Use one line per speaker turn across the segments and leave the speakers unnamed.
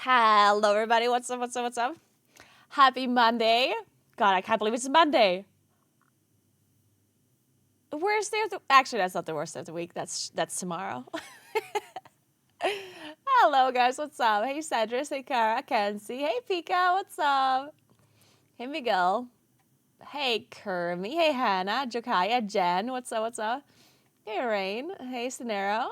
Hello, everybody. What's up? What's up? What's up? Happy Monday. God, I can't believe it's Monday. Worst day of the... Actually, that's not the worst day of the week. That's tomorrow. Hello, guys. What's up? Hey, Cedric. Hey, Cara. Kenzie. Hey, Pika. What's up? Hey, Miguel. Hey, Kermie. Hey, Hannah. Jokaya. Jen. What's up? What's up? Hey, Rain. Hey, Cenero.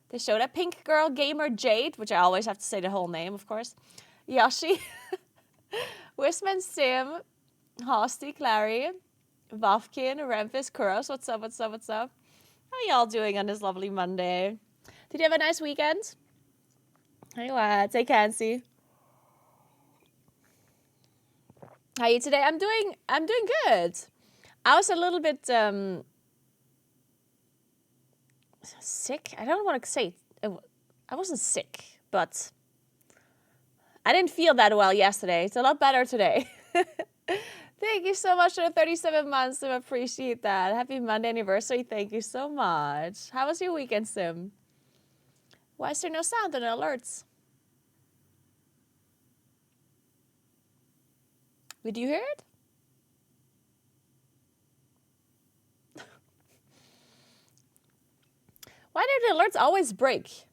They showed up. Pink Girl Gamer Jade, which I always have to say the whole name, of course. Yoshi. Wisman Sim. Hosty, Clary. Vovkin. Rempus. Kuros. What's up? What's up? What's up? How y'all doing on this lovely Monday? Did you have a nice weekend? Hey, lads. Hey, Kenzie. How are you today? I'm doing good. I was a little bit sick. I don't want to say I wasn't sick, but I didn't feel that well yesterday. It's a lot better today. Thank you so much for the 37 months. I appreciate that. Happy Monday anniversary. Thank you so much. How was your weekend, Sim? Why is there no sound and alerts? Did you hear it? Why do the alerts always break?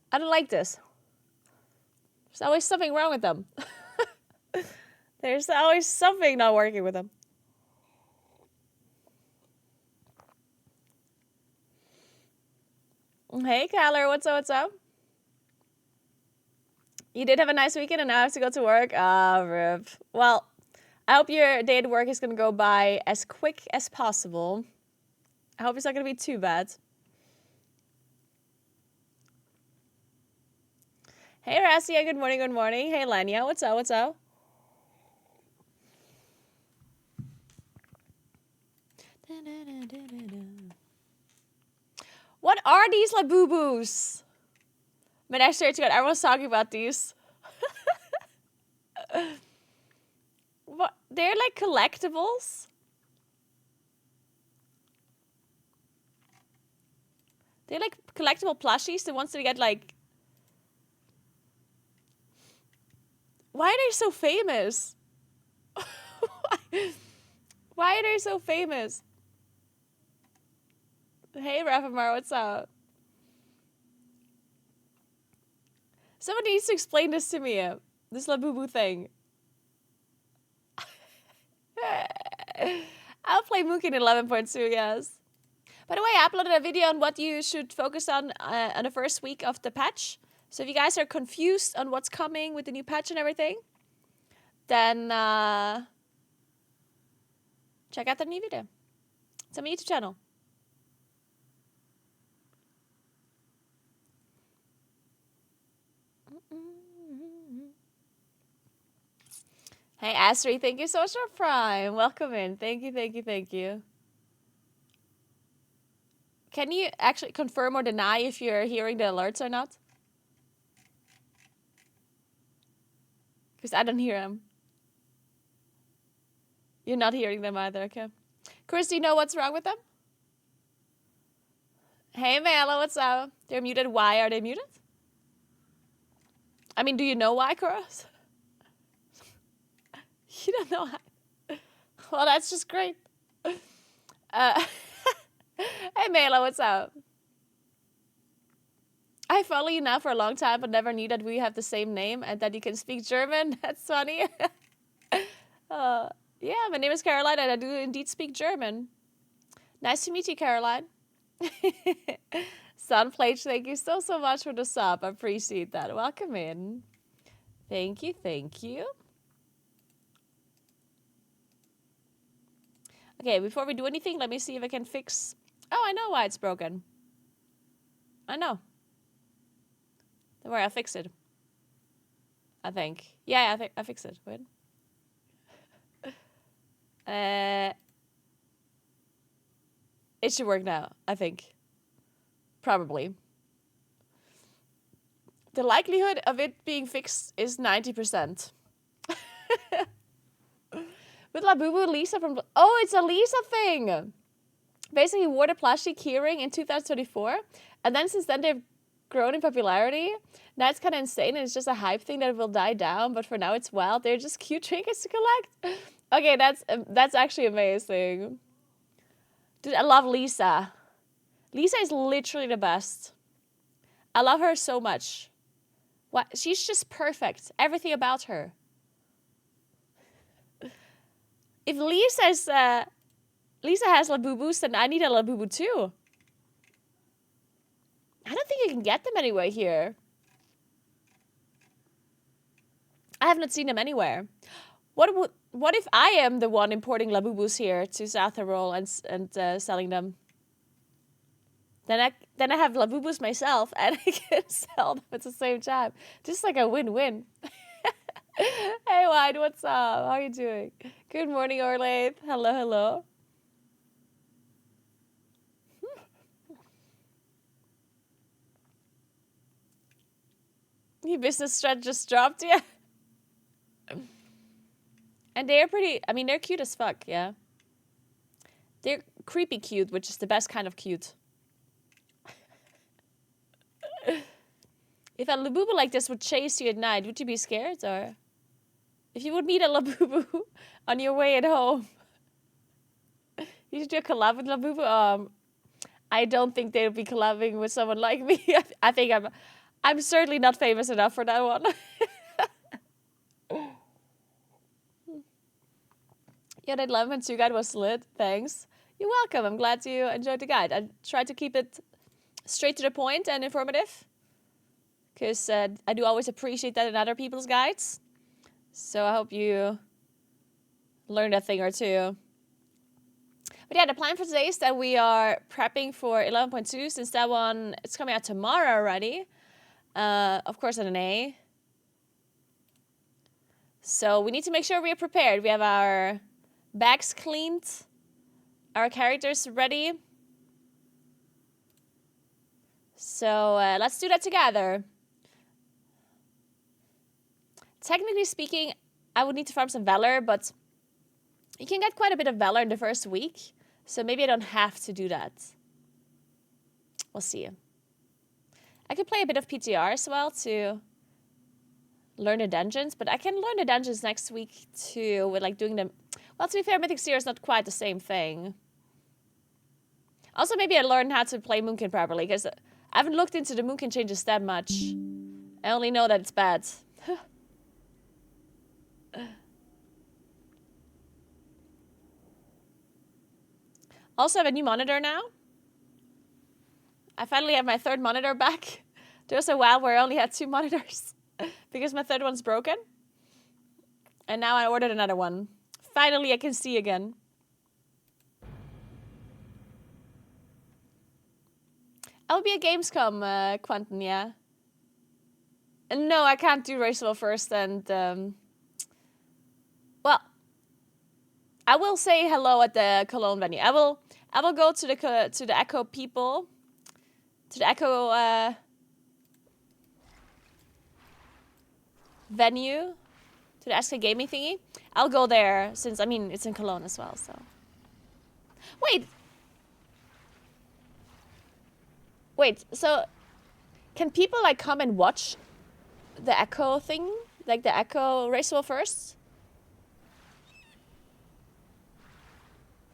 I don't like this. There's always something wrong with them. There's always something not working with them. Hey, Kyler, what's up? What's up? You did have a nice weekend and now I have to go to work? Ah, rip. Well, I hope your day at work is going to go by as quick as possible. I hope it's not going to be too bad. Hey, Rassia, good morning, good morning. Hey, Lanya, what's up, what's up? What are these Labubu's? Man, I swear to God, everyone's talking about these. What? They're like collectibles? They're like collectible plushies, the ones that get like... Why are they so famous? Why are they so famous? Hey, Rafamar, what's up? Somebody needs to explain this to me. This Labubu thing. I'll play Moonkin 11.2, yes. By the way, I uploaded a video on what you should focus on the first week of the patch. So if you guys are confused on what's coming with the new patch and everything, then check out the new video. It's on my YouTube channel. Hey, Asri, thank you so much for Prime. Welcome in. Thank you, thank you, thank you. Can you actually confirm or deny if you're hearing the alerts or not? Because I don't hear them. You're not hearing them either, okay. Chris, do you know what's wrong with them? Hey, Mela, what's up? They're muted. Why are they muted? I mean, do you know why, Chris? You don't know why. Well, that's just great. Hey, Mela, what's up? I follow you now for a long time, but never knew that we have the same name and that you can speak German. That's funny. Yeah, my name is Caroline, and I do indeed speak German. Nice to meet you, Caroline. Sunplage, thank you so much for the sub. I appreciate that. Welcome in. Thank you, thank you. Okay, before we do anything, let me see if I can fix... Oh, I know why it's broken. I know. Don't worry, I'll fix it. I think. Yeah, I fixed it. Wait. It should work now, I think. Probably. The likelihood of it being fixed is 90%. With Labubu, Lisa from... Oh, it's a Lisa thing! Basically, wore the plastic keyring in 2024. And then since then, they've grown in popularity. Now it's kind of insane and it's just a hype thing that will die down, but for now it's wild. They're just cute trinkets to collect. Okay, that's actually amazing. Dude, I love Lisa. Lisa is literally the best. I love her so much. What? She's just perfect. Everything about her. If Lisa has Labubus, then I need a Labubu too. I don't think you can get them anywhere here. I have not seen them anywhere. What if I am the one importing Labubus here to South Tyrol and selling them? Then I have Labubus myself and I can sell them at the same time. Just like a win-win. Hey, Wide, what's up? How are you doing? Good morning, Orlaith. Hello, hello. Your business strat just dropped, yeah. And they're pretty, I mean, they're cute as fuck, yeah. They're creepy cute, which is the best kind of cute. If a Labubu like this would chase you at night, would you be scared? Or if you would meet a Labubu on your way at home, you should do a collab with Labubu. I don't think they would be collabing with someone like me. I think I'm certainly not famous enough for that one. Yeah, that 11.2 guide was lit. Thanks. You're welcome. I'm glad you enjoyed the guide. I tried to keep it straight to the point and informative. Because I do always appreciate that in other people's guides. So I hope you learned a thing or two. But yeah, the plan for today is that we are prepping for 11.2 since that one, it's coming out tomorrow already. Of course, at an A. So we need to make sure we are prepared. We have our bags cleaned, our characters ready. So let's do that together. Technically speaking, I would need to farm some Valor, but you can get quite a bit of Valor in the first week. So maybe I don't have to do that. We'll see. I could play a bit of PTR as well to learn the dungeons, but I can learn the dungeons next week too with like doing them. Well, to be fair, Mythic Seer is not quite the same thing. Also, maybe I learn how to play Moonkin properly because I haven't looked into the Moonkin changes that much. I only know that it's bad. Also have a new monitor now. I finally have my third monitor back. There was a while where I only had 2 monitors because my third one's broken. And now I ordered another one. Finally, I can see again. I'll be at Gamescom, Quentin, yeah. And no, I can't do Racewell first and... well, I will say hello at the Cologne venue. I will go to the Echo people, to the Echo venue, to the SK Gaming thingy. I'll go there since, I mean, it's in Cologne as well, so. Wait, so can people like come and watch the Echo thing? Like the Echo Racewell first?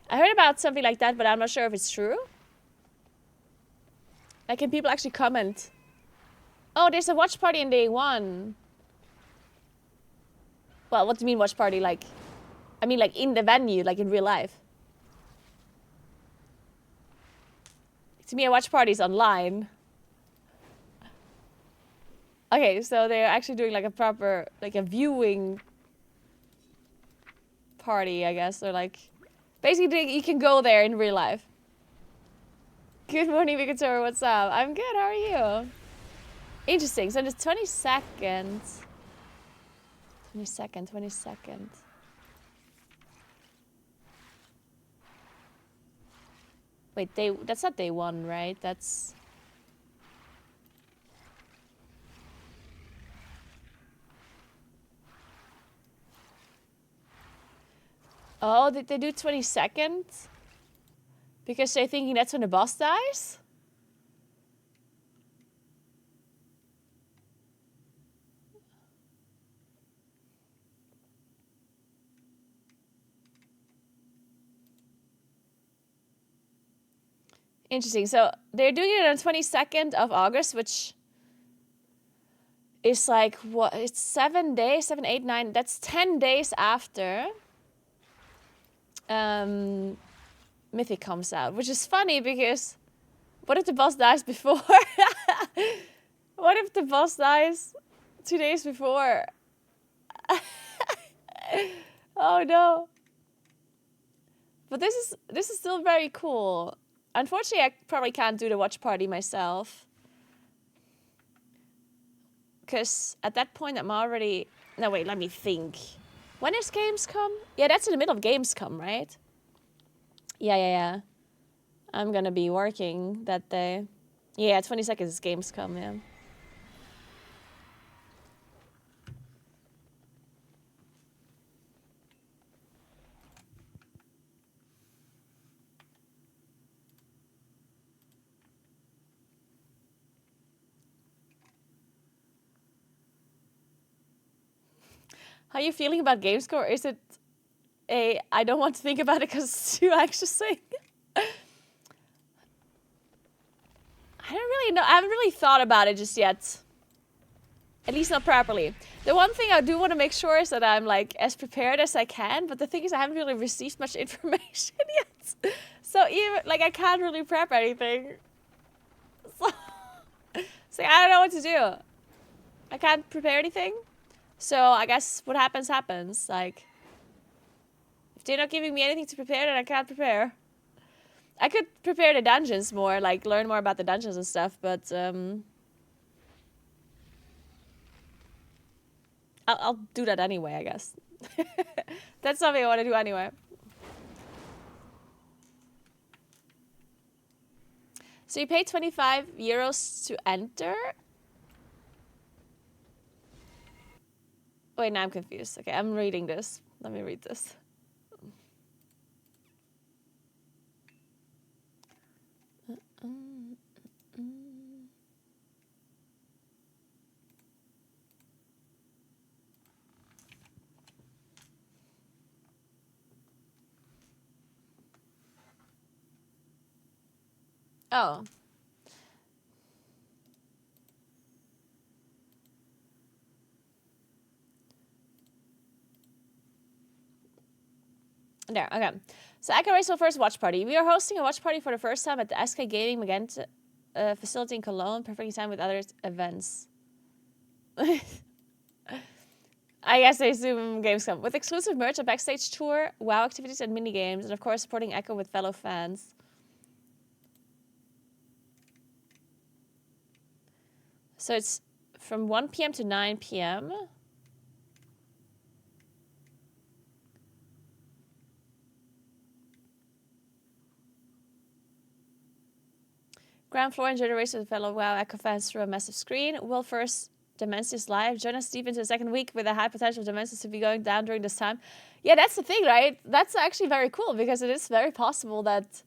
I heard about something like that, but I'm not sure if it's true. Like, can people actually comment? Oh, there's a watch party in day 1. Well, what do you mean watch party? Like, I mean like in the venue, like in real life. To me, a watch party is online. Okay, so they're actually doing like a proper, like a viewing party, I guess. Or like, basically you can go there in real life. Good morning, Victor. What's up? I'm good. How are you? Interesting. So the 22nd. 22nd. Wait, that's not day 1, right? That's... Oh, did they do 22nd? Because they're thinking that's when the boss dies? Interesting. So they're doing it on 22nd of August, which is like, what? It's 7 days, 7, 8, 9. That's 10 days after Mythic comes out, which is funny because what if the boss dies before? What if the boss dies 2 days before? Oh no. But this is still very cool. Unfortunately, I probably can't do the watch party myself. Because at that point, I'm already... No, wait, let me think. When is Gamescom? Yeah, that's in the middle of Gamescom, right? Yeah. I'm gonna be working that day. Yeah, 22nd is Gamescom, yeah. How are you feeling about Gamescom? Or is it a I don't want to think about it because it's too anxious thing? I don't really know. I haven't really thought about it just yet. At least not properly. The one thing I do want to make sure is that I'm like as prepared as I can, but the thing is I haven't really received much information yet. So even like I can't really prep anything. So I don't know what to do. I can't prepare anything. So I guess what happens happens. Like if they're not giving me anything to prepare, then I can't prepare. I could prepare the dungeons more, like learn more about the dungeons and stuff, but I'll do that anyway, I guess. That's something I want to do anyway. So you pay 25 euros to enter? Wait, now I'm confused. Okay, I'm reading this. Let me read this. Oh. There, okay. So Echo Race will first watch party. We are hosting a watch party for the first time at the SK Gaming Magenta facility in Cologne, perfectly timed with other events. I guess they assume Gamescom. With exclusive merch, a backstage tour, WoW activities and mini games, and of course supporting Echo with fellow fans. So it's from 1 p.m. to 9 p.m. Ground floor, enjoy the race with fellow WoW Echo fans through a massive screen. Will first Dimensions live. Join us deep into the second week with a high potential of Dimensions to be going down during this time. Yeah, that's the thing, right? That's actually very cool because it is very possible that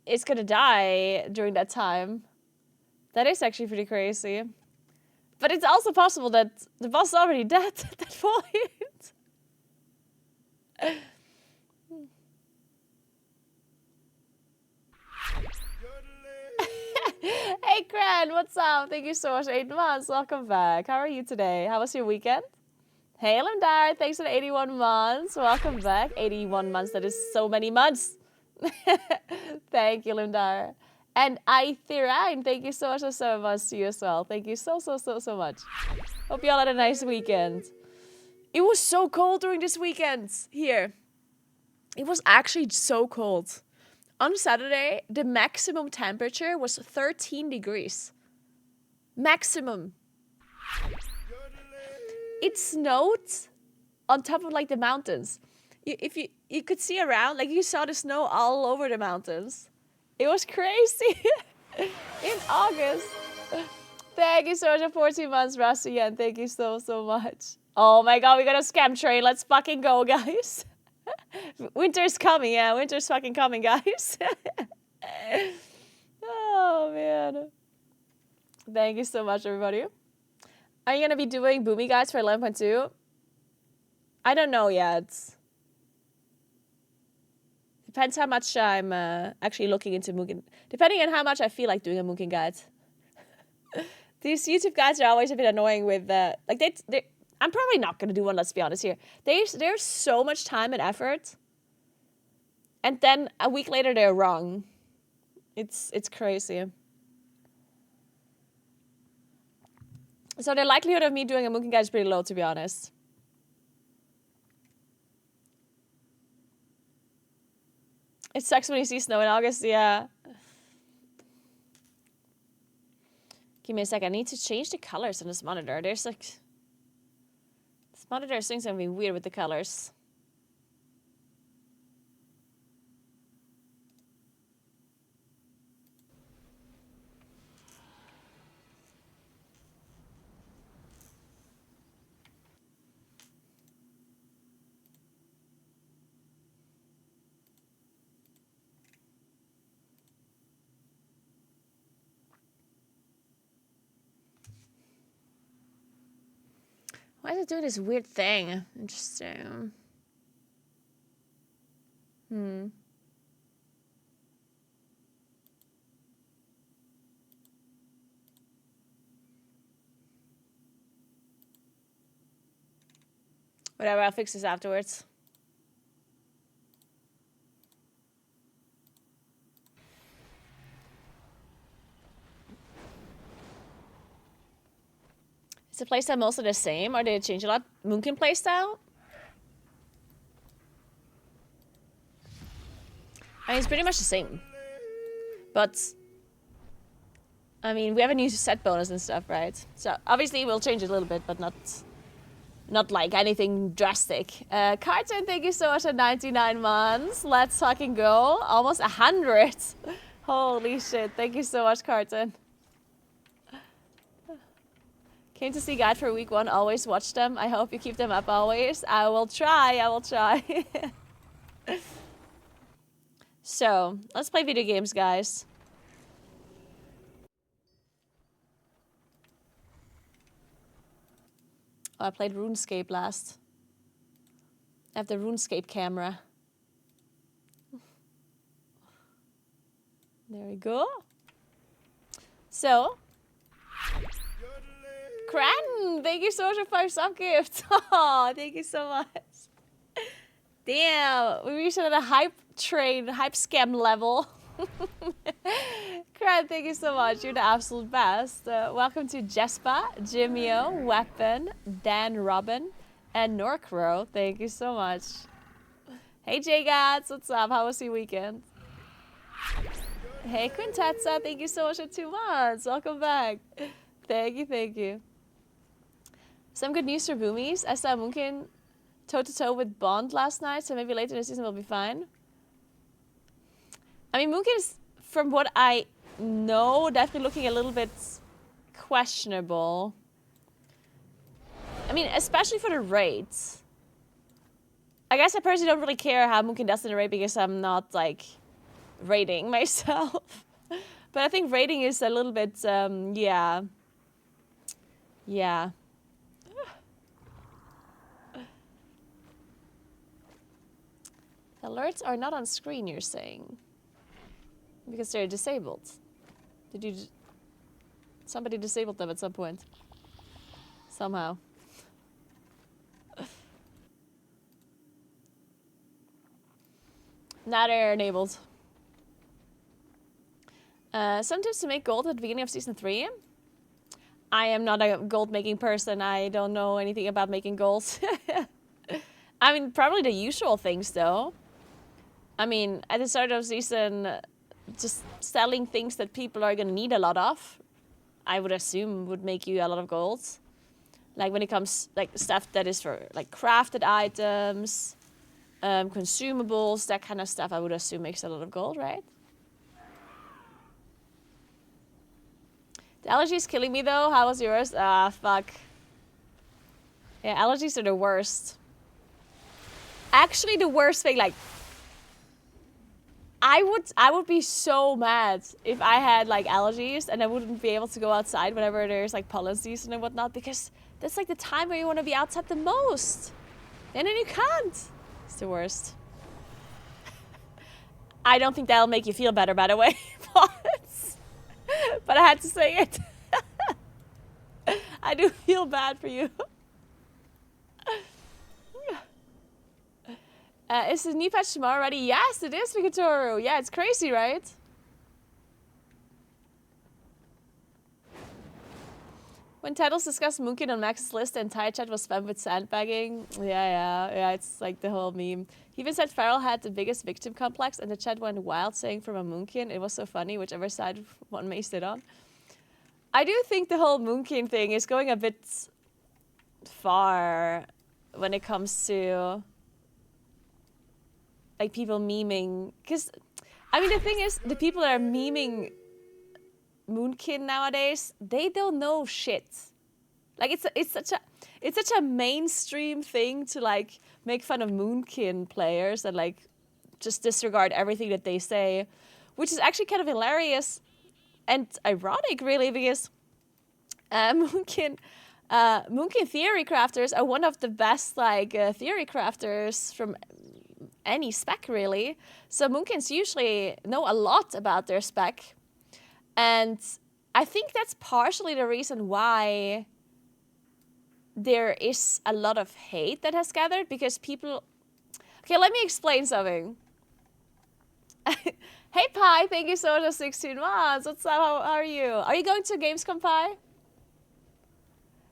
it's gonna die during that time. That is actually pretty crazy. But it's also possible that the boss is already dead at that point. Hey, Cran, what's up? Thank you so much. 8 months. Welcome back. How are you today? How was your weekend? Hey, Limdar. Thanks for the 81 months. Welcome back. 81 months. That is so many months. Thank you, Limdar. And Aithirine, thank you so much for 7 months to you as well. Thank you so much. Hope you all had a nice weekend. It was so cold during this weekend here. It was actually so cold. On Saturday, the maximum temperature was 13 degrees. Maximum. It snowed on top of like the mountains. If you could see around, like you saw the snow all over the mountains. It was crazy in August. Thank you so much for 14 months, Rusty, and thank you so much. Oh my god, we got a scam train. Let's fucking go, guys. Winter's coming, yeah. Winter's fucking coming, guys. Oh, man. Thank you so much, everybody. Are you going to be doing Boomy Guides for 11.2? I don't know yet. Depends how much I'm actually looking into Moonkin. Depending on how much I feel like doing a Moonkin guide. These YouTube guides are always a bit annoying with like they. I'm probably not gonna do one. Let's be honest here. There's so much time and effort, and then a week later they're wrong. It's crazy. So the likelihood of me doing a Moonkin guide is pretty low, to be honest. It sucks when you see snow in August, yeah. Give me a sec, I need to change the colors on this monitor. There's like... This monitor is doing something weird with the colors. Why is it doing this weird thing? Interesting. Whatever, I'll fix this afterwards. Is the playstyle mostly the same, or did it change a lot? Moonkin playstyle? I mean, it's pretty much the same. But, I mean, we have a new set bonus and stuff, right? So, obviously, we'll change it a little bit, but not like anything drastic. Cartoon, thank you so much for 99 months. Let's fucking go. Almost 100. Holy shit. Thank you so much, Cartoon. Came to see Guide for week 1. Always watch them. I hope you keep them up always. I will try. I will try. So, let's play video games, guys. Oh, I played RuneScape last. I have the RuneScape camera. There we go. So, Cran, thank you so much for 5 sub gifts. Oh, thank you so much. Damn, we reached another hype train, hype scam level. Cran, thank you so much. You're the absolute best. Welcome to Jespa, Jimio, Weapon, Dan Robin, and Norcrow. Thank you so much. Hey, J-Gats, what's up? How was your weekend? Hey, Quintetza, thank you so much for 2 months. Welcome back. Thank you, thank you. Some good news for Boomies. I saw Moonkin toe-to-toe with Bond last night, so maybe later in the season we'll be fine. I mean, Moonkin is, from what I know, definitely looking a little bit questionable. I mean, especially for the raids. I guess I personally don't really care how Moonkin does in the raid because I'm not, like, raiding myself. But I think raiding is a little bit, yeah. Yeah. Alerts are not on screen, you're saying? Because they're disabled. Did you... Somebody disabled them at some point. Somehow. Now they're enabled. Some tips to make gold at the beginning of Season 3. I am not a gold making person. I don't know anything about making gold. I mean, probably the usual things, though. I mean, at the start of season, just selling things that people are going to need a lot of, I would assume would make you a lot of gold. Like when it comes, like stuff that is for like crafted items, consumables, that kind of stuff, I would assume makes a lot of gold, right? The allergies killing me though. How was yours? Ah, fuck. Yeah, allergies are the worst. Actually, the worst thing, like, I would be so mad if I had like allergies and I wouldn't be able to go outside whenever there's like pollen season and whatnot, because that's like the time where you want to be outside the most. And then you can't. It's the worst. I don't think that'll make you feel better, by the way. But I had to say it. I do feel bad for you. Is the new patch tomorrow ready? Yes, it is, Vikatoru. Yeah, it's crazy, right? When titles discussed Moonkin on Max's list, the entire chat was spammed with sandbagging. Yeah, it's like the whole meme. He even said Farrell had the biggest victim complex, and the chat went wild saying from a Moonkin. It was so funny, whichever side one may sit on. I do think the whole Moonkin thing is going a bit far when it comes to like people memeing. Because, I mean, the thing is, the people that are memeing Moonkin nowadays, they don't know shit. Like it's such a mainstream thing to like make fun of Moonkin players and like just disregard everything that they say, which is actually kind of hilarious and ironic, really, because Moonkin theory crafters are one of the best like theory crafters from any spec, really. So Moonkins usually know a lot about their spec. And I think that's partially the reason why there is a lot of hate that has gathered, because people... Okay, let me explain something. Hey, Pi, thank you so much for 16 months. What's up? How are you? Are you going to Gamescom, Pi?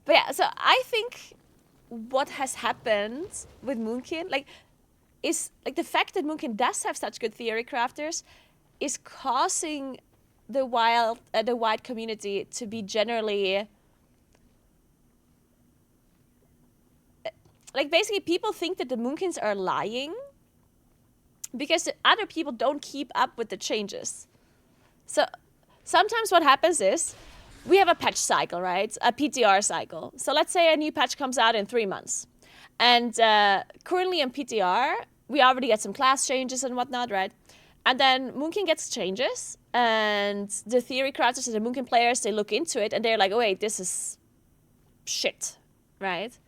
But yeah, so I think what has happened with Moonkin, is the fact that Moonkin does have such good theory crafters is causing the wide community to be generally basically people think that the Moonkins are lying because other people don't keep up with the changes. So sometimes what happens is we have a patch cycle, right? A PTR cycle. So let's say a new patch comes out in 3 months. And currently in PTR, we already get some class changes and whatnot, right? And then Moonkin gets changes, and the theory crafters and the Moonkin players, they look into it, and they're like, oh wait, this is shit, right?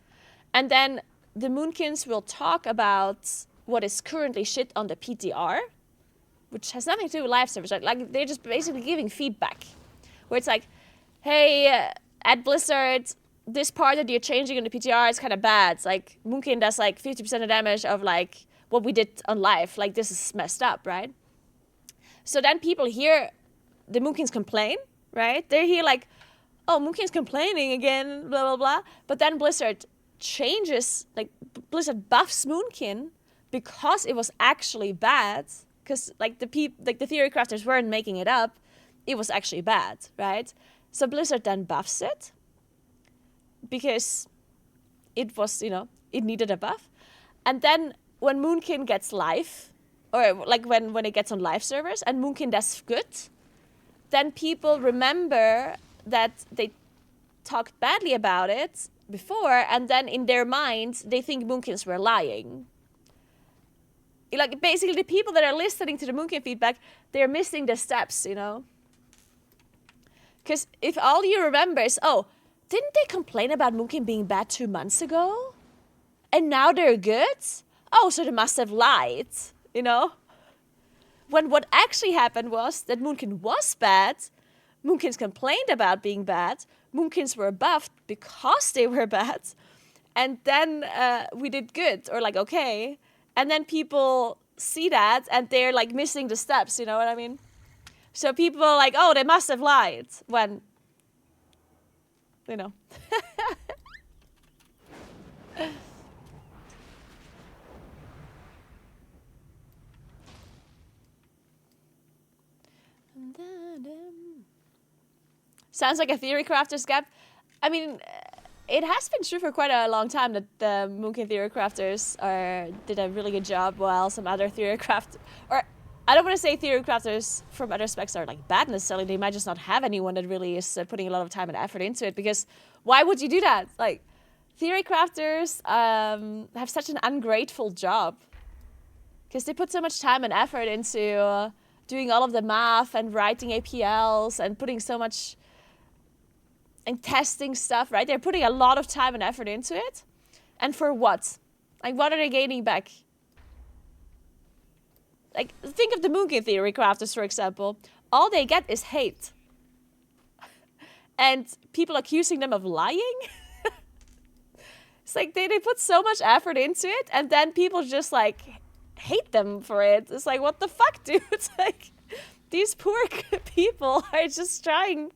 And then the Moonkins will talk about what is currently shit on the PTR, which has nothing to do with live service, right? Like, they're just basically giving feedback, where it's like, hey, at Blizzard, this part that you're changing on the PTR is kind of bad. It's like, Moonkin does like 50% of damage of like what we did on live. Like, this is messed up, right? So then people hear the Moonkins complain, right? They hear like, oh, Moonkin's complaining again, blah, blah, blah. But then Blizzard changes, like Blizzard buffs Moonkin because it was actually bad. Because like the theory crafters weren't making it up. It was actually bad, right? So Blizzard then buffs it because it was, it needed a buff. And then when Moonkin gets live, or like when it gets on live servers and Moonkin does good, then people remember that they talked badly about it before, and then in their minds they think Moonkins were lying. Like basically the people that are listening to the Moonkin feedback, they're missing the steps, Because if all you remember is, oh, didn't they complain about Moonkin being bad 2 months ago? And now they're good? Oh, so they must have lied. When what actually happened was that Moonkin was bad, Moonkins complained about being bad, Moonkins were buffed because they were bad, and then we did good, or like okay, and then people see that and they're like missing the steps, you know what I mean? So people are like, oh, they must have lied, when, Sounds like a theory crafters gap. I mean, it has been true for quite a long time that the Moonkin theory crafters did a really good job, while some other theory craft, or I don't want to say theory crafters from other specs are like bad necessarily. They might just not have anyone that really is putting a lot of time and effort into it, because why would you do that? Like, theory crafters have such an ungrateful job because they put so much time and effort into doing all of the math and writing APLs and putting so much and testing stuff, right? They're putting a lot of time and effort into it. And for what? Like, what are they gaining back? like, think of the Moonkin theory crafters, for example. All they get is hate. And people accusing them of lying. It's like they put so much effort into it, and then people just like hate them for it. It's like, what the fuck, dude? It's like, these poor people are just trying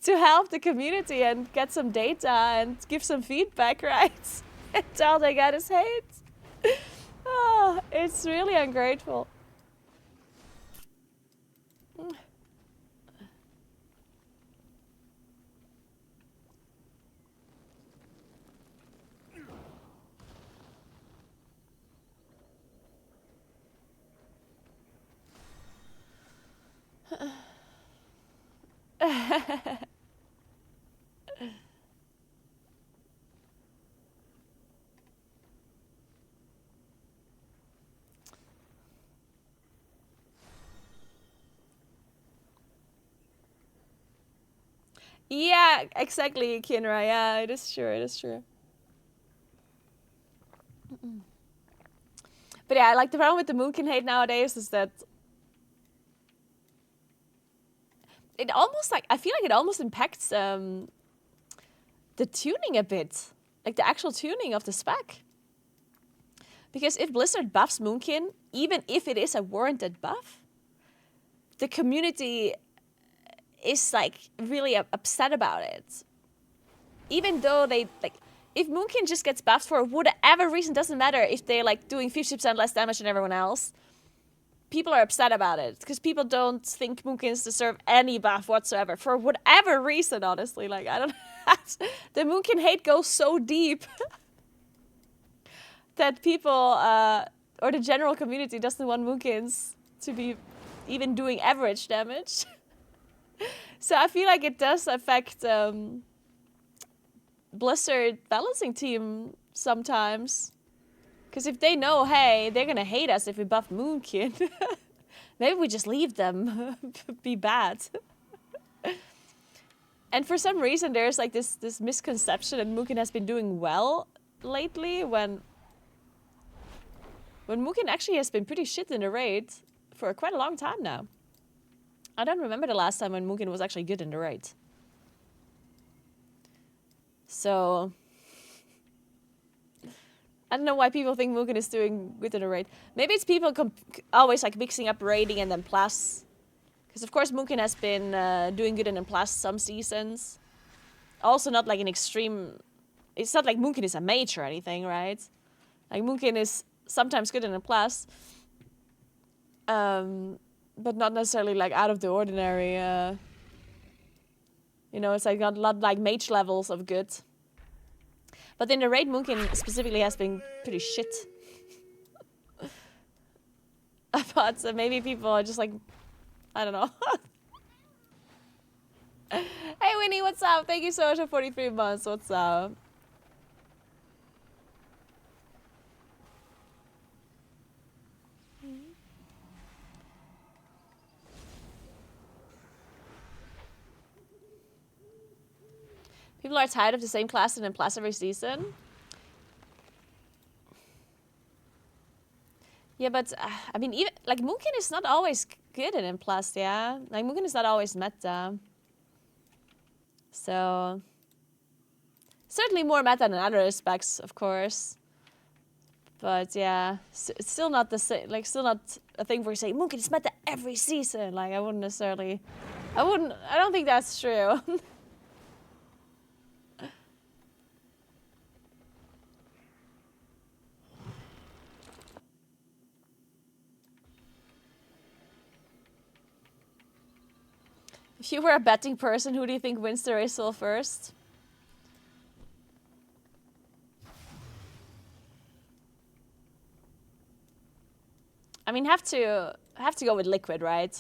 to help the community and get some data and give some feedback, right? And all they get is hate. Oh, it's really ungrateful. Yeah, exactly, Kinra. Yeah, it is true. It is true. But yeah, like the problem with the Moonkin hate nowadays is that it almost like, I feel like it almost impacts the tuning a bit, like the actual tuning of the spec. Because if Blizzard buffs Moonkin, even if it is a warranted buff, the community is like really upset about it. Even though they like, if Moonkin just gets buffed for whatever reason, doesn't matter if they're like doing 50% less damage than everyone else, people are upset about it because people don't think Moonkins deserve any buff whatsoever for whatever reason. Honestly, like I don't. The Moonkin hate goes so deep that people or the general community doesn't want Moonkins to be even doing average damage. So I feel like it does affect Blizzard balancing team sometimes. Because if they know, hey, they're gonna hate us if we buff Moonkin, maybe we just leave them be bad. And for some reason, there's like this misconception that Moonkin has been doing well lately when Moonkin actually has been pretty shit in the raid for quite a long time now. I don't remember the last time when Moonkin was actually good in the raid. So I don't know why people think Moonkin is doing good in the raid. Maybe it's people always like mixing up raiding and then plus. Because of course Moonkin has been doing good in the plus some seasons. Also not like an extreme... It's not like Moonkin is a mage or anything, right? Like Moonkin is sometimes good in the plus. But not necessarily like out of the ordinary. You know, it's like not like mage levels of good. But in the raid, Moonkin specifically has been pretty shit. But maybe people are just like, I don't know. Hey Winnie, what's up? Thank you so much for 43 months. What's up? People are tired of the same class and then plus every season. Yeah, but I mean, even like Moonkin is not always good in plus, yeah. Like Moonkin is not always meta. So certainly more meta than other specs, of course. But yeah, it's still not the same. Like, still not a thing where you say Moonkin is meta every season. Like, I wouldn't necessarily. I don't think that's true. If you were a betting person, who do you think wins the race till first? I mean, have to go with Liquid, right?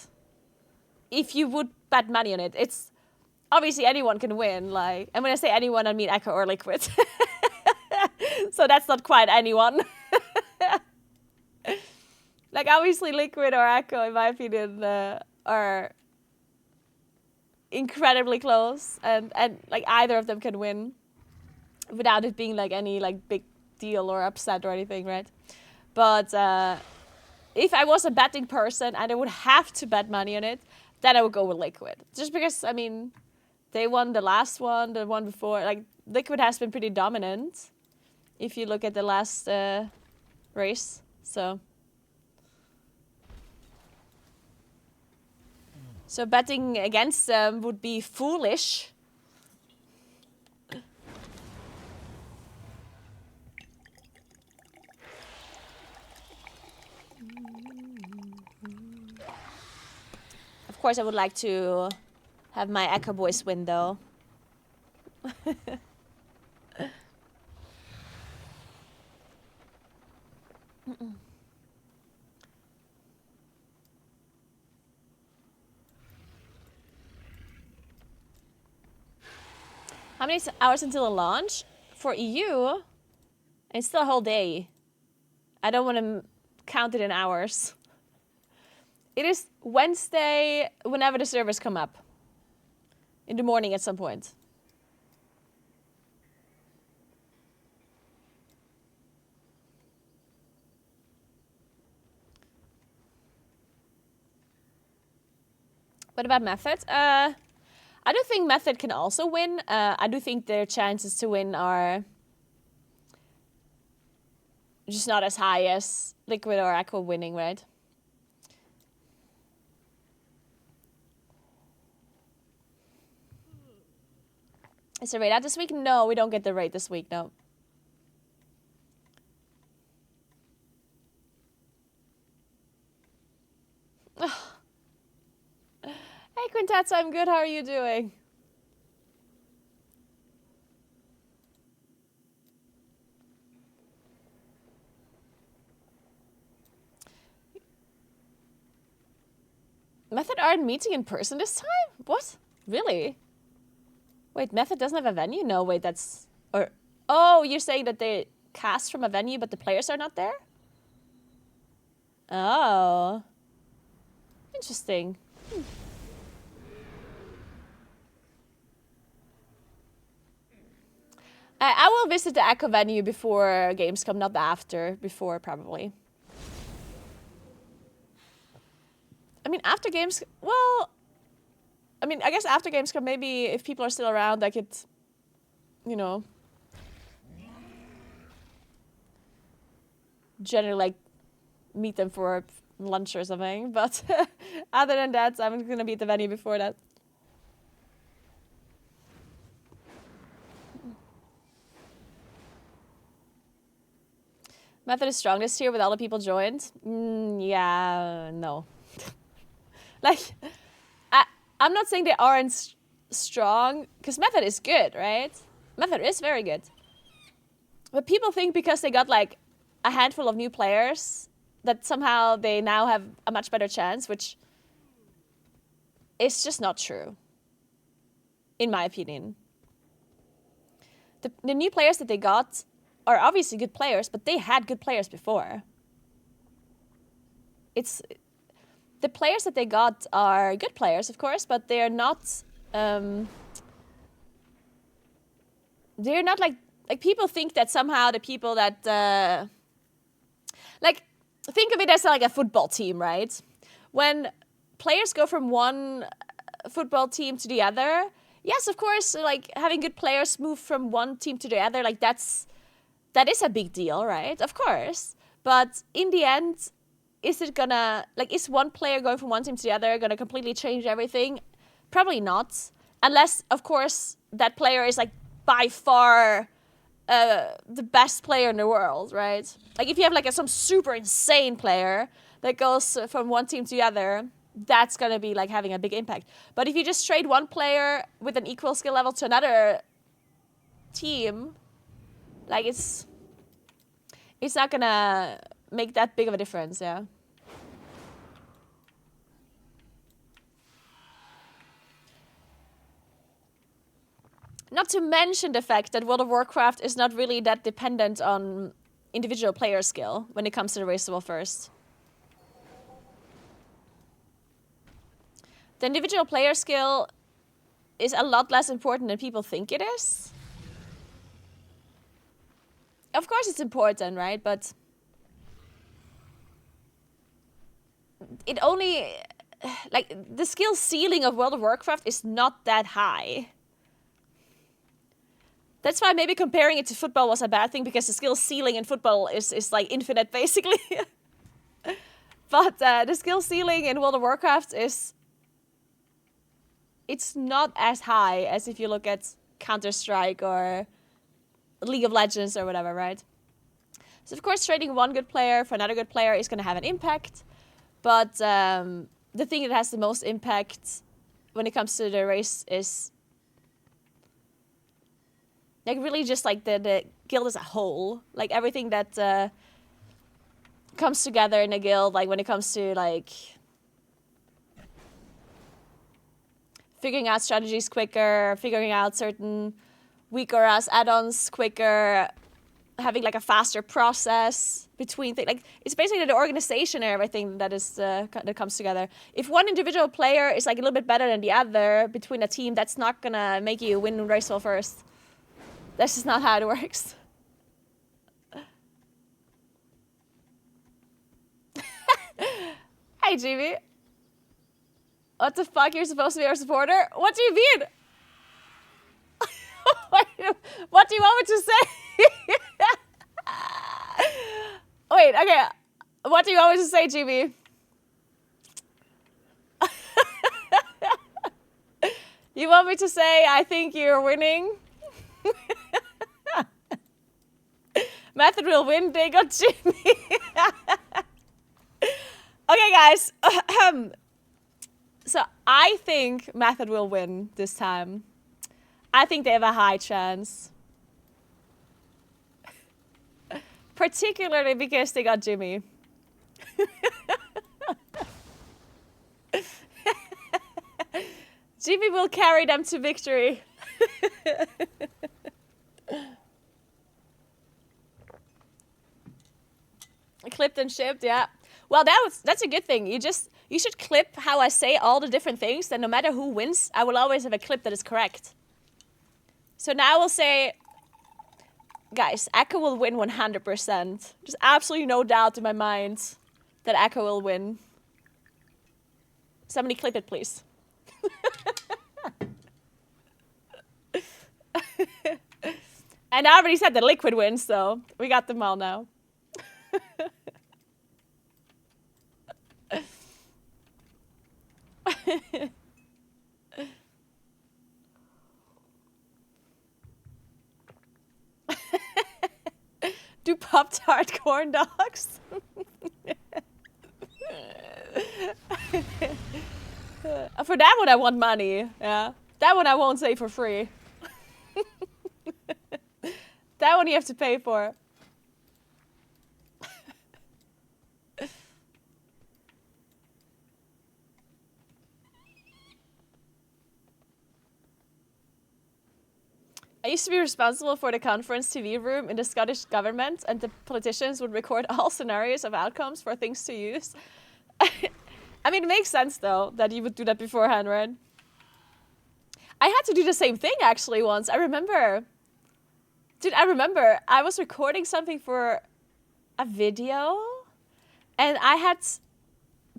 If you would bet money on it, it's obviously anyone can win. Like, and when I say anyone, I mean Echo or Liquid. So that's not quite anyone. Like, obviously Liquid or Echo, in my opinion, are incredibly close, and like either of them can win without it being like any like big deal or upset or anything, right? But if I was a betting person and I would have to bet money on it, then I would go with Liquid. Just because, I mean, they won the last one, the one before. Like, Liquid has been pretty dominant if you look at the last race. So betting against them would be foolish. Of course, I would like to have my Echo Boys win, though. How many hours until the launch? For EU, it's still a whole day. I don't want to count it in hours. It is Wednesday, whenever the servers come up. In the morning at some point. What about Method? I do think Method can also win. I do think their chances to win are just not as high as Liquid or Echo winning, right? Is the raid out this week? No, we don't get the raid this week, no. Hey Quintetza, I'm good, how are you doing? Method aren't meeting in person this time? What? Really? Wait, Method doesn't have a venue? No, wait, that's... Or... Oh, you're saying that they cast from a venue, but the players are not there? Oh. Interesting. I will visit the Echo venue before Gamescom, not after. Before, probably. I mean, after Gamescom... Well... I mean, I guess after Gamescom, maybe if people are still around, I could... You know... generally, like, meet them for lunch or something. But other than that, I'm gonna be at the venue before that. Method is strong this year with all the people joined. Yeah, no. Like, I'm not saying they aren't strong, because Method is good, right? Method is very good. But people think because they got like a handful of new players that somehow they now have a much better chance, which is just not true, in my opinion. The new players that they got are obviously good players, but they had good players before. The players that they got are good players, of course, but they're not like people think that somehow the people that like think of it as like a football team, right? When players go from one football team to the other, yes, of course, like having good players move from one team to the other, like that is a big deal, right? Of course. But in the end, is it gonna, like, is one player going from one team to the other gonna completely change everything? Probably not. Unless, of course, that player is, like, by far the best player in the world, right? Like, if you have, like, some super insane player that goes from one team to the other, that's gonna be, like, having a big impact. But if you just trade one player with an equal skill level to another team, like, it's not gonna make that big of a difference, yeah. Not to mention the fact that World of Warcraft is not really that dependent on individual player skill when it comes to the race to first. The individual player skill is a lot less important than people think it is. Of course it's important, right? But it only, like, the skill ceiling of World of Warcraft is not that high. That's why maybe comparing it to football was a bad thing, because the skill ceiling in football is like infinite, basically. But the skill ceiling in World of Warcraft it's not as high as if you look at Counter-Strike or League of Legends or whatever, right? So of course, trading one good player for another good player is going to have an impact. But the thing that has the most impact when it comes to the race is like really just like the guild as a whole. Like everything that comes together in a guild, like when it comes to like figuring out strategies quicker, figuring out certain weaker ass add-ons quicker, having like a faster process between things. Like it's basically the organization and everything that is that comes together. If one individual player is like a little bit better than the other between a team, that's not gonna make you win race well first. That's just not how it works. Hey, GB. What the fuck? You're supposed to be our supporter? What do you mean? What do you want me to say? Wait, okay. What do you want me to say, GB? You want me to say I think you're winning? Method will win, they got Jimmy. Okay, guys. So I think Method will win this time. I think they have a high chance. Particularly because they got Jimmy. Jimmy will carry them to victory. Clipped and shipped, yeah. Well, that's a good thing. You should clip how I say all the different things, then no matter who wins, I will always have a clip that is correct. So now I will say, guys, Echo will win 100%. There's absolutely no doubt in my mind that Echo will win. Somebody clip it, please. And I already said that Liquid wins, so we got them all now. Do Pop-Tart corn dogs? For that one I want money, yeah. That one I won't say for free. That one you have to pay for. I used to be responsible for the conference TV room in the Scottish government, and the politicians would record all scenarios of outcomes for things to use. I mean, it makes sense, though, that you would do that beforehand, right? I had to do the same thing, actually, once. I remember. Dude, I remember. I was recording something for a video, and I had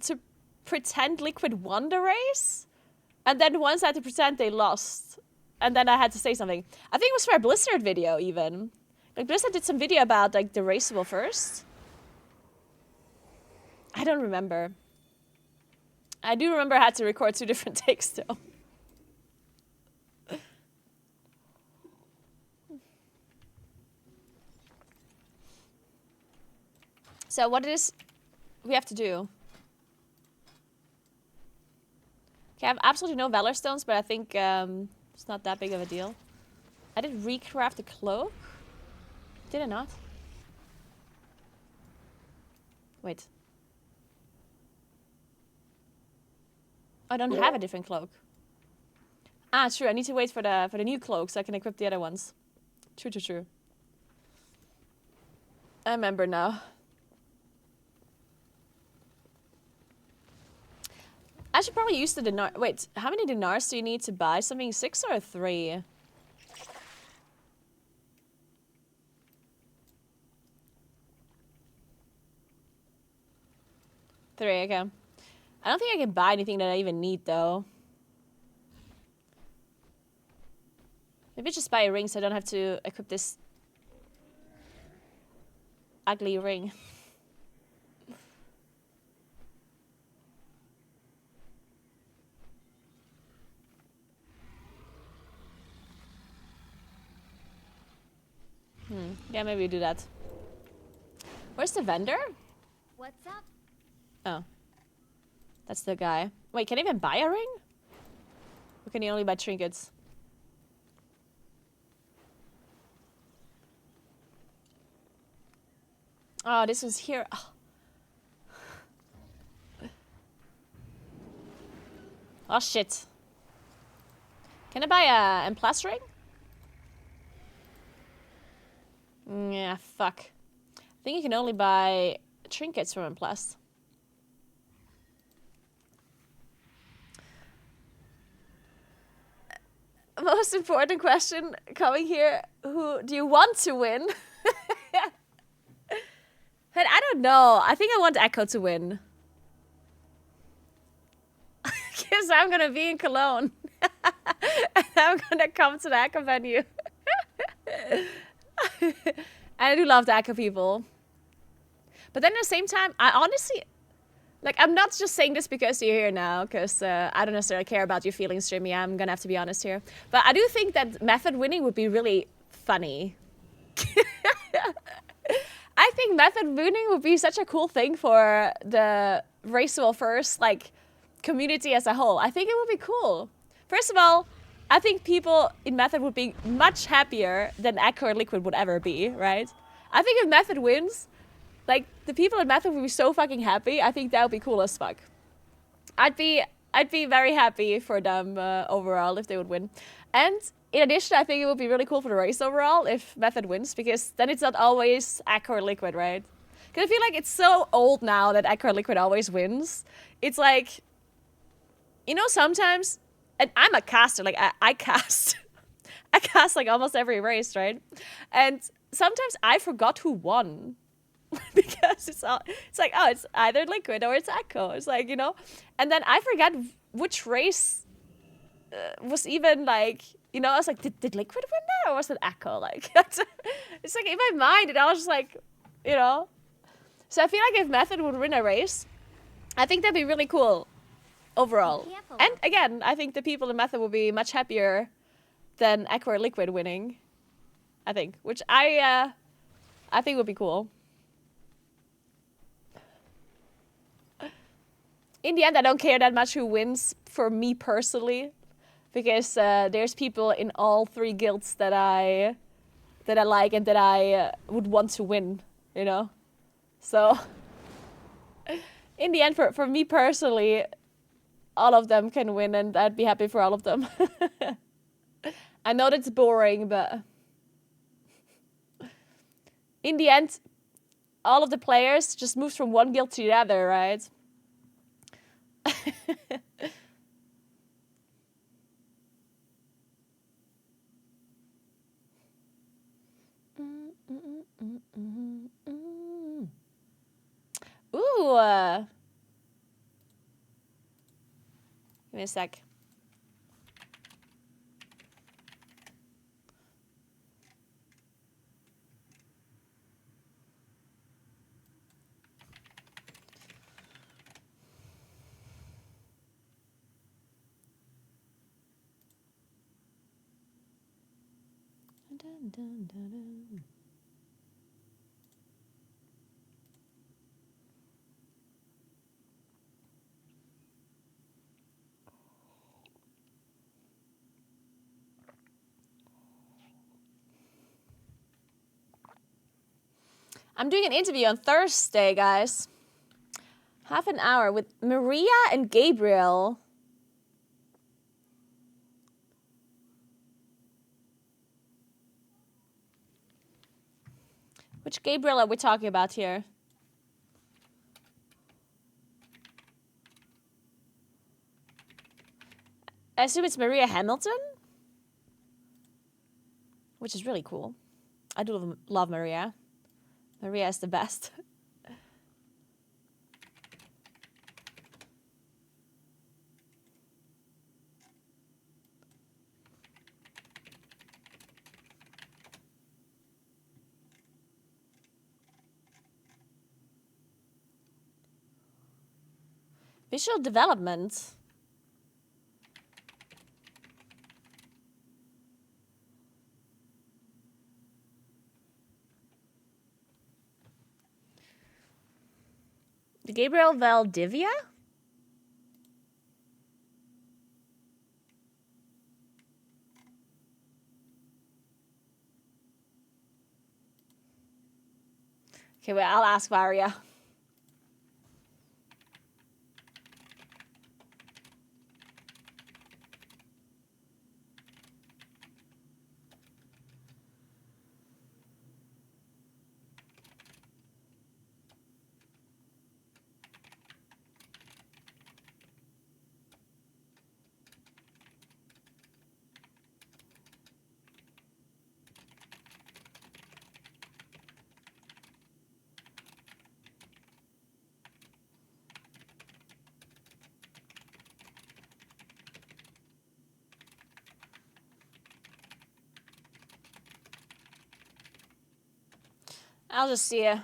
to pretend Liquid won the race, and then once I had to pretend they lost. And then I had to say something. I think it was for a Blizzard video, even. Like, Blizzard did some video about, like, the race will first. I don't remember. I do remember I had to record 2 different takes, though. So what is we have to do? Okay, I have absolutely no Valor Stones, but I think it's not that big of a deal. I did recraft a cloak. Did I not? Wait. I don't have a different cloak. Ah, true. I need to wait for the new cloak so I can equip the other ones. True. I remember now. I should probably use the dinar. Wait, how many dinars do you need to buy something? 6 or 3? 3, okay. I don't think I can buy anything that I even need, though. Maybe just buy a ring so I don't have to equip this ugly ring. Yeah, maybe we do that. Where's the vendor?
What's up?
Oh. That's the guy. Wait, can I even buy a ring? Or can you only buy trinkets? Oh, this was here. Oh, oh shit. Can I buy a M+ ring? Yeah, fuck. I think you can only buy trinkets from M+. Most important question coming here. Who do you want to win? But I don't know. I think I want Echo to win. Because I'm going to be in Cologne. And I'm going to come to the Echo venue. And I do love the Echo people. But then at the same time, I honestly... Like, I'm not just saying this because you're here now, because I don't necessarily care about your feelings, Jimmy. I'm gonna have to be honest here. But I do think that method winning would be really funny. I think method winning would be such a cool thing for the Raceable First, like, community as a whole. I think it would be cool. First of all, I think people in method would be much happier than Echo or Liquid would ever be, right? I think if method wins... Like, the people in Method would be so fucking happy. I think that would be cool as fuck. I'd be very happy for them overall if they would win. And in addition, I think it would be really cool for the race overall if Method wins, because then it's not always Echo or Liquid, right? Because I feel like it's so old now that Echo or Liquid always wins. It's like, you know, sometimes, and I'm a caster, like I cast, I cast like almost every race, right? And sometimes I forgot who won. Because it's like, oh, it's either Liquid or it's Echo. It's like, you know, and then I forgot which race was even like, you know, I was like, did Liquid win that or was it Echo? Like, it's like in my mind, and I was just like, you know. So I feel like if Method would win a race, I think that'd be really cool overall. And again, I think the people in Method would be much happier than Echo or Liquid winning. I think, which I think would be cool. In the end, I don't care that much who wins for me personally, because there's people in all three guilds that I like and that I would want to win, you know. So, in the end, for me personally, all of them can win, and I'd be happy for all of them. I know that's boring, but in the end, all of the players just moves from one guild to the other, right? Ooh. Give me a sec. Dun, dun, dun, dun. I'm doing an interview on Thursday, guys. Half an hour with Maria and Gabriel. Which Gabriel are we talking about here? I assume it's Maria Hamilton? Which is really cool. I do love Maria. Maria is the best. Visual development. Gabriel Valdivia? Okay, wait, I'll ask Varia. I'll just see ya.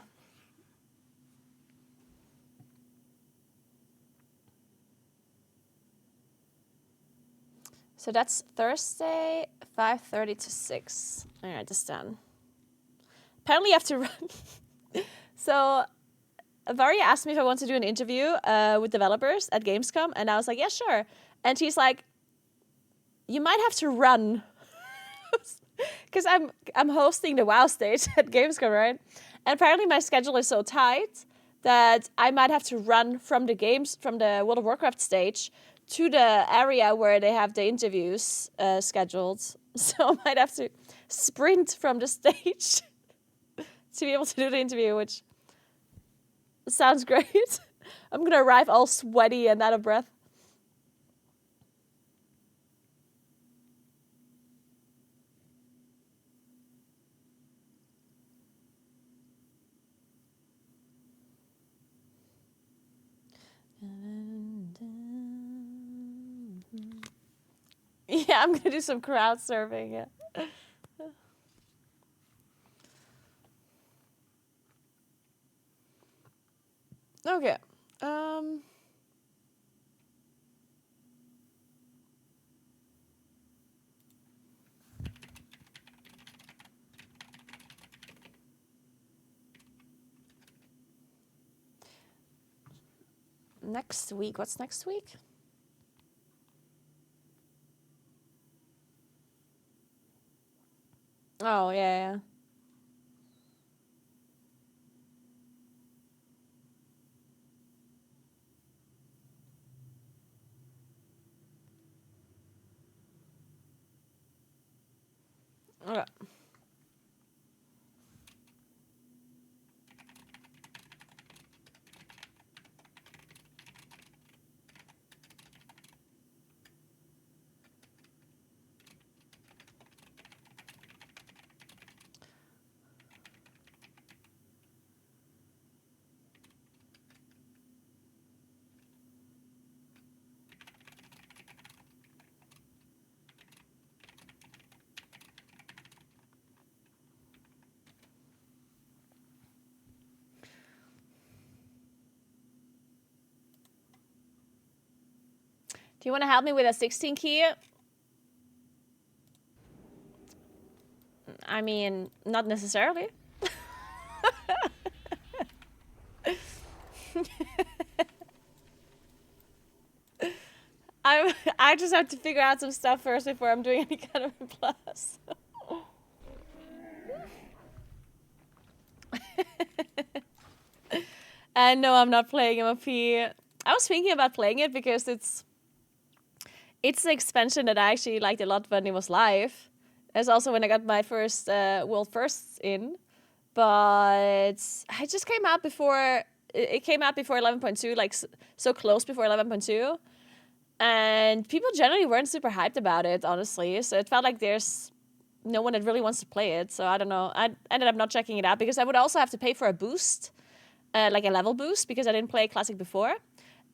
So that's Thursday, 5:30 to 6. All right, this done. Apparently you have to run. So Varia asked me if I want to do an interview with developers at Gamescom, and I was like, yeah, sure. And she's like, you might have to run. Because I'm hosting the WoW stage at Gamescom, right? And apparently my schedule is so tight that I might have to run from the World of Warcraft stage to the area where they have the interviews scheduled. So I might have to sprint from the stage to be able to do the interview, which sounds great. I'm gonna arrive all sweaty and out of breath. Yeah, I'm gonna do some crowd surfing. Yeah. Okay. Next week. What's next week? Oh, yeah, yeah. Okay. Do you want to help me with a 16 key? I mean, not necessarily. I just have to figure out some stuff first before I'm doing any kind of plus. And no, I'm not playing MOP. I was thinking about playing it because it's the expansion that I actually liked a lot when it was live. It's also when I got my first world firsts in. But it just came out before... It came out before 11.2, like so close before 11.2. And people generally weren't super hyped about it, honestly. So it felt like there's no one that really wants to play it. So I don't know. I ended up not checking it out because I would also have to pay for a boost, like a level boost, because I didn't play Classic before.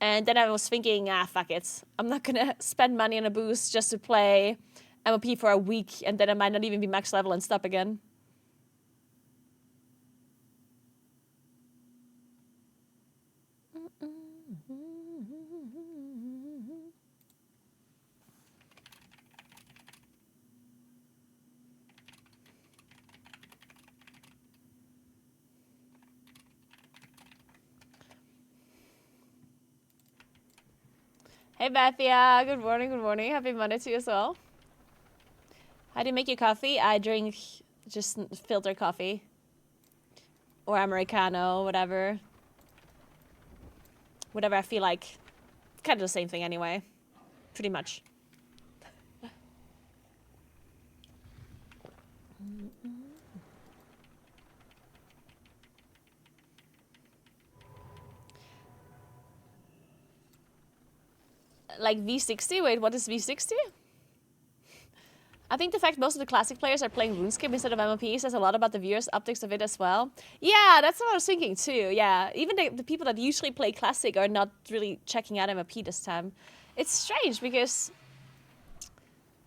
And then I was thinking, fuck it. I'm not going to spend money on a boost just to play MOP for a week, and then I might not even be max level and stop again. Hey Bethia, good morning, good morning. Happy Monday to you as well. How do you make your coffee? I drink just filter coffee. Or Americano, whatever. Whatever I feel like. Kind of the same thing anyway. Pretty much. Like V60? Wait, what is V60? I think the fact most of the classic players are playing RuneScape instead of MLP says a lot about the viewers' optics of it as well. Yeah, that's what I was thinking too, yeah. Even the people that usually play classic are not really checking out MLP this time. It's strange because...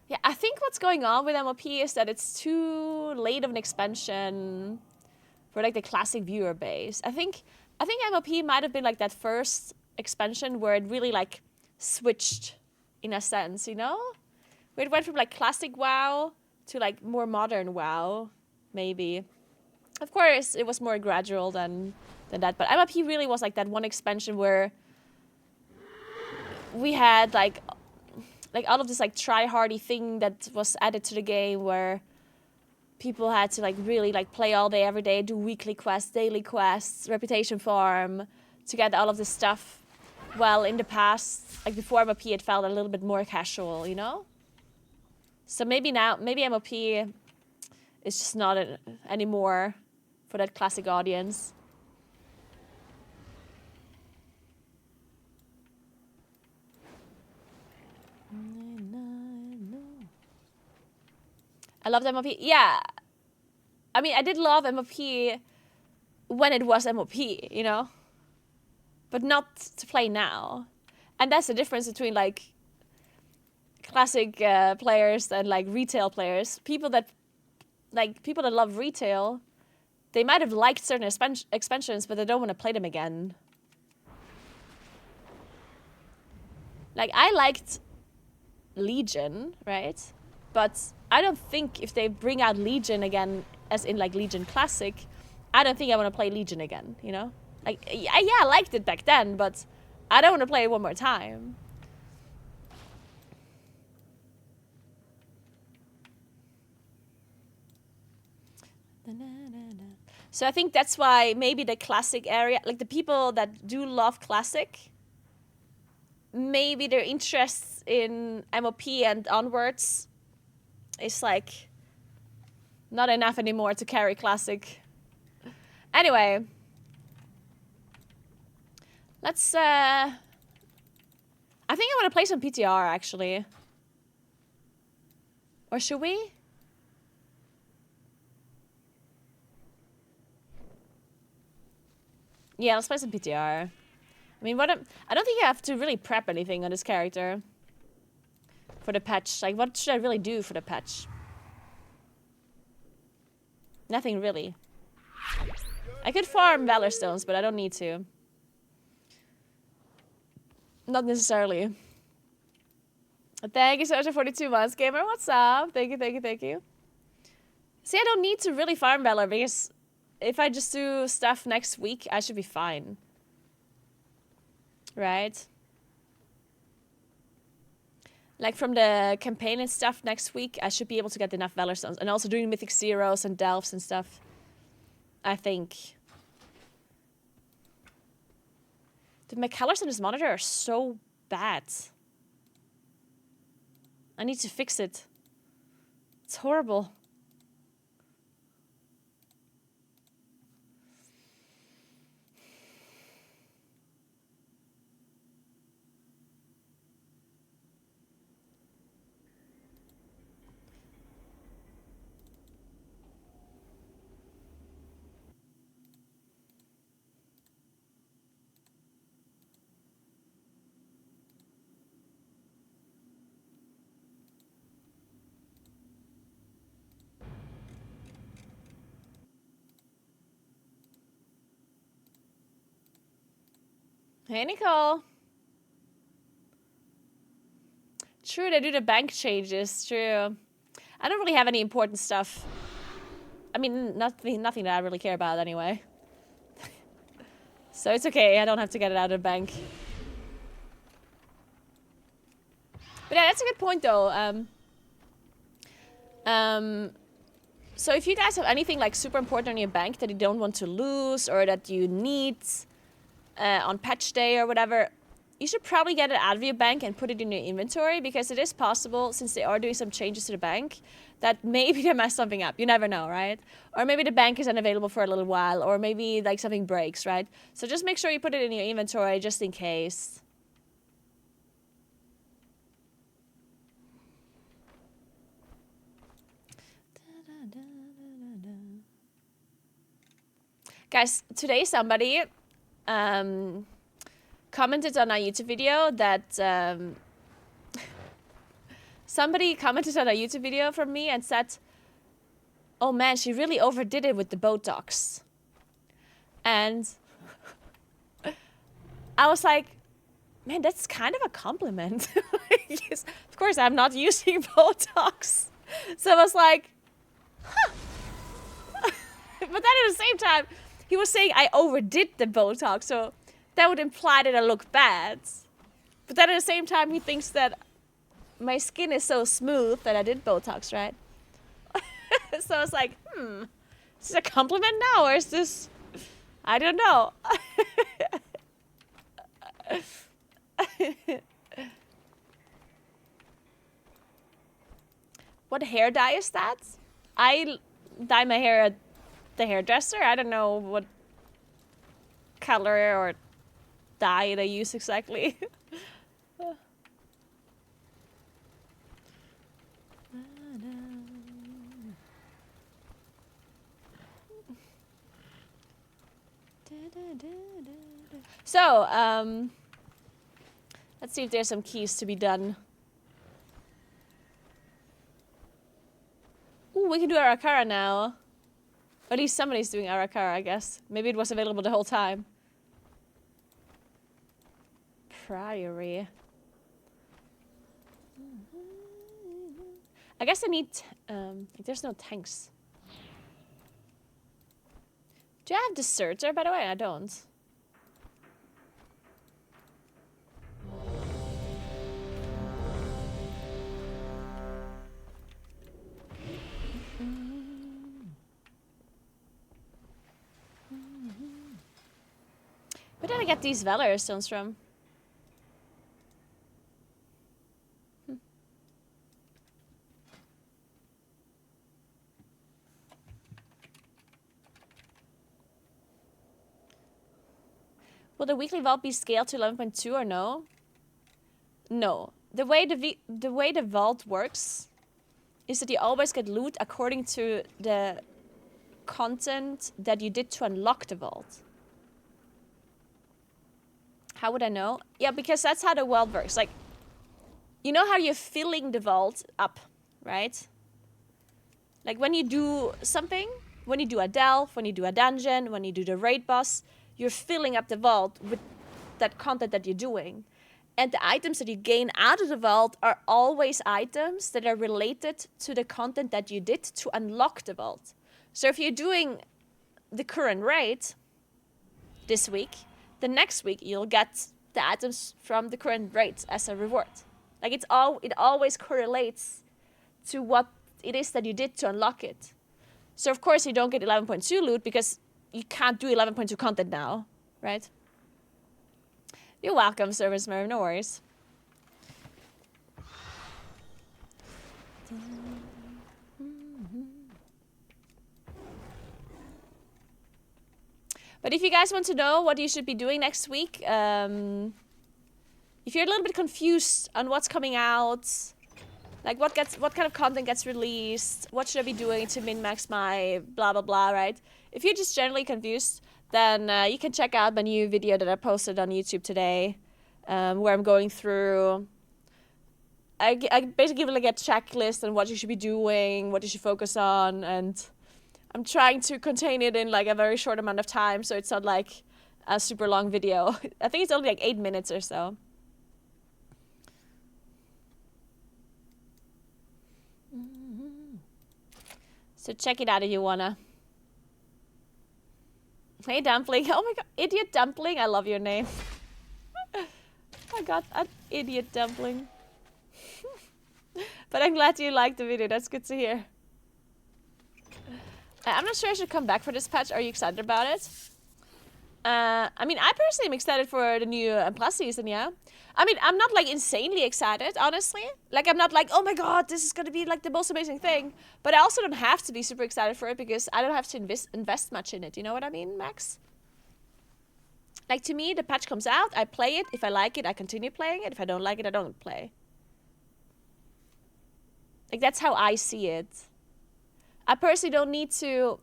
yeah, I think what's going on with MLP is that it's too late of an expansion for like the classic viewer base. I think MLP might have been like that first expansion where it really like switched in a sense, you know? Where it went from like classic WoW to like more modern WoW, maybe. Of course, it was more gradual than that, but MLP really was like that one expansion where we had like all of this like try-hardy thing that was added to the game where people had to like really like play all day every day, do weekly quests, daily quests, reputation farm to get all of this stuff. Well, in the past, like before MLP, it felt a little bit more casual, you know? So maybe MLP is just not anymore for that classic audience. I loved MLP. Yeah. I mean, I did love MLP when it was MLP, you know? But not to play now. And that's the difference between, like, classic players and, like, retail players. People that love retail, they might have liked certain expansions, but they don't want to play them again. Like, I liked Legion, right? But I don't think if they bring out Legion again, as in like Legion Classic, I don't think I want to play Legion again, you know? Like, yeah, I liked it back then, but I don't want to play it one more time. So I think that's why maybe the Classic area, like the people that do love Classic, maybe their interest in MLP and onwards is like not enough anymore to carry Classic. Anyway, let's I think I want to play some PTR actually. Or should we? Yeah, let's play some PTR. I mean, I don't think I have to really prep anything on this character for the patch. Like, what should I really do for the patch? Nothing really. I could farm Valor Stones, but I don't need to. Not necessarily. Thank you so much for 42 months, gamer. What's up? Thank you, thank you, thank you. See, I don't need to really farm Valor because if I just do stuff next week, I should be fine. Right? Like from the campaign and stuff next week, I should be able to get enough Valor Stones. And also doing Mythic Zeros and Delves and stuff. I think. Dude, my colors on this monitor are so bad. I need to fix it. It's horrible. Hey, Nicole. True, they do the bank changes. True. I don't really have any important stuff. I mean, nothing that I really care about anyway. So it's okay. I don't have to get it out of the bank. But yeah, that's a good point though. So if you guys have anything like super important on your bank that you don't want to lose or that you need on patch day or whatever, you should probably get it out of your bank and put it in your inventory, because it is possible, since they are doing some changes to the bank, that maybe they mess something up. You never know, right? Or maybe the bank is unavailable for a little while, or maybe like something breaks, right? So just make sure you put it in your inventory just in case. Guys, today somebody commented on our YouTube video that somebody commented on a YouTube video from me and said, "Oh man, she really overdid it with the Botox." And I was like, man, that's kind of a compliment. Yes, of course, I'm not using Botox. So I was like, huh. But then at the same time, he was saying I overdid the Botox, so that would imply that I look bad. But then at the same time, he thinks that my skin is so smooth that I did Botox, right? So I was like, is this a compliment now, or is this... I don't know. What hair dye is that? I dye my hair at the hairdresser. I don't know what color or dye they use exactly. So, let's see if there's some keys to be done. Ooh, we can do Arakara now. At least somebody's doing Arakara, I guess. Maybe it was available the whole time. Priory. I guess I need... there's no tanks. Do I have Deserter, by the way? I don't. Where did I get these Valor stones from? Will the weekly vault be scaled to 11.2 or no? No. The way the vault works is that you always get loot according to the content that you did to unlock the vault. How would I know? Yeah, because that's how the vault works. Like, you know how you're filling the vault up, right? Like when you do something, when you do a delve, when you do a dungeon, when you do the raid boss, you're filling up the vault with that content that you're doing. And the items that you gain out of the vault are always items that are related to the content that you did to unlock the vault. So if you're doing the current raid this week, the next week you'll get the items from the current raid as a reward. Like it always correlates to what it is that you did to unlock it. So of course you don't get 11.2 loot because you can't do 11.2 content now, right? You're welcome, Service Merv, no worries. But if you guys want to know what you should be doing next week, if you're a little bit confused on what's coming out, like what kind of content gets released, what should I be doing to min-max my blah blah blah, right? If you're just generally confused, then you can check out my new video that I posted on YouTube today, where I'm going through... I basically give like a checklist on what you should be doing, what you should focus on, and I'm trying to contain it in like a very short amount of time, so it's not like a super long video. I think it's only like 8 minutes or so. So check it out if you wanna. Hey Dumpling, oh my god, Idiot Dumpling, I love your name. I got an Idiot Dumpling. But I'm glad you liked the video. That's good to hear. I'm not sure I should come back for this patch. Are you excited about it? I mean, I personally am excited for the new Empress season, yeah. I mean, I'm not like insanely excited, honestly. Like, I'm not like, oh my god, this is gonna be like the most amazing thing. But I also don't have to be super excited for it because I don't have to invest much in it. You know what I mean, Max? Like, to me, the patch comes out, I play it. If I like it, I continue playing it. If I don't like it, I don't play. Like, that's how I see it. I personally don't need to...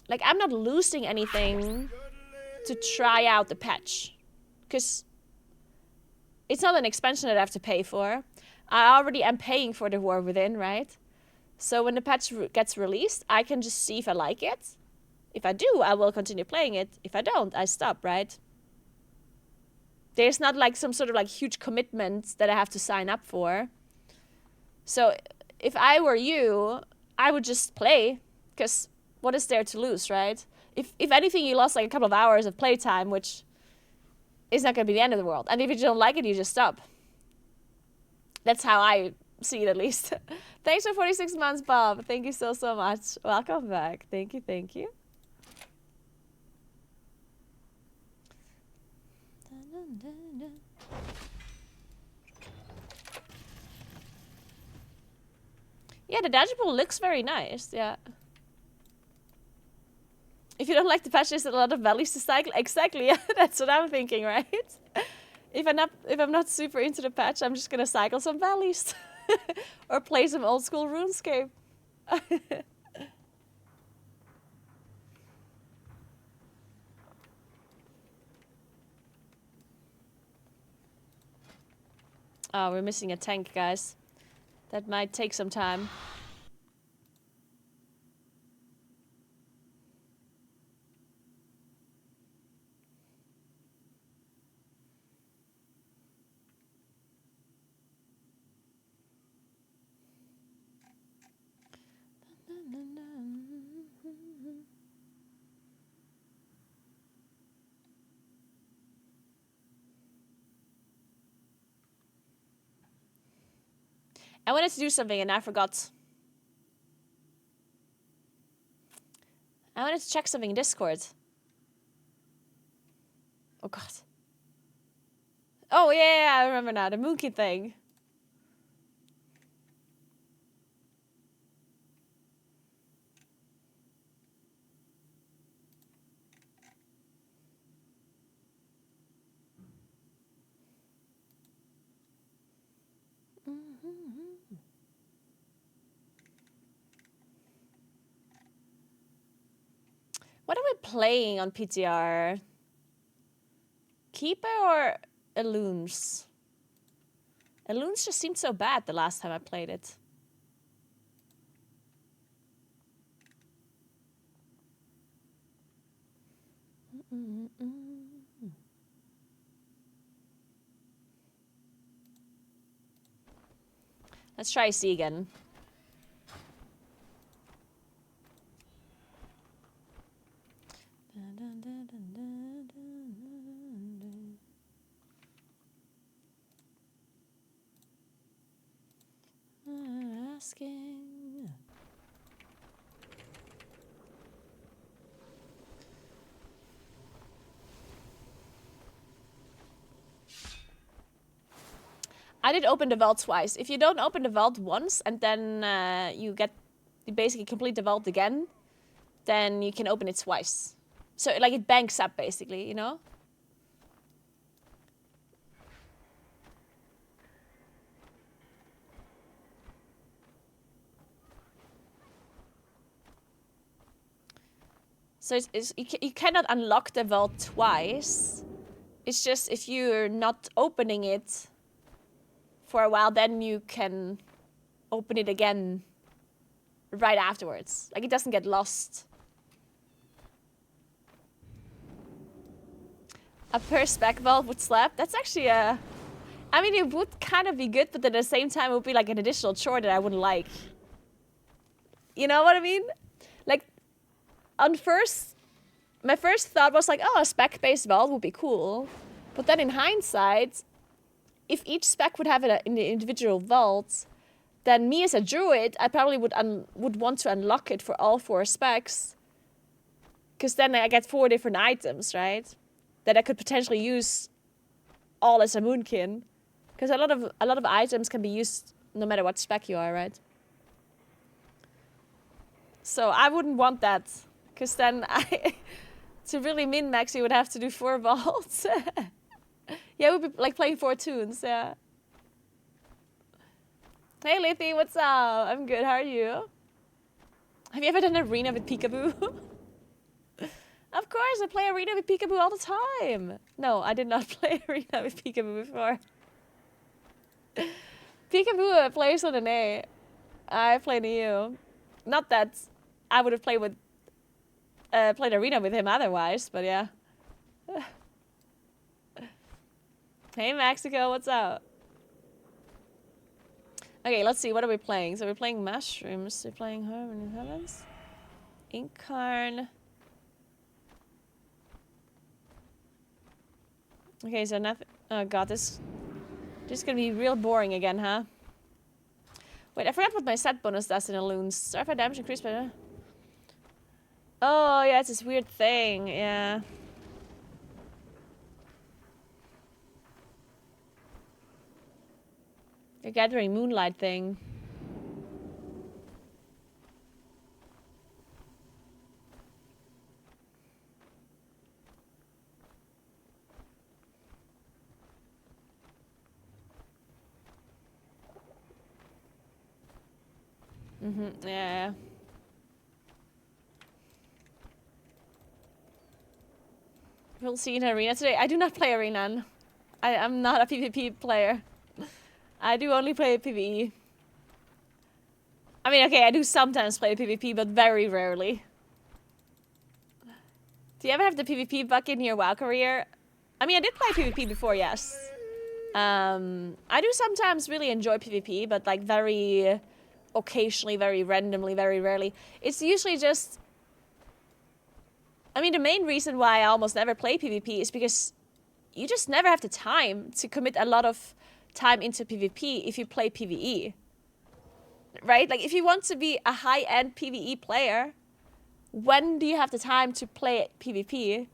Like, I'm not losing anything to try out the patch. Because it's not an expansion that I have to pay for. I already am paying for the War Within, right? So when the patch gets released, I can just see if I like it. If I do, I will continue playing it. If I don't, I stop, right? There's not like some sort of like huge commitment that I have to sign up for. So if I were you, I would just play. Because what is there to lose, right? If anything, you lost like a couple of hours of playtime, which is not going to be the end of the world. And if you don't like it, you just stop. That's how I see it, at least. Thanks for 46 months, Bob. Thank you so much. Welcome back. Thank you, thank you. Yeah, the dodgeable looks very nice, yeah. If you don't like the patch, there's a lot of valleys to cycle. Exactly, yeah, that's what I'm thinking, right? If I'm not super into the patch, I'm just gonna cycle some valleys. Or play some old school RuneScape. Oh, we're missing a tank, guys. That might take some time. I wanted to do something and I forgot. I wanted to check something in Discord. Oh god. Oh yeah, I remember now. The Moonkin thing. What are we playing on PTR? Keeper or Eloons? Eloons just seemed so bad the last time I played it. Let's try C again. Asking. I did open the vault twice. If you don't open the vault once and then you basically complete the vault again, then you can open it twice. So like it banks up basically, you know? So you cannot unlock the vault twice. It's just if you're not opening it for a while, then you can open it again right afterwards. Like, it doesn't get lost. A per spec vault would slap. That's actually a... I mean, it would kind of be good, but at the same time, it would be like an additional chore that I wouldn't like. You know what I mean? Like, my first thought was like, oh, a spec-based vault would be cool. But then in hindsight, if each spec would have it in the individual vaults, then me as a druid, I probably would want to unlock it for all 4 specs. Because then I get 4 different items, right? That I could potentially use all as a Moonkin. Because a lot of items can be used no matter what spec you are, right? So I wouldn't want that. Because then to really min-max, you would have to do 4 vaults. Yeah, it would be like playing 4 tunes, yeah. Hey, Lithy, what's up? I'm good, how are you? Have you ever done an arena with Peekaboo? Of course, I play arena with Peekaboo all the time. No, I did not play arena with Peekaboo before. Peekaboo plays on an A. I play an EU. Not that I would have played arena with him otherwise, but yeah. Hey, Mexico, what's up? Okay, let's see, what are we playing? So we're playing Mushrooms, we're playing Harmony Heavens, Incarn. Okay, so nothing. Oh god, this is gonna be real boring again, huh? Wait, I forgot what my set bonus does in Alloons. Starfire damage increased by. Oh yeah, it's this weird thing, yeah. The Gathering Moonlight thing. Yeah. We'll see in Arena today. I do not play Arena. I'm not a PvP player. I do only play PvE. I mean, okay, I do sometimes play PvP, but very rarely. Do you ever have the PvP bug in your WoW career? I mean, I did play PvP before, yes. I do sometimes really enjoy PvP, but like very occasionally, very randomly, very rarely. It's usually just... I mean, the main reason why I almost never play PvP is because you just never have the time to commit a lot of time into PvP if you play PvE. Right? Like, if you want to be a high-end PvE player, when do you have the time to play PvP?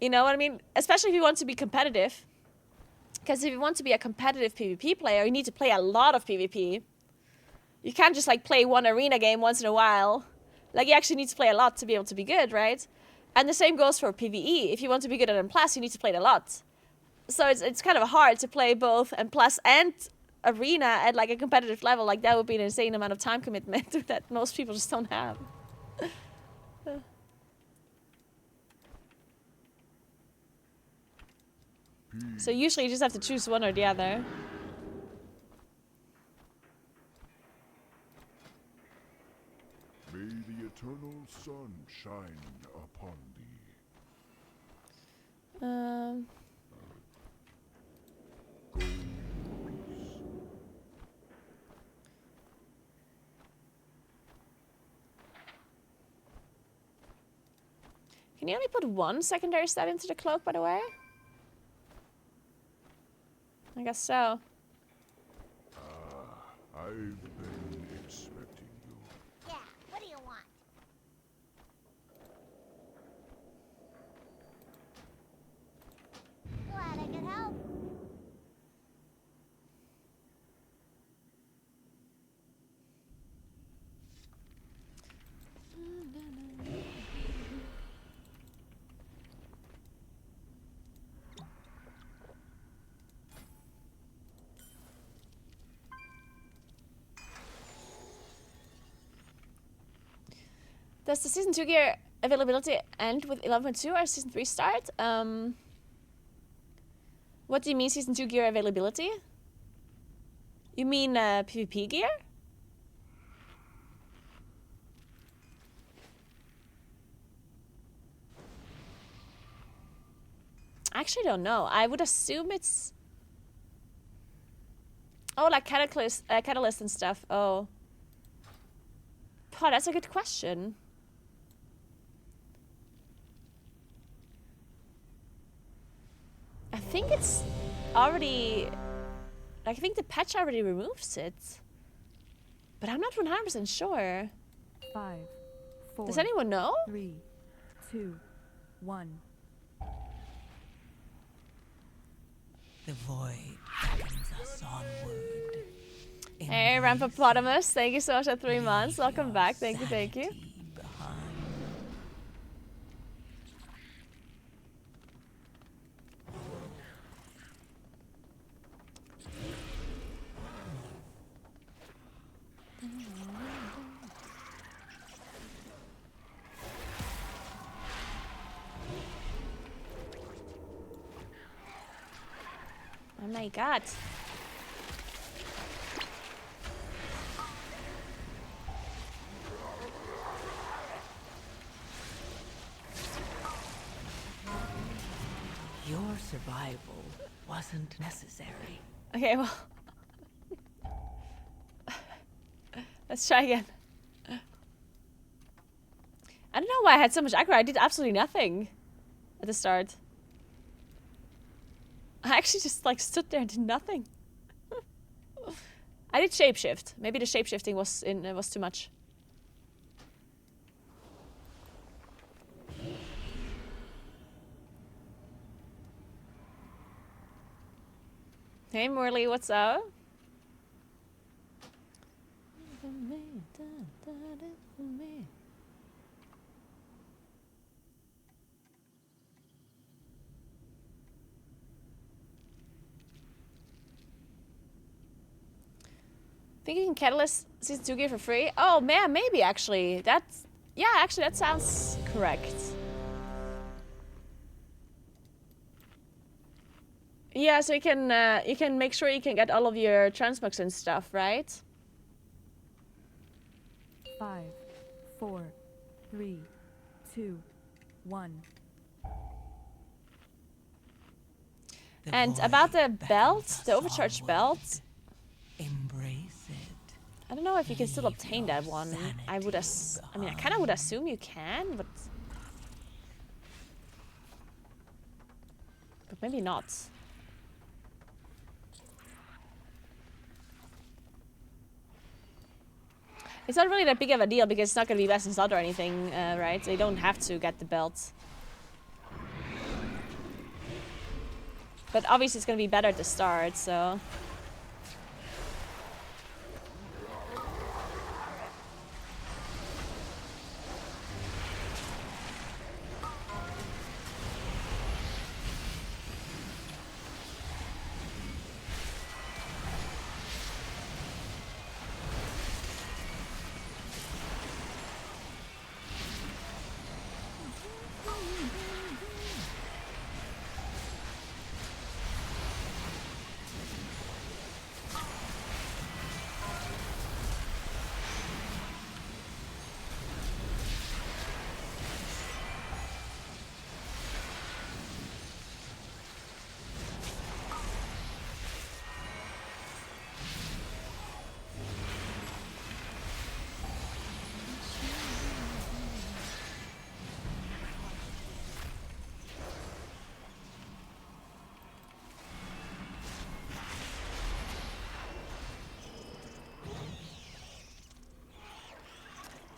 You know what I mean? Especially if you want to be competitive. Because if you want to be a competitive PvP player, you need to play a lot of PvP. You can't just, like, play one arena game once in a while. Like, you actually need to play a lot to be able to be good, right? And the same goes for PvE. If you want to be good at M+, you need to play it a lot. So it's kind of hard to play both M+ and arena at, like, a competitive level. Like, that would be an insane amount of time commitment that most people just don't have. So usually you just have to choose one or the other.
May the eternal sun shine upon thee.
Can you only put one secondary stat into the cloak, by the way? I guess so.
I've been expecting you.
Yeah, what do you want? Glad I could help.
Does the Season 2 gear availability end with 11.2 or Season 3 start? What do you mean Season 2 gear availability? You mean PvP gear? I actually don't know. I would assume it's... Oh, like Catalyst and stuff. Oh. Oh, that's a good question. I think it's already Like, I think the patch already removes it. But I'm not 100% sure.
5, 4.
Does anyone know?
3, 2, 1.
The void beckons us onward.
Hey, Rampapotamus, thank you so much for 3 months. Welcome back. Thank you, thank you. Oh my god.
Your survival wasn't necessary.
Okay, well. Let's try again. I don't know why I had so much aggro. I did absolutely nothing at the start. I actually just like stood there and did nothing. I did shapeshift. Maybe the shapeshifting was too much. Hey Morley, what's up? Thinking Catalyst Season 2 game for free? Oh man, maybe actually. Yeah, actually that sounds correct. Yeah, so you can make sure you can get all of your transmogs and stuff, right?
5, 4, 3, 2, 1.
And about the belt, the overcharged belt,
Embrace it.
I don't know if you can still obtain that one. I mean, I kind of would assume you can, but maybe not. It's not really that big of a deal because it's not going to be best in slot or anything, right? They don't have to get the belt. But obviously it's going to be better at the start, so...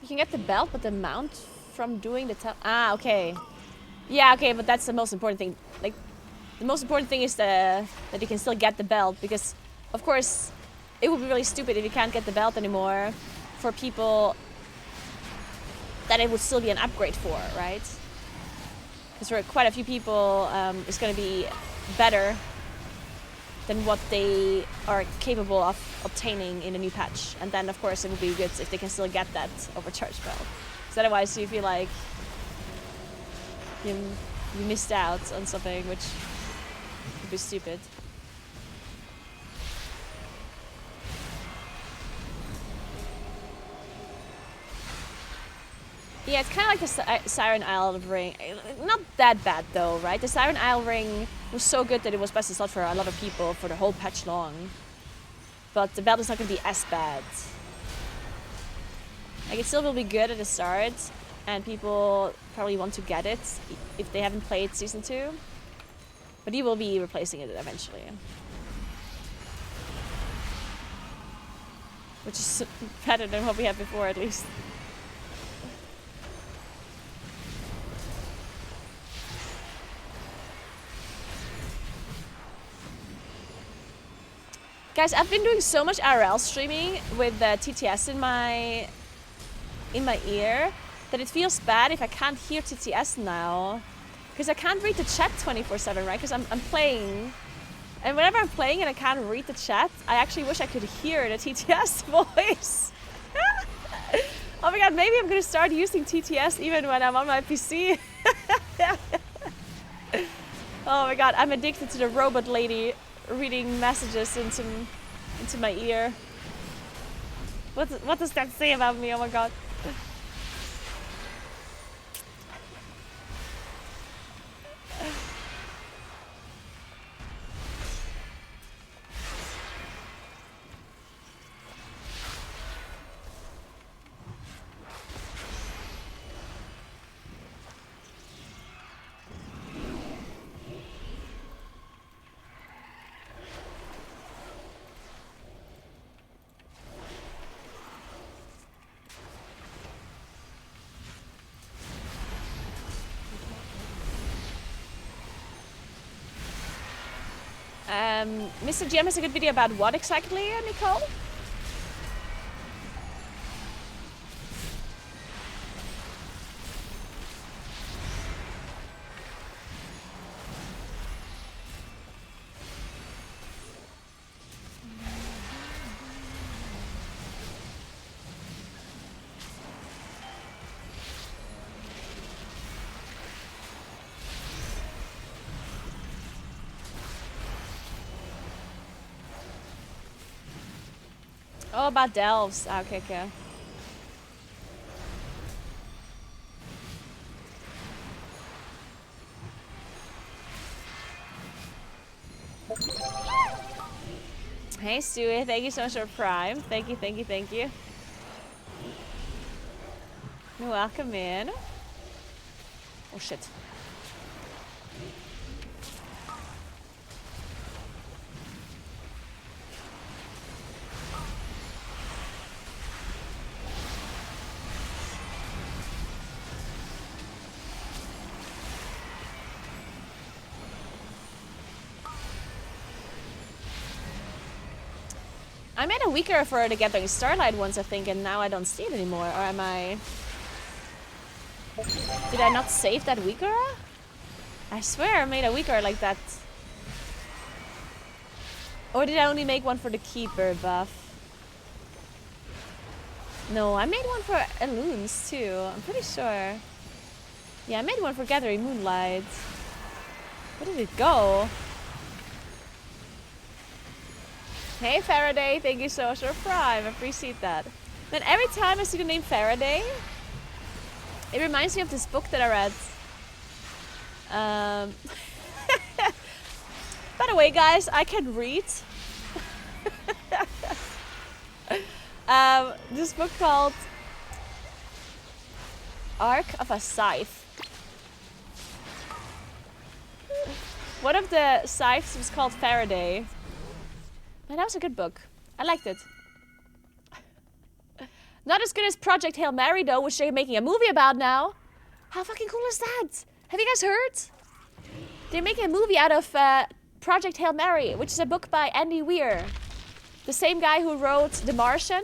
You can get the belt, but the mount from doing the ah, okay. Yeah, okay, but that's the most important thing. Like, the most important thing is that you can still get the belt, because, of course, it would be really stupid if you can't get the belt anymore for people that it would still be an upgrade for, right? Because for quite a few people, it's going to be better than what they are capable of obtaining in a new patch. And then, of course, it would be good if they can still get that overcharged belt. Because otherwise you feel like you missed out on something, which would be stupid. Yeah, it's kind of like the Siren Isle ring. Not that bad though, right? The Siren Isle ring was so good that it was best in slot for a lot of people for the whole patch long. But the belt is not going to be as bad. Like, it still will be good at the start, and people probably want to get it if they haven't played Season 2. But you will be replacing it eventually. which is better than what we had before, at least. Guys, I've been doing so much IRL streaming with the TTS in my ear that it feels bad if I can't hear TTS now. Because I can't read the chat 24/7, right? Because I'm playing. And whenever I'm playing and I can't read the chat, I actually wish I could hear the TTS voice. Oh my god, maybe I'm gonna start using TTS even when I'm on my PC. Oh my god, I'm addicted to the robot lady reading messages into my ear. What does that say about me? Oh my god. Mr. GM has a good video about what exactly, Nicole? Oh, about delves. Ah, okay, okay. Hey, Stewie. Thank you so much for Prime. Thank you, thank you, thank you. Welcome in. Oh, shit. I made a weaker for the Gathering Starlight once, I think, and now I don't see it anymore. Or am I... Did I not save that weaker? I swear I made a weaker like that. Or did I only make one for the Keeper buff? No, I made one for Eloons too, I'm pretty sure. Yeah, I made one for Gathering Moonlight. Where did it go? Hey Faraday, thank you so much for Prime, I appreciate that. Then every time I see the name Faraday, it reminds me of this book that I read. By the way guys, I can read. This book called Arc of a Scythe. One of the scythes was called Faraday. Man, that was a good book. I liked it. Not as good as Project Hail Mary though, which they're making a movie about now. How fucking cool is that? Have you guys heard? They're making a movie out of Project Hail Mary, which is a book by Andy Weir. The same guy who wrote The Martian.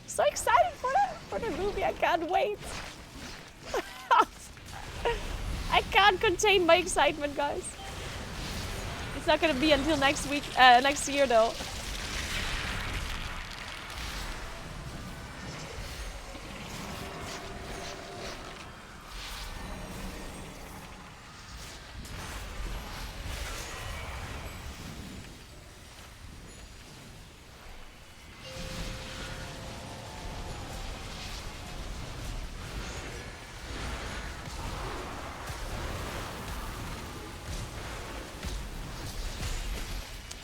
So excited for the movie, I can't wait. I can't contain my excitement, guys. It's not gonna be until next week, next year though.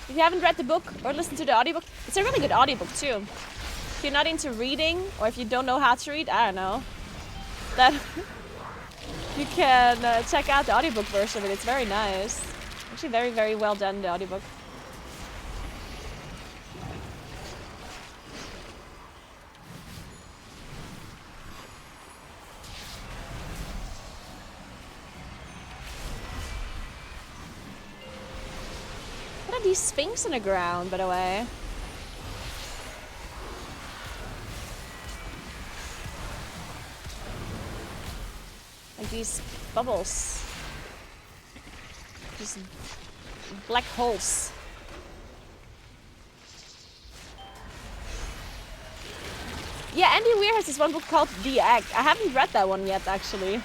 If you haven't read the book or listened to the audiobook, it's a really good audiobook too. If you're not into reading, or if you don't know how to read, I don't know, then you can check out the audiobook version of it. It's very nice. Actually very, very well done, the audiobook. are these sphinx on the ground, by the way? Like these bubbles. These black holes. Yeah, Andy Weir has this one book called The Egg. I haven't read that one yet, actually.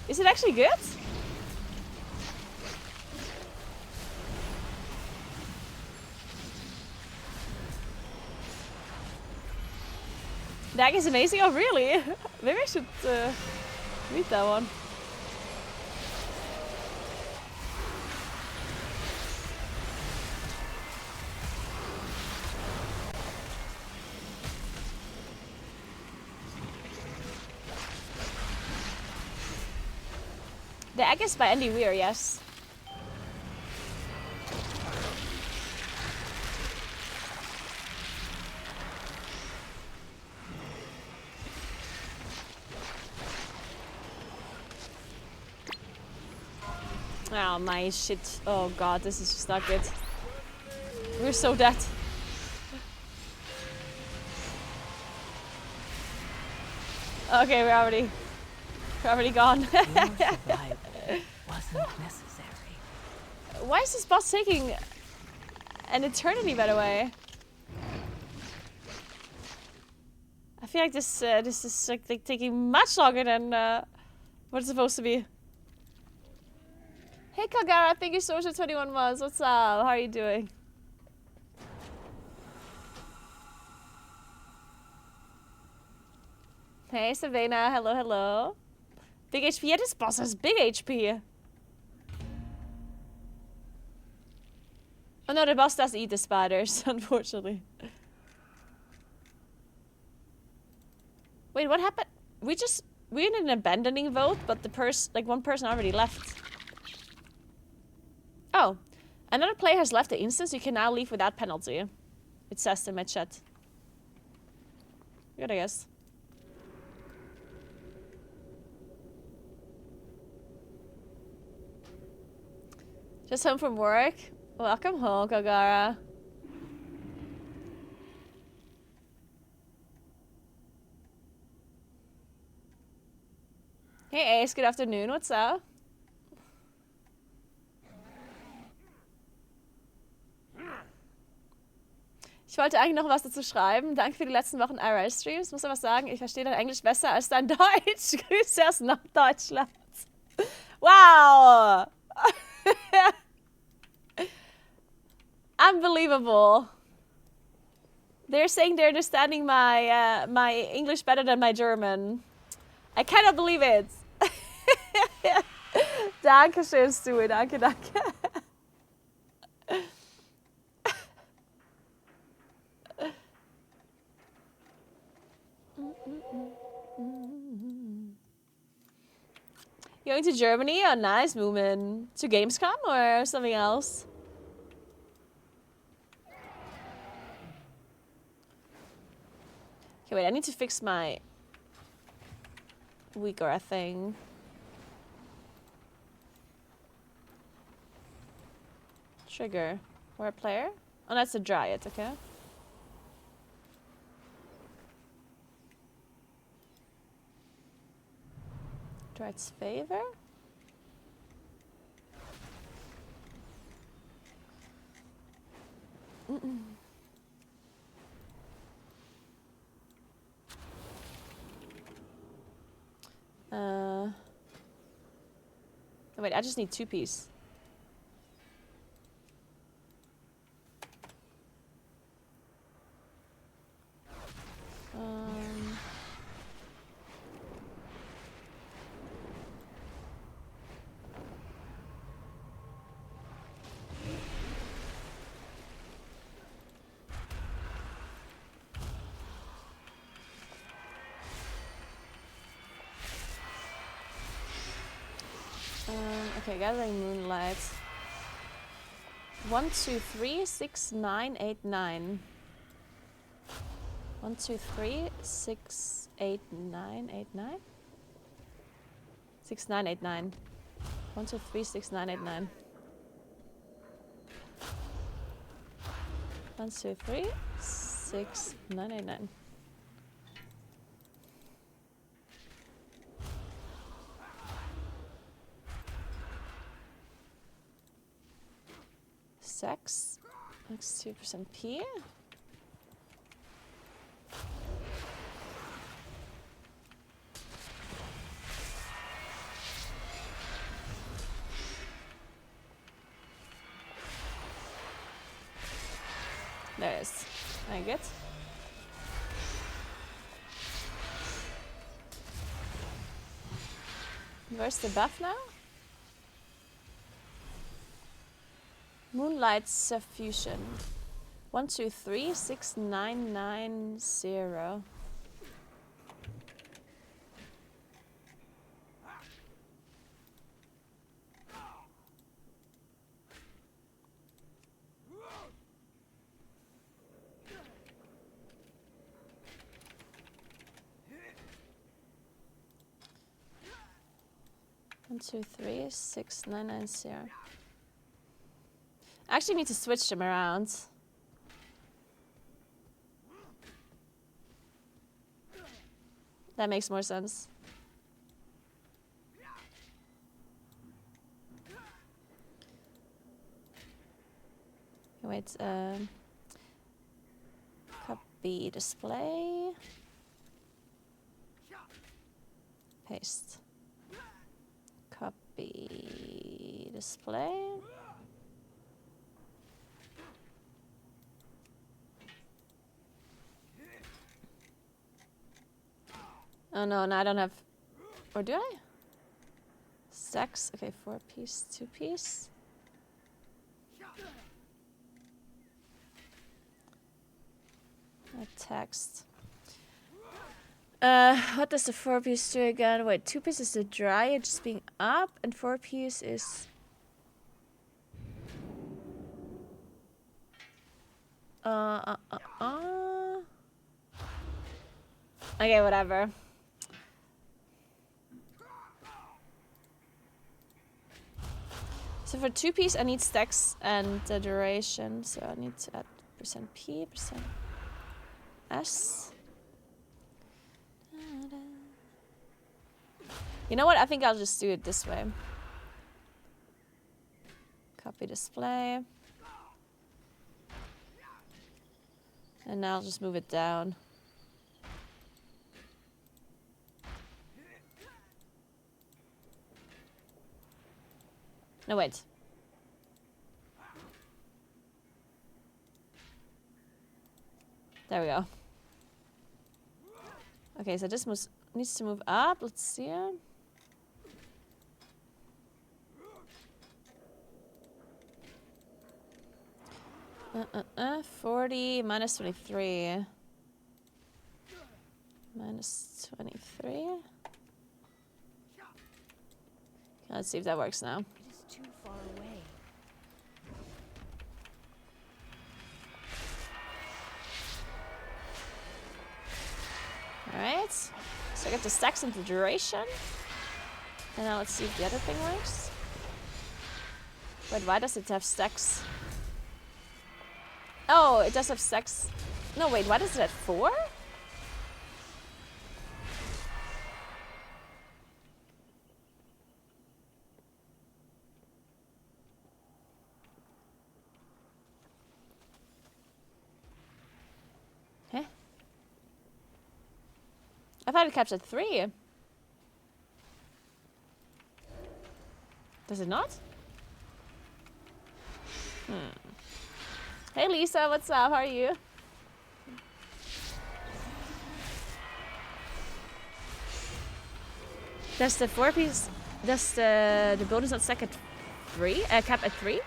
Is it actually good? The Egg is amazing. Oh, really? Maybe I should read that one. The Egg is by Andy Weir, yes. Oh my shit. Oh god, this is just not good. We're so dead. Okay, we're already gone.
Your survival wasn't necessary.
Why is this boss taking an eternity, by the way? I feel like this is like taking much longer than what it's supposed to be. Hey Kagara, thank you so much for 21 months. What's up? How are you doing? Hey Savannah, hello, hello. Big HP. Yeah, this boss has big HP. Oh no, the boss does eat the spiders, unfortunately. Wait, what happened? We're in an abandoning vote, but one person already left. Oh, another player has left the instance. You can now leave without penalty. It says in my chat. Good, I guess. Just home from work. Welcome home, Kagara. Hey Ace, good afternoon. What's up? Ich wollte eigentlich noch was dazu schreiben. Danke für die letzten Wochen IRL-Streams. Muss aber sagen, ich verstehe dein Englisch besser als dein Deutsch. Grüße aus Norddeutschland. Wow! Unbelievable. They're saying they're understanding my English better than my German. I cannot believe it. Dankeschön, Stu. Danke, danke. Going to Germany? Oh, nice, Moomin. To Gamescom or something else? Okay, wait, I need to fix my Uyghur thing. Trigger. Or a player? Oh, that's a Dryad, okay. Dryad's favor? Oh, wait, I just need 2-piece. Okay, gathering moonlight. 1, 2, 3, 6, 9, 8, 9. 1, 2, 3, 6, 8, 9, 8, 9? 6, 9, 8, 9. 1, 2, 3, 6, 9, 8, 9. 1, 2, 3, 6, 9, 8, 9. Sex. Next 2% P. There it is. Very good. Where's the buff now? Moonlight Suffusion. 1, 2, 3, 6, 9, 9, 0. One, 2, 3, 6, 9, 9, 0. I actually need to switch them around. That makes more sense. Wait, copy display. Paste. Copy display. Oh no, I don't have... Or do I? Stacks. Okay, 4-piece, 2-piece. Text. What does the 4-piece do again? Wait, 2-piece is the dry, it's just being up, and 4-piece is... Okay, whatever. So for 2-piece, I need stacks and the duration. So I need to add %P, %S. You know what? I think I'll just do it this way. Copy display. And now I'll just move it down. No, wait. There we go. Okay, so this needs to move up. Let's see it. 40 minus 23. Minus 23. Okay, let's see if that works now.
It is too far away.
Alright. So I got the stacks and the duration. And now let's see if the other thing works. Wait, why does it have stacks? Oh, it does have stacks. No, wait, why does it have 4? Huh? I thought it captured 3. Does it not? Hey Lisa, what's up? How are you? Does the 4-piece, does the bonus not stack at 3? Cap at 3?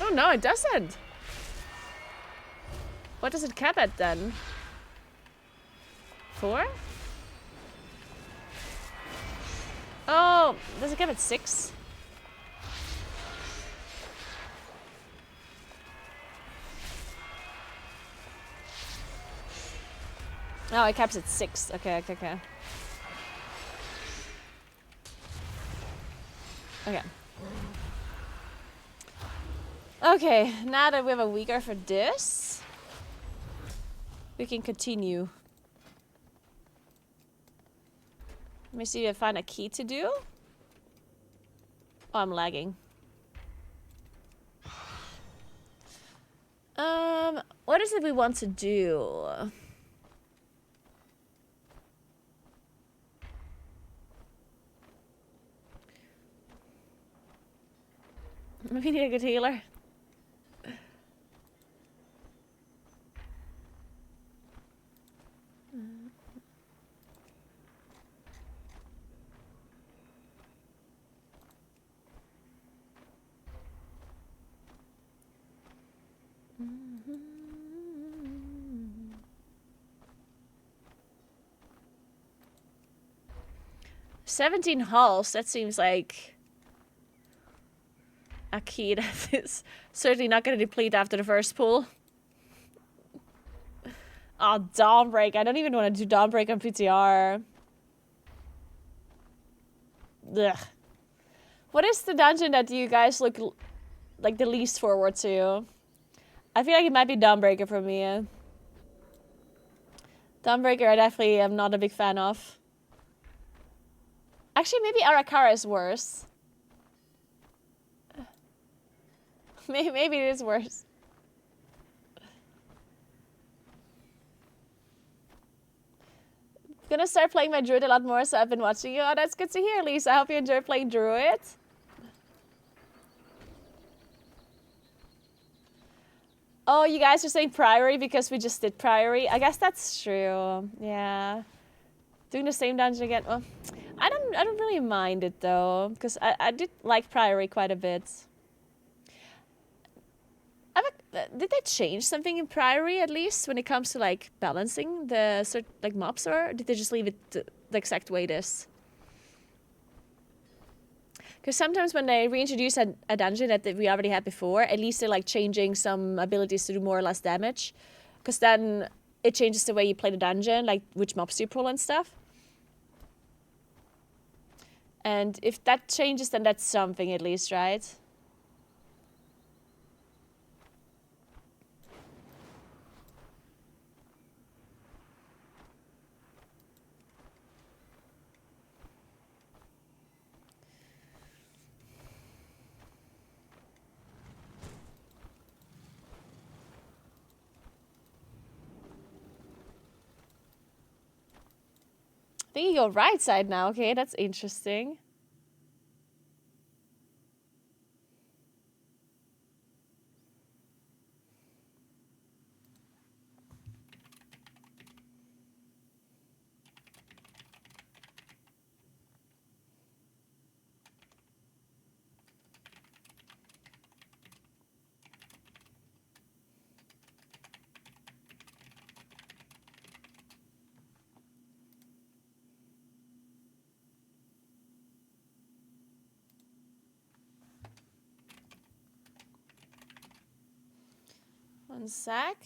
Oh no, it doesn't. What does it cap at then? 4? Oh, does it cap at 6? Oh, it caps at 6. Okay. Okay. Okay, now that we have a weaker for this, we can continue. Let me see if I find a key to do. Oh, I'm lagging. What is it we want to do? We need a good healer. $17 hulls, that seems like a key that is certainly not going to deplete after the first pull. Oh, Dawnbreak. I don't even want to do Dawnbreak on PTR. Ugh. What is the dungeon that you guys look like the least forward to? I feel like it might be Dawnbreaker for me. Dawnbreaker I definitely am not a big fan of. Actually, maybe Arakara is worse. Maybe it is worse. Gonna start playing my druid a lot more, so I've been watching you. Oh, that's good to hear, Lisa. I hope you enjoy playing druid. Oh, you guys are saying Priory because we just did Priory. I guess that's true. Yeah. Doing the same dungeon again. Well, I don't really mind it though, because I did like Priory quite a bit. Did they change something in Priory at least when it comes to like balancing the like mobs, or did they just leave it the exact way it is? Because sometimes when they reintroduce a dungeon that we already had before, at least they're like changing some abilities to do more or less damage. Because then it changes the way you play the dungeon, like which mobs you pull and stuff. And if that changes, then that's something at least, right? I think you go right side now. Okay, that's interesting. One sec.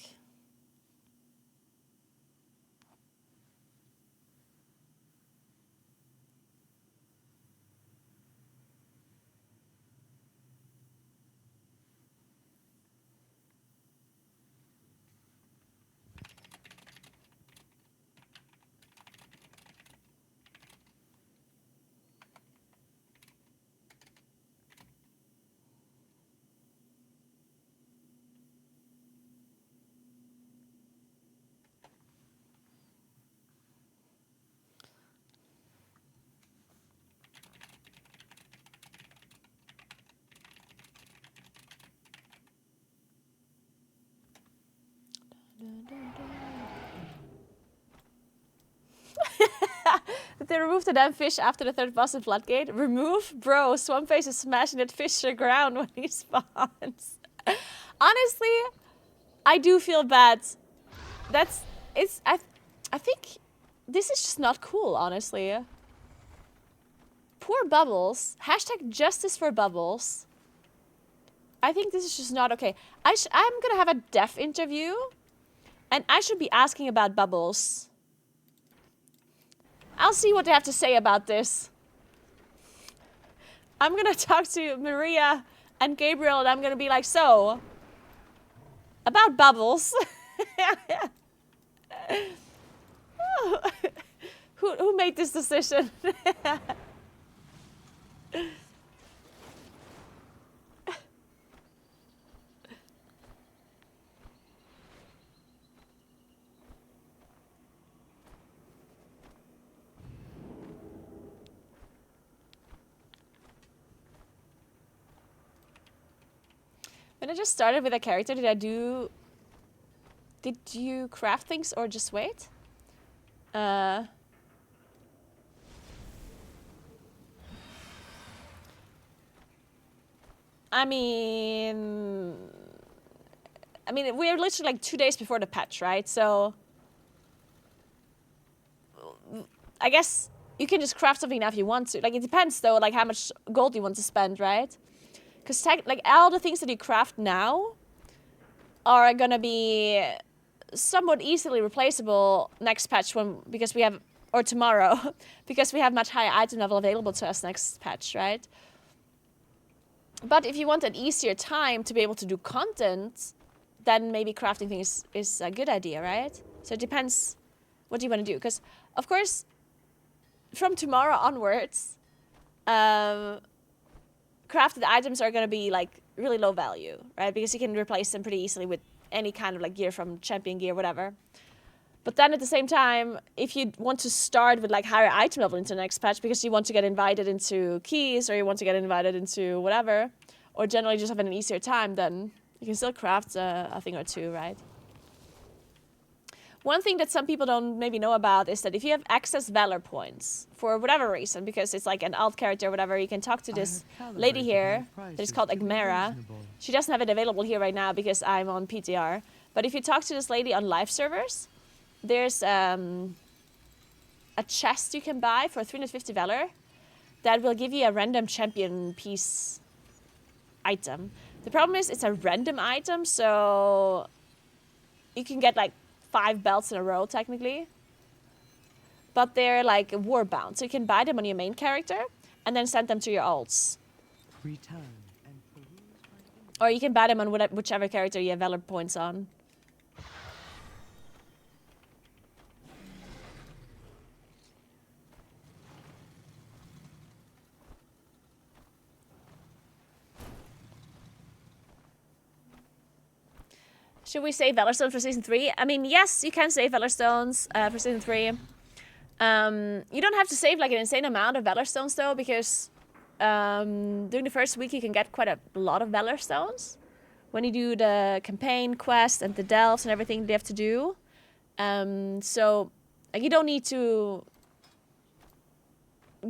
Did they remove the damn fish after the third boss in Floodgate? Remove? Bro, Swampface is smashing that fish to the ground when he spawns. Honestly, I do feel bad. I think this is just not cool, honestly. Poor Bubbles. Hashtag justice for Bubbles. I think this is just not okay. I'm gonna have a dev interview, and I should be asking about Bubbles. I'll see what they have to say about this. I'm gonna talk to Maria and Gabriel and I'm gonna be like, so, about bubbles. Who made this decision? When I just started with a character, did you craft things or just wait? I mean, we're literally like 2 days before the patch, right? So I guess you can just craft something now if you want to. Like, it depends though, like how much gold you want to spend, right? Because like all the things that you craft now are gonna be somewhat easily replaceable next patch because we have, or tomorrow, because we have much higher item level available to us next patch, right? But if you want an easier time to be able to do content, then maybe crafting things is a good idea, right? So it depends what you want to do. Because, of course, from tomorrow onwards, crafted items are going to be like really low value, right? Because you can replace them pretty easily with any kind of like gear from champion gear, whatever. But then at the same time, if you want to start with like higher item level into the next patch because you want to get invited into keys or you want to get invited into whatever, or generally just having an easier time, then you can still craft a thing or two, right? One thing that some people don't maybe know about is that if you have excess valor points for whatever reason, because it's like an alt character or whatever, you can talk to this lady here that is called Agmera. She doesn't have it available here right now because I'm on PTR. But if you talk to this lady on live servers, there's a chest you can buy for 350 valor that will give you a random champion piece item. The problem is it's a random item, so you can get like 5 belts in a row technically. But they're like war bound, so you can buy them on your main character and then send them to your alts.
Return and
Or you can buy them on whichever character you have valor points on. Should we save Valor Stones for Season 3? I mean, yes, you can save Valor Stones for Season 3. You don't have to save like an insane amount of Valor Stones though, because during the first week you can get quite a lot of Valor Stones when you do the campaign quest and the delves and everything they have to do. So like, you don't need to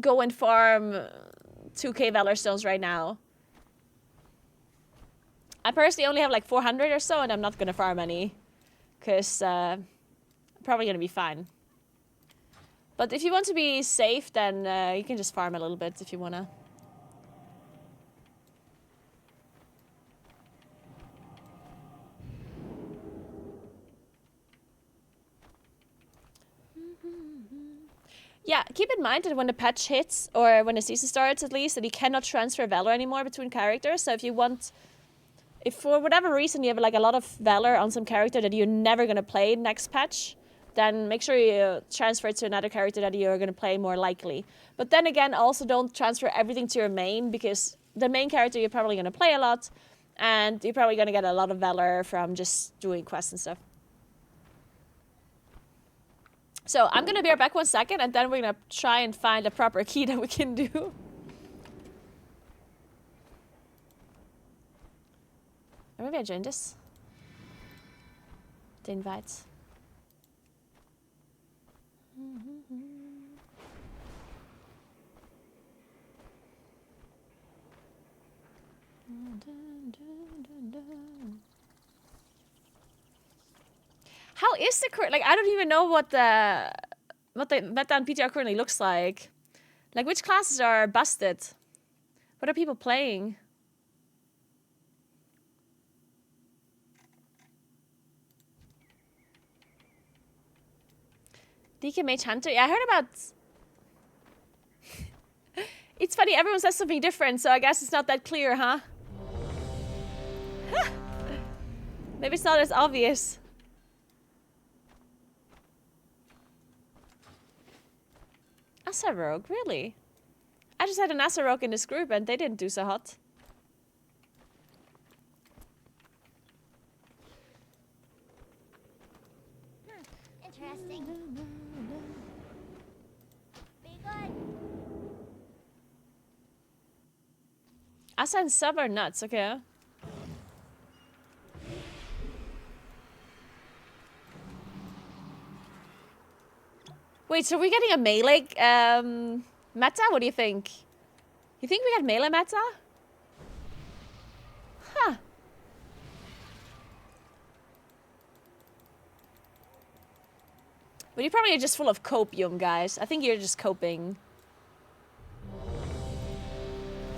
go and farm 2k Valor Stones right now. I personally only have like 400 or so, and I'm not going to farm any, because I'm probably going to be fine. But if you want to be safe, then you can just farm a little bit if you want to. Yeah, keep in mind that when the patch hits, or when the season starts at least, that you cannot transfer Valor anymore between characters. So if you want... If for whatever reason you have like a lot of Valor on some character that you're never going to play next patch, then make sure you transfer it to another character that you're going to play more likely. But then again, also don't transfer everything to your main, because the main character you're probably going to play a lot, and you're probably going to get a lot of Valor from just doing quests and stuff. So I'm going to be right back 1 second, and then we're going to try and find a proper key that we can do. Or maybe I joined this. The invites. How is the current? Like, I don't even know what the meta on PTR currently looks like. Like, which classes are busted? What are people playing? DK Mage Hunter? Yeah, I heard about... It's funny, everyone says something different, so I guess it's not that clear, huh? Maybe it's not as obvious. Asa Rogue, really? I just had an Asa Rogue in this group and they didn't do so hot.
Interesting. Be good.
Asa and Sub are nuts, okay? Wait, so we're getting a melee meta? What do you think? You think we get melee meta? Huh. But you probably are just full of copium, guys. I think you're just coping.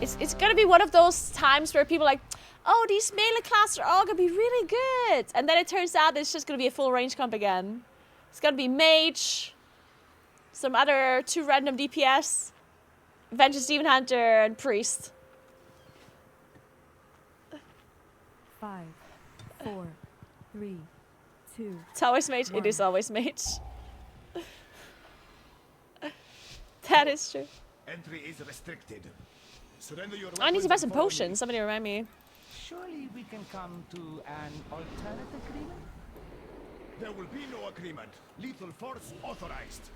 It's gonna be one of those times where people are like, oh, these melee classes are all gonna be really good. And then it turns out it's just gonna be a full range comp again. It's gonna be mage, some other 2 random DPS, Vengeance Demon Hunter, and Priest.
5, 4, 3, 2.
It's always mage. It is always mage. That is true.
Entry is restricted. Surrender your
I need to buy
weapons
some
and follow me.
potions. Somebody remind me.
Surely we can come to an alternate agreement?
There will be no agreement. Lethal force authorized.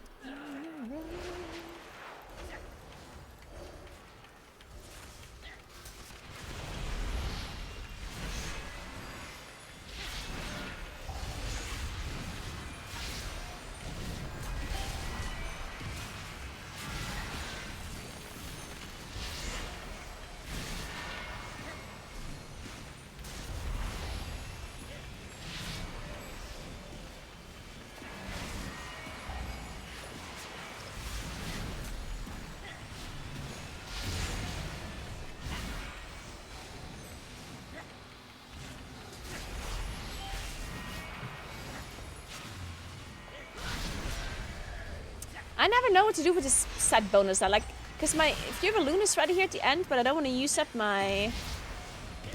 I never know what to do with this set bonus. I like, cause if you have a Lunas right here at the end, but I don't want to use up my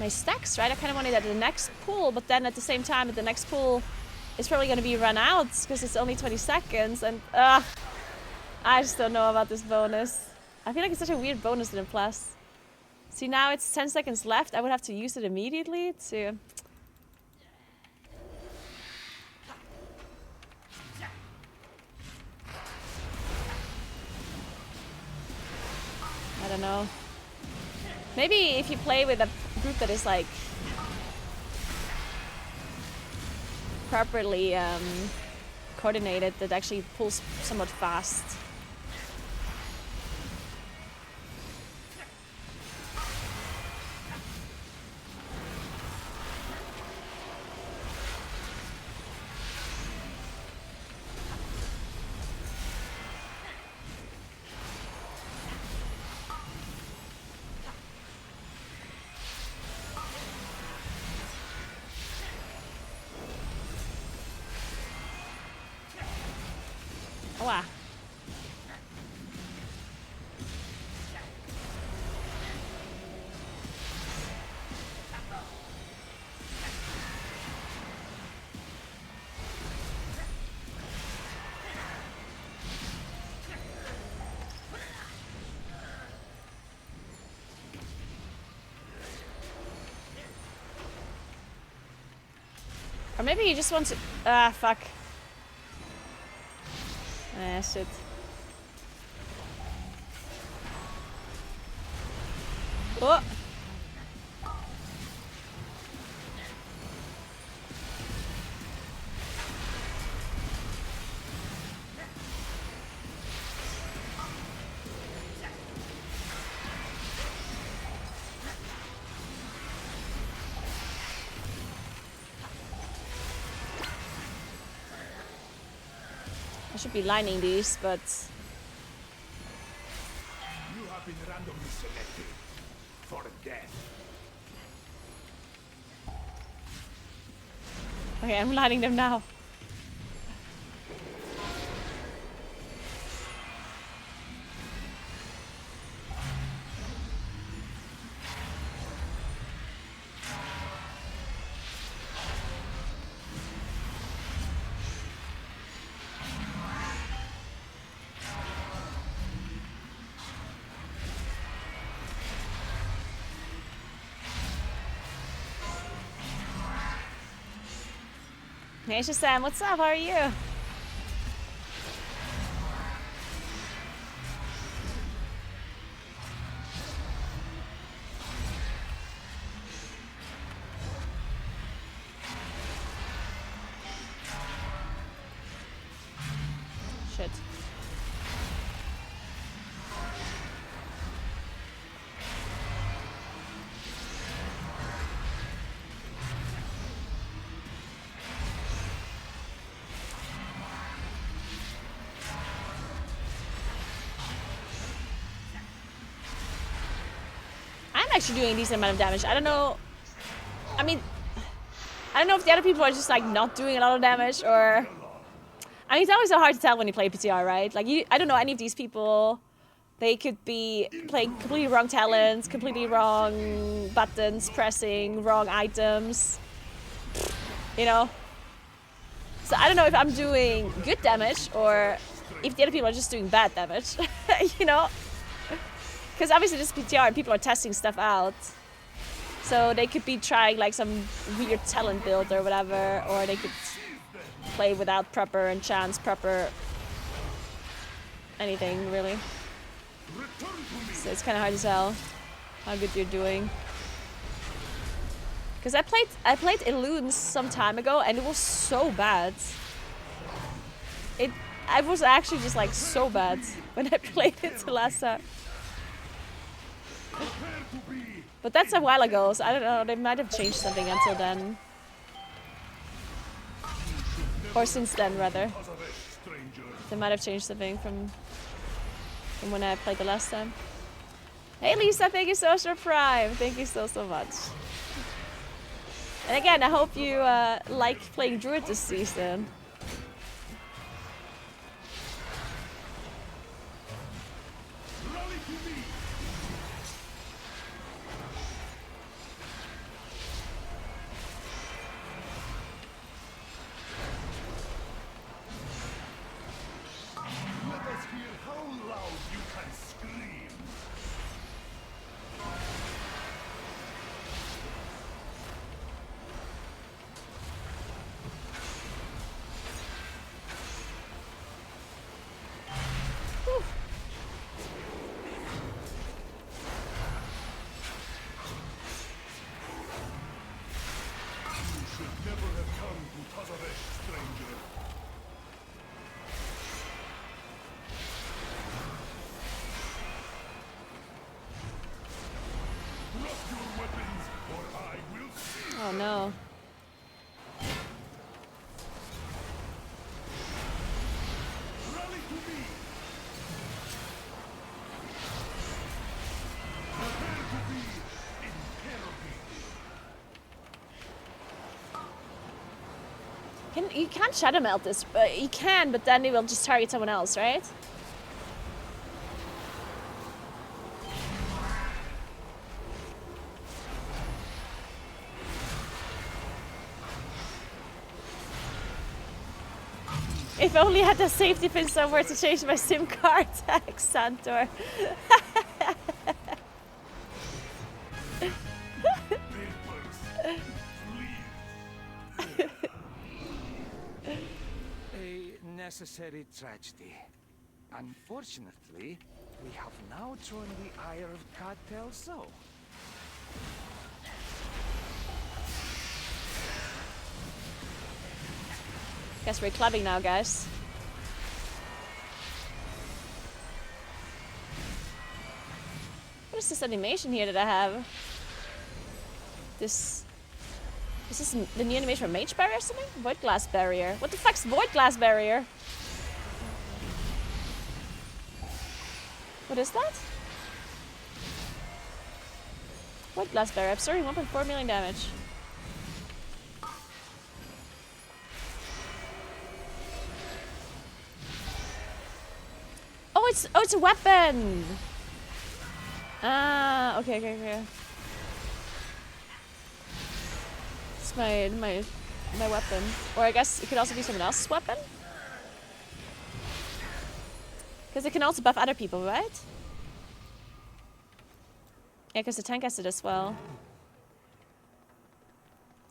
stacks, right? I kind of want it at the next pool, but then at the same time, at the next pool, it's probably gonna be run out because it's only 20 seconds, and I just don't know about this bonus. I feel like it's such a weird bonus in a plus. See, now it's 10 seconds left. I would have to use it immediately to. I don't know. Maybe if you play with a group that is like properly coordinated, that actually pulls somewhat fast. Wow. Or maybe you just want to. Ah, fuck. Ah, shit. Oh! I should be lining these, but
You have been randomly selected for death.
okay, I'm lining them now. Hey Shazam, what's up? How are you? Shit. I'm actually doing a decent amount of damage. I don't know. I mean, I don't know if the other people are just like not doing a lot of damage or. I mean, it's always so hard to tell when you play PTR, right? Like, I don't know any of these people. They could be playing completely wrong talents, completely wrong buttons, pressing wrong items. You know? So I don't know if I'm doing good damage or if the other people are just doing bad damage. You know? Because obviously this is PTR and people are testing stuff out. So they could be trying like some weird talent build or whatever, or they could play without prepper and chance prepper. Anything really. So it's kind of hard to tell how good you're doing. Because I played Illusions some time ago and it was so bad. I was actually just like so bad when I played it the last time. But that's a while ago, so I don't know, they might have changed something until then. Or since then, rather. They might have changed something from when I played the last time. Hey Lisa, thank you so much for Prime. Thank you so much. And again, I hope you like playing Druid this season. Oh no. You can't shadow melt this, but you can, but then it will just target someone else, right? If only I had a safety pin somewhere to change my SIM card tag, Santor.
A necessary tragedy. Unfortunately, we have now joined the ire of Cartel So.
Guess we're clubbing now, guys. What is this animation here that I have? Is this the new animation for Mage Barrier or something? Void Glass Barrier. What the fuck's Void Glass Barrier? What is that? Void Glass Barrier, absorbing 1.4 million damage. Oh, it's a weapon. Ah, okay. It's my weapon, or I guess it could also be someone else's weapon. Because it can also buff other people, right? Yeah, because the tank has it as well.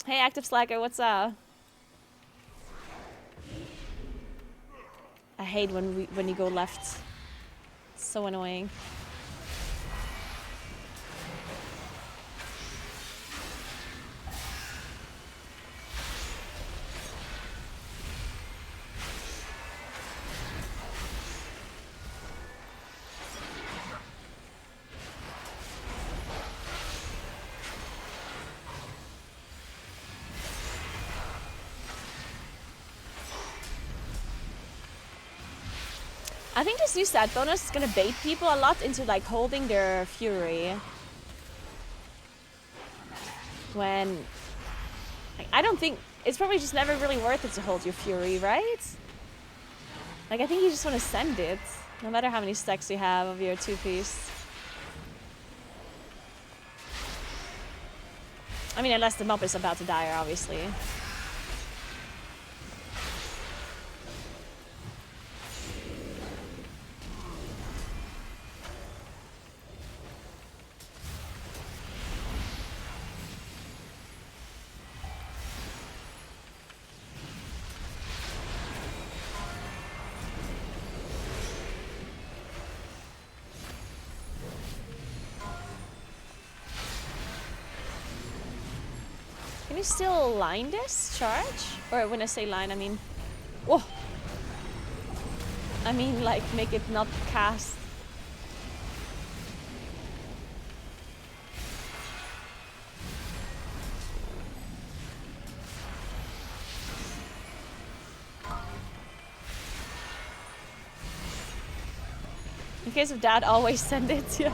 Hey, Active Slacker, what's up? hate when you go left. It's so annoying. I think this new stat bonus is gonna bait people a lot into like holding their fury. When like, I don't think it's probably just never really worth it to hold your fury, right? Like I think you just want to send it, no matter how many stacks you have of your 2-piece. I mean, unless the mob is about to die, obviously. Can you still line this charge? Or when I say line, I mean... Whoa! I mean, like, make it not cast. In case of that, always send it, yeah.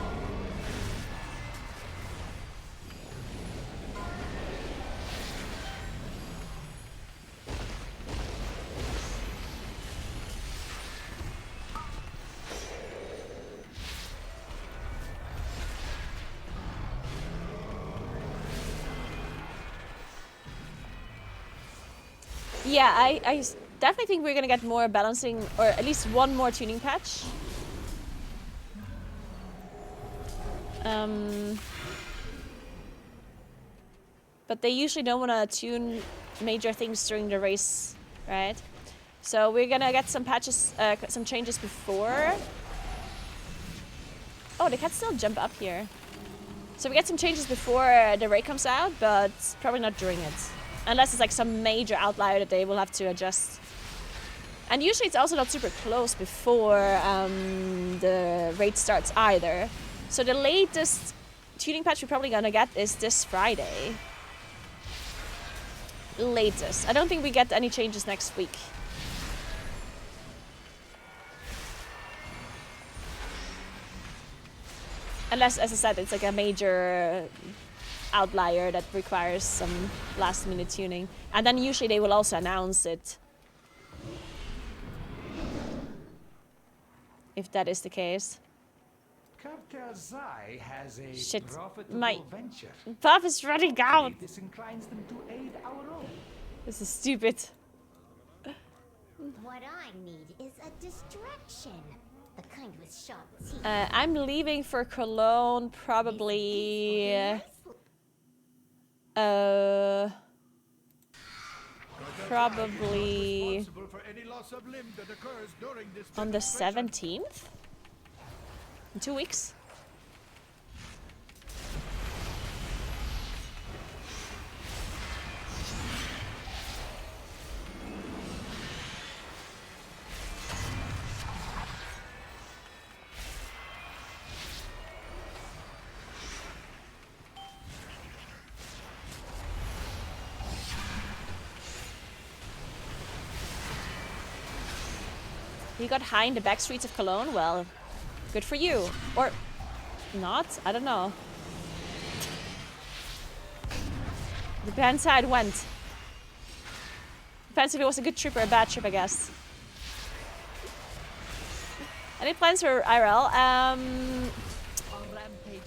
Yeah, I definitely think we're gonna get more balancing, or at least one more tuning patch. But they usually don't want to tune major things during the race, right? So we're gonna get some patches, some changes before. Oh, they can still jump up here. So we get some changes before the raid comes out, but probably not during it. Unless it's like some major outlier that they will have to adjust. And usually it's also not super close before the raid starts either. So the latest tuning patch we're probably gonna get is this Friday. Latest. I don't think we get any changes next week. Unless, as I said, it's like a major outlier that requires some last minute tuning. And then usually they will also announce it. If that is the case.
Cartel Zai has a
Shit,
profitable
my
venture.
buff is running out.
This inclines them to aid our own.
This is stupid.
What I need is a distraction. The kind with sharp teeth.
I'm leaving for Cologne probably. Probably
Responsible for any loss of limb that occurs during this
on the
demonstration.
17th? In 2 weeks? You got high in the back streets of Cologne? Well, good for you. Or not? I don't know. Depends how it went. Depends if it was a good trip or a bad trip, I guess. Any plans for IRL?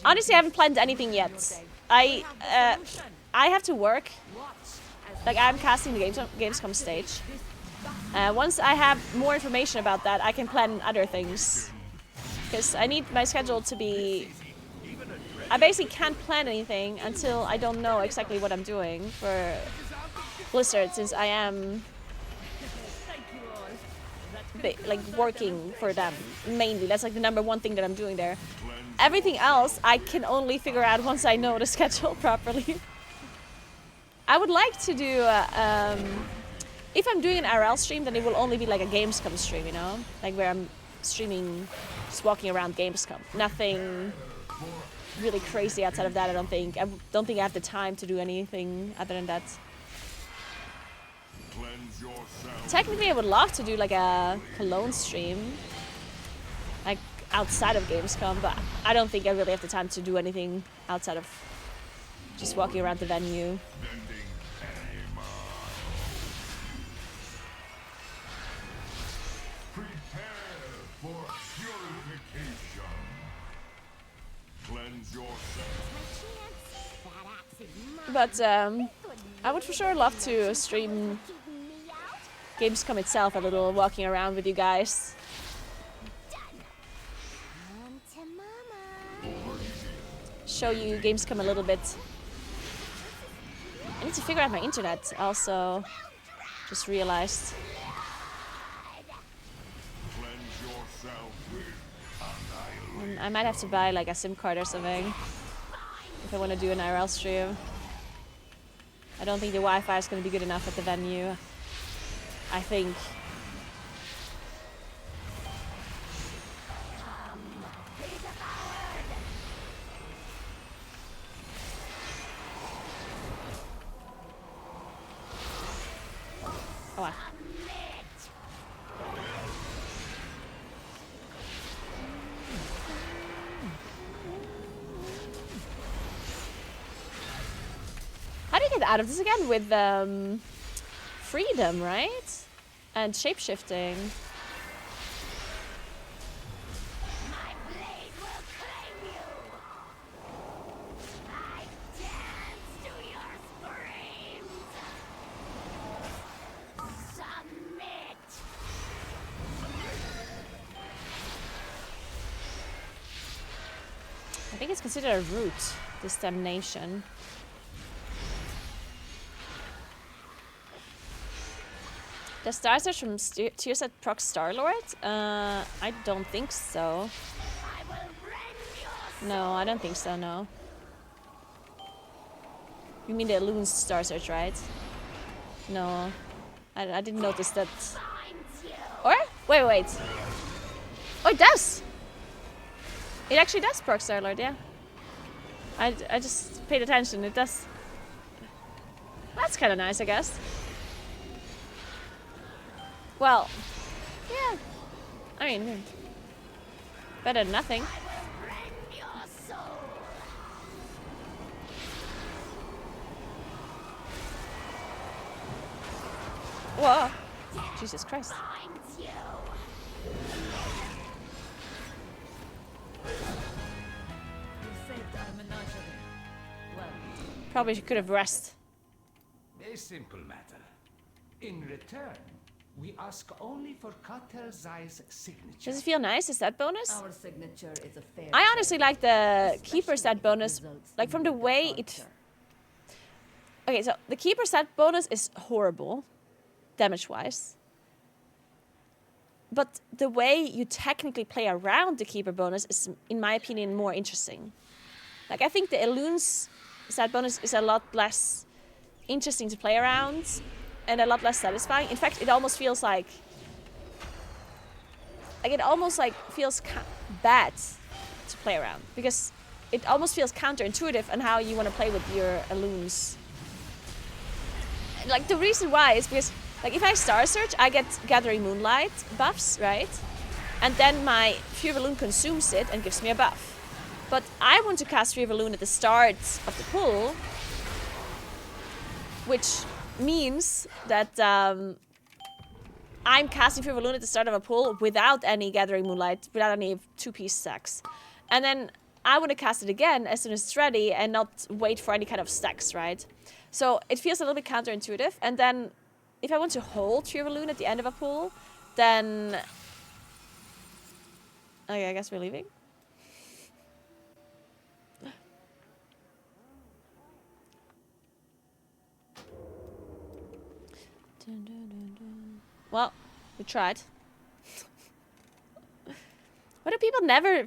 Honestly, I haven't planned anything yet. I have to work. Like, I'm casting the Gamescom stage. Once I have more information about that, I can plan other things. Because I need my schedule to be... I basically can't plan anything until I don't know exactly what I'm doing for Blizzard, since I am like working for them mainly. That's like the #1 thing that I'm doing there. Everything else I can only figure out once I know the schedule properly. I would like to do if I'm doing an RL stream, then it will only be like a Gamescom stream, you know, like where I'm streaming, just walking around Gamescom. Nothing really crazy outside of that. I don't think I have the time to do anything other than that. Technically, I would love to do like a Cologne stream, like outside of Gamescom, but I don't think I really have the time to do anything outside of just walking around the venue. But I would for sure love to stream Gamescom itself a little, walking around with you guys. Show you Gamescom a little bit. I need to figure out my internet also. Just realized. I might have to buy like a SIM card or something if I want to do an IRL stream. I don't think the Wi-Fi is going to be good enough at the venue. I think. Oh, wow. How do you get out of this again? With freedom, right? And shapeshifting. I think it's considered a root, this damnation. The Star Search from Tears at Proc Starlord? I don't think so. No, I don't think so, no. You mean the Loon's Star Search, right? No. I didn't notice that. Or? Wait. Oh, it does! It actually does proc Starlord, yeah. I just paid attention, it does. That's kind of nice, I guess. Well, yeah. I mean, better than nothing. Whoa. Jesus Christ. Probably could have rest.
A simple matter. In return, we ask only for Katel-Zai's signature.
Does it feel nice, the stat bonus?
Our signature is a fair
I honestly like the Keeper stat bonus, like from the way it... Okay, so the Keeper stat bonus is horrible, damage-wise. But the way you technically play around the Keeper bonus is, in my opinion, more interesting. Like, I think the Elun's stat bonus is a lot less interesting to play around and a lot less satisfying. In fact, it almost feels like it almost like feels bad to play around because it almost feels counterintuitive on how you want to play with your Eluns. Like, the reason why is because, like, if I Star Search, I get Gathering Moonlight buffs, right? And then my Fury of Elune consumes it and gives me a buff. But I want to cast Fury of Elune at the start of the pull, which means that I'm casting Fury of Elune at the start of a pull without any Gathering Moonlight, without any 2-piece stacks. And then I want to cast it again as soon as it's ready and not wait for any kind of stacks, right? So it feels a little bit counterintuitive. And then if I want to hold Fury of Elune at the end of a pull, then... Okay, I guess we're leaving. Well, we tried. Why do people never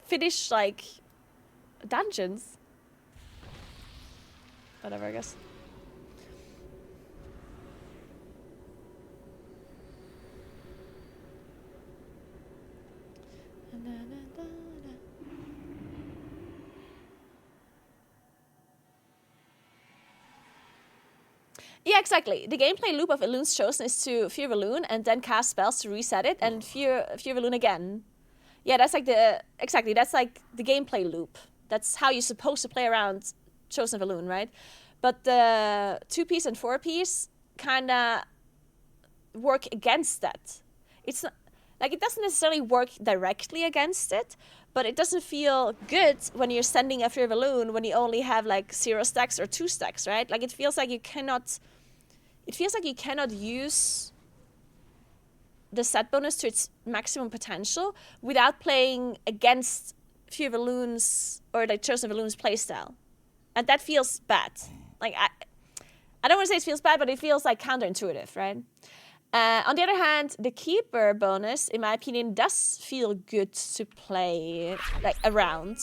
finish, like, dungeons? Whatever, I guess. Yeah, exactly. The gameplay loop of Elune's Chosen is to fear Elune and then cast spells to reset it and fear Elune again. Yeah, that's like that's like the gameplay loop. That's how you're supposed to play around Chosen of Elune, right? But the 2-piece and 4-piece kinda work against that. It's not, like, it doesn't necessarily work directly against it, but it doesn't feel good when you're sending a Fear of Elune when you only have like 0 stacks or 2 stacks, right? Like, it feels like you cannot use the set bonus to its maximum potential without playing against Fear of Elune's or like Chosen of Elune's playstyle. And that feels bad. Like, I don't want to say it feels bad, but it feels like counterintuitive, right? On the other hand, the Keeper bonus, in my opinion, does feel good to play like around.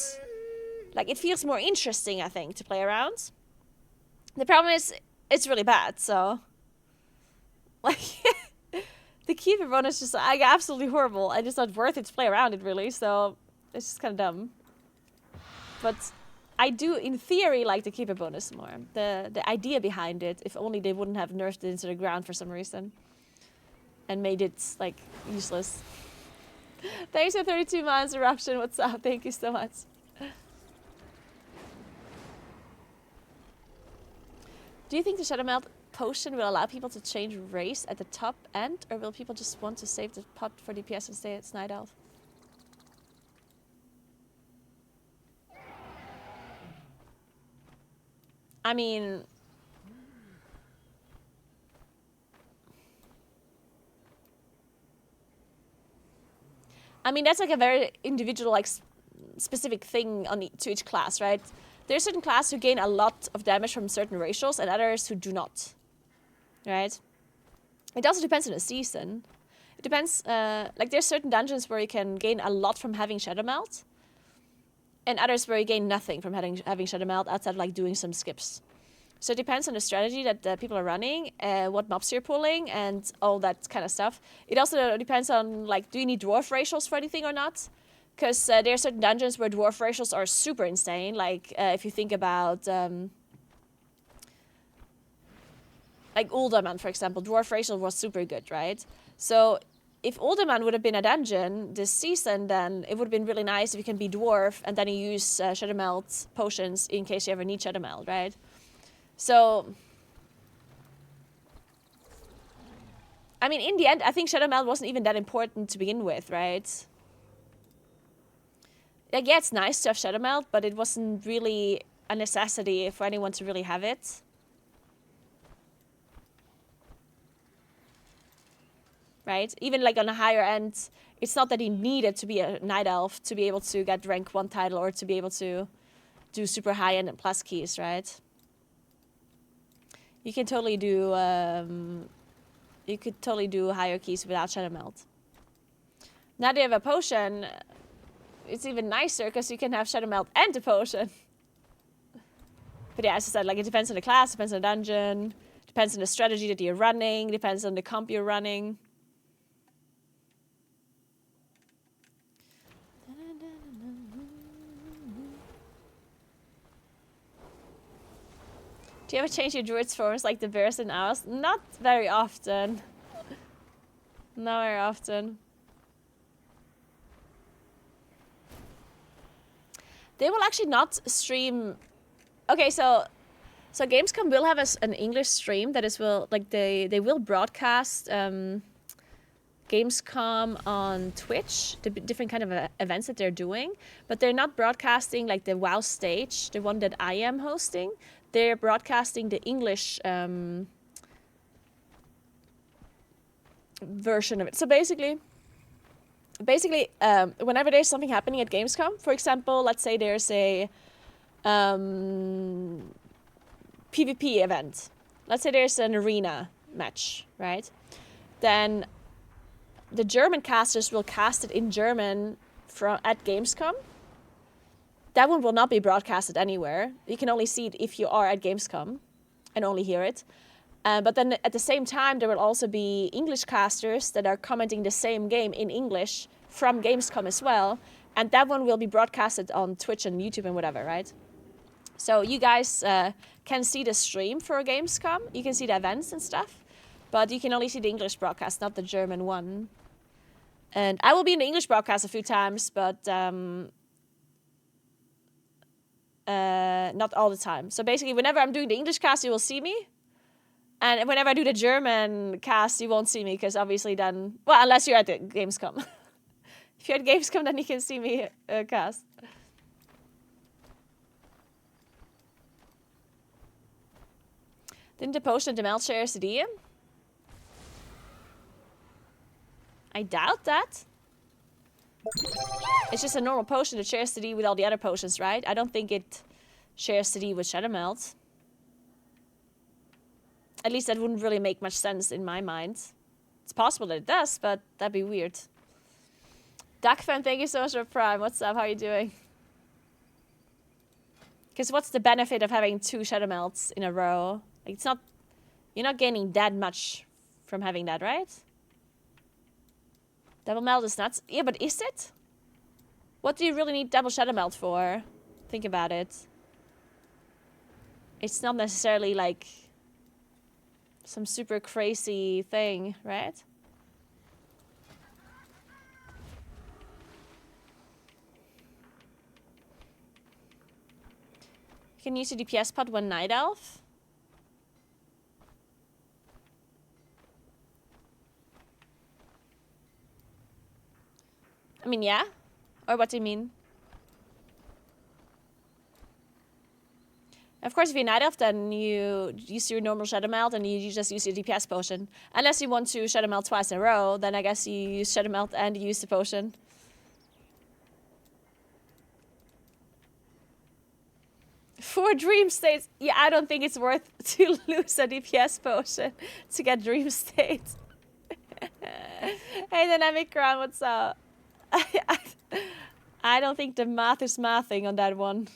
Like, it feels more interesting, I think, to play around. The problem is, it's really bad, so... Like, the Keeper bonus is just like, absolutely horrible. And it's not worth it to play around it, really, so it's just kind of dumb. But I do, in theory, like the Keeper bonus more. The idea behind it, if only they wouldn't have nerfed it into the ground for some reason. And made it, like, useless. Thanks for 32 months, Eruption. What's up? Thank you so much. Do you think the Shadow Melt potion will allow people to change race at the top end? Or will people just want to save the pot for DPS and stay at Night Elf? I mean... that's like a very individual, like, specific thing to each class, right? There's certain classes who gain a lot of damage from certain ratios and others who do not, right? It also depends on the season. It depends, like, there's certain dungeons where you can gain a lot from having Shadow Melt, and others where you gain nothing from having Shadow Melt outside of, like, doing some skips. So it depends on the strategy that people are running, what mobs you're pulling, and all that kind of stuff. It also depends on, like, do you need dwarf ratios for anything or not? Because there are certain dungeons where dwarf ratios are super insane. Like, if you think about, like, Uldaman, for example, dwarf ratio was super good, right? So if Uldaman would have been a dungeon this season, then it would have been really nice if you can be dwarf, and then you use Shadow Melt potions in case you ever need Shadow Melt, right? So, I mean, in the end, I think Shadow Melt wasn't even that important to begin with, right? Like, yeah, it's nice to have Shadow Melt, but it wasn't really a necessity for anyone to really have it. Right? Even, like, on a higher end, it's not that he needed to be a Night Elf to be able to get rank 1 title or to be able to do super high-end and plus keys, right? You can totally do, you could totally do higher keys without Shadow Melt. Now that you have a potion, it's even nicer because you can have Shadow Melt and a potion. But yeah, as I said, like, it depends on the class, depends on the dungeon, depends on the strategy that you're running, depends on the comp you're running. Do you ever change your druid's forms like the bears and owls? Not very often. Not very often. They will actually not stream... Okay, so Gamescom will have an English stream that is they will broadcast Gamescom on Twitch, the different kind of events that they're doing, but they're not broadcasting like the WoW stage, the one that I am hosting. They're broadcasting the English version of it. So basically, whenever there's something happening at Gamescom, for example, let's say there's a PvP event. Let's say there's an arena match, right? Then the German casters will cast it in German at Gamescom. That one will not be broadcasted anywhere. You can only see it if you are at Gamescom and only hear it. But then at the same time, there will also be English casters that are commenting the same game in English from Gamescom as well. And that one will be broadcasted on Twitch and YouTube and whatever, right? So you guys can see the stream for Gamescom. You can see the events and stuff. But you can only see the English broadcast, not the German one. And I will be in the English broadcast a few times, but not all the time. So basically, whenever I'm doing the English cast, you will see me. And whenever I do the German cast, you won't see me, because obviously then... Well, unless you're at the Gamescom. If you're at Gamescom, then you can see me cast. Didn't the potion at the melt share CD? I doubt that. It's just a normal potion that shares CD with all the other potions, right? I don't think it shares CD with Shadow Melt. At least that wouldn't really make much sense in my mind. It's possible that it does, but that'd be weird. Duckfan, thank you so much for Prime. What's up? How are you doing? Because what's the benefit of having 2 Shadow Melts in a row? Like, it's not... You're not gaining that much from having that, right? Double Melt is nuts. Yeah, but is it? What do you really need double Shadow Melt for? Think about it. It's not necessarily like some super crazy thing, right? You can use a DPS pod when Night Elf. I mean, yeah. Or what do you mean? Of course, if you're Night Elf, then you use your normal Shadow Melt and you just use your DPS potion. Unless you want to Shadow Melt twice in a row, then I guess you use Shadow Melt and you use the potion. For Dream States, yeah, I don't think it's worth to lose a DPS potion to get Dream States. Hey, Dynamic Crown, what's up? I don't think the math is mathing on that one.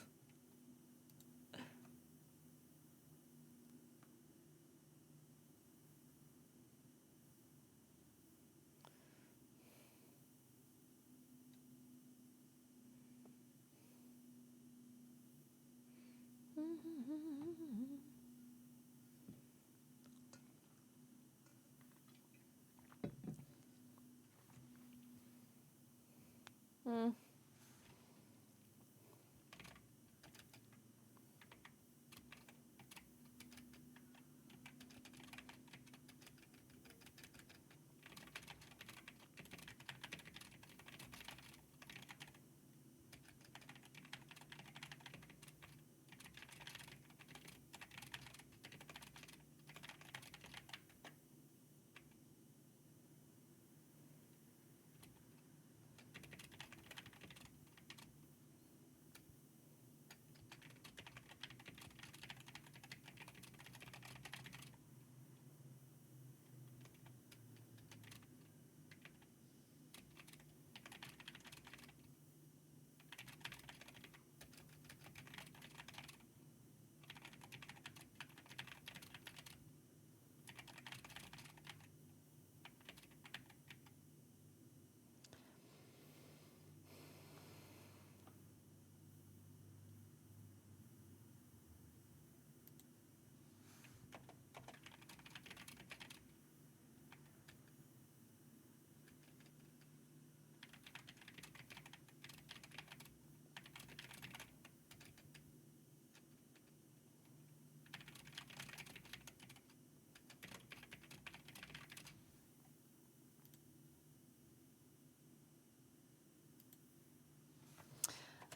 Hmm.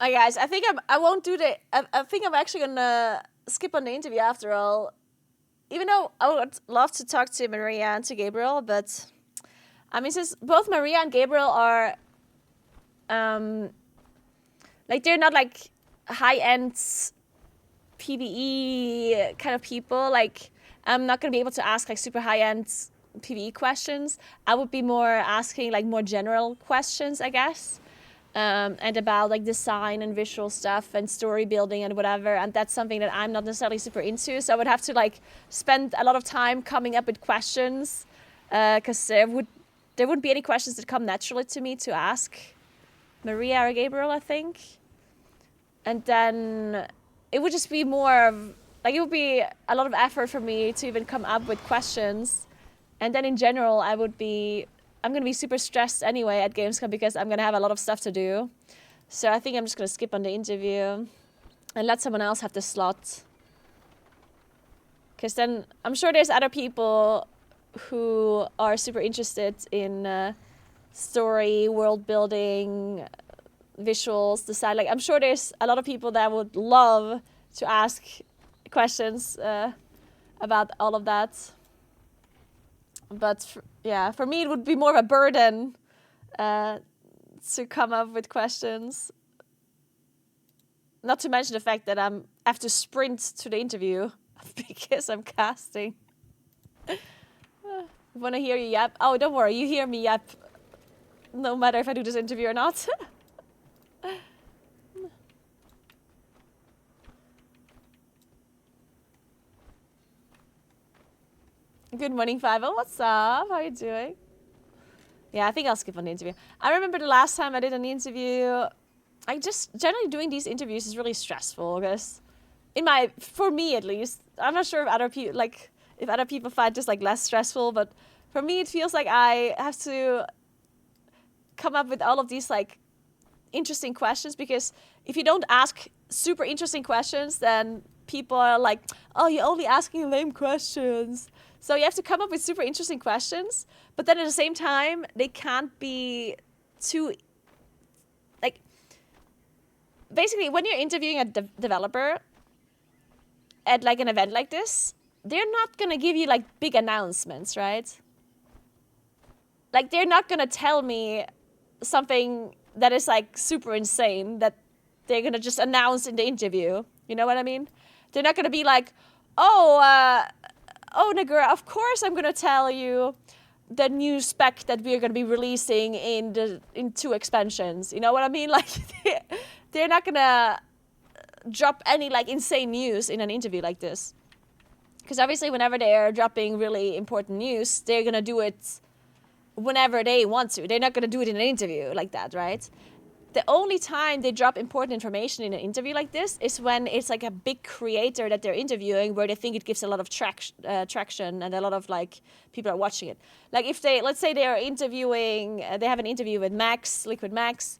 Alright, guys, I think I won't do the... I think I'm actually gonna skip on the interview after all. Even though I would love to talk to Maria and to Gabriel, but... I mean, since both Maria and Gabriel are... like, they're not, like, high-end PvE kind of people. Like, I'm not gonna be able to ask, like, super high-end PvE questions. I would be more asking like more general questions, I guess. And about like design and visual stuff and story building and whatever. And that's something that I'm not necessarily super into. So I would have to like spend a lot of time coming up with questions, because there wouldn't be any questions that come naturally to me to ask Maria or Gabriel, I think. And then it would just be more of, like, it would be a lot of effort for me to even come up with questions. And then in general, I'm going to be super stressed anyway at Gamescom because I'm going to have a lot of stuff to do. So I think I'm just going to skip on the interview and let someone else have the slot. Because then I'm sure there's other people who are super interested in story, world building, visuals, design. Like, I'm sure there's a lot of people that would love to ask questions about all of that. But for me, it would be more of a burden to come up with questions. Not to mention the fact that I have to sprint to the interview because I'm casting. Want to hear you yap? Oh, don't worry, you hear me yap no matter if I do this interview or not. Good morning, 50. What's up? How are you doing? Yeah, I think I'll skip on the interview. I remember the last time I did an interview, generally doing these interviews is really stressful because for me at least, I'm not sure if other people find this like less stressful, but for me it feels like I have to come up with all of these like interesting questions, because if you don't ask super interesting questions, then people are like, oh, you're only asking lame questions. So you have to come up with super interesting questions, but then at the same time, they can't be too, like, basically when you're interviewing a developer at like an event like this, they're not going to give you like big announcements, right? Like, they're not going to tell me something that is like super insane that they're going to just announce in the interview. You know what I mean? They're not going to be like, oh, Naguura, of course I'm going to tell you the new spec that we're going to be releasing in 2 expansions. You know what I mean? Like, they're not going to drop any like insane news in an interview like this. Because obviously whenever they're dropping really important news, they're going to do it whenever they want to. They're not going to do it in an interview like that, right? The only time they drop important information in an interview like this is when it's like a big creator that they're interviewing, where they think it gives a lot of traction and a lot of like people are watching it. Like, if let's say they are interviewing, they have an interview with Liquid Max,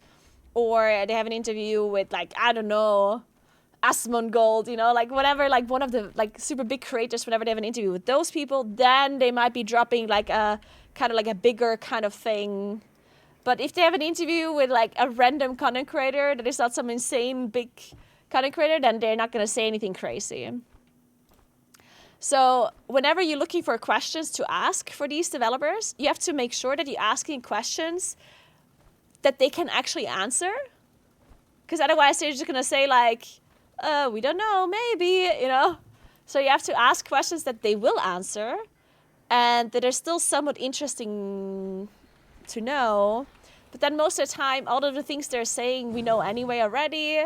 or they have an interview with like, I don't know, Asmongold, you know, like whatever, like one of the like super big creators, whenever they have an interview with those people, then they might be dropping like a kind of like a bigger kind of thing. But if they have an interview with like a random content creator that is not some insane big content creator, then they're not going to say anything crazy. So whenever you're looking for questions to ask for these developers, you have to make sure that you're asking questions that they can actually answer. Because otherwise they're just going to say like, we don't know, maybe, you know. So you have to ask questions that they will answer and that are still somewhat interesting to know. But then most of the time, all of the things they're saying we know anyway already.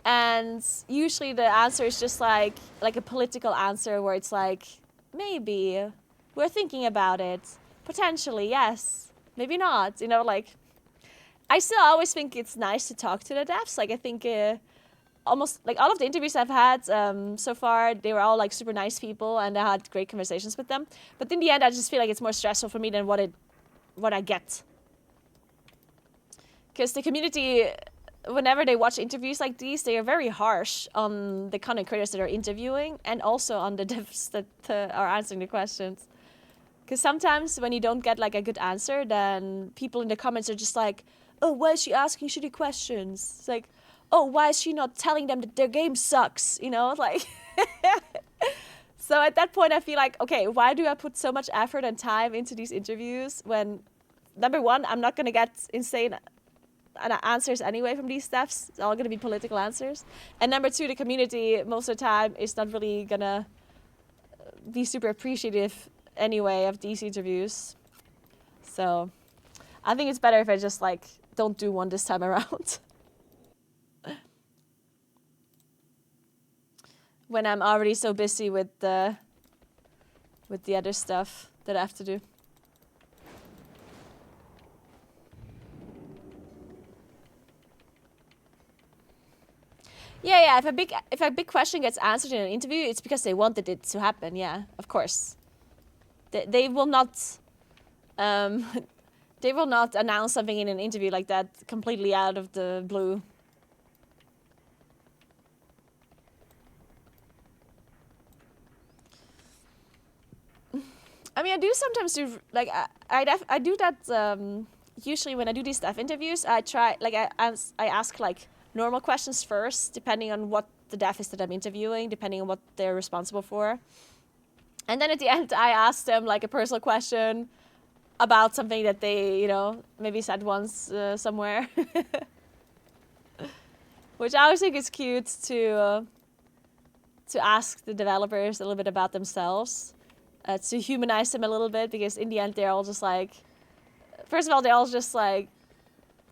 And usually the answer is just like a political answer where it's like, maybe, we're thinking about it, potentially, yes, maybe not, you know, like, I still always think it's nice to talk to the devs. Like, I think almost, like, all of the interviews I've had so far, they were all, like, super nice people, and I had great conversations with them. But in the end, I just feel like it's more stressful for me than what I get. Because the community, whenever they watch interviews like these, they are very harsh on the content creators that are interviewing and also on the devs that are answering the questions. Because sometimes when you don't get like a good answer, then people in the comments are just like, oh, why is she asking shitty questions? It's like, oh, why is she not telling them that their game sucks? You know, like... So at that point, I feel like, okay, why do I put so much effort and time into these interviews when, number one, I'm not going to get insane answers anyway from these devs. It's all going to be political answers. And number two, the community most of the time is not really going to be super appreciative anyway of these interviews. So I think it's better if I just like don't do one this time around. When I'm already so busy with the other stuff that I have to do. Yeah. If a big question gets answered in an interview, it's because they wanted it to happen. Yeah, of course. They will not. They will not announce something in an interview like that completely out of the blue. I mean, I do sometimes do like I do that usually when I do these staff interviews. I try like I ask like normal questions first, depending on what the dev is that I'm interviewing, depending on what they're responsible for, and then at the end I ask them like a personal question about something that they maybe said once somewhere, which I always think is cute to ask the developers a little bit about themselves. To humanize them a little bit, because in the end they're all just like, first of all, they're all just like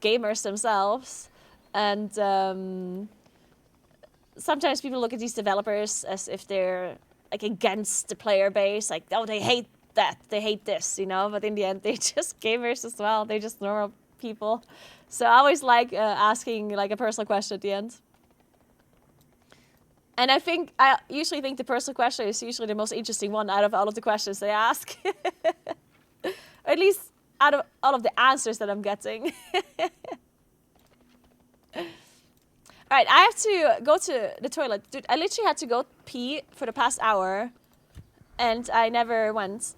gamers themselves, and sometimes people look at these developers as if they're like against the player base, like, oh, they hate that, they hate this, but in the end they're just gamers as well, they're just normal people. So I always like asking like a personal question at the end. And I usually think the personal question is usually the most interesting one out of all of the questions they ask. Or at least out of all of the answers that I'm getting. All right, I have to go to the toilet. Dude, I literally had to go pee for the past hour, and I never went.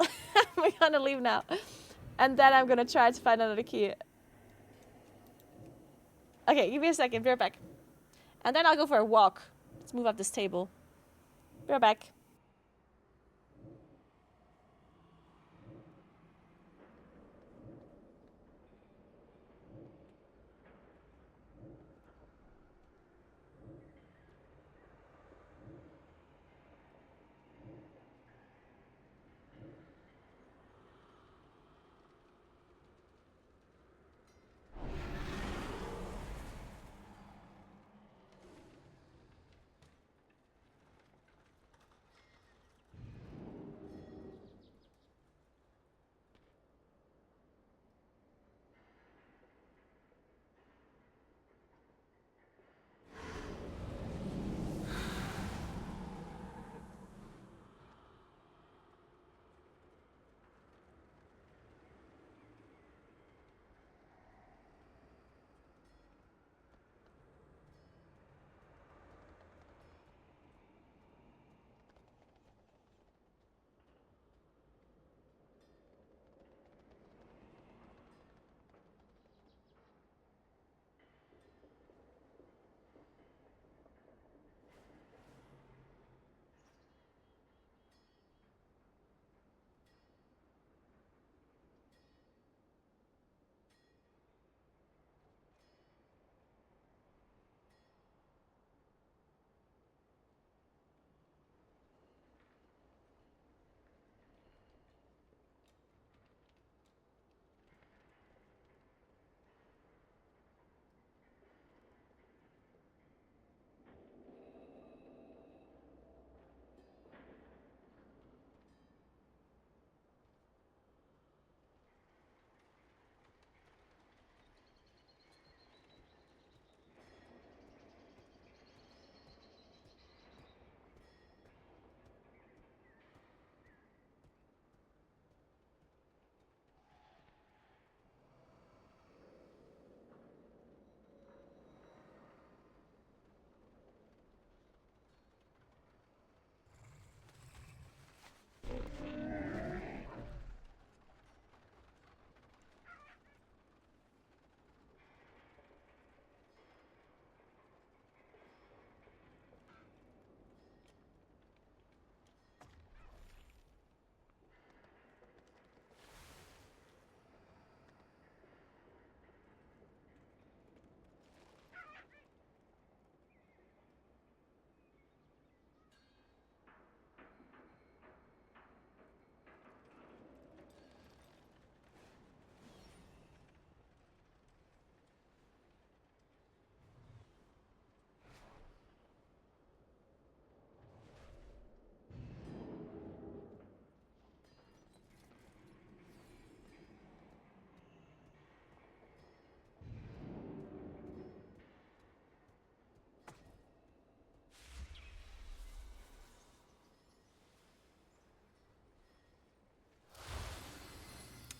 We're gonna leave now. And then I'm gonna try to find another key. Okay, give me a second, be right back. And then I'll go for a walk. Let's move up this table. Be right back.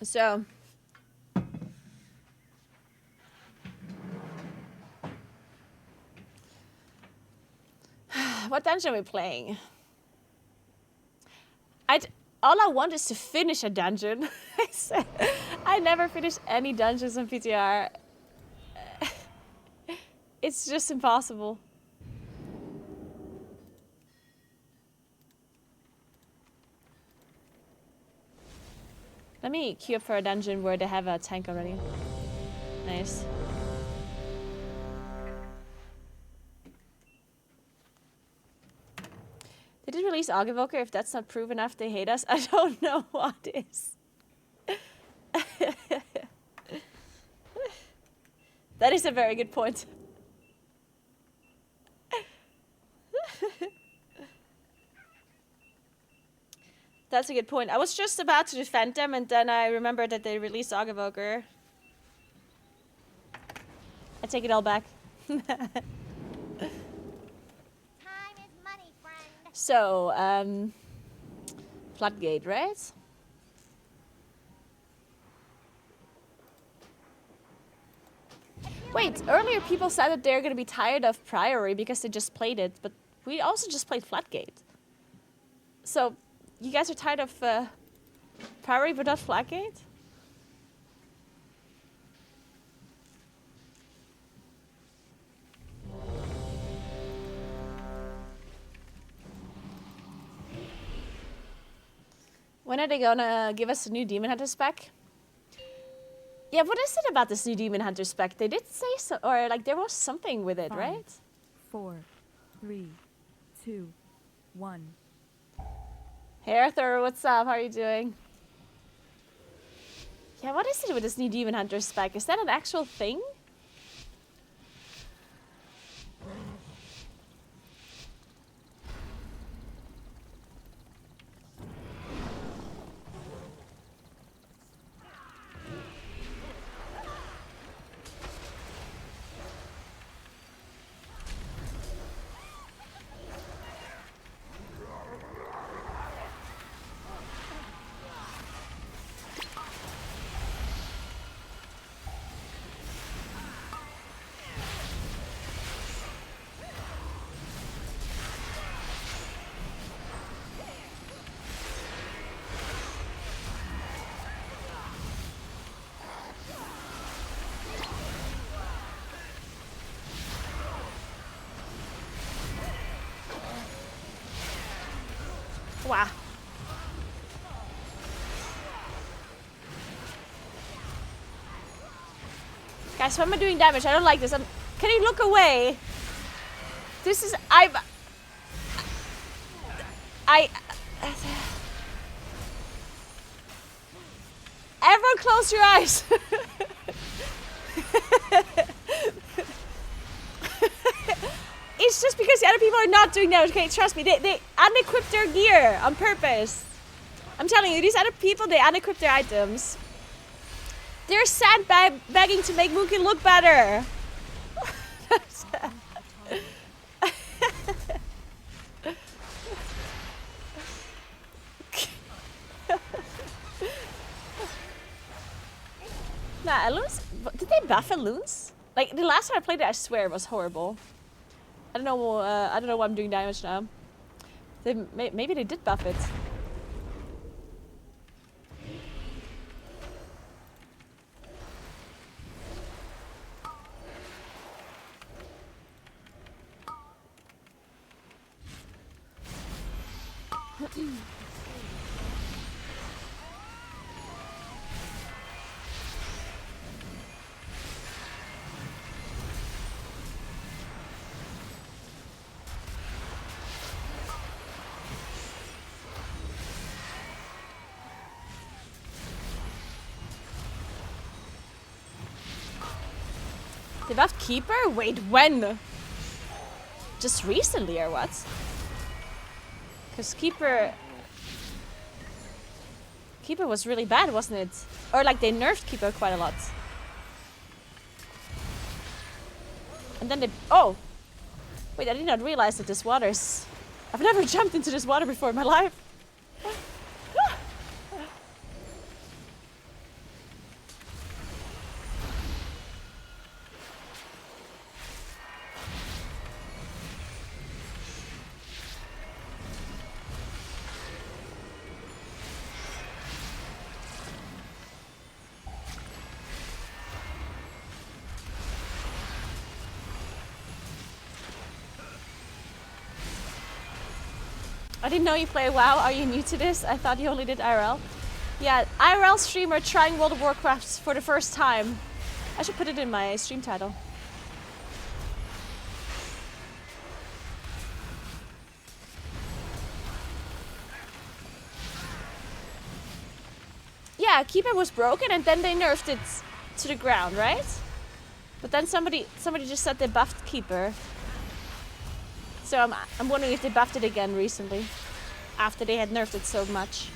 So. What dungeon are we playing? All I want is to finish a dungeon. I never finish any dungeons on PTR. It's just impossible. Let me queue up for a dungeon where they have a tank already. Nice. Did it release Augevoker? If that's not proof enough they hate us, I don't know what is. That is a very good point. That's a good point. I was just about to defend them and then I remembered that they released Augevoker. I take it all back. So, Floodgate, right? Wait, earlier people said that they're gonna be tired of Priory because they just played it, but we also just played Floodgate. So, you guys are tired of Priory but not Floodgate? When are they gonna give us a new Demon Hunter spec? Yeah, what is it about this new Demon Hunter spec? They did say so, or like there was something with it,
5,
right?
4, 3, 2, 1.
Hey Arthur, what's up? How are you doing? Yeah, what is it with this new Demon Hunter spec? Is that an actual thing? Wow. Guys, why am I doing damage? I don't like this. Can you look away? This is... Everyone close your eyes. It's just because the other people are not doing damage. Okay, trust me. They unequip their gear on purpose. I'm telling you, these other people, they unequip their items. They're sandbagging to make Moonkin look better. Nah, Eloons? Did they buff Eloons? Like, the last time I played it, I swear it was horrible. I don't know why I'm doing damage now. Maybe they did buff it. They buffed Keeper? Wait, when? Just recently or what? Because Keeper was really bad, wasn't it? Or like they nerfed Keeper quite a lot. And then they... Oh! Wait, I did not realize that this water's... I've never jumped into this water before in my life. I didn't know you play WoW. Are you new to this? I thought you only did IRL. Yeah, IRL streamer trying World of Warcraft for the first time. I should put it in my stream title. Yeah, Keeper was broken and then they nerfed it to the ground, right? But then somebody just said they buffed Keeper. So I'm wondering if they buffed it again recently, after they had nerfed it so much.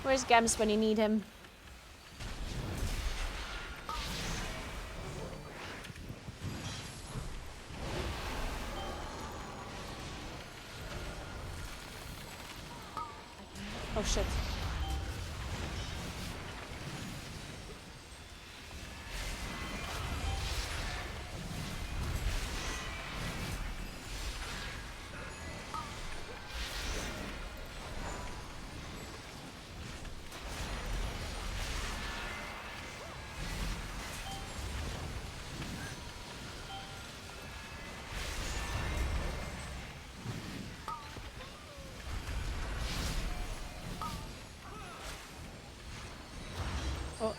Where's Gems when you need him? Oh shit. Oh.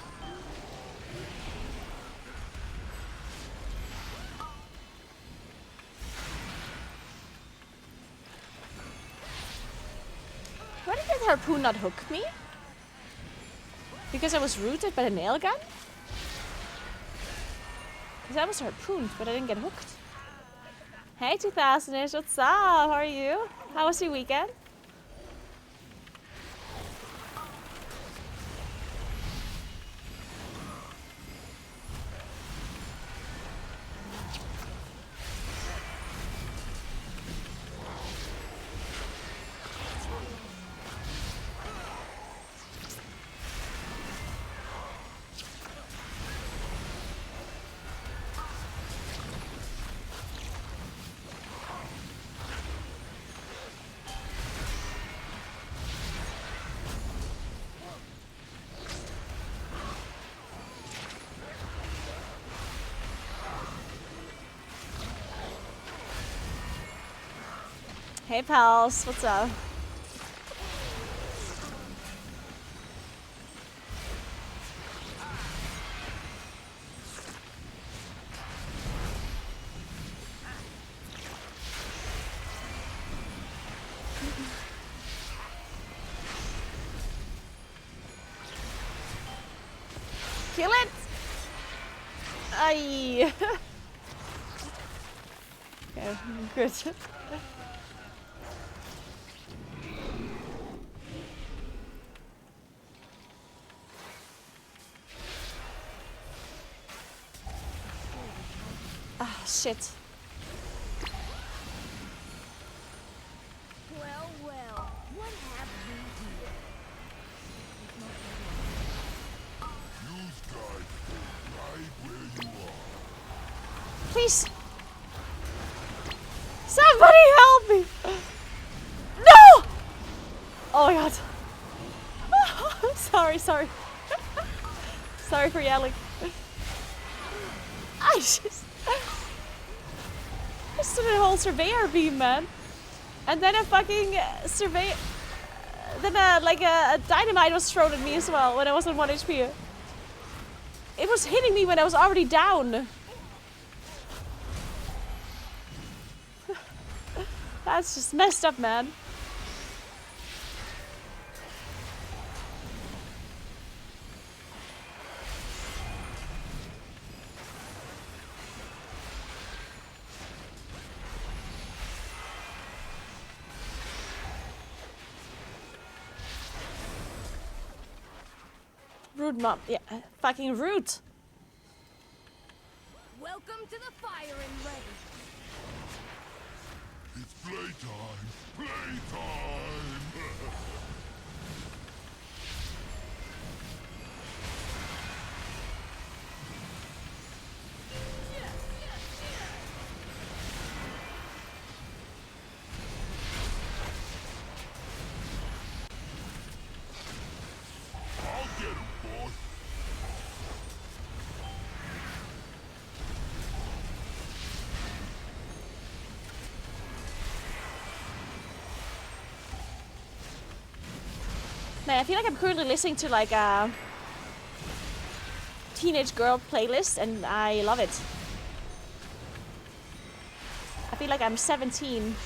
Why did that harpoon not hook me? Because I was rooted by the nail gun? Because I was harpooned, but I didn't get hooked. Hey 2000ish, what's up? How are you? How was your weekend? Hey pals, what's up? Kill it! Aye. Okay, good. Ah, shit.
Well, well, what have we here?
Use guide right where you are.
Please. Somebody help me! No! Oh my god. Sorry. Sorry for yelling. I just did a whole surveyor beam, man. And then a fucking surveyor... Then a dynamite was thrown at me as well when I was on 1 HP. It was hitting me when I was already down. That's just messed up, man. Rude mob, yeah, fucking rude.
Welcome to the firing range.
It's flaking. Playtime! Playtime! I'll get him, boy!
Man, I feel like I'm currently listening to like a teenage girl playlist and I love it. I feel like I'm 17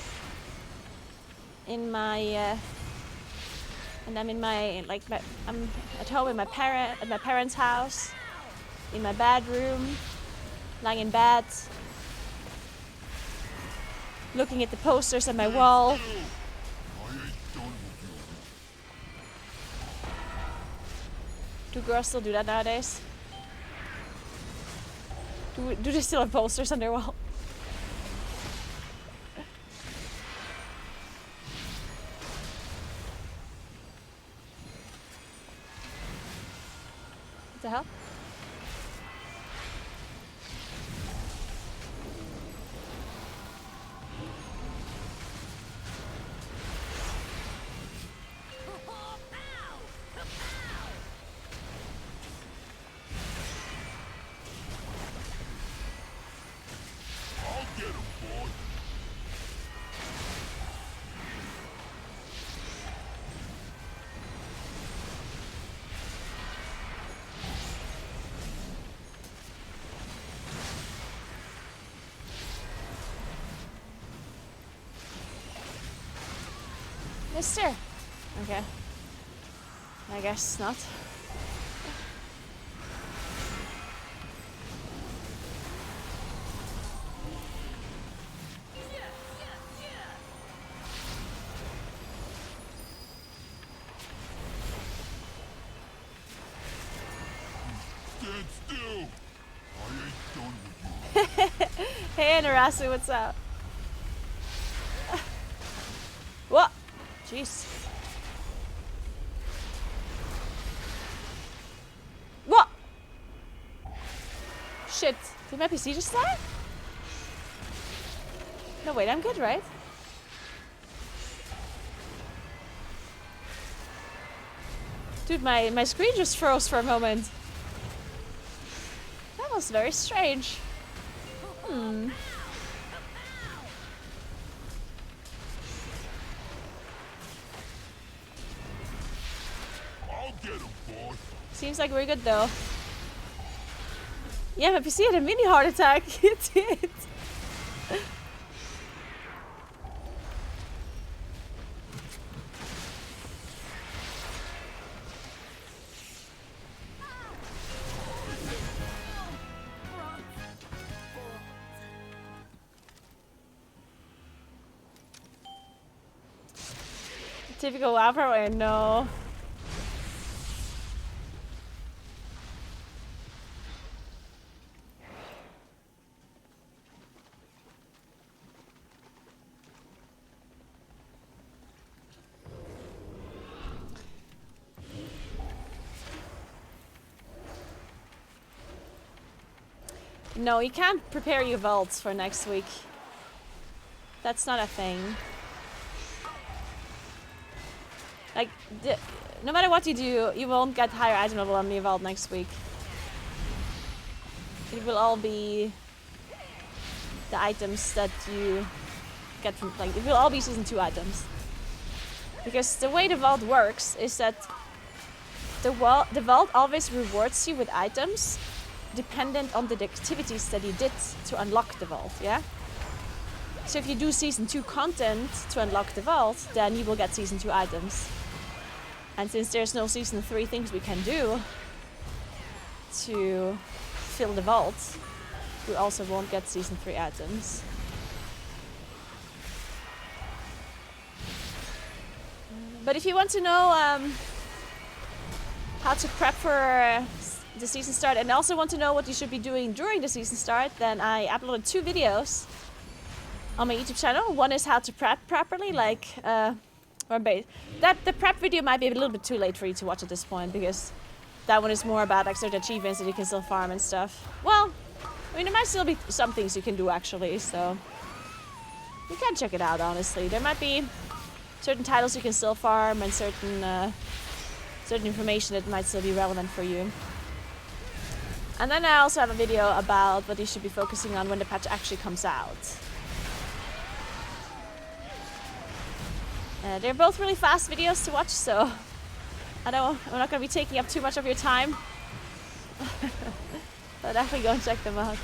in my and I'm in my I'm at home in my parents' house, in my bedroom, lying in bed, looking at the posters on my wall.
I ain't done with you.
Do girls still do that nowadays? Do they still have posters on their wall? What the hell?
I'll get him, boy!
Mister. Okay. I guess not.
Stand still! I ain't done with you.
Hey, Narasu, what's up? What? Jeez. What? Shit. Did my PC just die? No, wait, I'm good, right? Dude, my screen just froze for a moment. That was very strange. Hmm.
I'll get him, boy!
Seems like we're good though. Yeah, my PC had a mini heart attack. It did. Typical WoW pro, no. No, you can't prepare your vaults for next week. That's not a thing. Like, no matter what you do, you won't get higher item level on your vault next week. It will all be the items that you get from, like, it will all be season 2 items. Because the way the vault works is that the vault always rewards you with items dependent on the activities that you did to unlock the vault, yeah? So if you do season 2 content to unlock the vault, then you will get season 2 items. And since there's no season 3 things we can do to fill the vault, we also won't get season 3 items. But if you want to know how to prep for the season start and also want to know what you should be doing during the season start, then I uploaded 2 videos on my YouTube channel. One is how to prep properly, like the prep video might be a little bit too late for you to watch at this point, because that one is more about like certain achievements that you can still farm and stuff. Well, I mean, there might still be some things you can do actually, so you can check it out. Honestly, there might be certain titles you can still farm and certain information that might still be relevant for you. And then I also have a video about what you should be focusing on when the patch actually comes out. They're both really fast videos to watch, so I'm not going to be taking up too much of your time. But definitely go and check them out.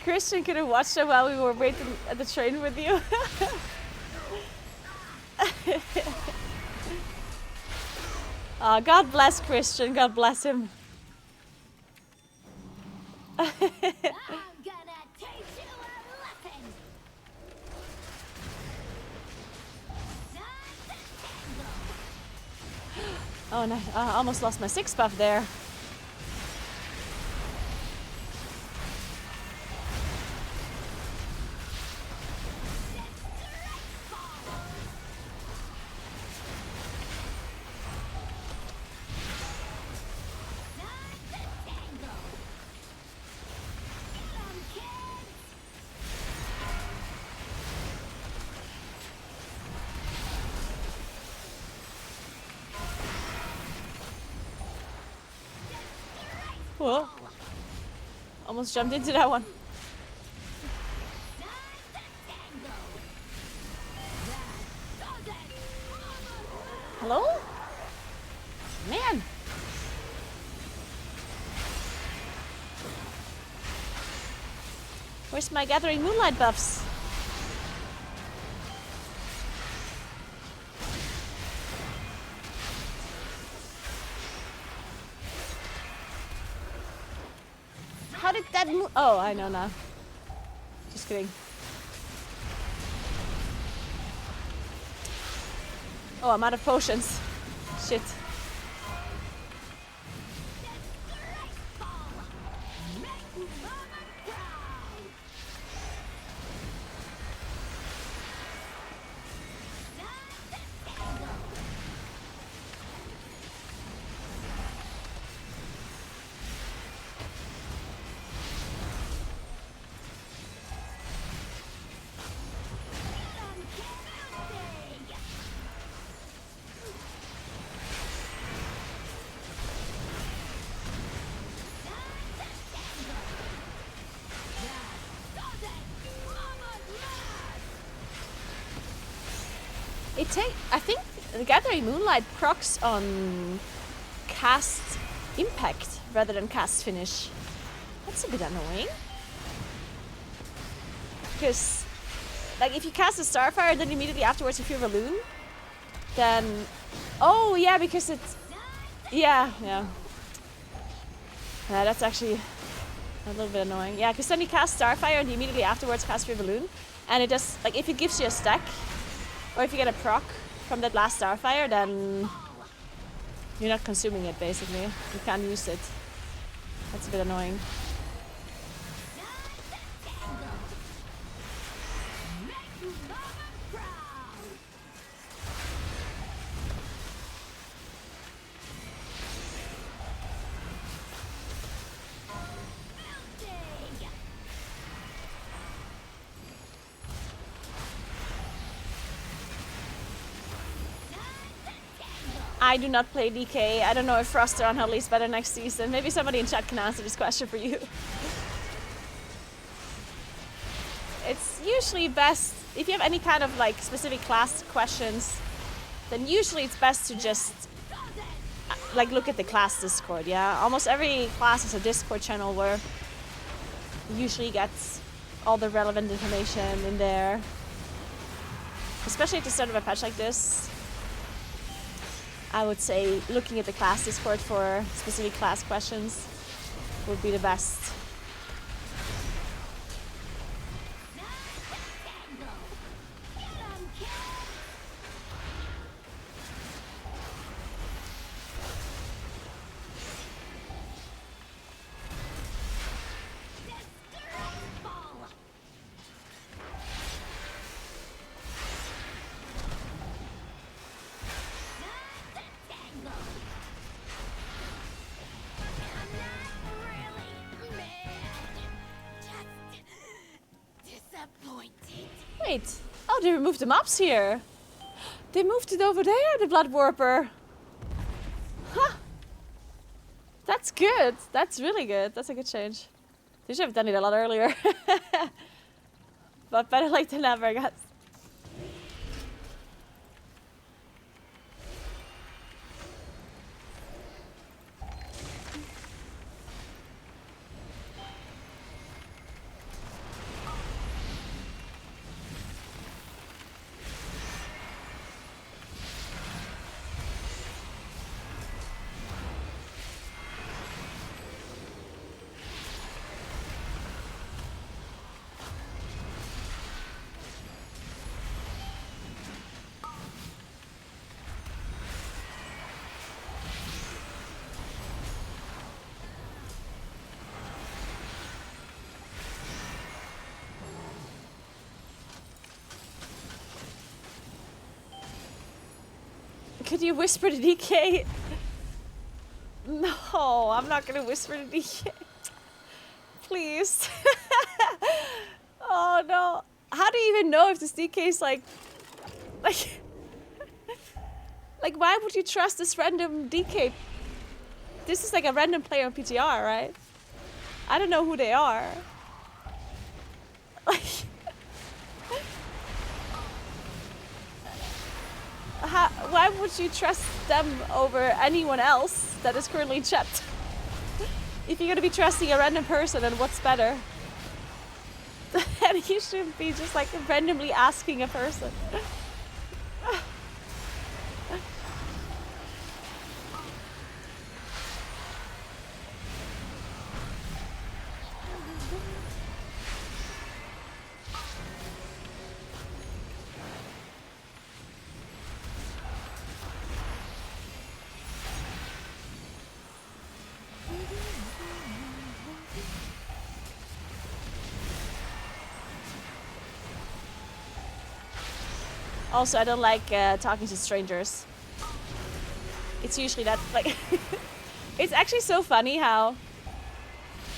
Christian could have watched it while we were waiting at the train with you. Oh, God bless Christian. God bless him.
I'm gonna teach you a lesson.
Oh no, I almost lost my 6 buff there. Whoa. Almost jumped into that one. Hello? Man. Where's my Gathering Moonlight buffs? How did that move? Oh, I know now. Just kidding. Oh, I'm out of potions. Shit. I think the Gathering Moonlight procs on cast impact rather than cast finish. That's a bit annoying. Because, like, if you cast a Starfire, then immediately afterwards if you Raloon, then... Oh, yeah, because it's... Yeah. That's actually a little bit annoying. Yeah, because then you cast Starfire and immediately afterwards cast your Raloon. And it just, like, if it gives you a stack, or if you get a proc from that last Starfire, then you're not consuming it, basically. You can't use it. That's a bit annoying. I do not play DK. I don't know if Frost or Unholy is better next season. Maybe somebody in chat can answer this question for you. It's usually best if you have any kind of like specific class questions. then usually it's best to just like look at the class Discord, yeah? Almost every class has a Discord channel where you usually gets all the relevant information in there. Especially at the start of a patch like this. I would say looking at the class Discord for specific class questions would be the best. Wait. Oh, they removed the mobs here. They moved it over there, the Blood Warper. Huh. That's good. That's really good. That's a good change. They should have done it a lot earlier. But better late than never, I guess. Could you whisper to DK? No, I'm not gonna whisper to DK. Please. Oh no. How do you even know if this DK is like... Like why would you trust this random DK? This is like a random player on PTR, right? I don't know who they are. Like... Why would you trust them over anyone else that is currently in chat? If you're gonna be trusting a random person, then what's better? Then you shouldn't be just like randomly asking a person. Also, I don't like talking to strangers. It's usually that, like... It's actually so funny how...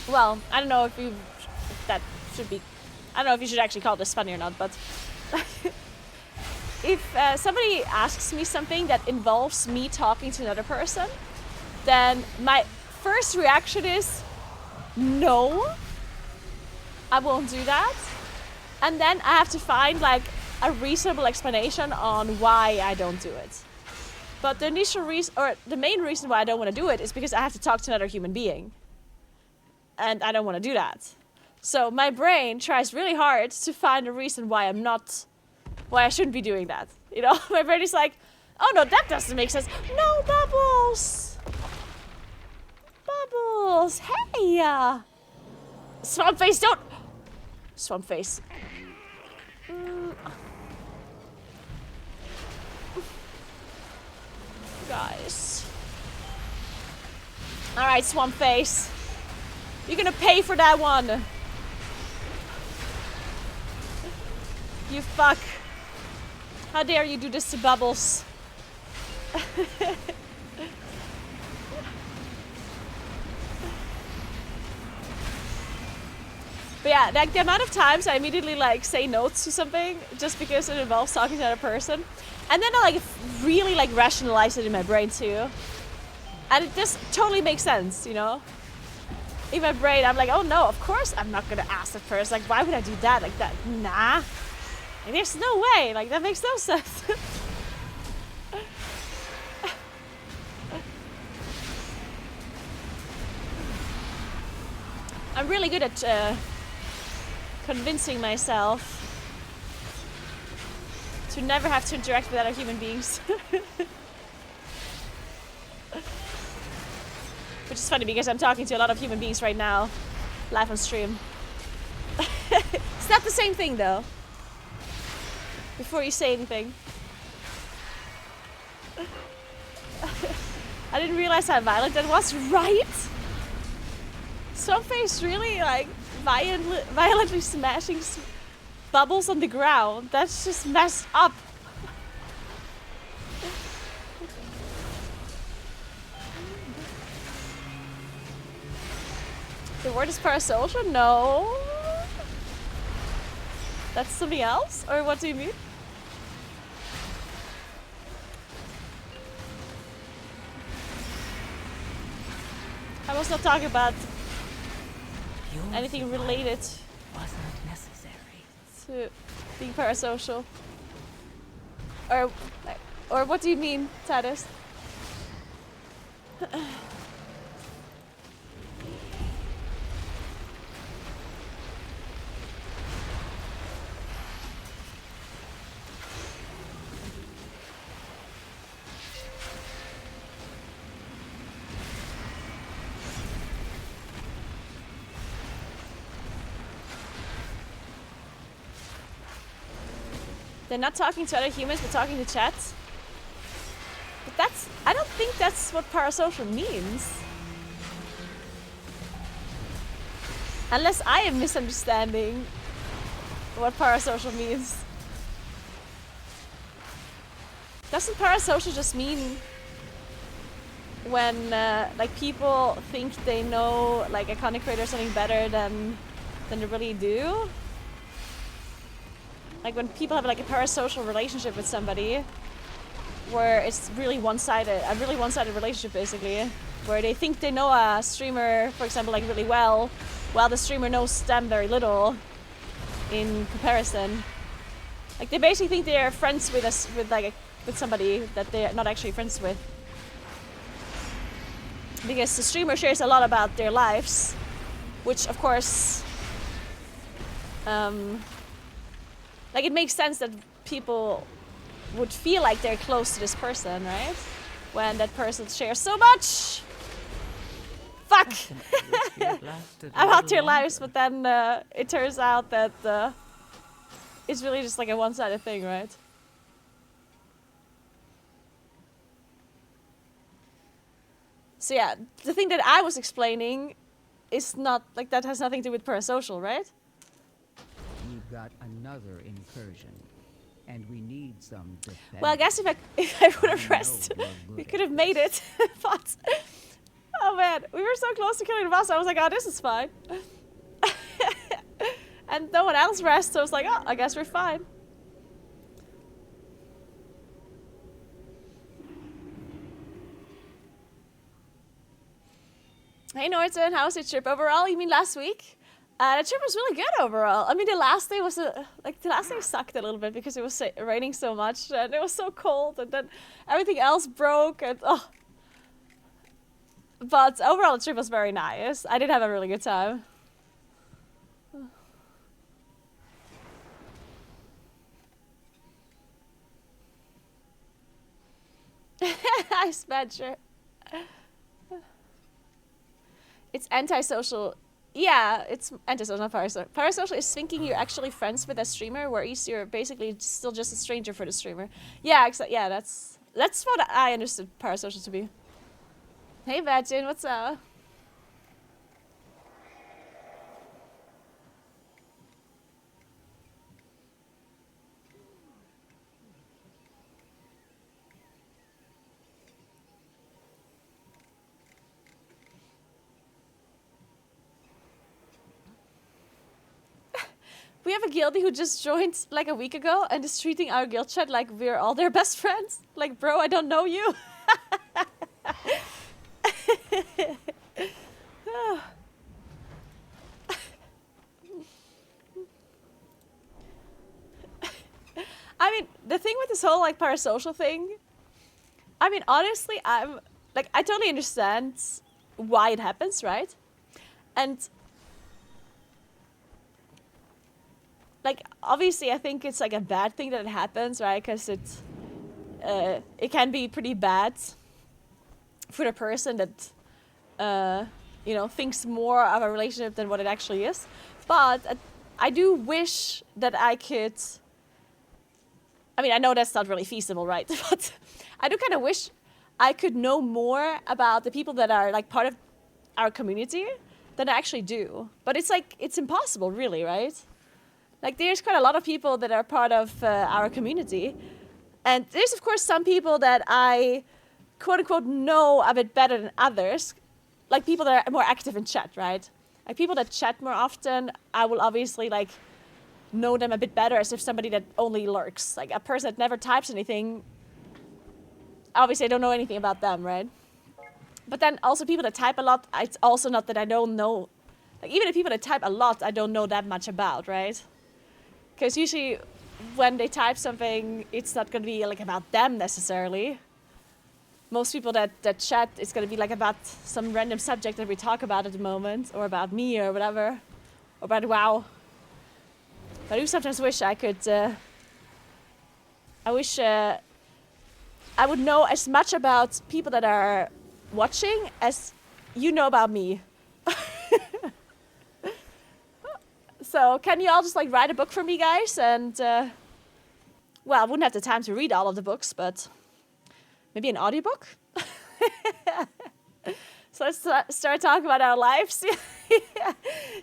Well, I don't know if you... That should be... I don't know if you should actually call this funny or not, but... If somebody asks me something that involves me talking to another person, then my first reaction is... No! I won't do that. And then I have to find, like... a reasonable explanation on why I don't do it. But the initial reason, or the main reason why I don't want to do it is because I have to talk to another human being. And I don't want to do that. So my brain tries really hard to find a reason why I shouldn't be doing that. You know, my brain is like, oh no, that doesn't make sense. No, Bubbles! Bubbles, hey! Swamp Face, don't! Swamp Face. Guys. Alright, Swamp Face. You're gonna pay for that one. You fuck. How dare you do this to Bubbles? But yeah, like the amount of times I immediately like say no to something just because it involves talking to another person. And then I like really like rationalize it in my brain too. And it just totally makes sense, you know? In my brain, I'm like, oh no, of course I'm not gonna ask that person. Like, why would I do that? Like that, nah. Like, there's no way, like that makes no sense. I'm really good at convincing myself to never have to interact with other human beings. Which is funny because I'm talking to a lot of human beings right now, live on stream. It's not the same thing though. Before you say anything. I didn't realize how violent that was, right? Some face really like violently smashing bubbles on the ground. That's just messed up. The word is parasocial? No. That's something else? Or what do you mean? I was not talking about anything related
wasn't necessary.
to being parasocial. Or what do you mean, Tatis? They're not talking to other humans, but talking to chat. But I don't think that's what parasocial means. Unless I am misunderstanding what parasocial means. Doesn't parasocial just mean when like people think they know like a content creator or something better than they really do? Like when people have like a parasocial relationship with somebody where it's really one-sided, a really one-sided relationship basically, where they think they know a streamer, for example, like really well, while the streamer knows them very little in comparison. Like they basically think they're friends with with somebody that they're not actually friends with. Because the streamer shares a lot about their lives, which of course like it makes sense that people would feel like they're close to this person, right? When that person shares so much. Fuck! About their lives, but then it turns out that it's really just like a one-sided thing, right? So yeah, the thing that I was explaining is not, like that has nothing to do with parasocial, right?
We've got another incursion, and we need some defense.
Well, I guess if I would have rested, we could have made it. But oh man, we were so close to killing the boss. I was like, oh, this is fine. And no one else rests, so I was like, oh, I guess we're fine. Hey Norton, how was your trip overall? You mean last week? The trip was really good overall. I mean, the last day was the last day sucked a little bit because it was raining so much and it was so cold, and then everything else broke, and oh. But overall, the trip was very nice. I did have a really good time. Ice Badger. It's antisocial. Yeah, it's antisocial, not parasocial. Parasocial is thinking you're actually friends with a streamer, whereas you're basically still just a stranger for the streamer. Yeah, yeah, that's what I understood parasocial to be. Hey, Vajin, what's up? We have a guildie who just joined like a week ago and is treating our guild chat like we're all their best friends. Like, bro, I don't know you. I mean, the thing with this whole like parasocial thing, I mean, honestly, I totally understand why it happens, right? And like, obviously I think it's like a bad thing that it happens, right? Because it can be pretty bad for the person that, you know, thinks more of a relationship than what it actually is. But I do wish that I could, I mean, I know that's not really feasible, right? But I do kind of wish I could know more about the people that are like part of our community than I actually do. But it's like, it's impossible, really, right? Like, there's quite a lot of people that are part of our community. And there's, of course, some people that I, quote unquote, know a bit better than others. Like, people that are more active in chat, right? Like, people that chat more often, I will obviously, like, know them a bit better as if somebody that only lurks. Like, a person that never types anything, obviously I don't know anything about them, right? But then also people that type a lot, it's also not that I don't know. Like, even the people that type a lot, I don't know that much about, right? Because usually when they type something, it's not going to be like about them necessarily. Most people that chat, it's going to be like about some random subject that we talk about at the moment, or about me or whatever, or about WoW. But I do sometimes wish I could, I wish I would know as much about people that are watching as you know about me. So can you all just like write a book for me, guys? And well, I wouldn't have the time to read all of the books, but maybe an audiobook? So let's start talking about our lives.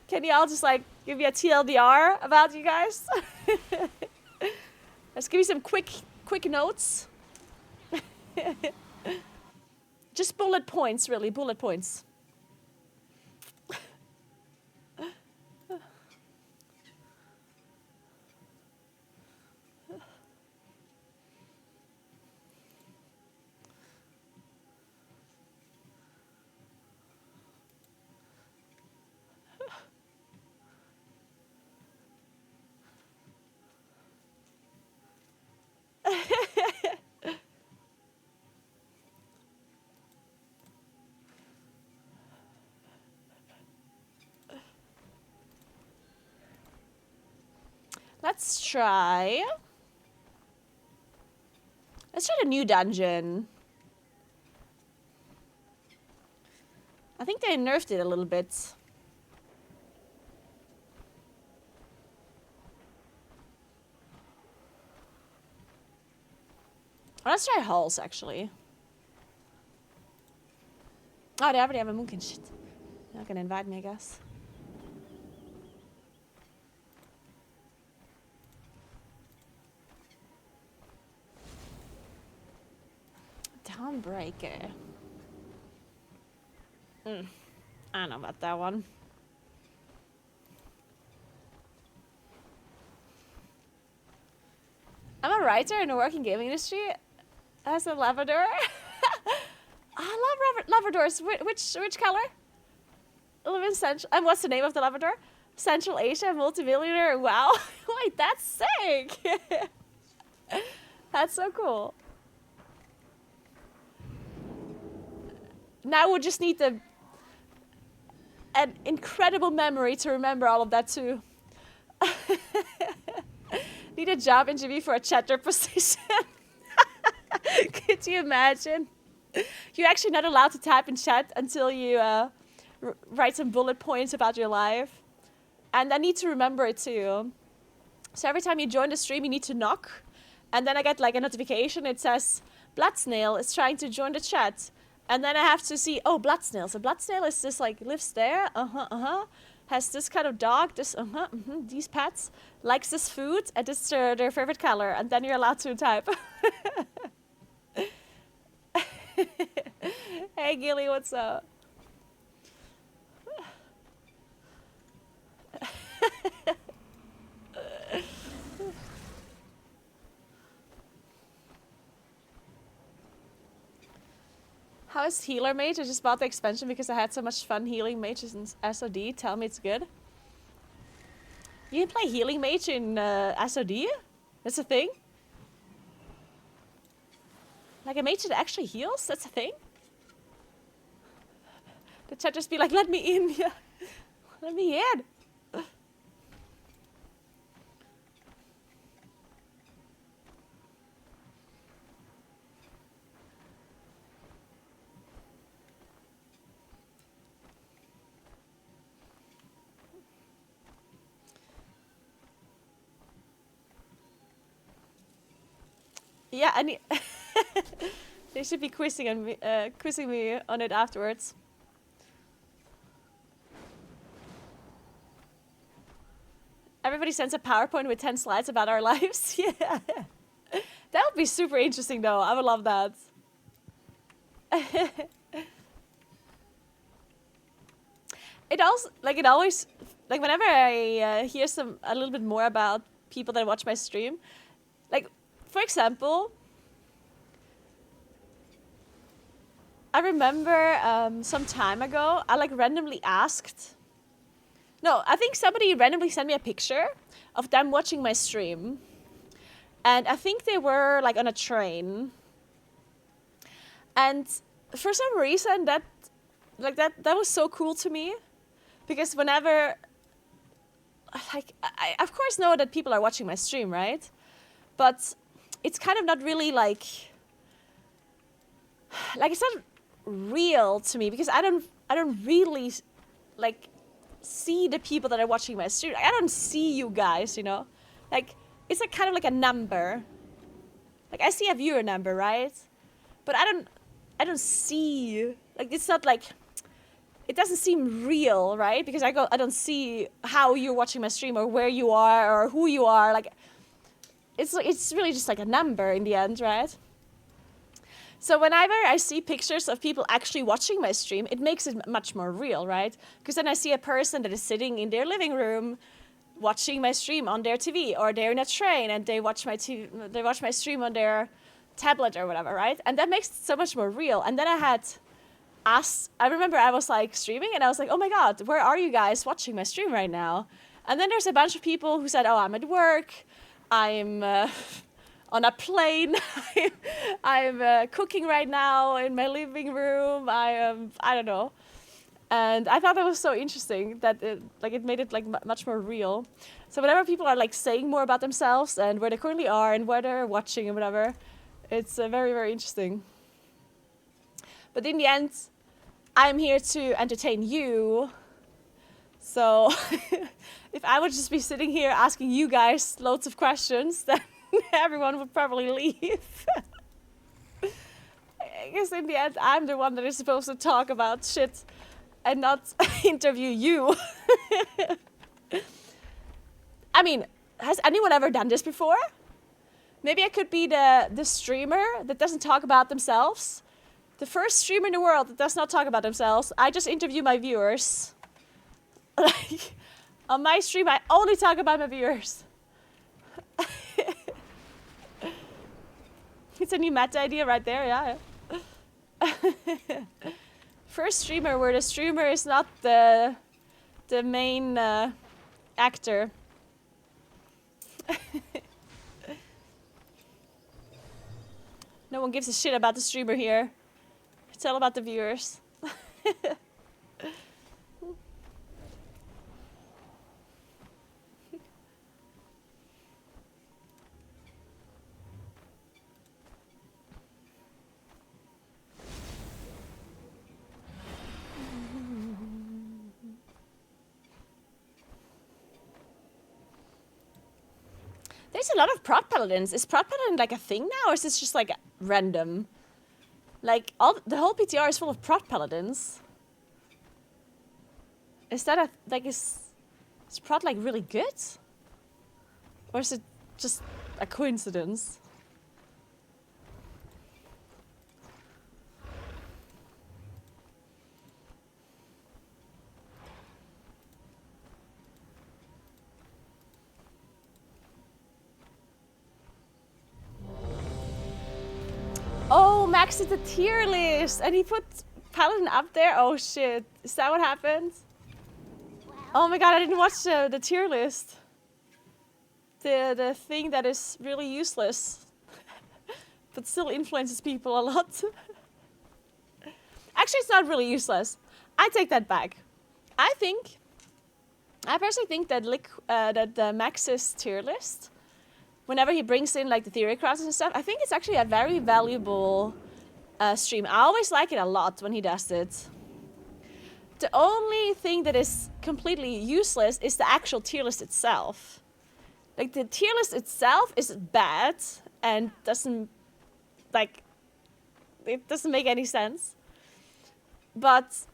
Can you all just like give me a TLDR about you guys? Let's give you some quick notes. Just bullet points, really, bullet points. Let's try the new dungeon. I think they nerfed it a little bit. Let's try halls, actually. Oh, they already have a Moonkin. Shit. They're not gonna invite me, I guess. Dawnbreaker. I don't know about that one. I'm a writer in the working gaming industry as a Labrador. I love Labradors. Which color? I live in Central. And what's the name of the Labrador? Central Asia, multimillionaire. Wow. Wait, that's sick. That's so cool. Now we just need an incredible memory to remember all of that too. Need a job interview for a chatter position. Could you imagine? You're actually not allowed to type in chat until you write some bullet points about your life. And I need to remember it too. So every time you join the stream, you need to knock. And then I get like a notification. It says, Bloodsnail is trying to join the chat. And then I have to see, oh, Bloodsnail. So Bloodsnail is just like, lives there. Has this kind of dog, this, these pets. Likes this food, and this is their favorite color. And then you're allowed to type. Hey, Gilly, what's up? How is Healer Mage? I just bought the expansion because I had so much fun healing mages in SOD. Tell me it's good. You can play healing mage in SOD? That's a thing? Like a mage that actually heals? That's a thing? The chat just be like, let me in. Yeah. Let me in. Yeah, I need. They should be quizzing me on it afterwards. Everybody sends a PowerPoint with 10 slides about our lives. Yeah. That would be super interesting, though. I would love that. It always, like, whenever I hear a little bit more about people that watch my stream, like, for example, I remember some time ago, I like randomly asked. No, I think somebody randomly sent me a picture of them watching my stream. And I think they were like on a train. And for some reason that was so cool to me. Because whenever, like, I of course know that people are watching my stream, right? But it's kind of not really like it's not real to me because I don't really like see the people that are watching my stream. I don't see you guys, you know? Like, it's like kind of like a number. Like, I see a viewer number, right? But I don't see, like, it's not like, it doesn't seem real, right? Because I don't see how you're watching my stream or where you are or who you are. Like, it's really just like a number in the end, right? So whenever I see pictures of people actually watching my stream, it makes it much more real, right? Because then I see a person that is sitting in their living room watching my stream on their TV, or they're in a train and they watch my stream on their tablet or whatever, right? And that makes it so much more real. And then I remember I was like streaming and I was like, oh my God, where are you guys watching my stream right now? And then there's a bunch of people who said, oh, I'm at work, I'm on a plane, I'm cooking right now in my living room, I don't know. And I thought that was so interesting that it made it like much more real. So whenever people are like saying more about themselves and where they currently are and where they're watching and whatever, it's very, very interesting. But in the end, I'm here to entertain you. So if I would just be sitting here asking you guys loads of questions, then everyone would probably leave. I guess in the end, I'm the one that is supposed to talk about shit and not interview you. I mean, has anyone ever done this before? Maybe I could be the streamer that doesn't talk about themselves. The first streamer in the world that does not talk about themselves. I just interview my viewers. Like, on my stream, I only talk about my viewers. It's a new meta idea right there, yeah. First streamer where the streamer is not the main actor. No one gives a shit about the streamer here. It's all about the viewers. There's a lot of prot paladins. Is prot paladin like a thing now, or is this just like random? Like the whole PTR is full of prot paladins. Is that is prot like really good, or is it just a coincidence? Oh, Max did the tier list, and he put Paladin up there. Oh shit, is that what happened? Oh my god, I didn't watch the tier list. The thing that is really useless, but still influences people a lot. Actually, it's not really useless. I take that back. I personally think that Max's tier list, whenever he brings in like the theory crowds and stuff, I think it's actually a very valuable stream. I always like it a lot when he does it. The only thing that is completely useless is the actual tier list itself. Like, the tier list itself is bad and doesn't like, it doesn't make any sense. But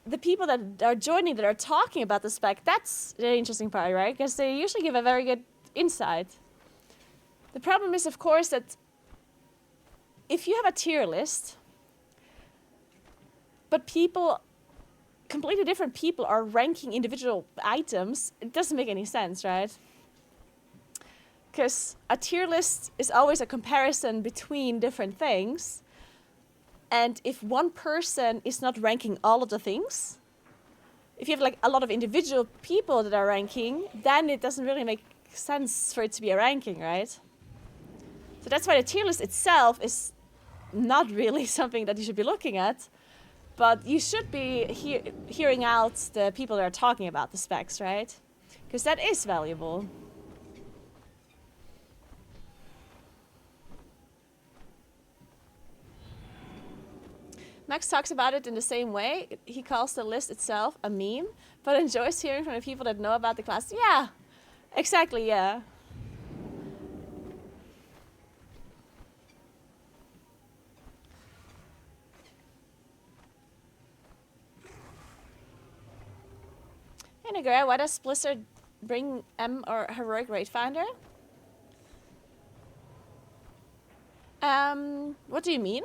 the people that are joining, that are talking about the spec, that's the interesting part, right? Because they usually give a very good insight. The problem is, of course, that if you have a tier list, but people, completely different people are ranking individual items, it doesn't make any sense, right? Because a tier list is always a comparison between different things. And if one person is not ranking all of the things, if you have like a lot of individual people that are ranking, then it doesn't really make sense for it to be a ranking, right? So that's why the tier list itself is not really something that you should be looking at. But you should be hearing out the people that are talking about the specs, right? Because that is valuable. Max talks about it in the same way. He calls the list itself a meme, but enjoys hearing from the people that know about the class. Yeah, exactly, yeah. Hey Naguura, why does Blizzard bring M or Heroic Raid Finder? What do you mean?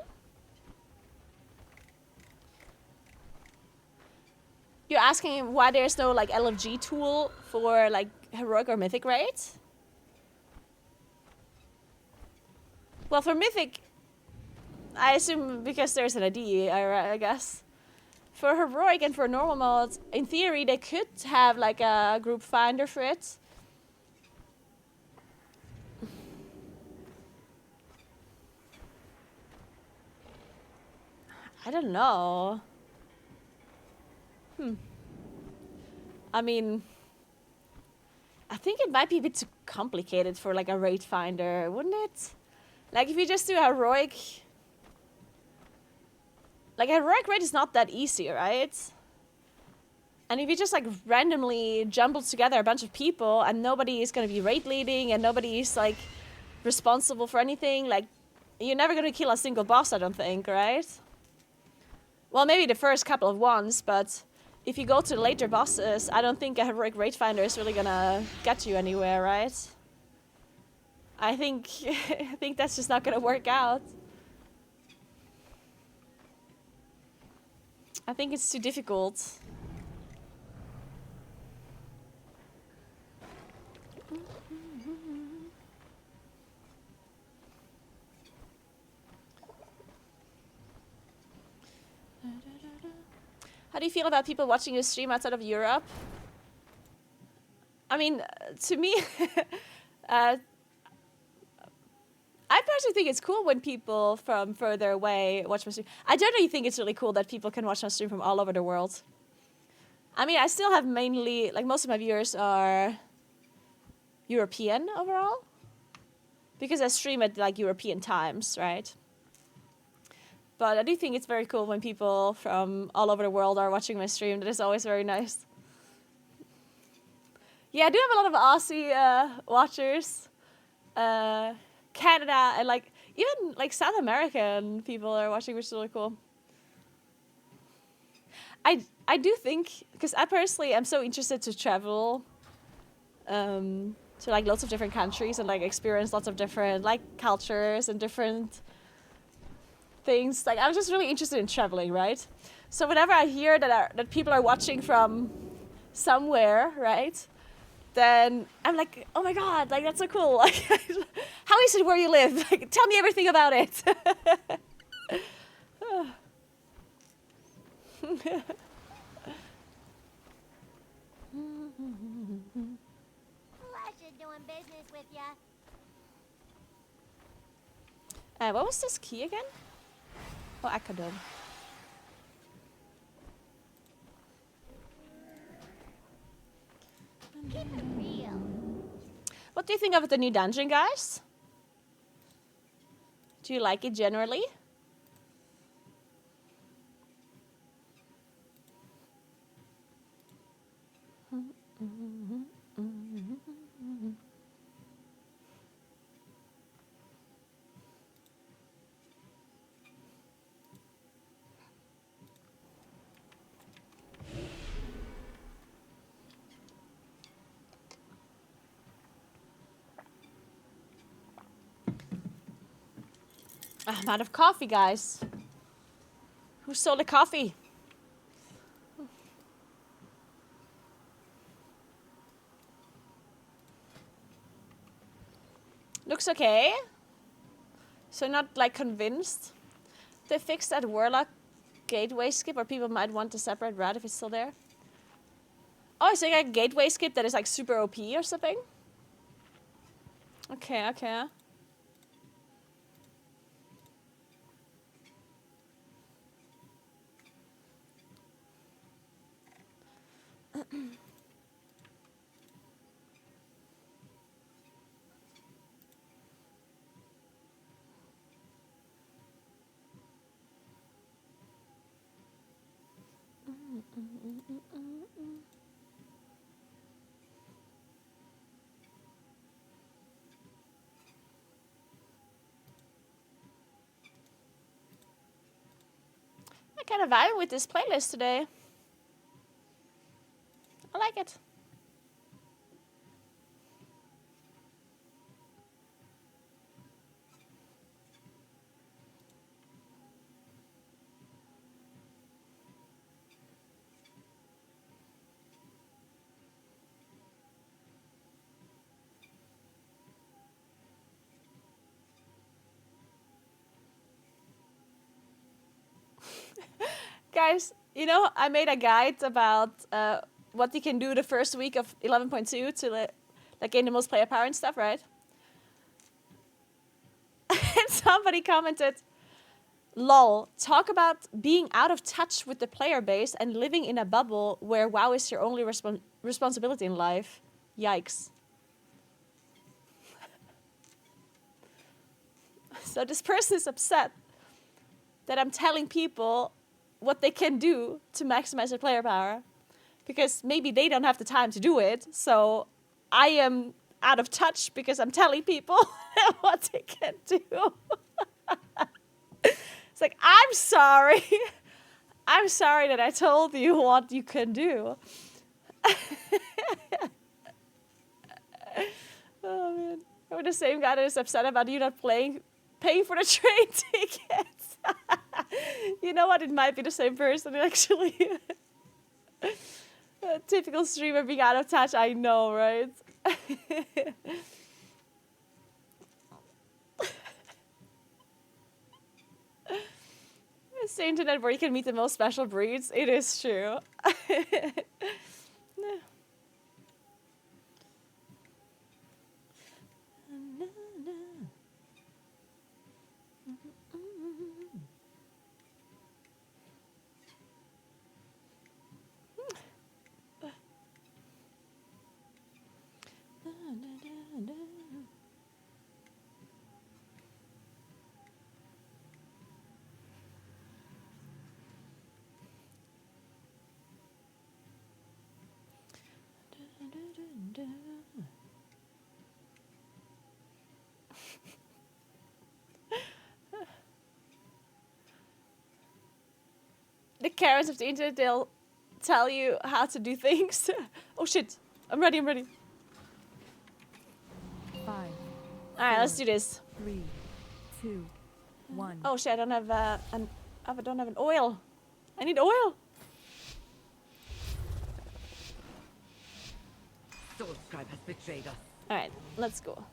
You're asking why there's no like LFG tool for like Heroic or Mythic raids? Well, for Mythic, I assume because there's an ID, I guess. For Heroic and for normal mods, in theory, they could have like a group finder for it. I don't know. I mean, I think it might be a bit too complicated for like a raid finder, wouldn't it? Like if you just do Heroic... Like a Heroic raid is not that easy, right? And if you just like randomly jumble together a bunch of people and nobody is going to be raid leading and nobody is like responsible for anything, like you're never going to kill a single boss, I don't think, right? Well, maybe the first couple of ones, but if you go to the later bosses, I don't think a Heroic raid finder is really going to get you anywhere, right? I think I think that's just not going to work out. I think it's too difficult. How do you feel about people watching your stream outside of Europe? I mean, to me, I personally think it's cool when people from further away watch my stream. I generally think it's really cool that people can watch my stream from all over the world. I mean, I still have mainly, like most of my viewers are European overall. Because I stream at like European times, right? But I do think it's very cool when people from all over the world are watching my stream. That is always very nice. Yeah, I do have a lot of Aussie watchers. Canada and like even like South American people are watching, which is really cool. I do think, because I personally am so interested to travel to like lots of different countries and like experience lots of different like cultures and different things. Like I'm just really interested in traveling, right? So whenever I hear that people are watching from somewhere, right? Then I'm like, oh my god, like that's so cool. Like, how is it where you live? Like, tell me everything about it.
Pleasure doing business with ya.
What was this key again? Oh, Acadome.
Keep it real.
What do you think of the new dungeon, guys? Do you like it generally? I'm out of coffee, guys. Who stole the coffee? Looks okay. So not like convinced. They fixed that Warlock gateway skip, or people might want to separate route if it's still there. Oh, is there like a gateway skip that is like super OP or something? Okay, okay. I kind of vibe with this playlist today. I like it. Guys, you know, I made a guide about what you can do the first week of 11.2 to like gain the most player power and stuff, right? And somebody commented, lol, talk about being out of touch with the player base and living in a bubble where WoW is your only responsibility in life. Yikes. So this person is upset that I'm telling people what they can do to maximize their player power, because maybe they don't have the time to do it. So I am out of touch because I'm telling people what they can do. It's like, I'm sorry. I'm sorry that I told you what you can do. Oh man. We're the same guy that is upset about you not paying for the train tickets. You know what? It might be the same person, actually. A typical streamer being out of touch. I know, right? It's the internet where you can meet the most special breeds. It is true. The Karens of the internet, they'll tell you how to do things. Oh shit, I'm ready, I'm ready.
5,
Alright, let's do this.
3, 2, 1.
Oh shit, I don't have an oil. I need oil.
Soulscribe has betrayed us.
Alright, let's go.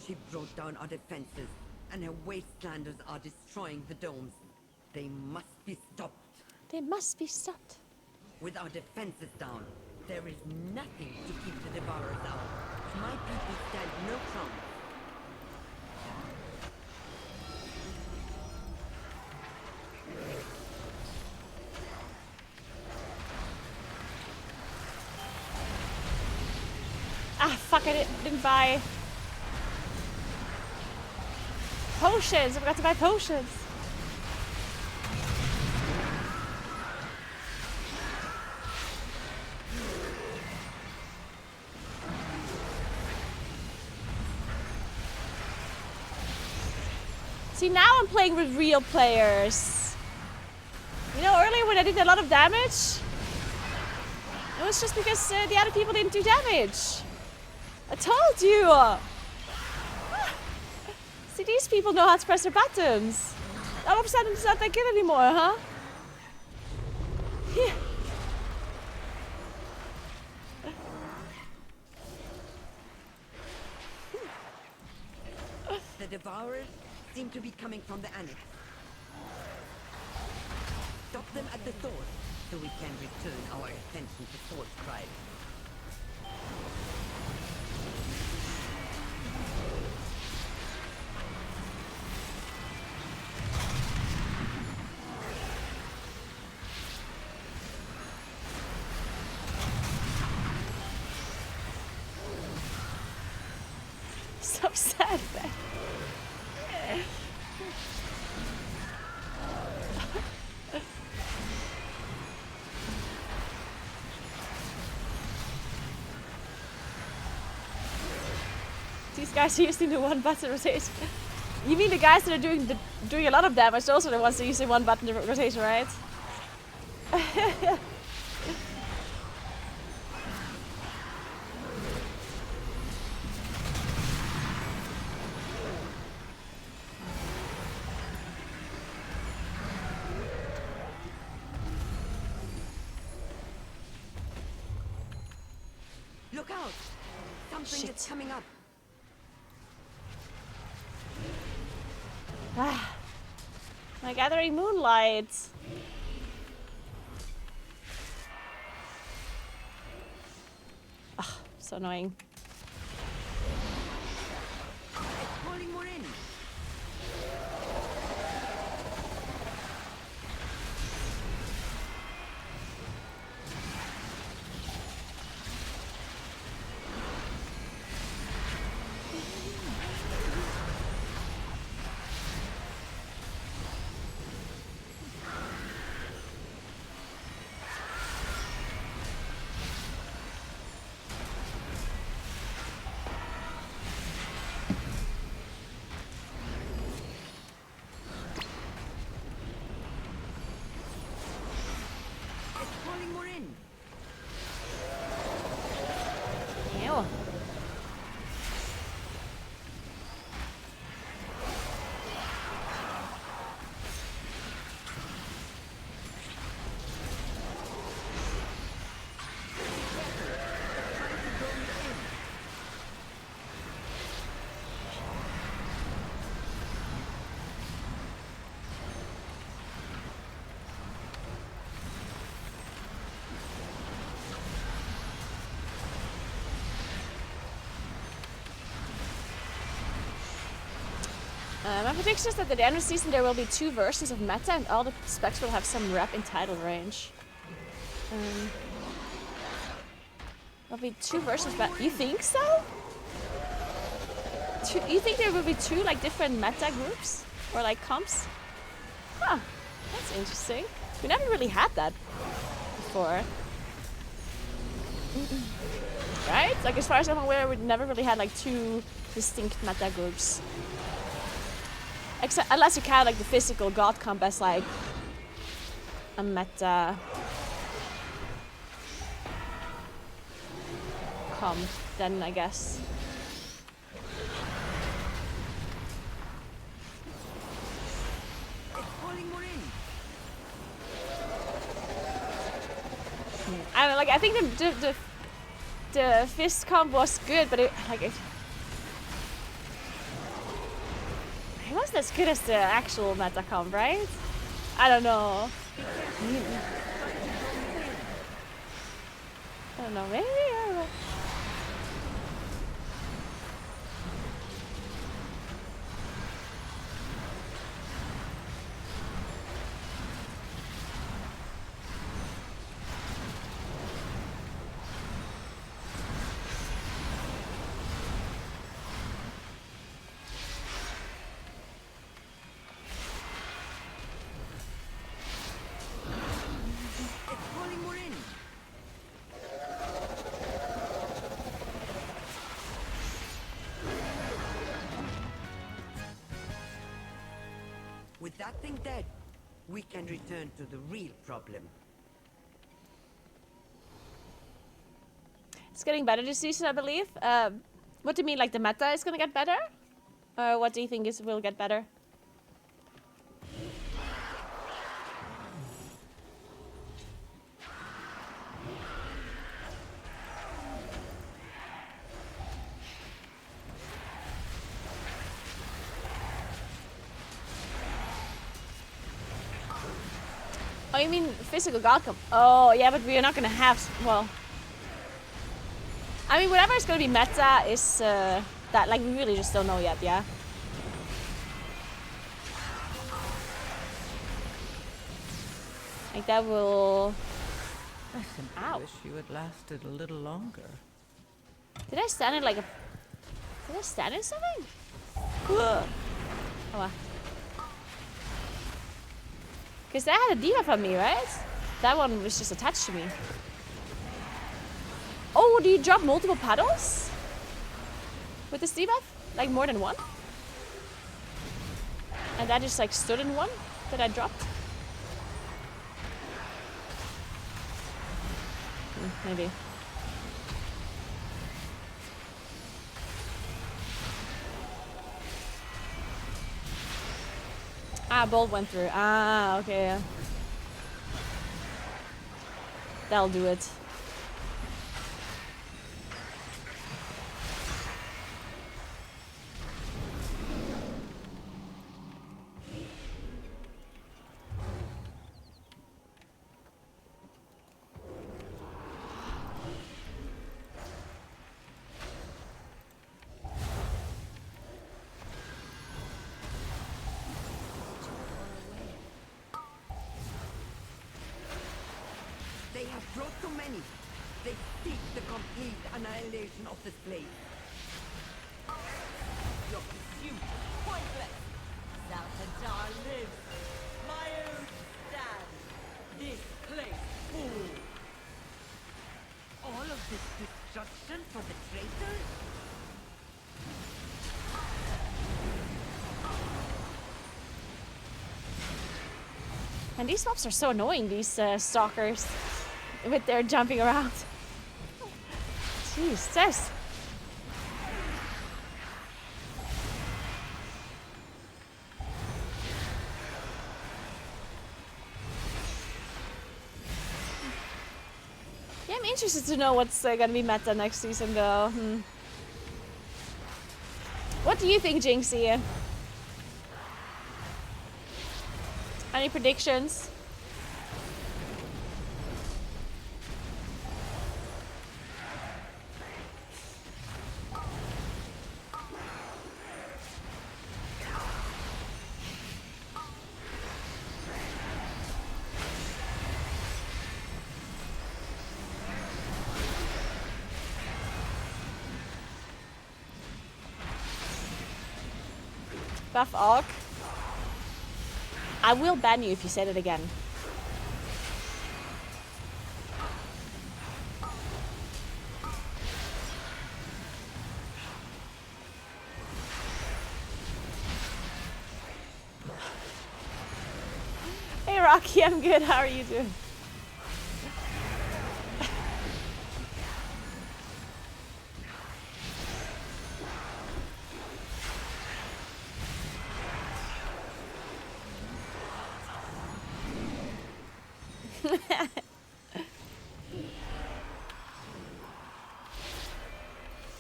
She broke down our defenses, and her wastelanders are destroying the domes. They must be stopped.
They must be stopped.
With our defenses down, there is nothing to keep the Devourers out. My people stand no chance.
Ah, fuck, I didn't buy potions. I forgot to buy potions. See, now I'm playing with real players. You know, earlier when I did a lot of damage, it was just because the other people didn't do damage. I told you! See, these people know how to press their buttons. All of a sudden, it's not that good anymore, huh? Yeah.
The Devourers seem to be coming from the Annex. Stop them at the source, so we can return our attention to Force Tribe.
So sad, man. These guys are using the one button rotation. You mean the guys that are doing a lot of damage, also the ones that are using one button rotation, right?
Look out! Something
Shit.
is coming up.
My gathering moonlight. Ah, so annoying.
Calling more in. Calling more in.
Ew. My prediction is that at the end of the season there will be 2 versions of meta and all the specs will have some rep in title range. There'll be 2 versions, but you think so? You think there will be 2 like different meta groups or like comps? Huh, that's interesting. We never really had that before. Right? Like as far as I'm aware, we never really had like 2 distinct meta groups. Except, unless you count like the physical god comp as like a meta comp, then I guess.
Calling more in.
I don't know, like I think the fist comp was good, but it wasn't as good as the actual meta comp, right? I don't know. I don't know, maybe? I don't know.
Calling more in. With that thing dead, we can return to the real problem.
It's getting better this season, I believe. What do you mean, like the meta is gonna get better? Or what do you think will get better? Oh, you mean physical god comp? Oh, yeah, but we are not gonna have. Well, I mean, whatever is gonna be meta is that, like, we really just don't know yet, yeah? Like, that will.
I simply
Ow.
wish you had lasted a little longer.
Did I stand in, like, a. Did I stand in something? Ugh. Oh, well. Because that had a debuff on me, right? That one was just attached to me. Oh, do you drop multiple paddles? With this debuff? Like more than one? And that just like stood in one that I dropped? Maybe. Ah, bolt went through. Ah, okay. Yeah. That'll do it.
They have brought so many. They seek the complete annihilation of this place.
Your pursuit is pointless. Saltadar lives. My own stand. This place falls.
All of this destruction for the traitors?
And these mobs are so annoying, these stalkers. With their jumping around. Jesus. Yeah, I'm interested to know what's gonna be meta next season, though. What do you think, Jinxie? Any predictions? Buff Orc. I will ban you if you said it again. Hey Rocky, I'm good. How are you doing?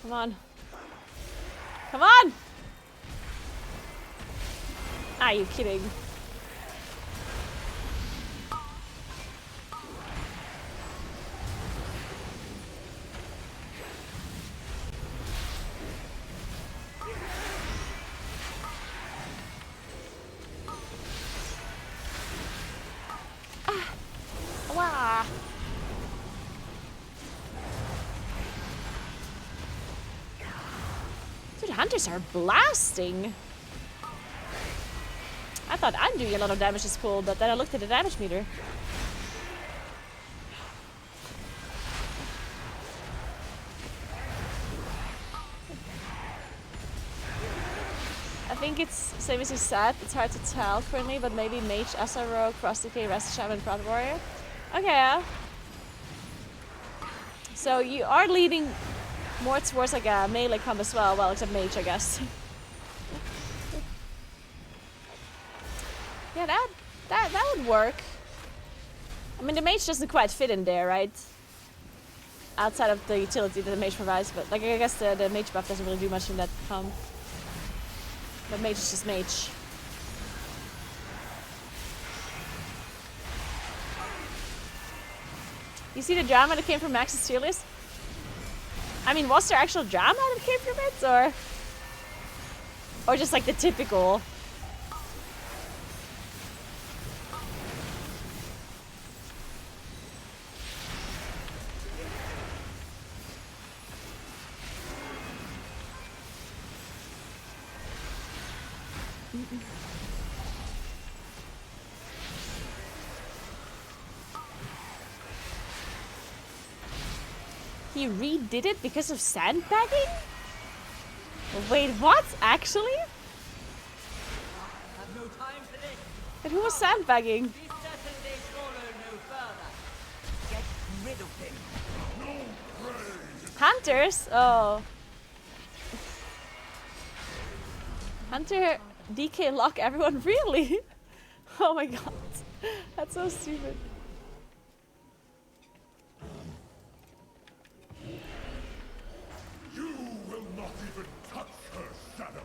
Come on. Come on! Are you kidding? Ah. Wow. Dude, hunters are blasting. I thought I'm doing a lot of damage this pool, but then I looked at the damage meter. I think it's same as you said, it's hard to tell currently, but maybe Mage, SRO, Cross DK, Rest Shaman, Proud Warrior. Okay. So you are leading more towards like a melee comp as well, except Mage, I guess. Yeah, that would work. I mean, the mage doesn't quite fit in there, right? Outside of the utility that the mage provides, but like I guess the mage buff doesn't really do much in that comp. But mage is just mage. You see the drama that came from Max's tier list? I mean, was there actual drama that came from it, or just like the typical? He redid it because of sandbagging? Wait, what? Actually?
Have no time for this.
And who was sandbagging?
Be certain they follow no further.
Get rid of him.
Hunters? Oh. Hunter DK lock everyone, really? Oh my god. That's so stupid.
You will not even touch her, Shadow.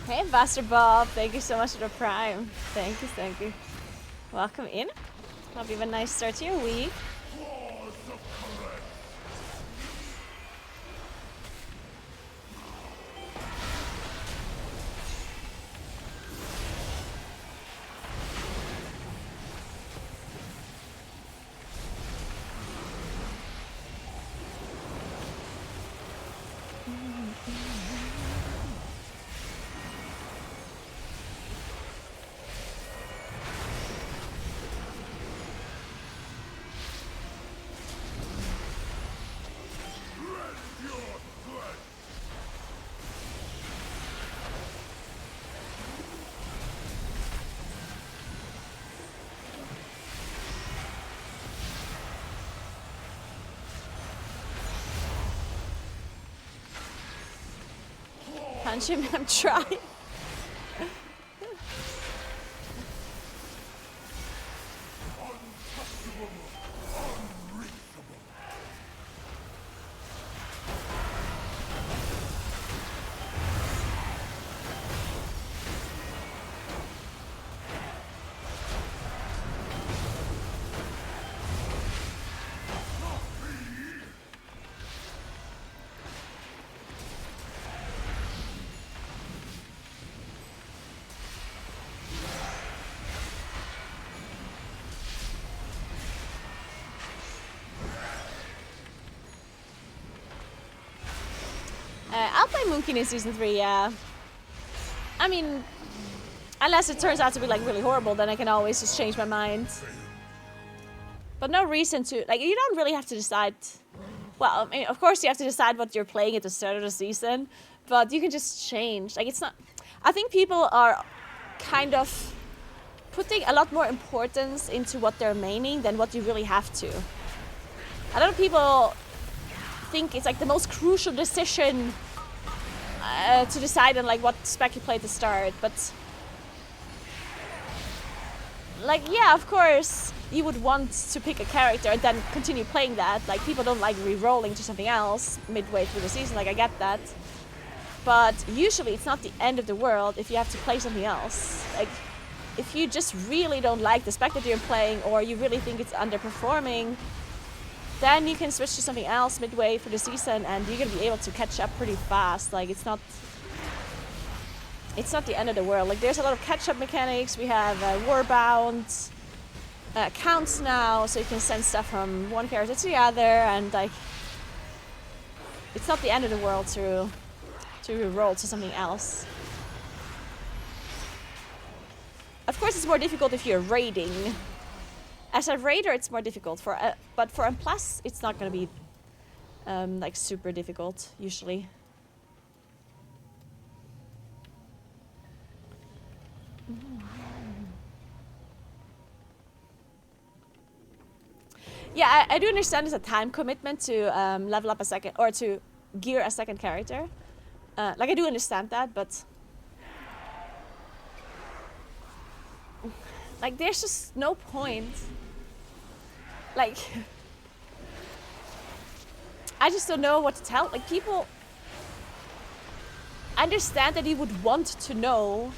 Hey, Buster Bob, thank you so much for the prime. Thank you, thank you. Welcome in. Hope you have a nice start to your week. Punch him, I'm trying. I'll play Moonkin in Season 3, yeah. I mean, unless it turns out to be like really horrible, then I can always just change my mind. But no reason to, like, you don't really have to decide. Well, I mean, of course you have to decide what you're playing at the start of the season, but you can just change. Like, it's not, I think people are kind of putting a lot more importance into what they're maining than what you really have to. A lot of people think it's like the most crucial decision to decide on like what spec you play at the start, but like, yeah, of course you would want to pick a character and then continue playing that. Like, people don't like re-rolling to something else midway through the season, like I get that. But usually it's not the end of the world if you have to play something else. Like, if you just really don't like the spec that you're playing, or you really think it's underperforming, then you can switch to something else midway through the season and you're gonna be able to catch up pretty fast. Like, it's not the end of the world. Like, there's a lot of catch-up mechanics. We have Warbound counts now, so you can send stuff from one character to the other, and like, it's not the end of the world to roll to something else. Of course, it's more difficult if you're raiding. As a raider, it's more difficult. But for M+, it's not going to be like super difficult usually. Yeah, I do understand it's a time commitment to level up a second, or to gear a second character. Like, I do understand that, but like, there's just no point. Like, I just don't know what to tell. Like, people, I understand that you would want to know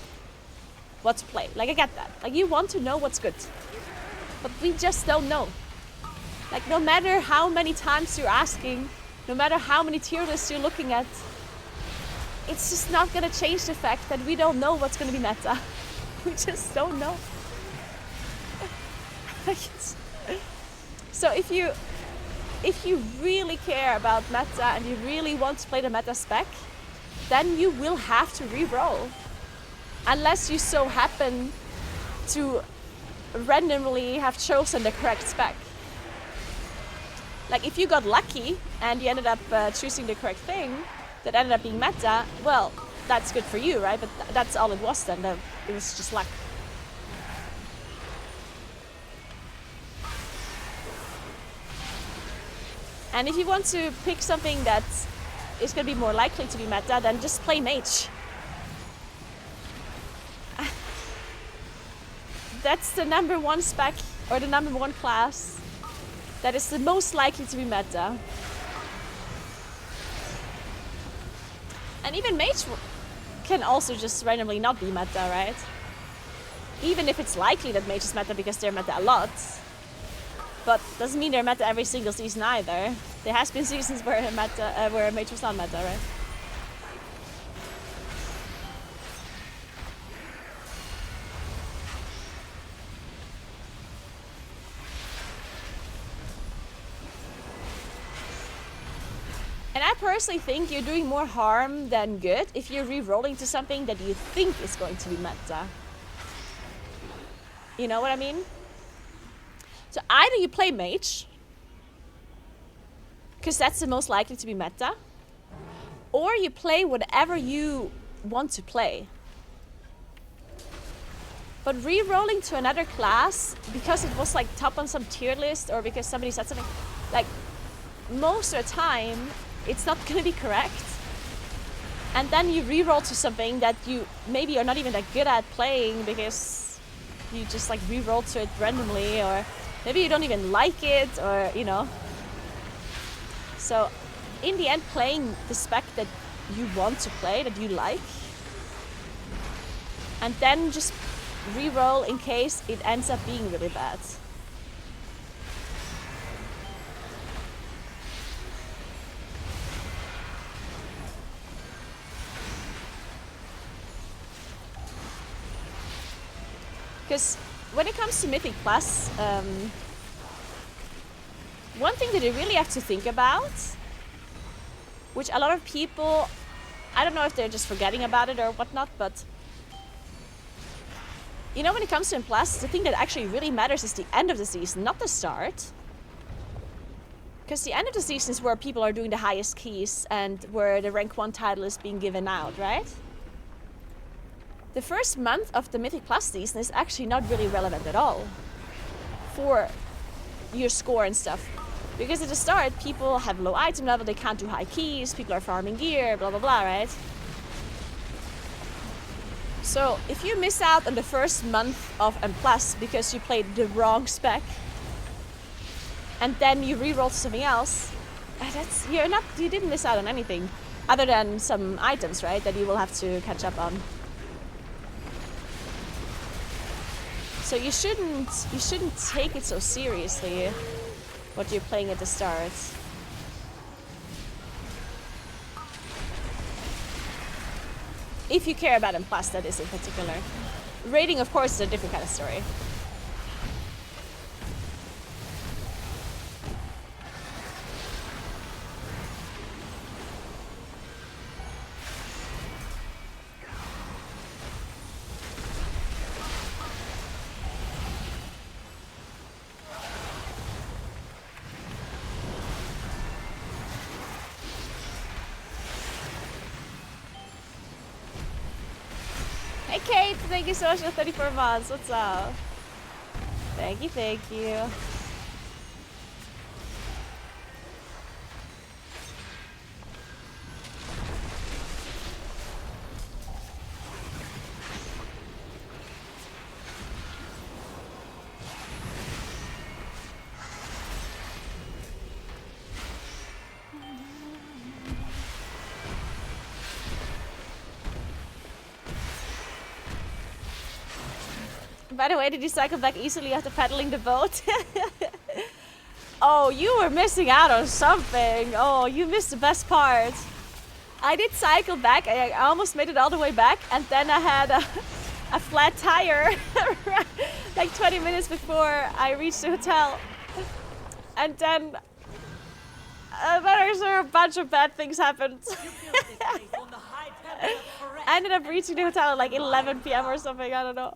what to play. Like, I get that. Like, you want to know what's good, but we just don't know. Like, no matter how many times you're asking, no matter how many tier lists you're looking at, it's just not gonna change the fact that we don't know what's gonna be meta. We just don't know. So if you really care about meta and you really want to play the meta spec, then you will have to re-roll. Unless you so happen to randomly have chosen the correct spec. Like, if you got lucky and you ended up choosing the correct thing that ended up being meta, well, that's good for you, right? But that's all it was then. It was just luck. And if you want to pick something that is going to be more likely to be meta, then just play mage. That's the #1 spec, or the #1 class that is the most likely to be meta. And even mage can also just randomly not be meta, right? Even if it's likely that mage is meta because they're meta a lot. But doesn't mean they're meta every single season either. There has been seasons where where mage was not meta, right? And I personally think you're doing more harm than good if you're re-rolling to something that you think is going to be meta. You know what I mean? So either you play mage, because that's the most likely to be meta, or you play whatever you want to play. But re-rolling to another class because it was like top on some tier list, or because somebody said something, like, most of the time it's not going to be correct. And then you re-roll to something that you maybe are not even that good at playing because you just like re-roll to it randomly, or maybe you don't even like it, or you know. So in the end, playing the spec that you want to play, that you like, and then just re-roll in case it ends up being really bad. Because when it comes to Mythic Plus, one thing that you really have to think about, which a lot of people, I don't know if they're just forgetting about it or whatnot, but you know, when it comes to M+, the thing that actually really matters is the end of the season, not the start. Because the end of the season is where people are doing the highest keys and where the rank 1 title is being given out, right? The first month of the Mythic Plus season is actually not really relevant at all for your score and stuff. Because at the start, people have low item level, they can't do high keys, people are farming gear, blah blah blah, right? So if you miss out on the first month of M+ because you played the wrong spec, and then you re-roll to something else, you didn't miss out on anything, other than some items, right, that you will have to catch up on. So you shouldn't take it so seriously what you're playing at the start. If you care about M+, that is in particular. Raiding, of course, is a different kind of story. Hey Kate, thank you so much for 34 months. What's up? Thank you, thank you. By the way, did you cycle back easily after paddling the boat? Oh, you were missing out on something. Oh, you missed the best part. I did cycle back. I almost made it all the way back, and then I had a flat tire like 20 minutes before I reached the hotel. And then there's a bunch of bad things happened. I ended up reaching the hotel at like 11 p.m. or something. I don't know.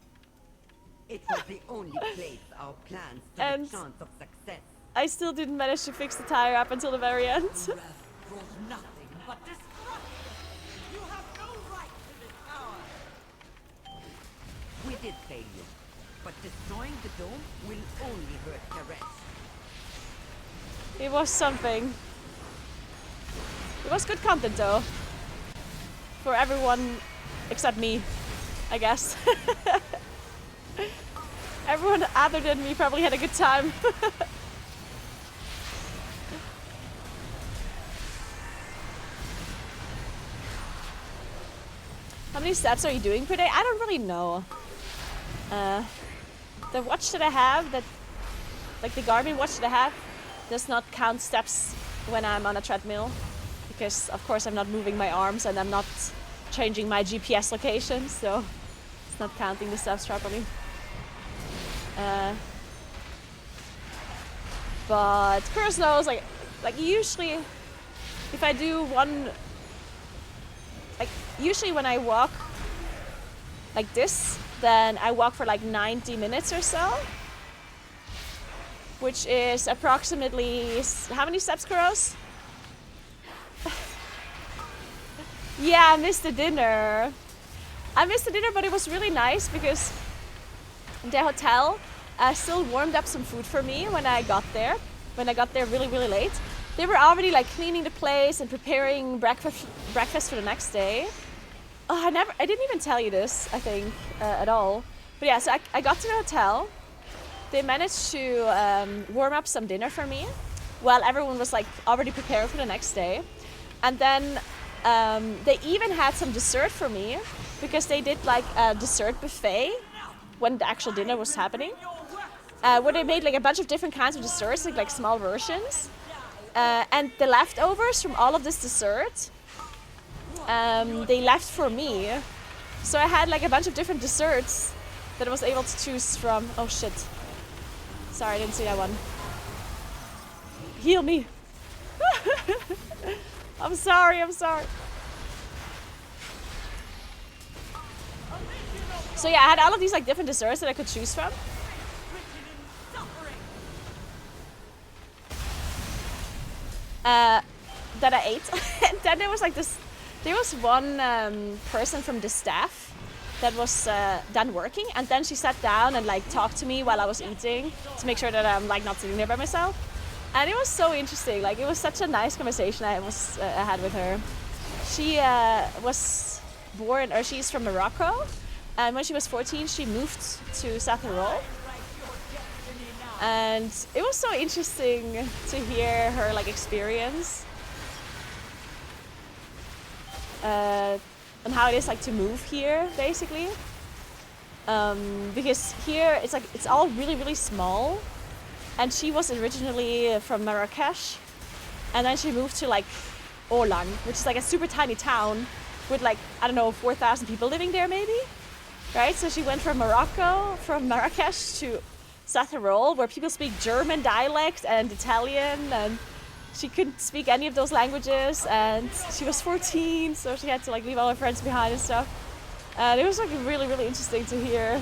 It was the only place our plans stood
And
a chance of success.
I still didn't manage to fix the tire up until the very end.
Nothing but destruction. You have no right to this power.
We did fail you, but destroying the dome will only hurt the rest.
It was something. It was good content though. For everyone except me, I guess. Everyone other than me probably had a good time. How many steps are you doing per day? I don't really know. The watch that I have, like the Garmin watch that I have, does not count steps when I'm on a treadmill. Because of course I'm not moving my arms and I'm not changing my GPS location, so it's not counting the steps properly. But Chris knows, like usually if I do one, like usually when I walk like this, then I walk for like 90 minutes or so, which is approximately, how many steps, Kuros? Yeah, I missed the dinner. But it was really nice because the hotel still warmed up some food for me when I got there. When I got there really, really late. They were already like cleaning the place and preparing breakfast for the next day. Oh, I didn't even tell you this, I think, at all. But yeah, so I got to the hotel. They managed to warm up some dinner for me while everyone was like already preparing for the next day. And then they even had some dessert for me because they did like a dessert buffet when the actual dinner was happening, where they made like a bunch of different kinds of desserts, like small versions, and the leftovers from all of this dessert, they left for me. So I had like a bunch of different desserts that I was able to choose from. Oh shit! Sorry, I didn't see that one. Heal me! I'm sorry. So yeah, I had all of these like different desserts that I could choose from. That I ate. And then there was like this, there was one person from the staff that was done working, and then she sat down and like talked to me while I was eating to make sure that I'm like not sitting there by myself. And it was so interesting. Like it was such a nice conversation I had with her. She was born, or she's from Morocco. And when she was 14, she moved to South Tyrol. And it was so interesting to hear her like experience and how it is like to move here, basically. Because here it's like it's all really small, and she was originally from Marrakesh, and then she moved to like Orlang, which is like a super tiny town with like, I don't know, 4,000 people living there maybe, right? So she went from Marrakesh to South Tyrol, where people speak German dialect and Italian, and she couldn't speak any of those languages, and she was 14, so she had to like leave all her friends behind and stuff. And it was like really interesting to hear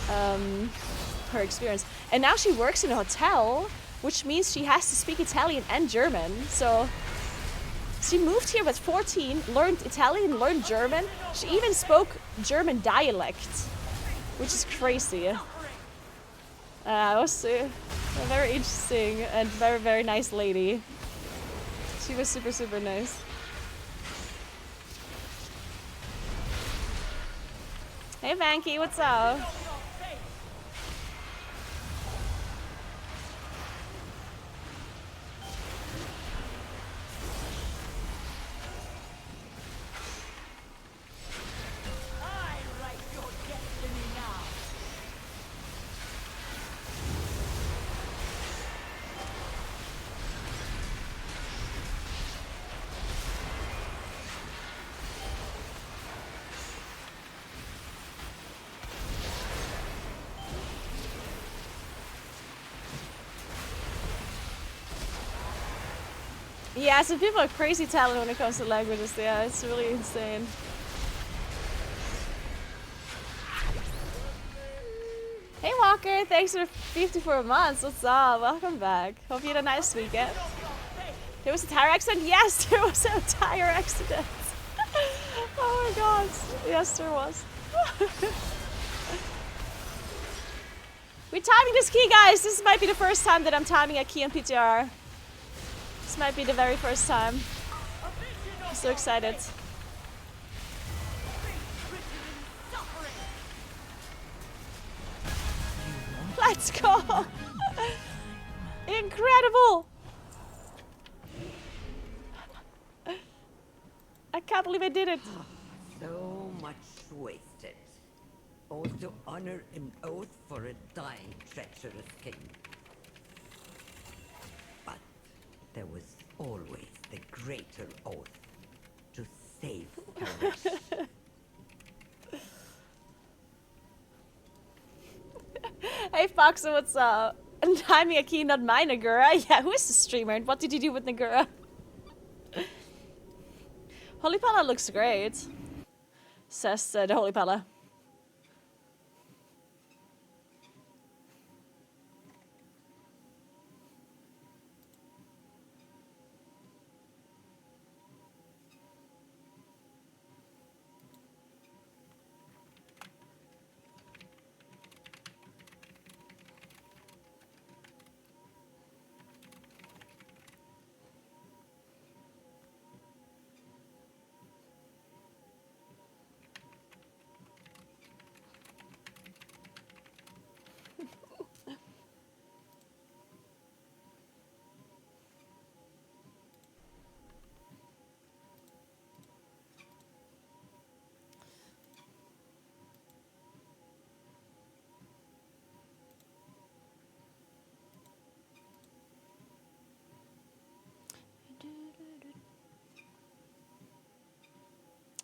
her experience. And now she works in a hotel, which means she has to speak Italian and German. So she moved here at 14, learned Italian, learned German. She even spoke German dialect, which is crazy. It was a very interesting and very nice lady. She was super nice. Hey Vanky, what's up? Yeah, some people are crazy talented when it comes to languages. Yeah, it's really insane. Hey Walker, thanks for 54 months. What's up? Welcome back. Hope you had a nice weekend. There was a tire accident? Yes, there was a tire accident. Oh my god. Yes, there was. We're timing this key, guys. This might be the first time that I'm timing a key on PTR. This might be the very first time. I'm so excited. Let's go! Incredible! I can't believe I did it.
So much wasted. All to honor an oath for a dying, treacherous king. But there was always the greater oath to save Karash.
Hey Foxo, what's up? And timing a key, not mine, Naguura. Yeah, who is the streamer and what did you do with Naguura? Holy Pala looks great, says the Holy Pala.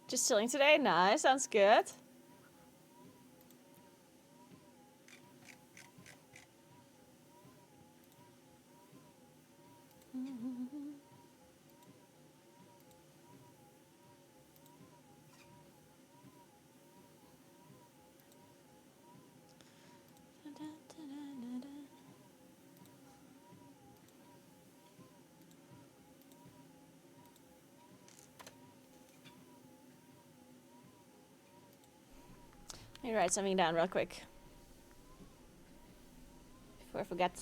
Just chilling today? Nice, sounds good. Let me write something down real quick before I forget.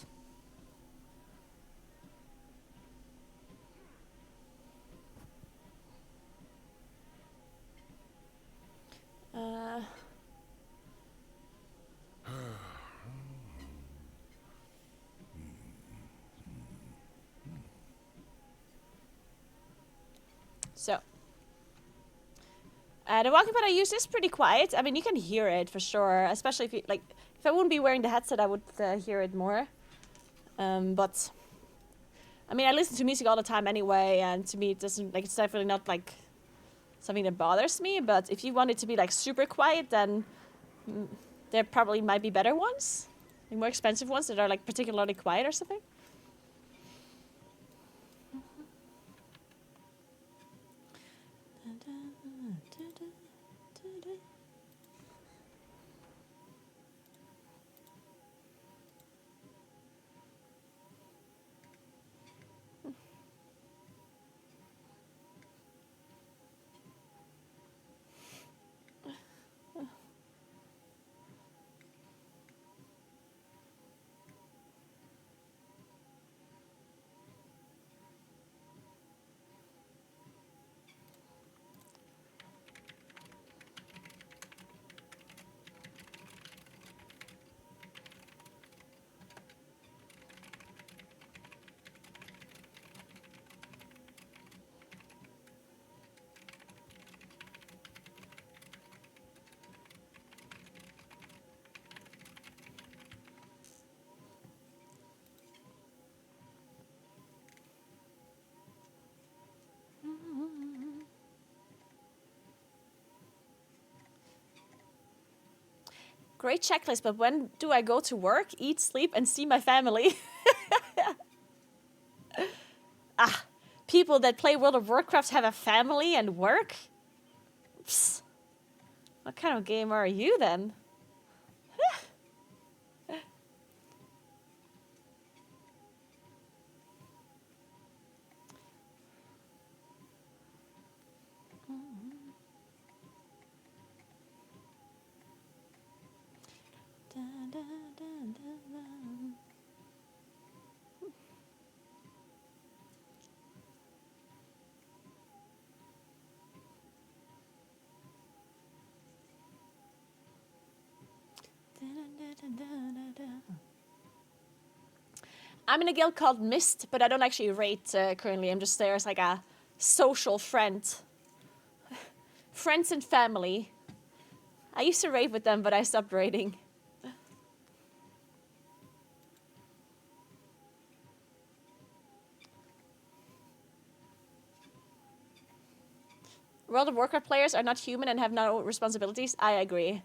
So. The walking pad I use is pretty quiet. I mean, you can hear it for sure, especially if you like. If I wouldn't be wearing the headset, I would hear it more. But I mean, I listen to music all the time anyway, and to me, it doesn't like it's definitely not like something that bothers me. But if you want it to be like super quiet, then there probably might be better ones, like more expensive ones that are like particularly quiet or something. Great checklist, but when do I go to work, eat, sleep, and see my family? People that play World of Warcraft have a family and work? Psst. What kind of gamer are you then? I'm in a guild called Mist, but I don't actually rate currently. I'm just there as like a social friend. Friends and family. I used to rave with them, but I stopped raiding. World of Warcraft players are not human and have no responsibilities. I agree.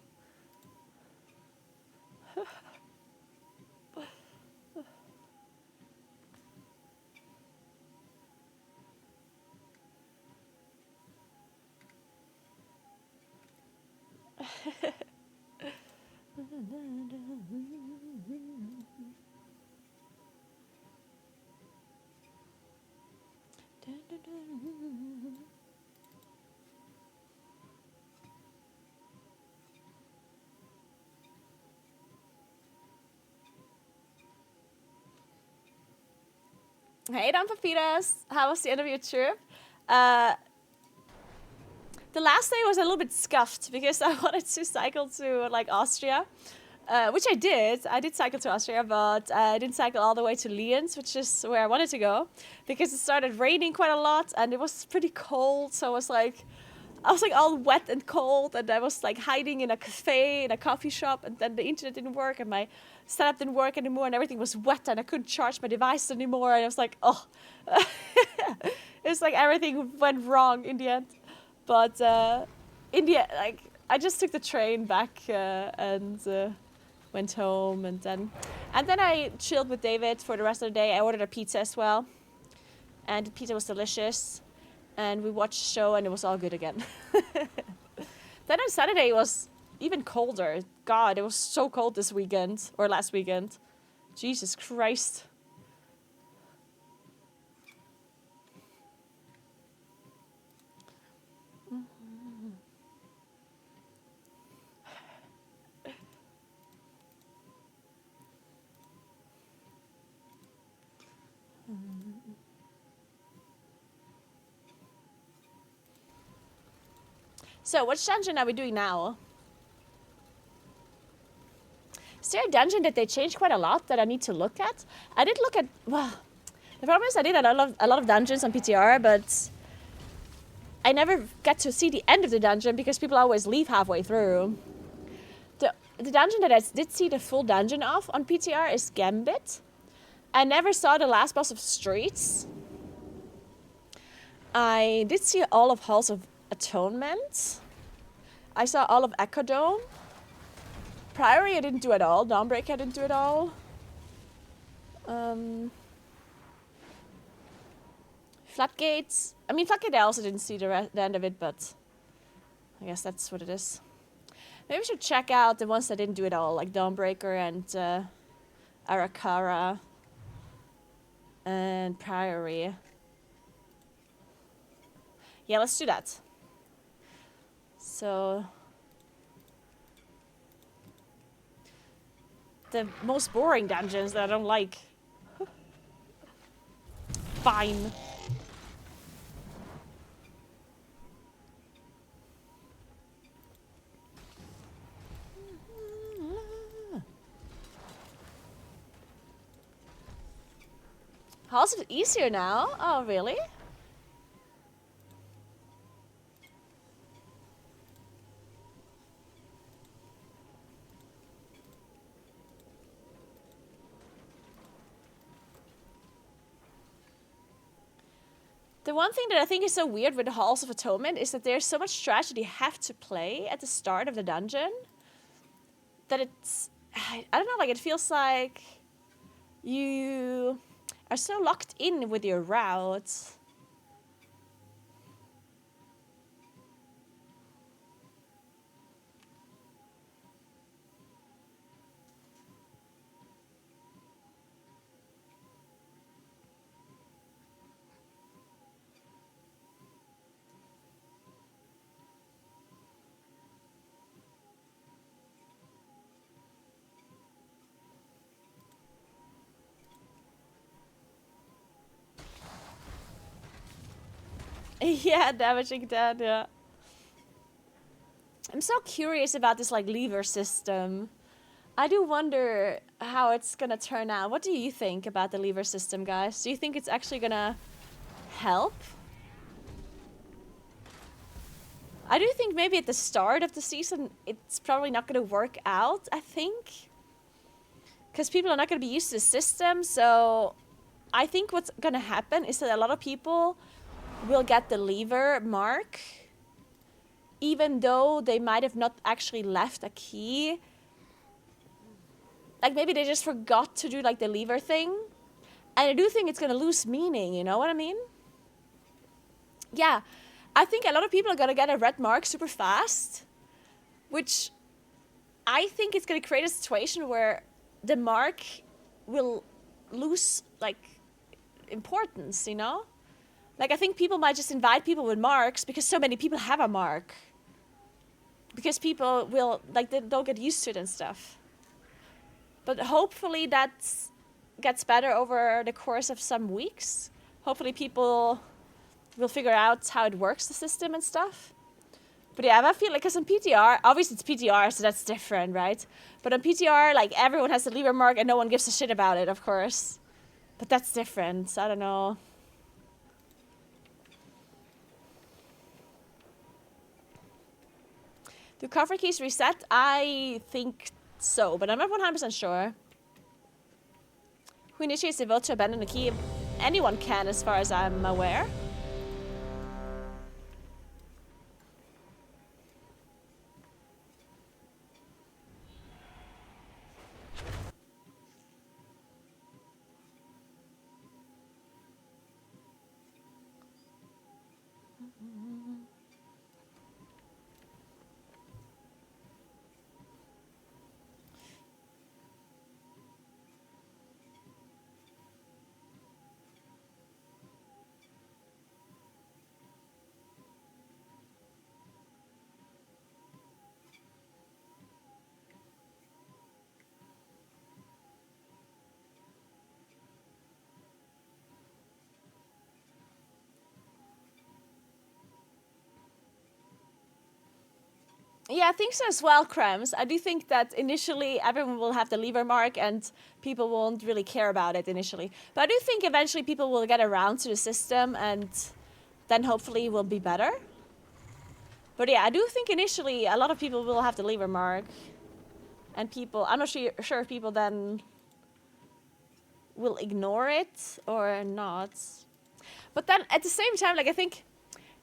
Hey, Don Papitas. How was the end of your trip? The last day was a little bit scuffed because I wanted to cycle to like Austria, which I did. I did cycle to Austria, but I didn't cycle all the way to Lienz, which is where I wanted to go, because it started raining quite a lot and it was pretty cold. So I was like all wet and cold, and I was like hiding in a cafe, in a coffee shop, and then the internet didn't work and my setup didn't work anymore and everything was wet and I couldn't charge my device anymore. And I was like, oh, it's like everything went wrong in the end. But in the end, like I just took the train back and went home, and then I chilled with David for the rest of the day. I ordered a pizza as well, and the pizza was delicious. And we watched a show and it was all good again. Then on Saturday it was even colder. God, it was so cold this weekend, or last weekend. Jesus Christ. So, which dungeon are we doing now? Is there a dungeon that they changed quite a lot that I need to look at? I did look at, well, the problem is I did a lot of dungeons on PTR, but I never get to see the end of the dungeon because people always leave halfway through. The dungeon that I did see the full dungeon of on PTR is Gambit. I never saw the last boss of Streets. I did see all of Halls of Atonement. I saw all of Echo Dome. Priory I didn't do at all. Dawnbreak I didn't do at all. Floodgates. I mean, Floodgate I also didn't see the end of it, but I guess that's what it is. Maybe we should check out the ones that didn't do it all, like Dawnbreaker and Arakara and Priory. Yeah, let's do that. So the most boring dungeons that I don't like. Fine. How's it easier now? Oh, really? The one thing that I think is so weird with the Halls of Atonement is that there's so much strategy you have to play at the start of the dungeon that it's, I don't know, like it feels like you are so locked in with your routes. Yeah, damaging that, yeah. I'm so curious about this like lever system. I do wonder how it's gonna turn out. What do you think about the lever system, guys? Do you think it's actually gonna help? I do think maybe at the start of the season it's probably not gonna work out, I think. Because people are not gonna be used to the system, so I think what's gonna happen is that a lot of people will get the lever mark, even though they might have not actually left a key. Like maybe they just forgot to do like the lever thing. And I do think it's gonna lose meaning, you know what I mean? Yeah, I think a lot of people are gonna get a red mark super fast, which I think it's gonna create a situation where the mark will lose like importance, you know? Like, I think people might just invite people with marks because so many people have a mark. Because people will, like, they'll get used to it and stuff. But hopefully that gets better over the course of some weeks. Hopefully people will figure out how it works, the system and stuff. But yeah, I feel like, because on PTR, obviously it's PTR, so that's different, right? But on PTR, like, everyone has the lever mark and no one gives a shit about it, of course. But that's different, so I don't know. Do cover keys reset? I think so, but I'm not 100% sure. Who initiates a vote to abandon the key? Anyone can, as far as I'm aware. Yeah, I think so as well, Krems. I do think that initially everyone will have the lever mark and people won't really care about it initially. But I do think eventually people will get around to the system and then hopefully it will be better. But yeah, I do think initially a lot of people will have to leave a mark. And people, I'm not sure if people then will ignore it or not. But then at the same time, like I think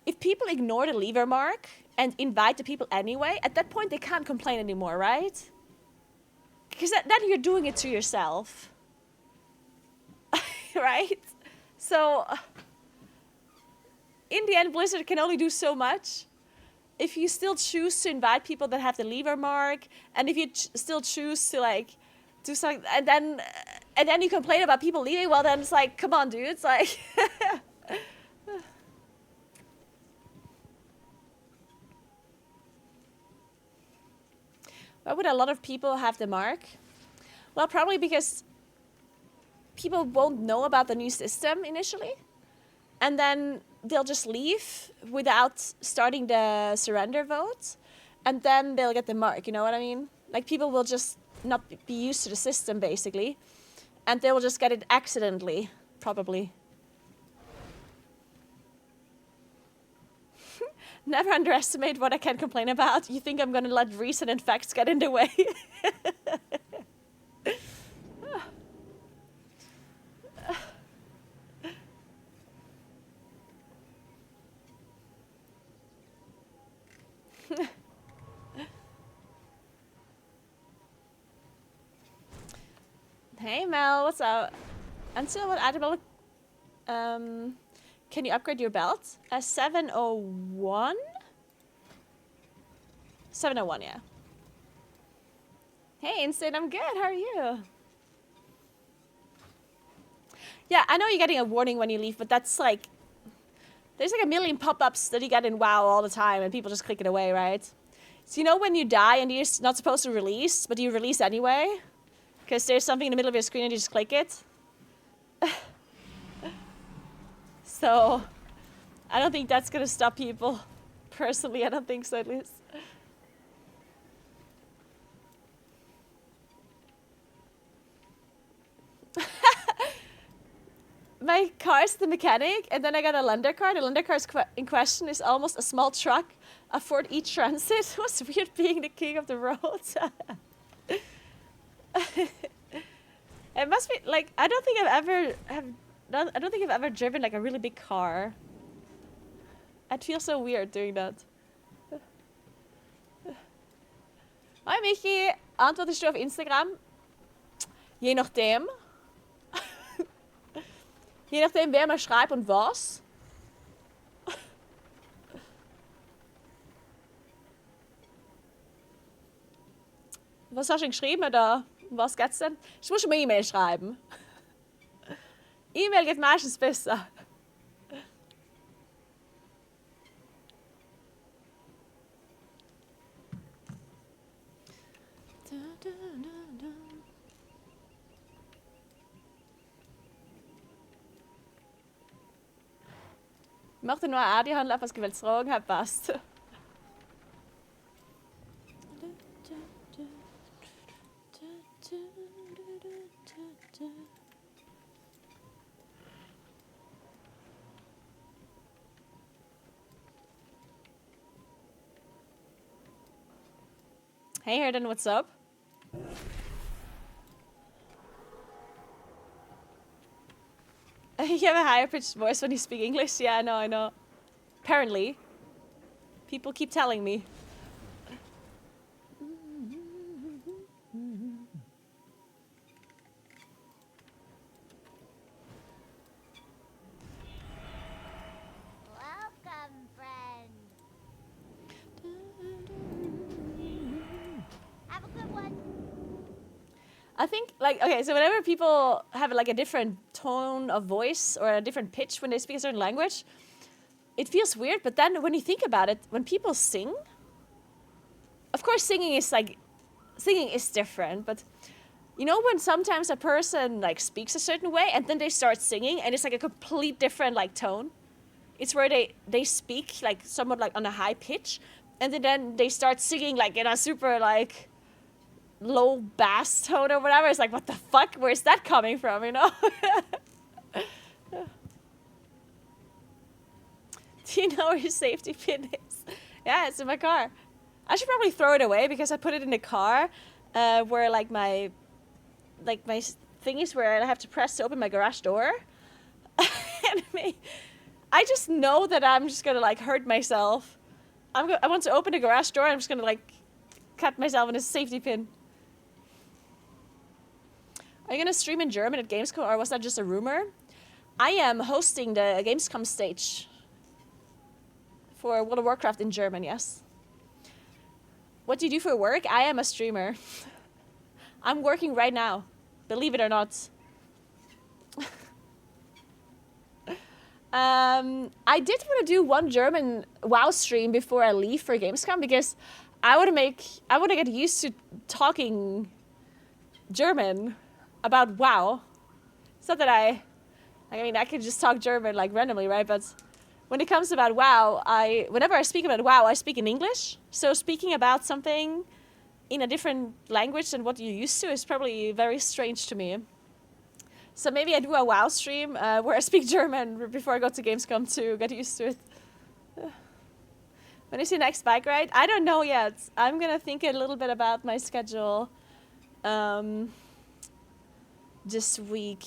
if people ignore the lever mark and invite the people anyway, at that point they can't complain anymore, right? Because then you're doing it to yourself. Right? So in the end, Blizzard can only do so much. If you still choose to invite people that have the lever mark, and if you still choose to like do something, and then you complain about people leaving, well then it's like, come on, dude, it's like. Why would a lot of people have the mark? Well, probably because people won't know about the new system initially, and then they'll just leave without starting the surrender vote, and then they'll get the mark, you know what I mean? Like, people will just not be used to the system, basically, and they will just get it accidentally, probably. Never underestimate what I can complain about. You think I'm gonna let reason and facts get in the way? Hey Mel, what's up? Until what item level can you upgrade your belt? 701? 701, yeah. Hey Instant, I'm good, how are you? Yeah, I know you're getting a warning when you leave, but that's like, there's like a million pop-ups that you get in WoW all the time and people just click it away, right? So you know when you die and you're not supposed to release, but you release anyway? Because there's something in the middle of your screen and you just click it. So, I don't think that's gonna stop people. Personally, I don't think so, at least. My car's the mechanic, and then I got a lender car. The lender car in question is almost a small truck, a Ford E-Transit. It was weird being the king of the road. It must be like I don't think I've ever driven like a really big car. I'd feel so weird doing that. Hi Michi, antwortest du auf Instagram? Je nachdem. Je nachdem, wer mal schreibt und was. Was hast du denn geschrieben oder um was geht's denn? Ich muss schon mal E-Mail schreiben. E-Mail geht meistens besser. Mach dir nur ein Audi-Handel ab, was gewählt Drogen hat, passt. Hey Herden, what's up? You have a higher pitched voice when you speak English? Yeah, I know. Apparently. People keep telling me.
Welcome, friend. Have a good one.
I think, like, okay, so whenever people have, like, a different tone of voice or a different pitch when they speak a certain language, it feels weird, but then when you think about it, when people sing, of course singing is different, but you know when sometimes a person, like, speaks a certain way and then they start singing and it's, like, a complete different, like, tone? It's where they speak, like, somewhat, like, on a high pitch, and then they start singing, like, in a super, like, low bass tone or whatever. It's like, what the fuck? Where's that coming from, you know? Do you know where your safety pin is? Yeah, it's in my car. I should probably throw it away because I put it in the car, where like my thing is where I have to press to open my garage door. And I just know that I'm just gonna like hurt myself. I want to open the garage door. I'm just gonna like cut myself in a safety pin. Are you gonna stream in German at Gamescom, or was that just a rumor? I am hosting the Gamescom stage for World of Warcraft in German, yes. What do you do for work? I am a streamer. I'm working right now, believe it or not. I did want to do one German WoW stream before I leave for Gamescom because I want to get used to talking German about WoW. It's not that I mean, I could just talk German like randomly, right? But when it comes about WoW, whenever I speak about WoW, I speak in English. So speaking about something in a different language than what you're used to is probably very strange to me. So maybe I do a WoW stream where I speak German before I go to Gamescom to get used to it. When is your next bike ride? I don't know yet. I'm gonna think a little bit about my schedule this week.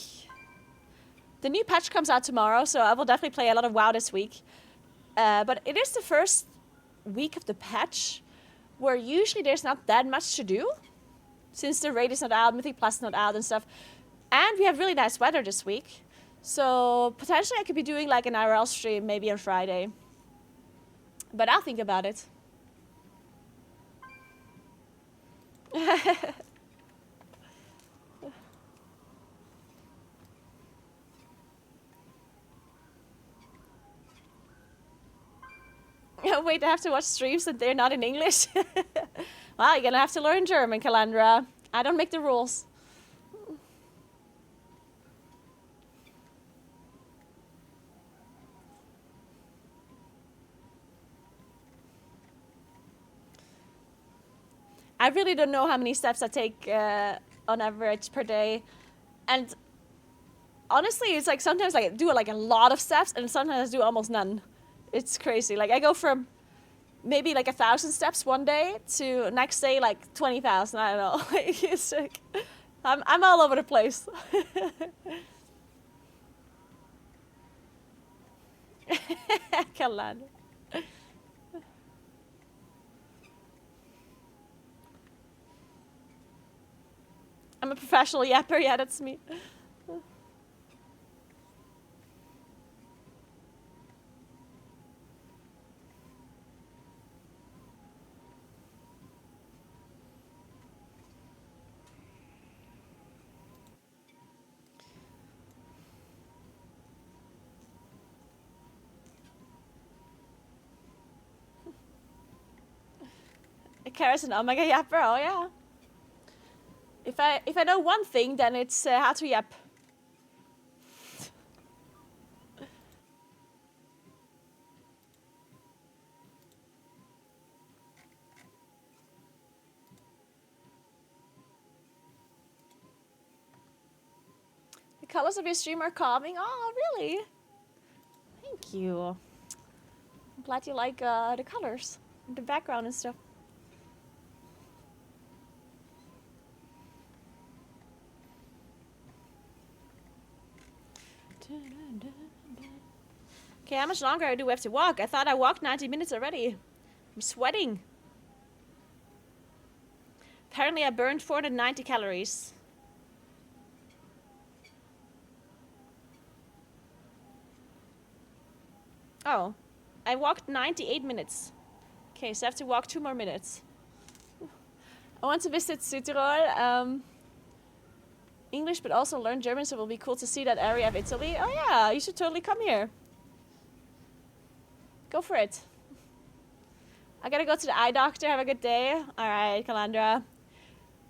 The new patch comes out tomorrow, so I will definitely play a lot of WoW this week. But it is the first week of the patch where usually there's not that much to do, since the raid is not out, Mythic Plus is not out and stuff. And we have really nice weather this week. So potentially I could be doing like an IRL stream maybe on Friday. But I'll think about it. Wait, I have to watch streams and they're not in English? Well, you're gonna have to learn German, Calandra. I don't make the rules. I really don't know how many steps I take on average per day. And honestly, it's like sometimes I do like a lot of steps and sometimes I do almost none. It's crazy. Like I go from maybe like 1,000 steps one day to next day like 20,000. I don't know. Like, it's like, I'm all over the place. Calandra. I'm a professional yapper, yeah, that's me. Kara's an Omega yapper, oh yeah. If I know one thing, then it's how to yap. The colors of your stream are calming. Oh, really? Thank you. I'm glad you like the colors, the background and stuff. Okay, how much longer do we have to walk? I thought I walked 90 minutes already. I'm sweating. Apparently I burned 490 calories. Oh, I walked 98 minutes. Okay, so I have to walk 2 more minutes. I want to visit Südtirol. English, but also learn German, so it will be cool to see that area of Italy. Oh yeah, you should totally come here. Go for it. I gotta go to the eye doctor. Have a good day. All right, Calandra.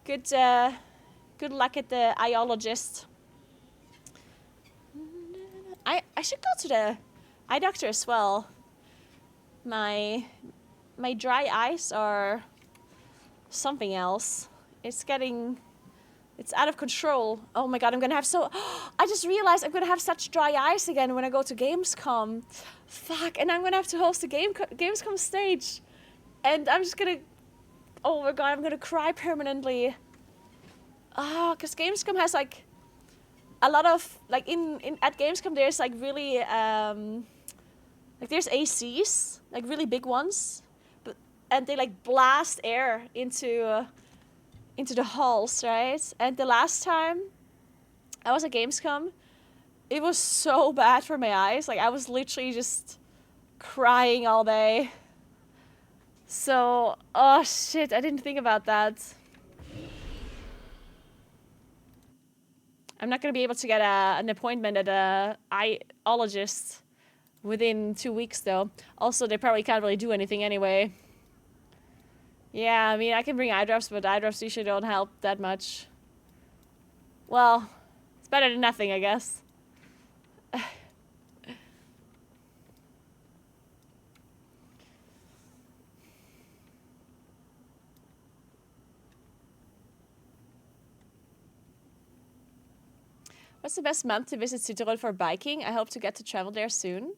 Good luck at the eyeologist. I should go to the eye doctor as well. My dry eyes are something else. It's out of control. Oh my god, I'm gonna have I just realized I'm gonna have such dry eyes again when I go to Gamescom. Fuck, and I'm gonna have to host a Gamescom stage. And I'm just gonna, oh my god, I'm gonna cry permanently. Oh, because Gamescom has like a lot of, like at Gamescom there's like really, like there's ACs, like really big ones, and they like blast air into the halls, right? And the last time I was at Gamescom, it was so bad for my eyes. Like I was literally just crying all day. So, oh shit, I didn't think about that. I'm not gonna be able to get an appointment at a eyeologist within 2 weeks though. Also, they probably can't really do anything anyway. Yeah, I mean, I can bring eye drops, but eye drops usually don't help that much. Well, it's better than nothing, I guess. What's the best month to visit Südtirol for biking? I hope to get to travel there soon.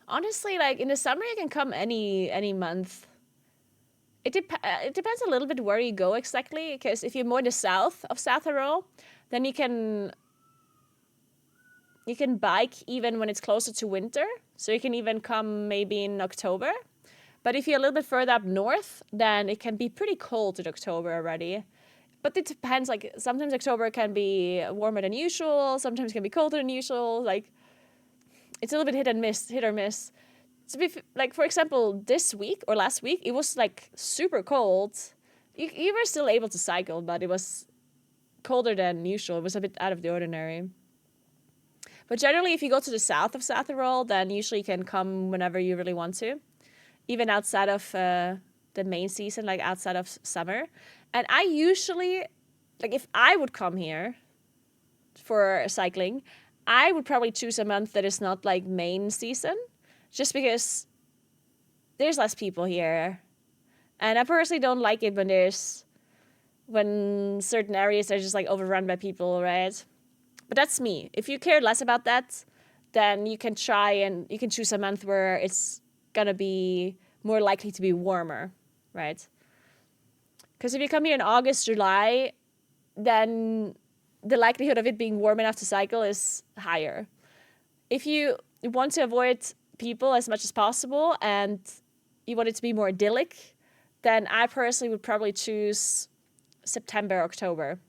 Honestly, like in the summer, you can come any month. It depends a little bit where you go exactly, because if you're more in the south of South Tyrol, then you can bike even when it's closer to winter. So you can even come maybe in October. But if you're a little bit further up north, then it can be pretty cold in October already. But it depends, like sometimes October can be warmer than usual, sometimes it can be colder than usual. Like it's a little bit hit or miss. So like for example, this week or last week, it was like super cold. You were still able to cycle, but it was colder than usual. It was a bit out of the ordinary. But generally, if you go to the south of South Tyrol, then usually you can come whenever you really want to. Even outside of the main season, like outside of summer. And I usually, like if I would come here for cycling, I would probably choose a month that is not like main season, just because there's less people here. And I personally don't like it when certain areas are just like overrun by people, right? But that's me. If you care less about that, then you can try and you can choose a month where it's gonna be more likely to be warmer, right? Because if you come here in August, July, then the likelihood of it being warm enough to cycle is higher. If you want to avoid people as much as possible and you want it to be more idyllic, then I personally would probably choose September, October.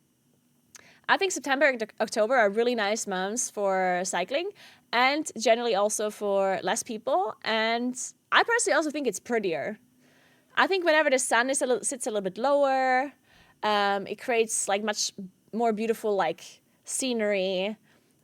I think September and October are really nice months for cycling and generally also for less people. And I personally also think it's prettier. I think whenever the sun sits a little bit lower, it creates like much more beautiful like scenery,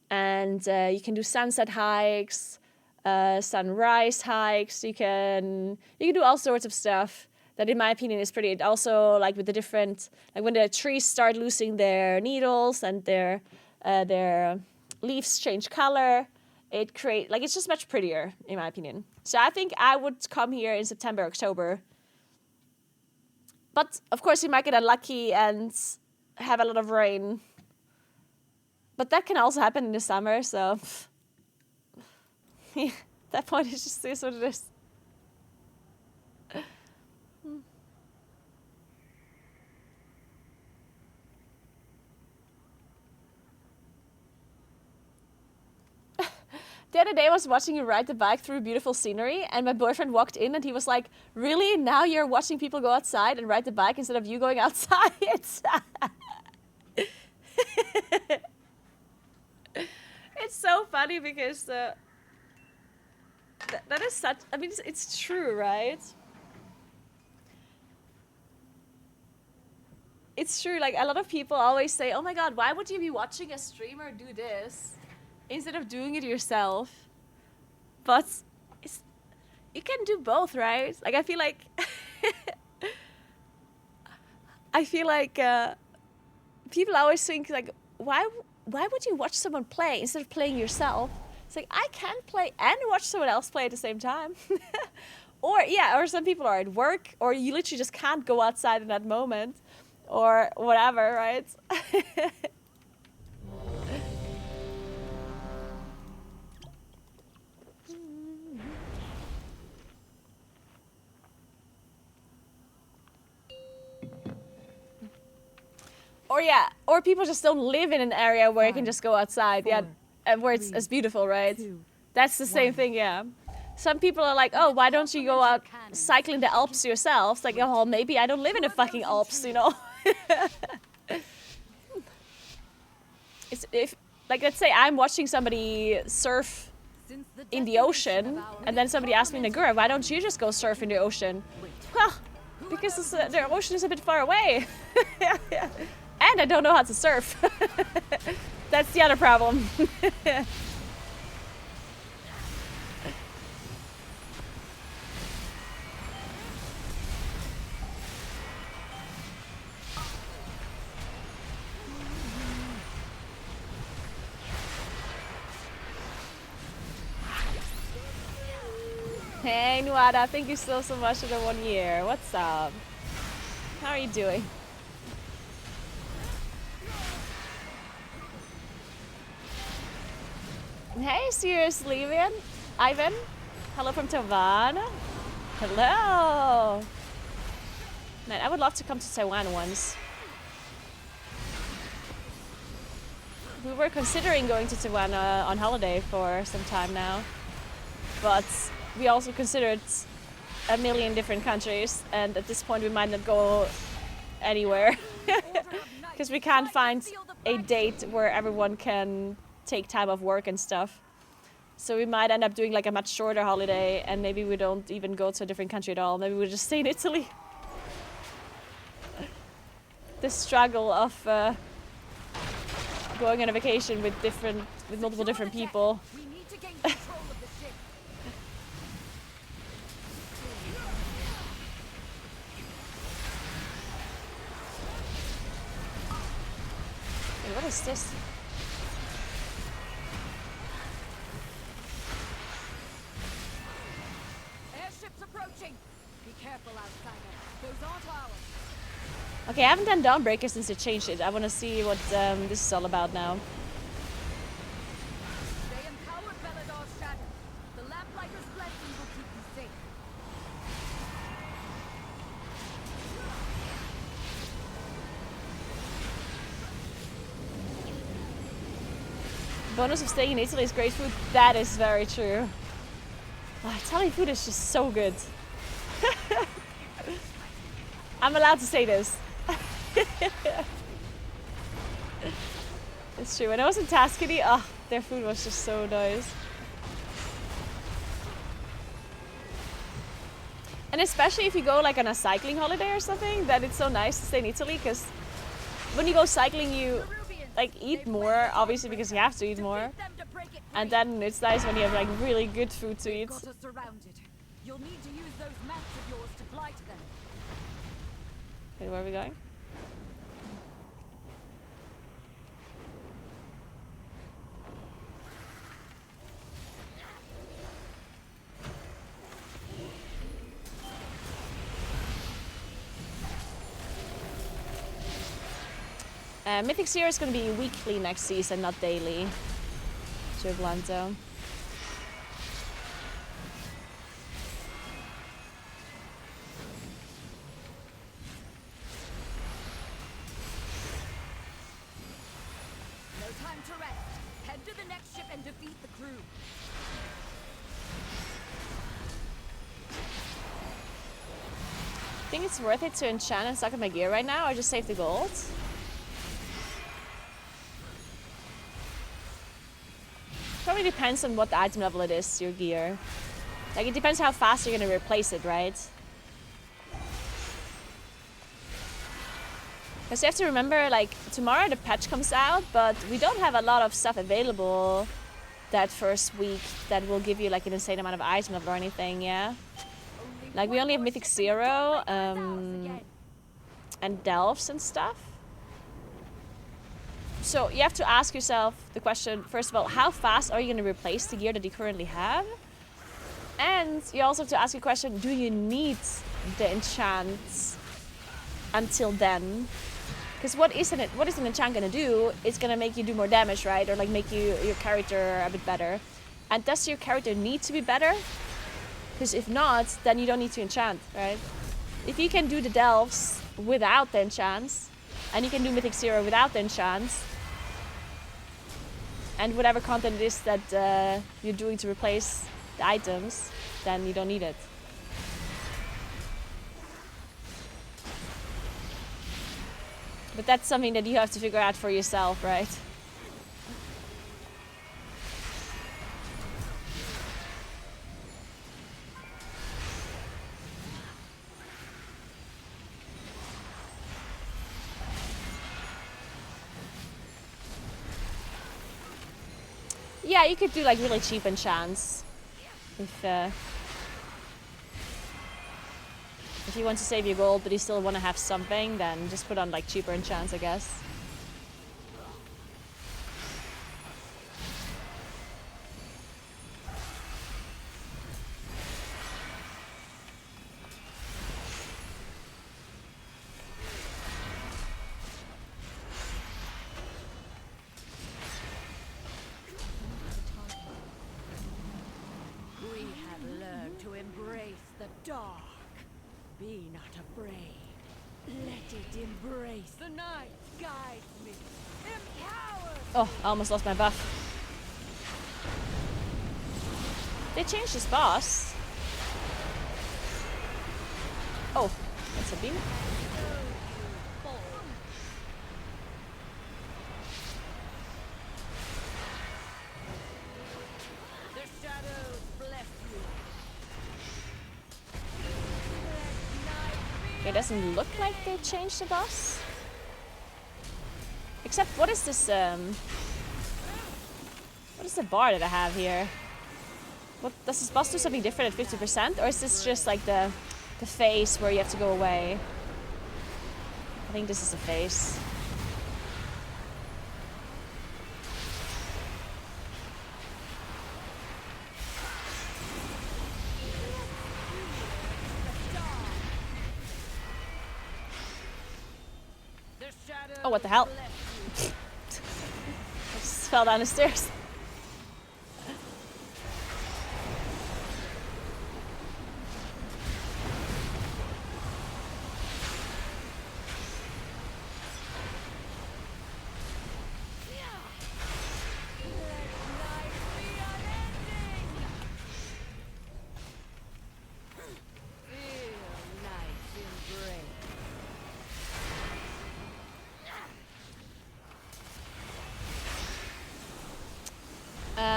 and you can do sunset hikes, sunrise hikes. You can do all sorts of stuff that, in my opinion, is pretty. It also, like with the different, like when the trees start losing their needles and their leaves change color, it's just much prettier, in my opinion. So I think I would come here in September, October. But of course, you might get unlucky and have a lot of rain. But that can also happen in the summer, so yeah, that point is what it is. The other day I was watching you ride the bike through beautiful scenery, and my boyfriend walked in and he was like, "Really? Now you're watching people go outside and ride the bike instead of you going outside?" It's so funny because that is such, I mean, it's true, right? It's true, like a lot of people always say, "Oh my god, why would you be watching a streamer do this instead of doing it yourself?" But you can do both, right? Like I feel like people always think like, why would you watch someone play instead of playing yourself? It's like, I can't play and watch someone else play at the same time. Or some people are at work, or you literally just can't go outside in that moment, or whatever, right? Or yeah, or people just don't live in an area where you can just go outside, yeah, and where it's beautiful, right? That's the same thing, yeah. Some people are like, oh, why don't you go out cycling the Alps yourself? It's like, oh, maybe I don't live in the fucking Alps, you know? It's if, like, let's say I'm watching somebody surf in the ocean, and then somebody asks me, Naguura, why don't you just go surf in the ocean? Well, because the ocean is a bit far away. And I don't know how to surf. That's the other problem. Hey, Nuada, thank you so much for the 1 year. What's up? How are you doing? Hey, seriously, Ivan? Hello from Taiwan. Hello. Man, I would love to come to Taiwan once. We were considering going to Taiwan on holiday for some time now. But we also considered a million different countries, and at this point we might not go anywhere. Because we can't find a date where everyone can take time off work and stuff. So we might end up doing like a much shorter holiday, and maybe we don't even go to a different country at all. Maybe we just stay in Italy. The struggle of going on a vacation with multiple different people. Hey, what is this?
Airships approaching. Be careful, outsider. Those aren't ours.
Okay, I haven't done Dawnbreaker since they changed it. I want to see what this is all about now.
They empowered Belador's shadow. The Lamplighter's blessing will keep you safe.
Bonus of staying in Italy is great food. That is very true. Oh, Italian food is just so good. I'm allowed to say this. It's true. When I was in Tuscany, oh, their food was just so nice. And especially if you go like on a cycling holiday or something, then it's so nice to stay in Italy, because when you go cycling you like eat more, obviously, because you have to eat more. And then it's nice when you have like really good food to eat.
Got us surrounded. You'll need to use those maps of yours to fly to them.
Okay, where are we going? Mythic Zero is going to be weekly next season, not daily. Blanto.
No time to rest. Head to the next ship and defeat the crew.
Think it's worth it to enchant and suck up my gear right now, or just save the gold? Probably depends on what item level it is, your gear. Like, it depends how fast you're gonna replace it, right? Because you have to remember, like, tomorrow the patch comes out, but we don't have a lot of stuff available that first week that will give you, like, an insane amount of item level or anything, yeah? Like, we only have Mythic Zero, and Delves and stuff. So you have to ask yourself the question, first of all, how fast are you going to replace the gear that you currently have? And you also have to ask your question, do you need the enchants until then? Because what is an enchant going to do? It's going to make you do more damage, right? Or like make your character a bit better. And does your character need to be better? Because if not, then you don't need to enchant, right? If you can do the delves without the enchants, And you can do Mythic 0 without the enchants. And whatever content it is that you're doing to replace the items, then you don't need it. But that's something that you have to figure out for yourself, right? Yeah, you could do like really cheap enchants. If you want to save your gold but you still want to have something, then just put on like cheaper enchants, I guess.
We have learned to embrace the dark. Be not afraid. Let it embrace. The night guides me. Empower.
Oh, I almost lost my buff. They changed this boss. Oh, that's a beam.
The shadows bless you.
It doesn't look like they changed the boss. Except, what is this, what is the bar that I have here? What, does this boss do something different at 50%? Or is this just like the phase where you have to go away? I think this is the phase. Oh, what the hell? I just fell down the stairs.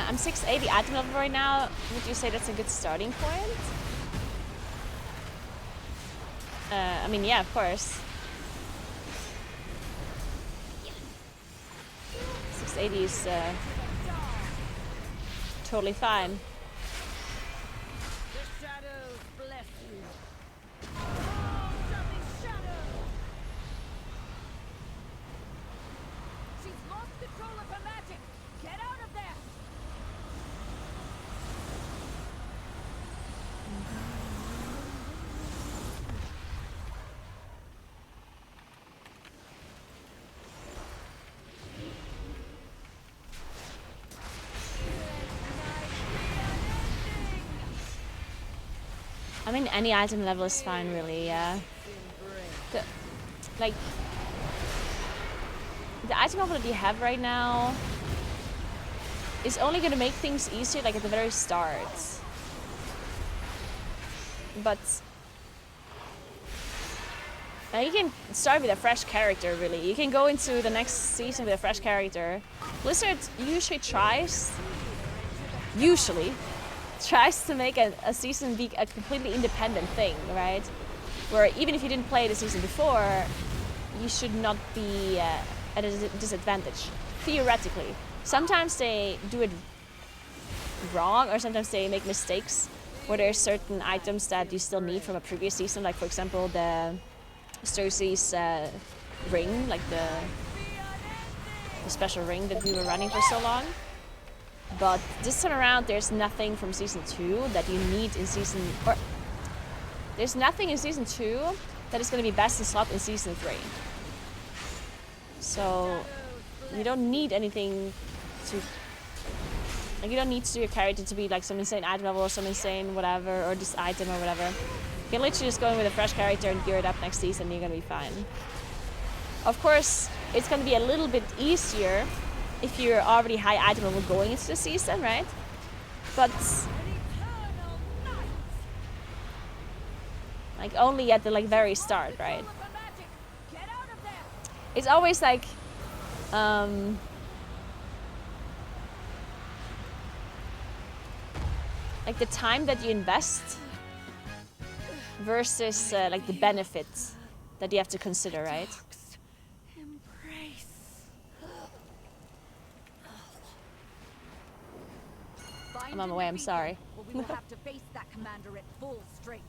I'm 680 item level right now. Would you say that's a good starting point? I mean, yeah, of course. 680 is totally fine.
The shadows bless you. Oh, something shadow. She's lost control of her magic. Get out of there.
I mean, any item level is fine, really, yeah. The item level that you have right now is only gonna make things easier, like at the very start. But you can start with a fresh character, really. You can go into the next season with a fresh character. Blizzard usually tries to make a season be a completely independent thing, right? Where even if you didn't play the season before, you should not be at a disadvantage, theoretically. Sometimes they do it wrong, or sometimes they make mistakes where there are certain items that you still need from a previous season, like for example the Cersei's ring, like the special ring that we were running for so long. But this time around, there's nothing from season 2 that you need in season, or there's nothing in season 2 that is going to be best in slot in season 3. So you don't need anything to, like, you don't need to do your character to be like some insane item level or some insane whatever, or this item or whatever. You can literally just go in with a fresh character and gear it up next season and you're going to be fine. Of course, it's going to be a little bit easier if you're already high item level going into the season, right? But like only at the like very start, right? It's always like the time that you invest versus like the benefits that you have to consider, right? I'm on my way, I'm sorry.
We will have to face that commander at full strength.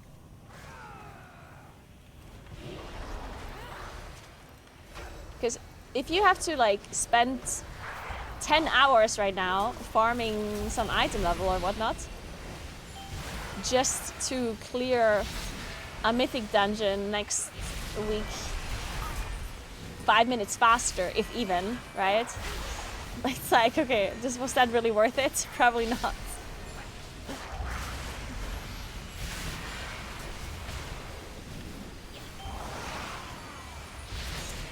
Because if you have to like spend 10 hours right now farming some item level or whatnot, just to clear a mythic dungeon next week 5 minutes faster, if even, right? It's like, okay, was that really worth it? Probably not.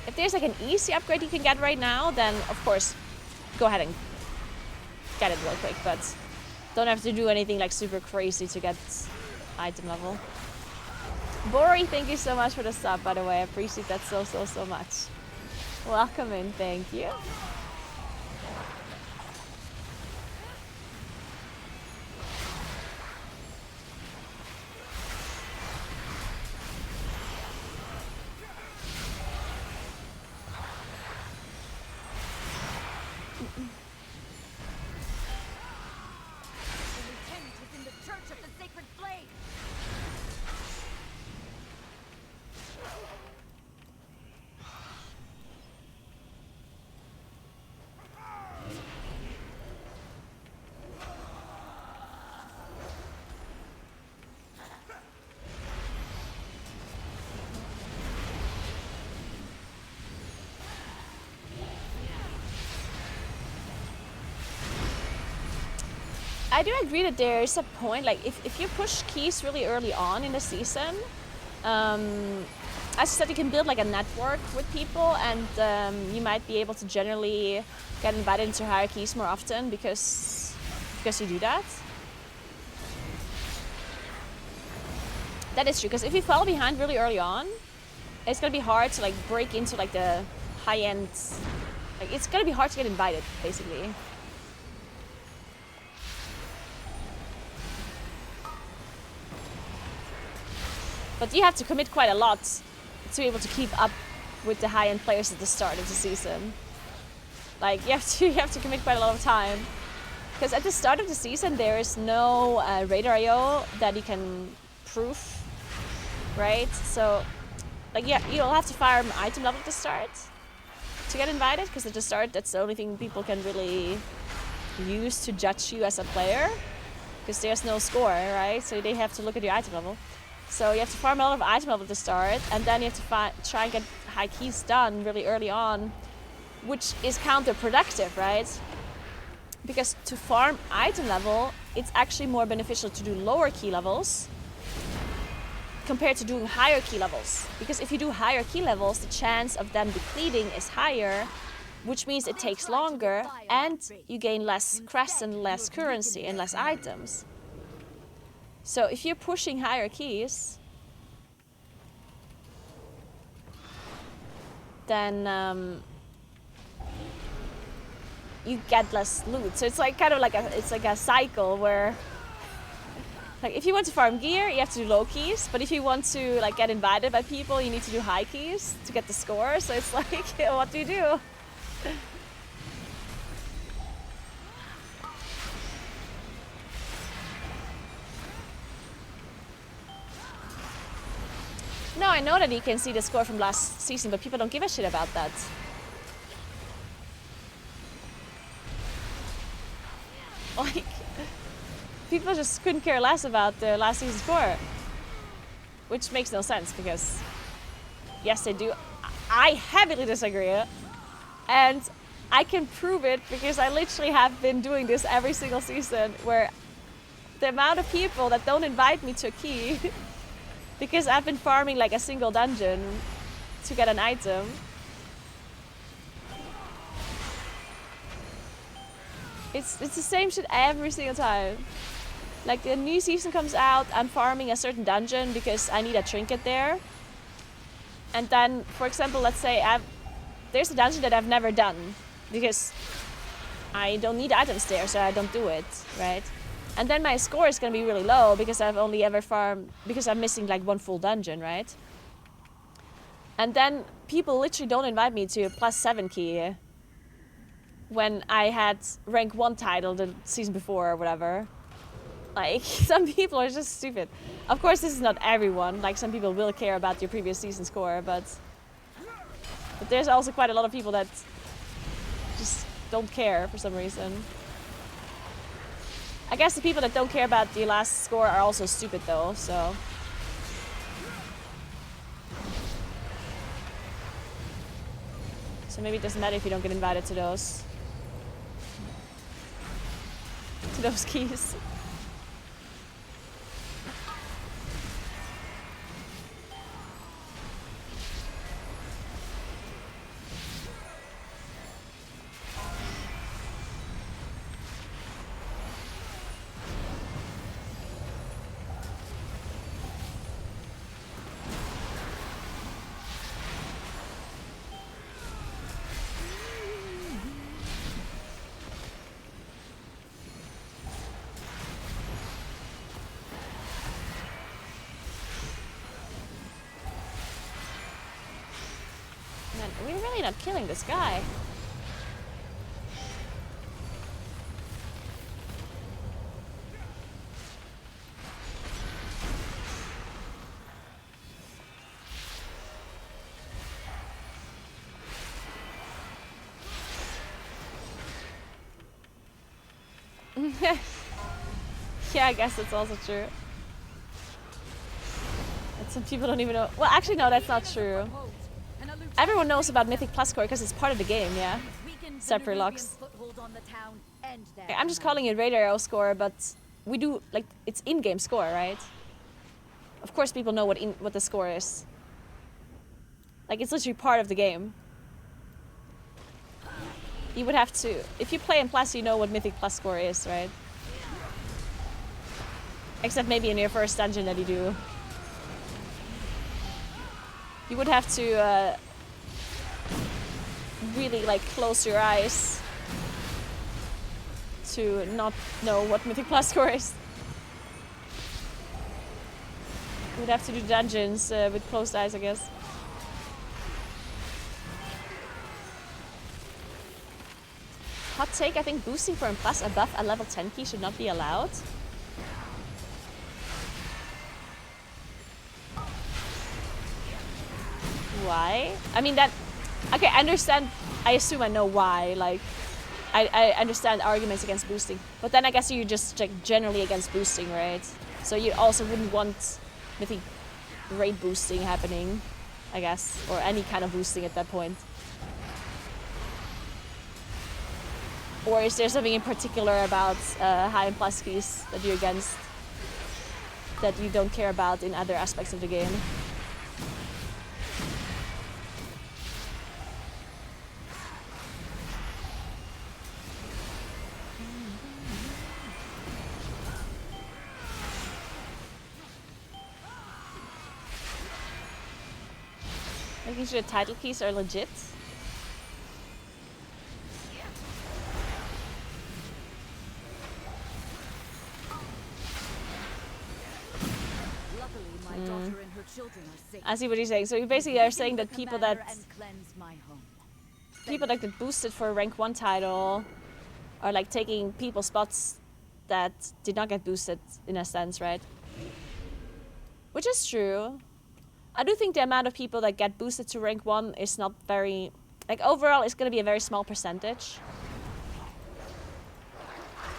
If there's like an easy upgrade you can get right now, then of course, go ahead and get it real quick, but don't have to do anything like super crazy to get item level. Bori, thank you so much for the sub, by the way. I appreciate that so much. Welcome in, thank you. I do agree that there is a point, like if you push keys really early on in the season, as I said, you can build like a network with people, and you might be able to generally get invited into hierarchies more often because you do that. That is true, because if you fall behind really early on, it's gonna be hard to like break into like the high end. Like it's gonna be hard to get invited, basically. But you have to commit quite a lot to be able to keep up with the high-end players at the start of the season. Like you have to commit quite a lot of time, because at the start of the season there is no radar IO that you can proof, right? So, like you'll have to farm item level at the start to get invited, because at the start that's the only thing people can really use to judge you as a player, because there's no score, right? So they have to look at your item level. So you have to farm a lot of item level at the start, and then you have to try and get high keys done really early on, which is counterproductive, right? Because to farm item level, it's actually more beneficial to do lower key levels compared to doing higher key levels. Because if you do higher key levels, the chance of them depleting is higher, which means it takes longer, and you gain less crests and less currency and less items. So if you're pushing higher keys, then you get less loot. So it's like kind of like a cycle where, like, if you want to farm gear, you have to do low keys. But if you want to like get invited by people, you need to do high keys to get the score. So it's like, what do you do? No, I know that you can see the score from last season, but people don't give a shit about that. Like, people just couldn't care less about the last season score. Which makes no sense, because yes, they do. I heavily disagree. And I can prove it because I literally have been doing this every single season, where the amount of people that don't invite me to a key because I've been farming like a single dungeon to get an item It's the same shit every single time. Like the new season comes out, I'm farming a certain dungeon because I need a trinket there. And then, for example, let's say there's a dungeon that I've never done because I don't need items there, so I don't do it, right? And then my score is gonna be really low because I've only ever farmed, because I'm missing like one full dungeon, right? And then people literally don't invite me to a +7 key when I had rank 1 title the season before or whatever. Like, some people are just stupid. Of course, this is not everyone. Like, some people will care about your previous season score, but there's also quite a lot of people that just don't care for some reason. I guess the people that don't care about the last score are also stupid though, so. So maybe it doesn't matter if you don't get invited to those keys. Man, we're really not killing this guy. Yeah, I guess that's also true. And some people don't even know. Well, actually, no, that's not true. Everyone knows about Mythic Plus score because it's part of the game, yeah. Separate locks. I'm just calling it Radar Arrow score, but we do, like, it's in-game score, right? Of course people know what the score is. Like, it's literally part of the game. You would have to, if you play in Plus, you know what Mythic Plus score is, right? Except maybe in your first dungeon that you do. You would have to really like close your eyes to not know what Mythic Plus score is. You would have to do dungeons with closed eyes, I guess. Hot take, I think boosting for a plus above a level 10 key should not be allowed. Why? I mean that, okay, I understand, I assume I know why, like, I understand arguments against boosting, but then I guess you're just like generally against boosting, right? So you also wouldn't want Mythic raid boosting happening, I guess, or any kind of boosting at that point. Or is there something in particular about high and plus keys that you're against, that you don't care about in other aspects of the game? Making sure the title keys are legit. I see what you're saying. So you basically are saying that people that get boosted for a rank 1 title are like taking people's spots that did not get boosted in a sense, right? Which is true. I do think the amount of people that get boosted to rank 1 is not very, like overall it's going to be a very small percentage.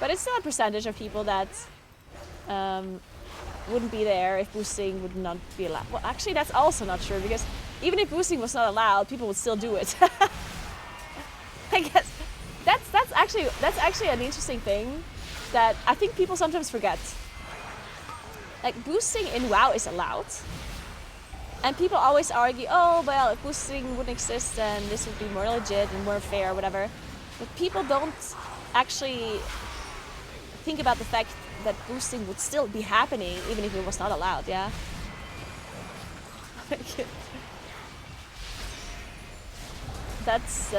But it's still a percentage of people that wouldn't be there if boosting would not be allowed. Well, actually that's also not true, because even if boosting was not allowed, people would still do it. I guess that's actually an interesting thing that I think people sometimes forget. Like boosting in WoW is allowed. And people always argue, oh, well, if boosting wouldn't exist, then this would be more legit and more fair or whatever. But people don't actually think about the fact that boosting would still be happening even if it was not allowed, yeah? That's,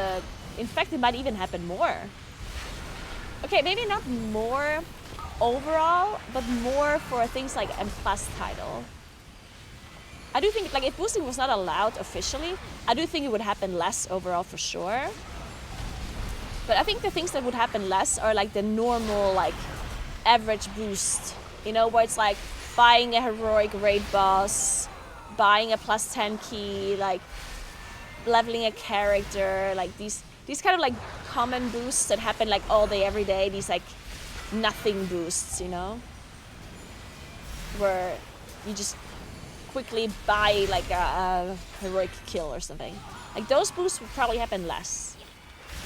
in fact, it might even happen more. Okay, maybe not more overall, but more for things like M+ title. I do think, like, if boosting was not allowed officially, I do think it would happen less overall for sure. But I think the things that would happen less are like the normal, like, average boost. You know, where it's like buying a heroic raid boss, buying a +10 key, like leveling a character, like these kind of like common boosts that happen like all day, every day. These like nothing boosts, you know, where you just quickly buy like a heroic kill or something. Like those boosts would probably happen less.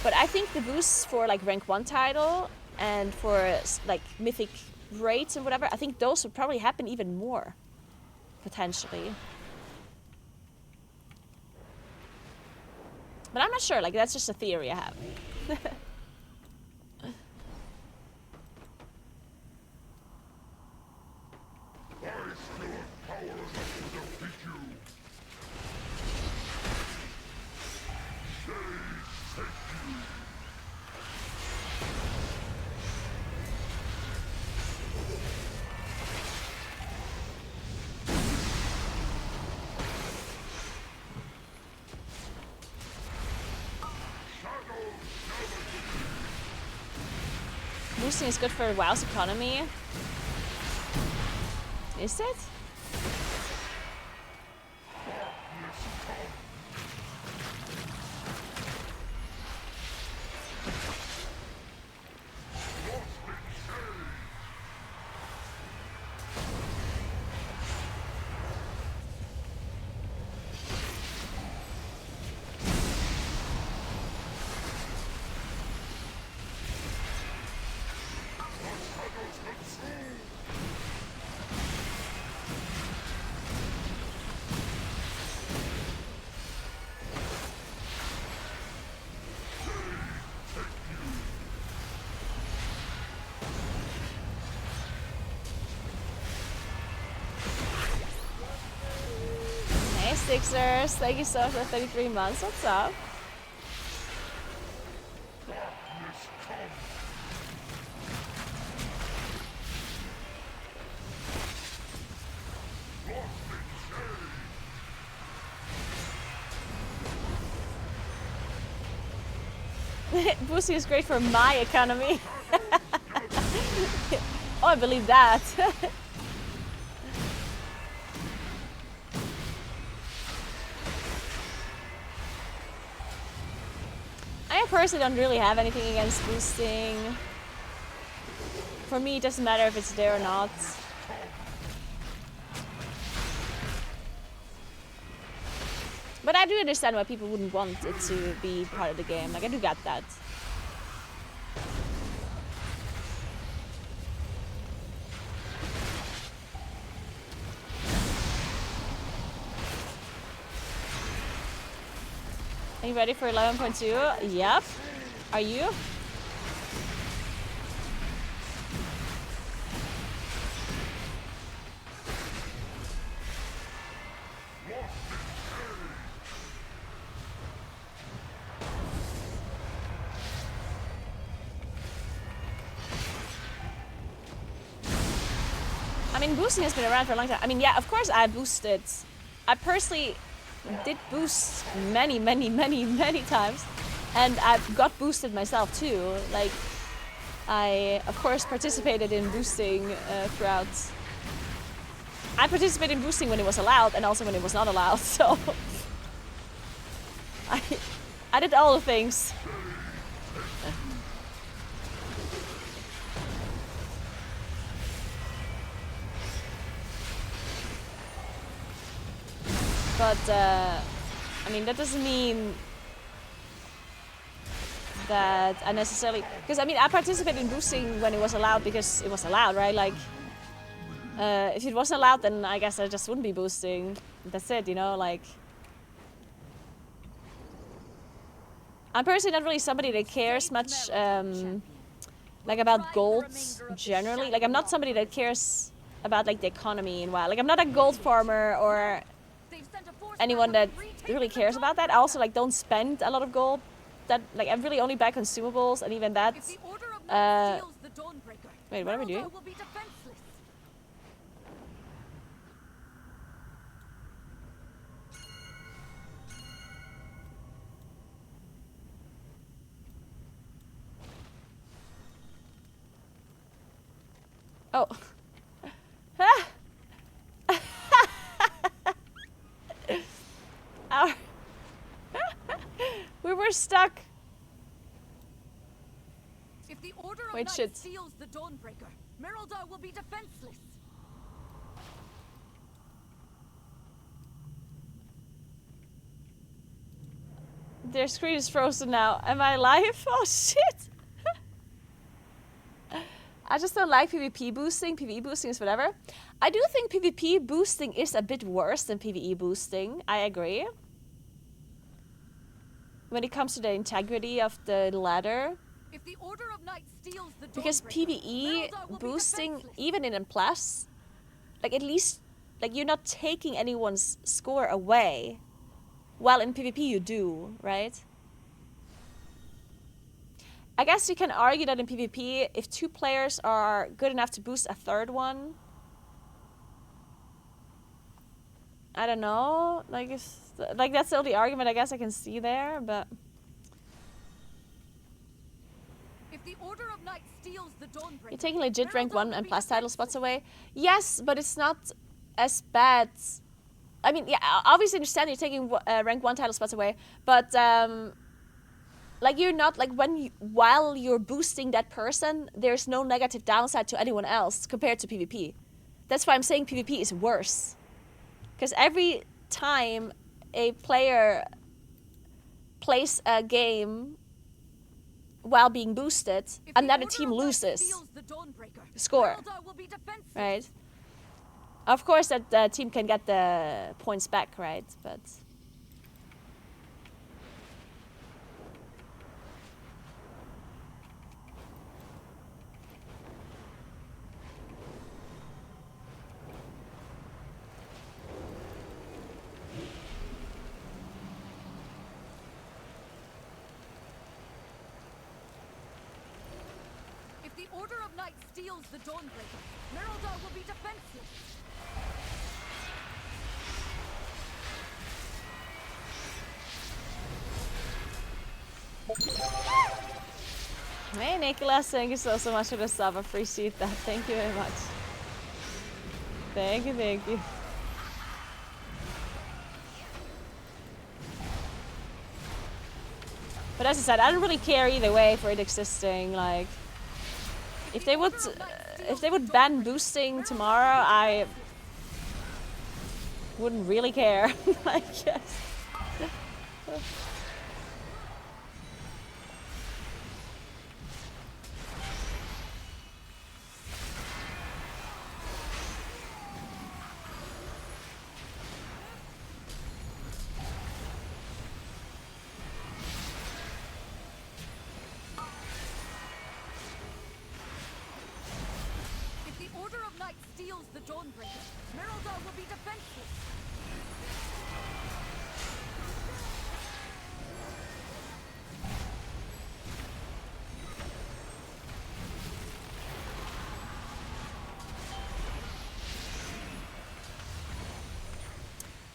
But I think the boosts for like rank 1 title and for like mythic raids and whatever, I think those would probably happen even more, potentially. But I'm not sure, like that's just a theory I have. Boosting is good for WoW's economy. Is it? Sixers, thank you so much for 33 months. What's up? Boosting is great for my economy. Oh, I believe that. I personally don't really have anything against boosting. For me, it doesn't matter if it's there or not. But I do understand why people wouldn't want it to be part of the game. Like, I do get that. Are you ready for 11.2? Yep. Are you? I mean, boosting has been around for a long time. I mean, yeah, of course I boosted. I personally did boost many times, and I've got boosted myself too. Like, I of course participated in boosting throughout. I participated in boosting when it was allowed and also when it was not allowed. So I did all the things. But, I mean, that doesn't mean that I necessarily... Because, I mean, I participated in boosting when it was allowed because it was allowed, right? Like, if it wasn't allowed, then I guess I just wouldn't be boosting. That's it, you know? Like... I'm personally not really somebody that cares much like about gold generally. Like I'm not somebody that cares about like the economy and WoW. Like I'm not a gold farmer or anyone that really cares about that. I also like don't spend a lot of gold. That like I really only buy consumables, and even that. Wait, what are we doing? Oh. Our we were stuck.
If the Order of
Wait,
Knights
shit.
steals the Dawnbreaker, Merildar will be defenseless.
Their screen is frozen now. Am I alive? Oh shit! I just don't like PvP boosting. PvE boosting is whatever. I do think PvP boosting is a bit worse than PvE boosting. I agree. When it comes to the integrity of the ladder.
If the Order of Knights steals the
Because PvE boosting, even in M+, like at least, like you're not taking anyone's score away. While in PvP you do, right? I guess you can argue that in PvP, if 2 players are good enough to boost a third one, I don't know. Like, like that's the only argument I guess I can see there, but.
If the Order of Knights steals the Dawnbreaker,
You're taking legit rank 1 and plus title spots away. Yes, but it's not as bad. I mean, yeah, I obviously understand you're taking rank 1 title spots away, but like you're not like while you're boosting that person, there's no negative downside to anyone else compared to PvP. That's why I'm saying PvP is worse. Because every time a player plays a game while being boosted, another team loses score, right? Of course, that team can get the points back, right? But
if the Order of Knights steals the Dawnbreaker, Merildar will be defenseless.
hey, Nicholas, thank you so much for the sub. I appreciate that. Thank you very much. Thank you, thank you. But as I said, I don't really care either way for it existing. Like, if they would ban boosting tomorrow, I wouldn't really care. I guess.
Steals the Dawnbreaker, Merildar will be defenseless.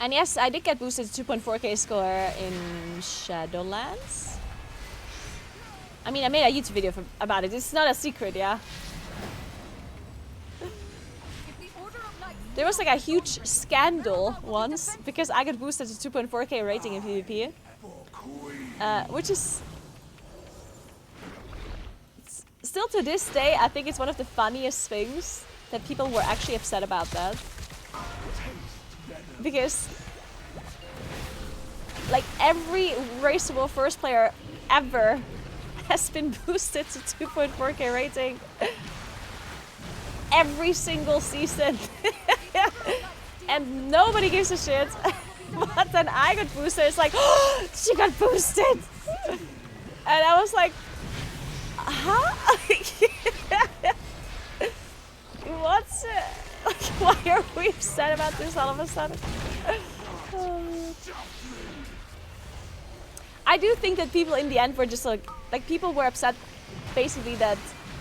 And yes, I did get boosted to 2.4k score in Shadowlands. I mean, I made a YouTube video about it. It's not a secret, yeah. There was like a huge scandal once because I got boosted to 2.4k rating in PvP. Which is... Still to this day, I think it's one of the funniest things that people were actually upset about that. Because... like every raceable first player ever has been boosted to 2.4k rating. Every single season. And nobody gives a shit. But then I got boosted. It's like, oh, she got boosted. And I was like, Huh? What's why are we upset about this all of a sudden? I do think that people in the end were just like people were upset basically that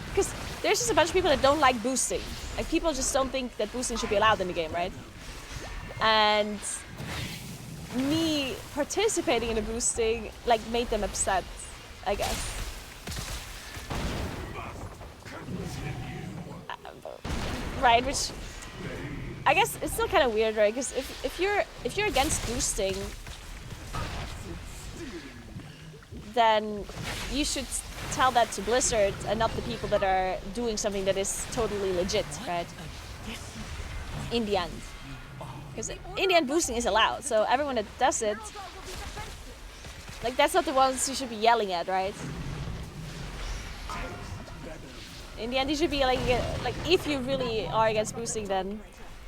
because there's just a bunch of people that don't like boosting. Like people just don't think that boosting should be allowed in the game, right? And me participating in the boosting like made them upset, I guess. Right, which I guess it's still kind of weird, right? Because if you're against boosting, then you should tell that to Blizzard and not the people that are doing something that is totally legit, right? In the end. Because in the end, boosting is allowed, so everyone that does it, like, that's not the ones you should be yelling at, right? In the end, you should be like if you really are against boosting, then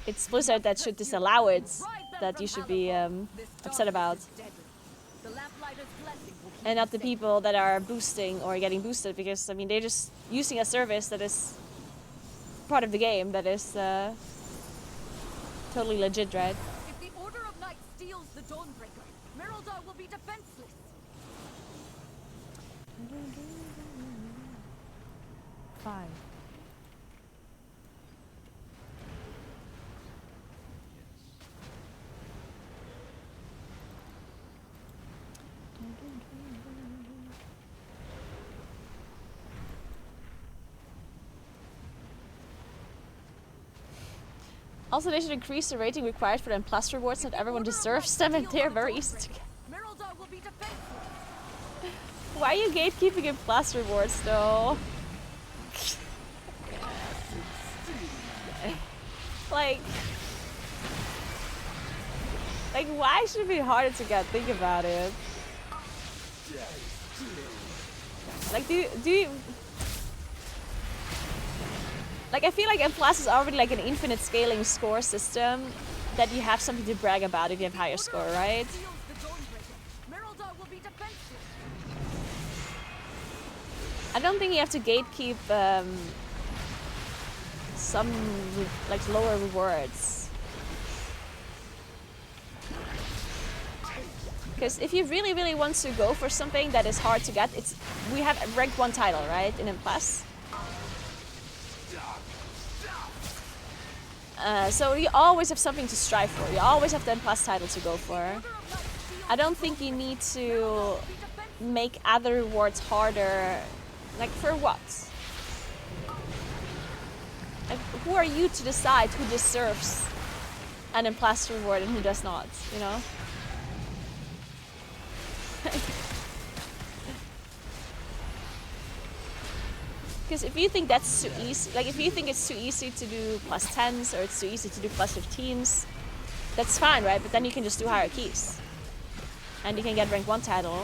it's Blizzard that should disallow it, that you should be upset about. And not the people that are boosting or getting boosted, because, I mean, they're just using a service that is part of the game, that is totally legit, right?
If the Order of Night steals the Dawnbreaker, Merildar will be defenseless.
Five.
Also, they should increase the rating required for them plus rewards. Not everyone deserves them, and they're very easy to get.
Merildar will be defenseless.
Why are you gatekeeping in plus rewards, though? like, why should it be harder to get? Think about it. Like, do you? Like, I feel like M Plus is already like an infinite scaling score system that you have something to brag about if you have higher score, right? I don't think you have to gatekeep some like lower rewards. Because if you really want to go for something that is hard to get, we have ranked 1 title, right, in M Plus. So you always have something to strive for. You always have the M Plus title to go for. I don't think you need to make other rewards harder. Like, for what? Like, who are you to decide who deserves an M Plus reward and who does not, you know? Because if you think that's too easy, like if you think it's too easy to do plus 10s or it's too easy to do plus 15s, that's fine, right? But then you can just do hierarchies. And you can get rank 1 title.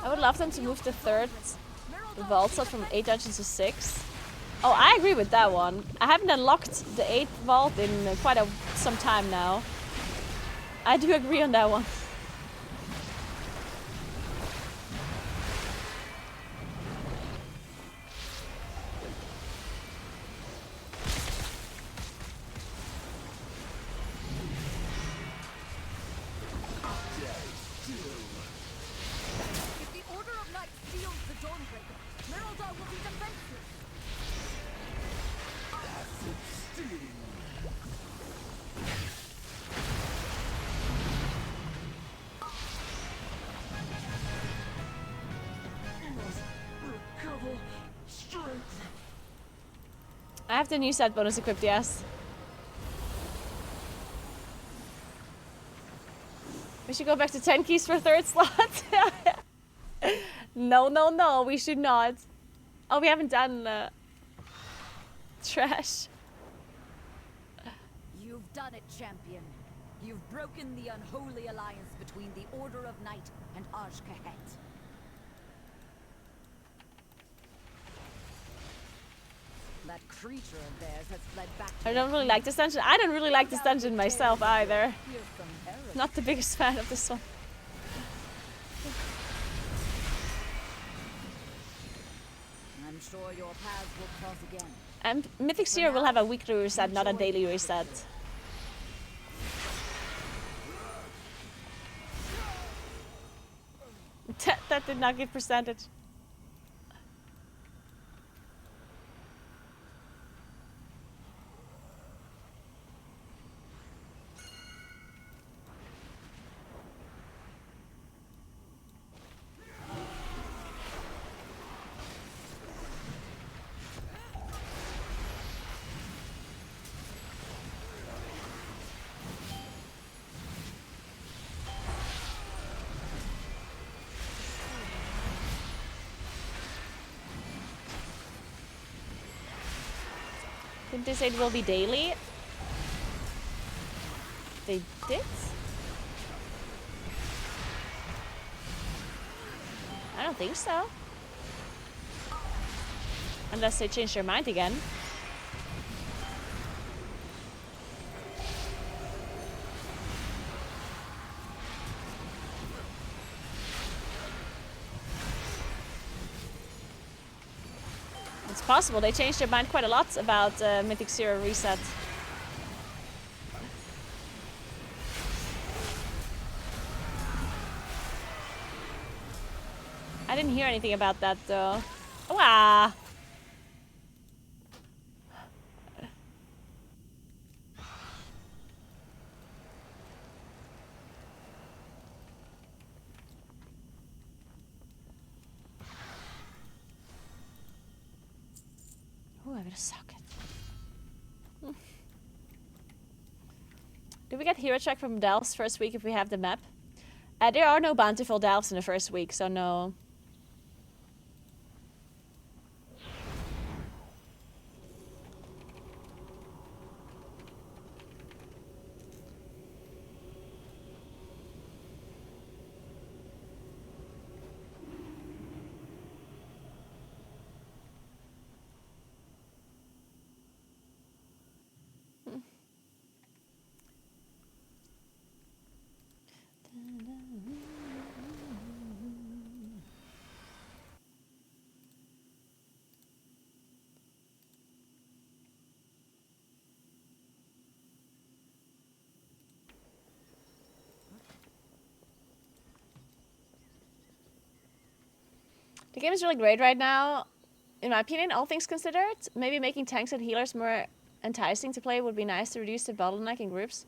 I would love them to move the 3rd vault slot from 8 dungeons to 6. Oh, I agree with that one. I haven't unlocked the 8th vault in quite some time now. I do agree on that one. I have the new set bonus equipped, yes. We should go back to 10 keys for 3rd slot. No, we should not. Oh, we haven't done... Trash.
You've done it, champion. You've broken the unholy alliance between the Order of Night and Aj-Kahet. That creature of theirs has fled back.
I don't really like this dungeon. I don't really like this dungeon myself either. Not the biggest fan of this one.
I'm sure your paths will cross again.
And Mythic Zero will have a weekly reset, not a daily reset. That did not give percentage. Didn't they say it will be daily? They did? I don't think so. Unless they changed their mind again. It's possible. They changed their mind quite a lot about Mythic Zero reset. I didn't hear anything about that though. Wow. Oh, I got a socket. Do we get hero check from delves first week if we have the map? There are no bountiful delves in the first week, so no. The game is really great right now, in my opinion, all things considered. Maybe making tanks and healers more enticing to play would be nice to reduce the bottleneck in groups.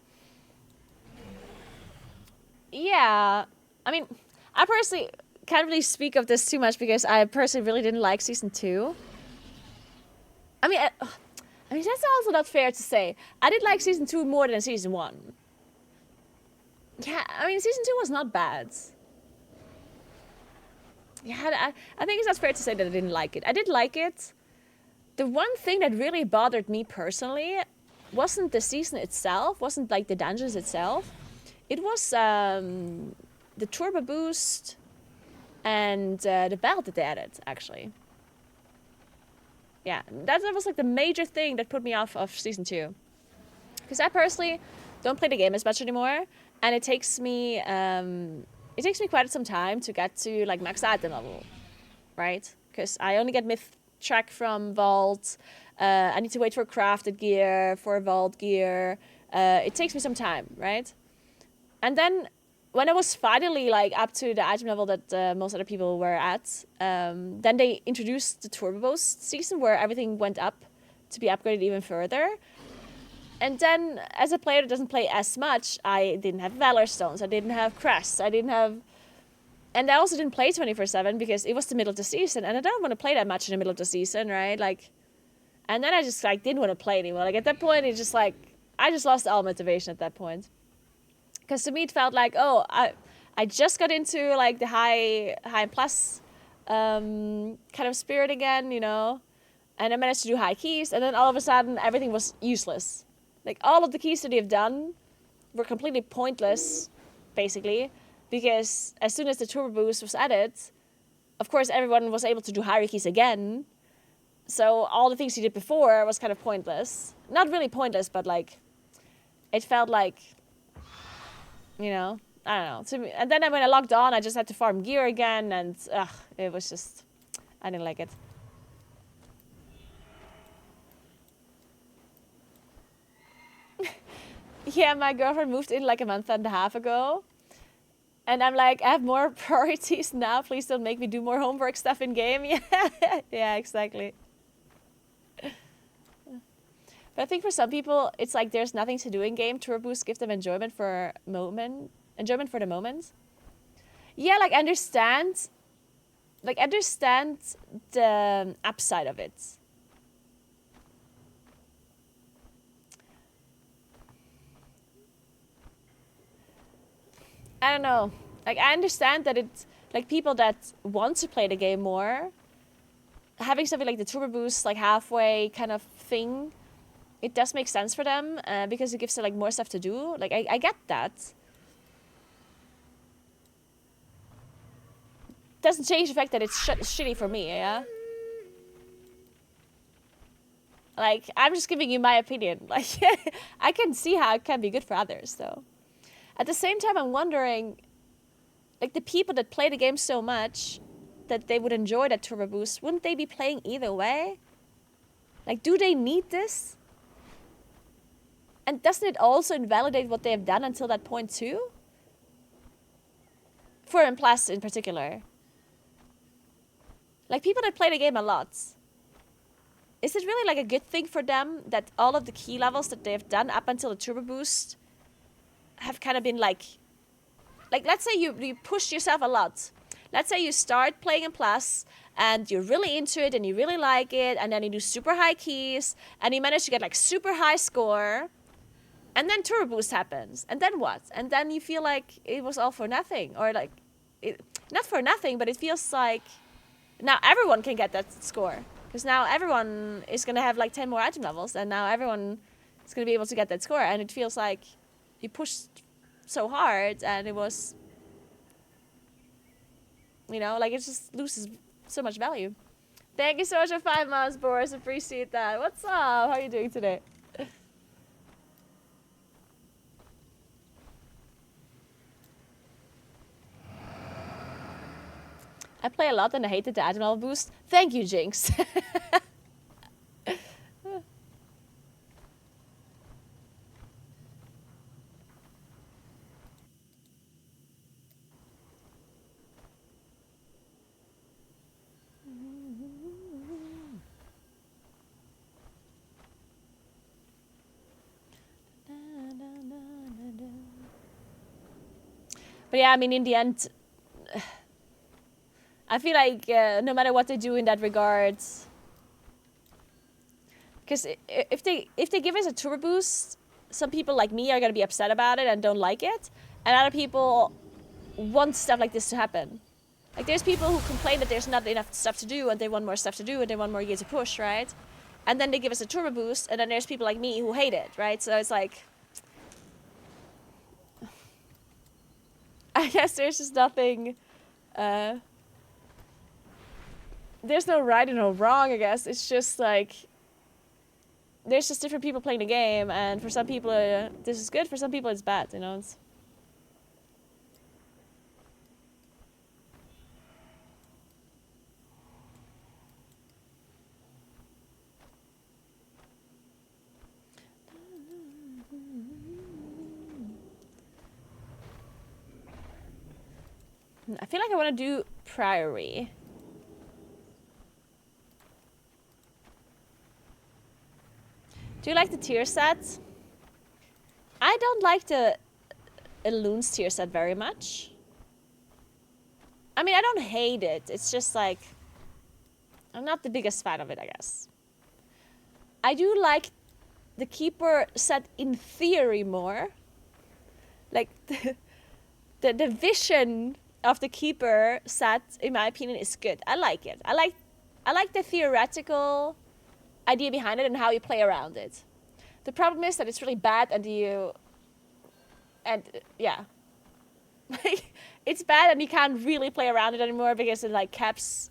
Yeah, I mean, I personally can't really speak of this too much because I personally really didn't like Season 2. I mean, that's also not fair to say. I did like Season 2 more than Season 1. Yeah, I mean, Season 2 was not bad. Yeah, I think it's not fair to say that I didn't like it. I did like it. The one thing that really bothered me personally wasn't the season itself, wasn't like the dungeons itself. It was the turbo boost and the belt that they added, actually. Yeah, that was like the major thing that put me off of Season 2. Because I personally don't play the game as much anymore, and it takes me quite some time to get to like max item level, right? Because I only get myth track from vault. I need to wait for crafted gear, for vault gear. It takes me some time, right? And then when I was finally like up to the item level that most other people were at, then they introduced the Turbo Boost season where everything went up to be upgraded even further. And then, as a player that doesn't play as much, I didn't have Valor Stones, I didn't have Crests, I didn't have... And I also didn't play 24/7 because it was the middle of the season, and I don't want to play that much in the middle of the season, right? Like, and then I just, like, didn't want to play anymore. Like, at that point, it's just, like, I just lost all motivation at that point. Because to me, it felt like, oh, I just got into, like, the high plus kind of spirit again, you know? And I managed to do high keys, and then all of a sudden everything was useless. Like all of the keys that they've done were completely pointless, basically, because as soon as the turbo boost was added, of course everyone was able to do higher keys again. So all the things he did before was kind of pointless. Not really pointless, but like, it felt like, you know, I don't know. To me, and then when I logged on, I just had to farm gear again, and it was just, I didn't like it. Yeah, my girlfriend moved in like a month and a half ago. And I'm like, I have more priorities now. Please don't make me do more homework stuff in game. Yeah, yeah, exactly. But I think for some people, it's like there's nothing to do in game. Turbo boosts give them enjoyment for the moment. Yeah, like understand the upside of it. I don't know. Like, I understand that it's like people that want to play the game more, having something like the turbo boost, like halfway kind of thing, it does make sense for them because it gives them like more stuff to do. Like, I get that. Doesn't change the fact that it's shitty for me, yeah? Like, I'm just giving you my opinion. Like, I can see how it can be good for others, though. At the same time, I'm wondering, like, the people that play the game so much that they would enjoy that turbo boost, wouldn't they be playing either way? Like, do they need this? And doesn't it also invalidate what they have done until that point too? For M+ in particular. Like, people that play the game a lot, is it really like a good thing for them that all of the key levels that they have done up until the turbo boost have kind of been like let's say you push yourself a lot. Let's say you start playing in Plus and you're really into it and you really like it, and then you do super high keys and you manage to get like super high score, and then turbo boost happens, and then what? And then you feel like it was all for nothing, or like not for nothing, but it feels like now everyone can get that score because now everyone is gonna have like 10 more item levels, and now everyone is gonna be able to get that score, and it feels like you pushed so hard and it was, you know, like it just loses so much value. Thank you so much for 5 months, Boris. Appreciate that. What's up? How are you doing today? I play a lot and I hated the item level boost. Thank you, Jinx. But yeah, I mean, in the end, I feel like no matter what they do in that regard, because if they give us a turbo boost, some people like me are gonna be upset about it and don't like it, and other people want stuff like this to happen. Like, there's people who complain that there's not enough stuff to do and they want more stuff to do and they want more gear to push, right? And then they give us a turbo boost, and then there's people like me who hate it, right? So it's like, I guess there's just nothing, there's no right and no wrong, I guess. It's just like, there's just different people playing the game, and for some people this is good, for some people it's bad, you know? It's, I feel like I want to do Priory. Do you like the tier set? I don't like the Elun's tier set very much. I mean, I don't hate it. It's just like, I'm not the biggest fan of it, I guess. I do like the Keeper set in theory more. Like, the vision of the Keeper set, in my opinion, is good. I like it. I like the theoretical idea behind it and how you play around it. The problem is that it's really bad and yeah. Like, it's bad and you can't really play around it anymore because it like caps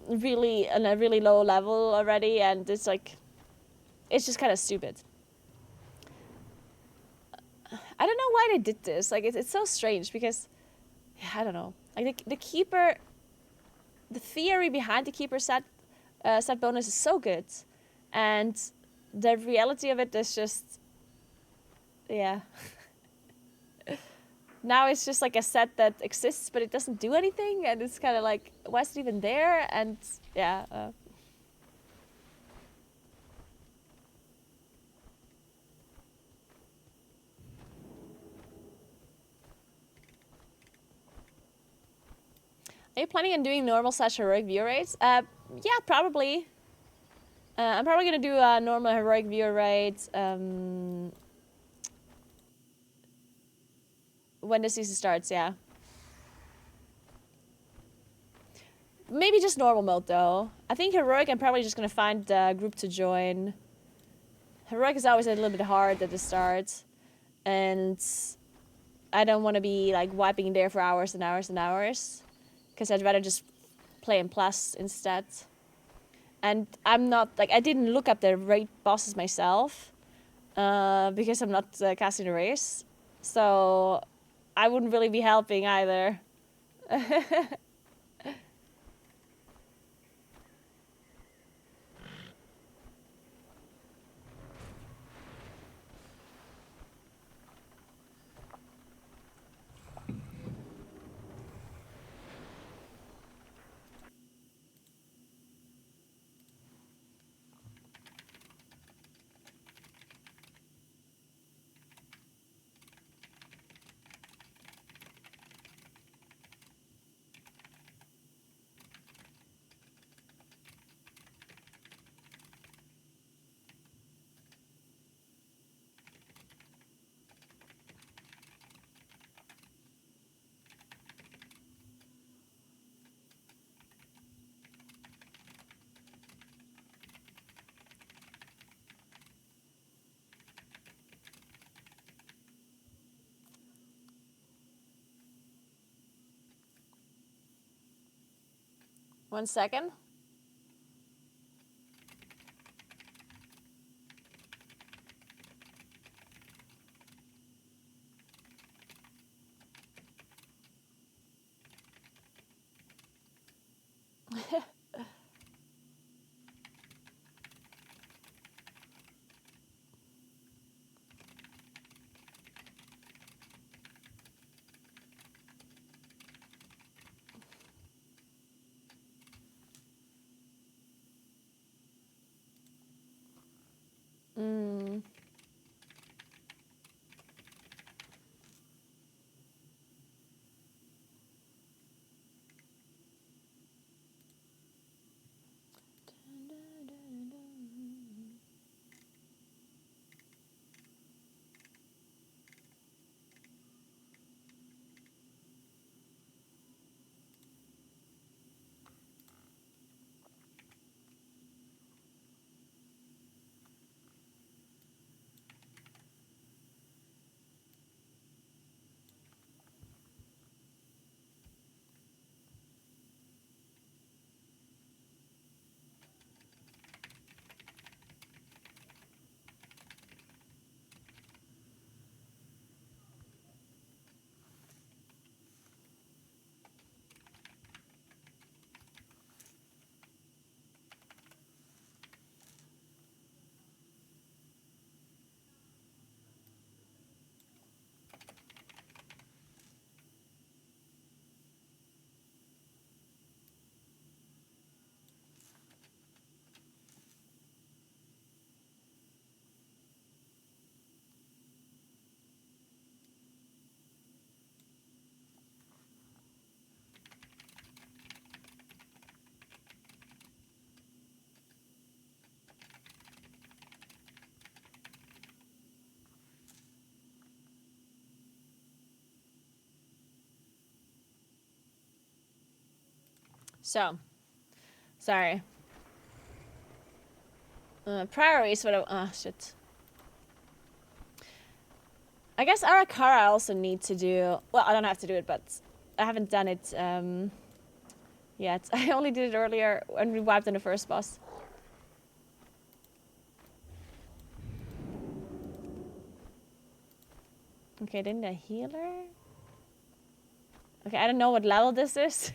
really on a really low level already, and it's like, it's just kind of stupid. I don't know why they did this. Like, it's so strange because, yeah, I don't know. Like the keeper, the theory behind the keeper set bonus is so good, and the reality of it is just, yeah. Now it's just like a set that exists, but it doesn't do anything, and it's kind of like, why is it even there? And yeah. Are you planning on doing normal / heroic viewer rates? Yeah, probably. I'm probably gonna do a normal heroic viewer rate when the season starts. Yeah. Maybe just normal mode though. I think heroic, I'm probably just gonna find a group to join. Heroic is always a little bit hard at the start, and I don't want to be like wiping there for hours and hours and hours, because I'd rather just play in plus instead. And I'm not, like, I didn't look up the raid bosses myself, because I'm not casting a race, so I wouldn't really be helping either. One second. Mm. So, sorry. Priorities, but shit. I guess Arakara I also need to do. Well, I don't have to do it, but I haven't done it yet. I only did it earlier when we wiped on the first boss. Okay, then the healer. Okay, I don't know what level this is.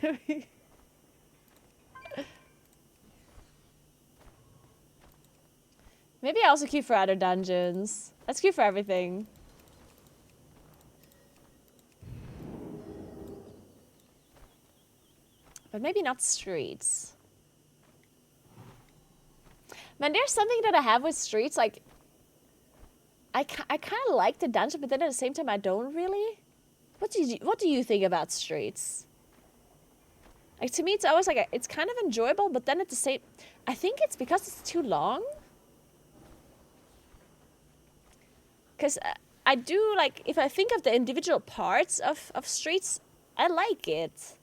Maybe I also queue for other dungeons. Let's queue for everything. But maybe not streets. Man, there's something that I have with streets, like... I kind of like the dungeon, but then at the same time I don't really. What do you think about streets? Like, to me it's always like, it's kind of enjoyable, but then at the same... I think it's because it's too long. Because I do, like, if I think of the individual parts of streets, I like it.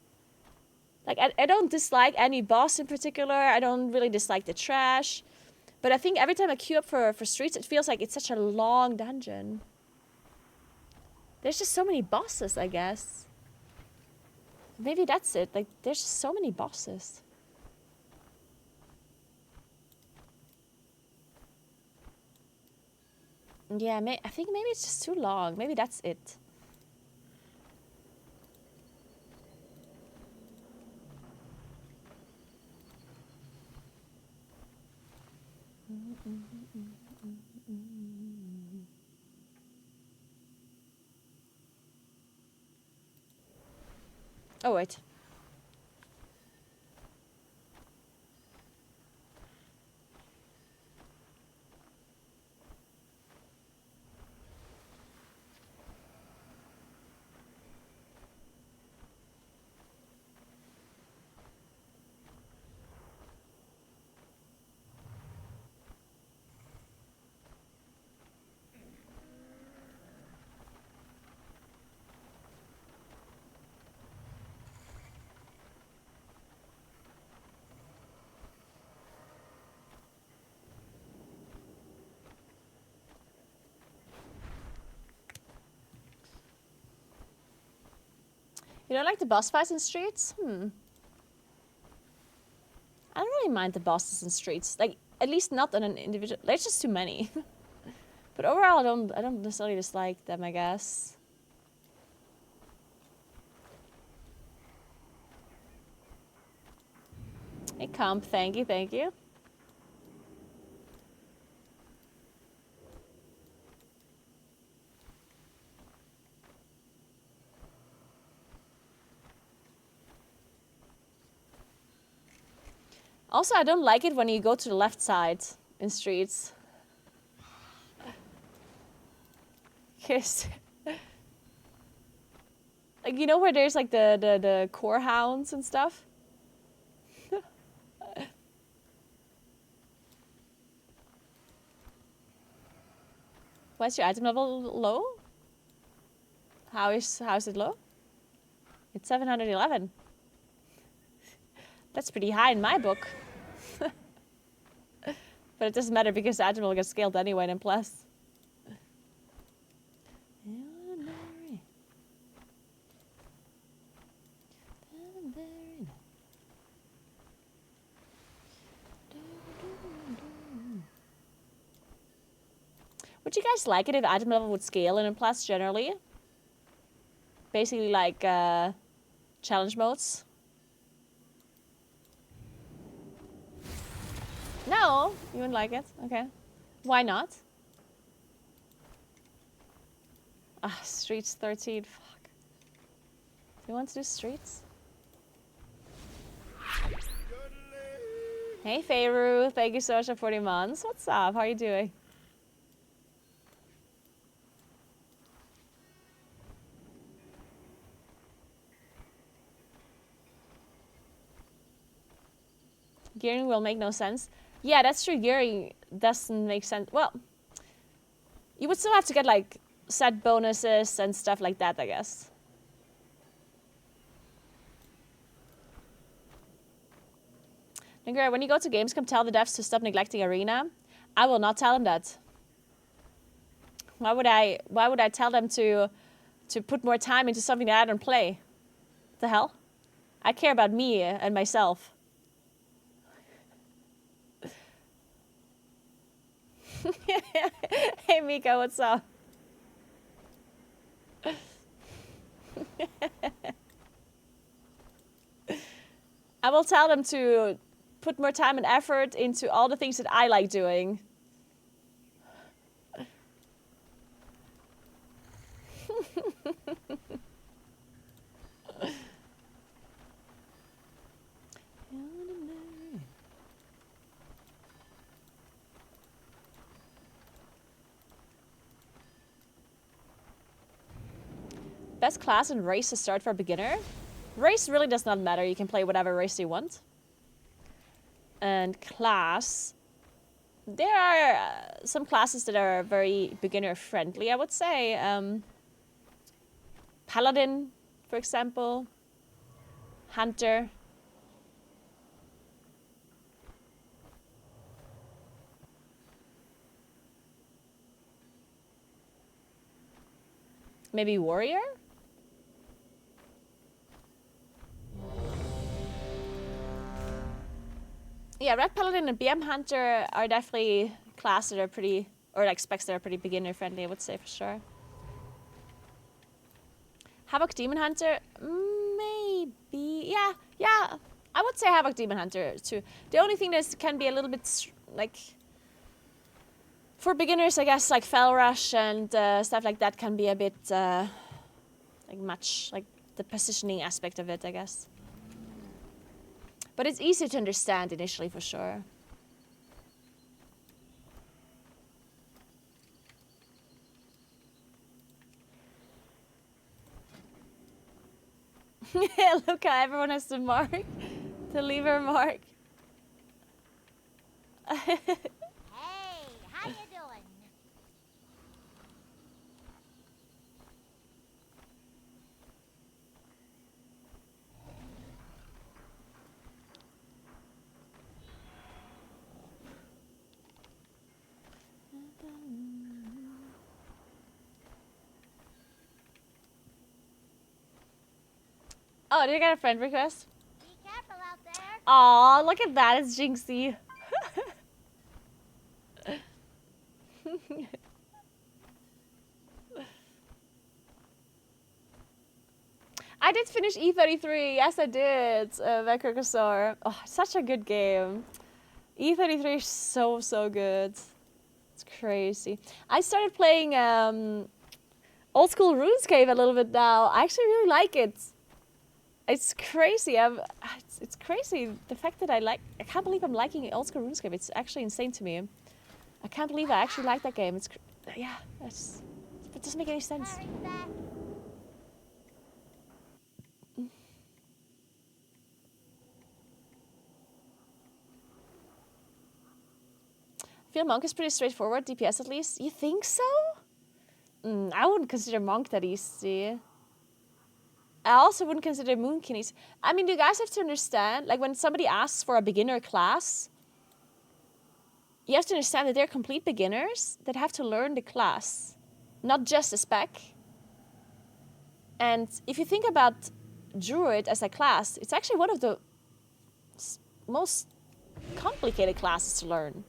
Like, I don't dislike any boss in particular. I don't really dislike the trash. But I think every time I queue up for streets, it feels like it's such a long dungeon. There's just so many bosses, I guess. Maybe that's it. Like, there's just so many bosses. Yeah, I think maybe it's just too long. Maybe that's it. Oh, wait. You don't like the boss fights in streets? I don't really mind the bosses in streets. Like, at least not on an individual. There's just too many. But overall, I don't necessarily dislike them, I guess. Hey, Comp, thank you, thank you. Also, I don't like it when you go to the left side in streets. Cause, like, you know where there's like the core hounds and stuff? Why is your item level low? How is it low? It's 711. That's pretty high in my book. But it doesn't matter because the item will get scaled anyway, and plus. Would you guys like it if item level would scale in plus generally? Basically like challenge modes. No, you wouldn't like it? Okay. Why not? Ah, Streets 13, fuck. Do you want to do Streets? Hey Feyru, thank you so much for 40 months. What's up? How are you doing? Gearing will make no sense. Yeah, that's true. Gearing doesn't make sense. Well, you would still have to get like set bonuses and stuff like that, I guess. Naguura, when you go to Gamescom, tell the devs to stop neglecting Arena. I will not tell them that. Why would I tell them to put more time into something that I don't play? What the hell? I care about me and myself. Hey Mika, what's up? I will tell them to put more time and effort into all the things that I like doing. Best class and race to start for a beginner? Race really does not matter. You can play whatever race you want. And class, there are some classes that are very beginner friendly, I would say. Paladin, for example. Hunter. Maybe warrior? Yeah, Red Paladin and BM Hunter are definitely classes that are pretty, or like specs that are pretty beginner friendly, I would say for sure. Havoc Demon Hunter? Maybe. Yeah. I would say Havoc Demon Hunter too. The only thing that can be a little bit like, for beginners, I guess, like Fell Rush and stuff like that can be a bit like much, like the positioning aspect of it, I guess. But it's easy to understand initially, for sure. Look how everyone has to mark, to leave her mark.
Hey, how you doing?
Oh, did you get a friend request?
Be careful out there.
Aw, look at that, it's Jinxie. I did finish E33, yes I did, Vekrakasor. Oh, such a good game. E33 is so good. It's crazy. I started playing old school RuneScape a little bit now. I actually really like it. It's crazy. It's crazy the fact that I can't believe I'm liking old school RuneScape. It's actually insane to me. I can't believe I actually like that game. Yeah, it doesn't make any sense. I feel Monk is pretty straightforward, DPS at least. You think so? I wouldn't consider Monk that easy. I also wouldn't consider Moonkin easy. I mean, you guys have to understand, like when somebody asks for a beginner class, you have to understand that they're complete beginners that have to learn the class, not just a spec. And if you think about Druid as a class, it's actually one of the most complicated classes to learn.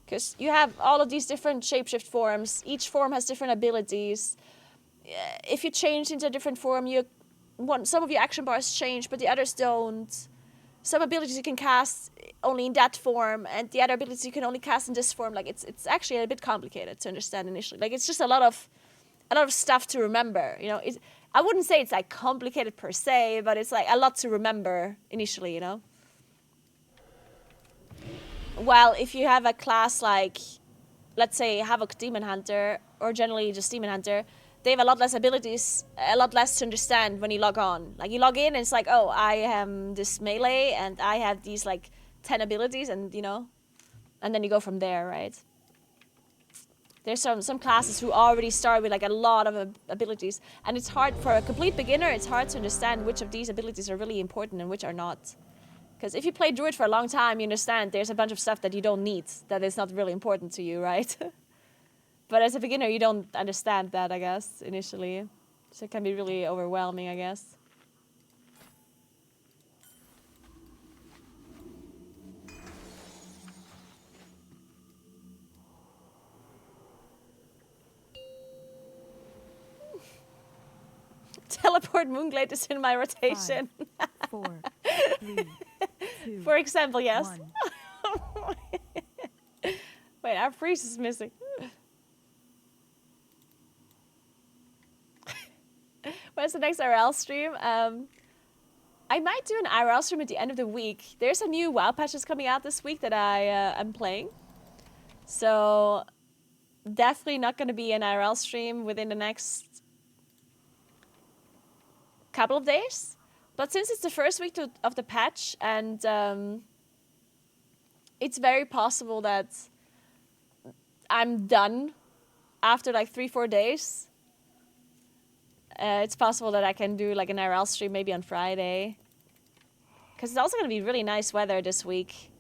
Because you have all of these different shapeshift forms. Each form has different abilities. If you change into a different form, some of your action bars change, but the others don't. Some abilities you can cast only in that form, and the other abilities you can only cast in this form. Like it's actually a bit complicated to understand initially. Like it's just a lot of stuff to remember. You know, I wouldn't say it's like complicated per se, but it's like a lot to remember initially. You know. While if you have a class like, let's say Havoc Demon Hunter, or generally just Demon Hunter, they have a lot less abilities, a lot less to understand when you log on. Like you log in and it's like, oh, I am this melee and I have these like 10 abilities, and you know, and then you go from there, right? There's some classes who already start with like a lot of abilities, and it's hard for a complete beginner. It's hard to understand which of these abilities are really important and which are not. Because if you play Druid for a long time, you understand there's a bunch of stuff that you don't need, that is not really important to you, right? But as a beginner, you don't understand that, I guess, initially. So it can be really overwhelming, I guess. Teleport Moonglade is in my rotation.
5, 4, 3, 2,
For example, yes.
1.
Wait, our freeze is missing. When's the next IRL stream? I might do an IRL stream at the end of the week. There's a new WoW patch that's coming out this week that I am playing. So definitely not going to be an IRL stream within the next couple of days. But since it's the first week of the patch, and it's very possible that I'm done after like 3-4 days. It's possible that I can do like an IRL stream maybe on Friday. Because it's also going to be really nice weather this week.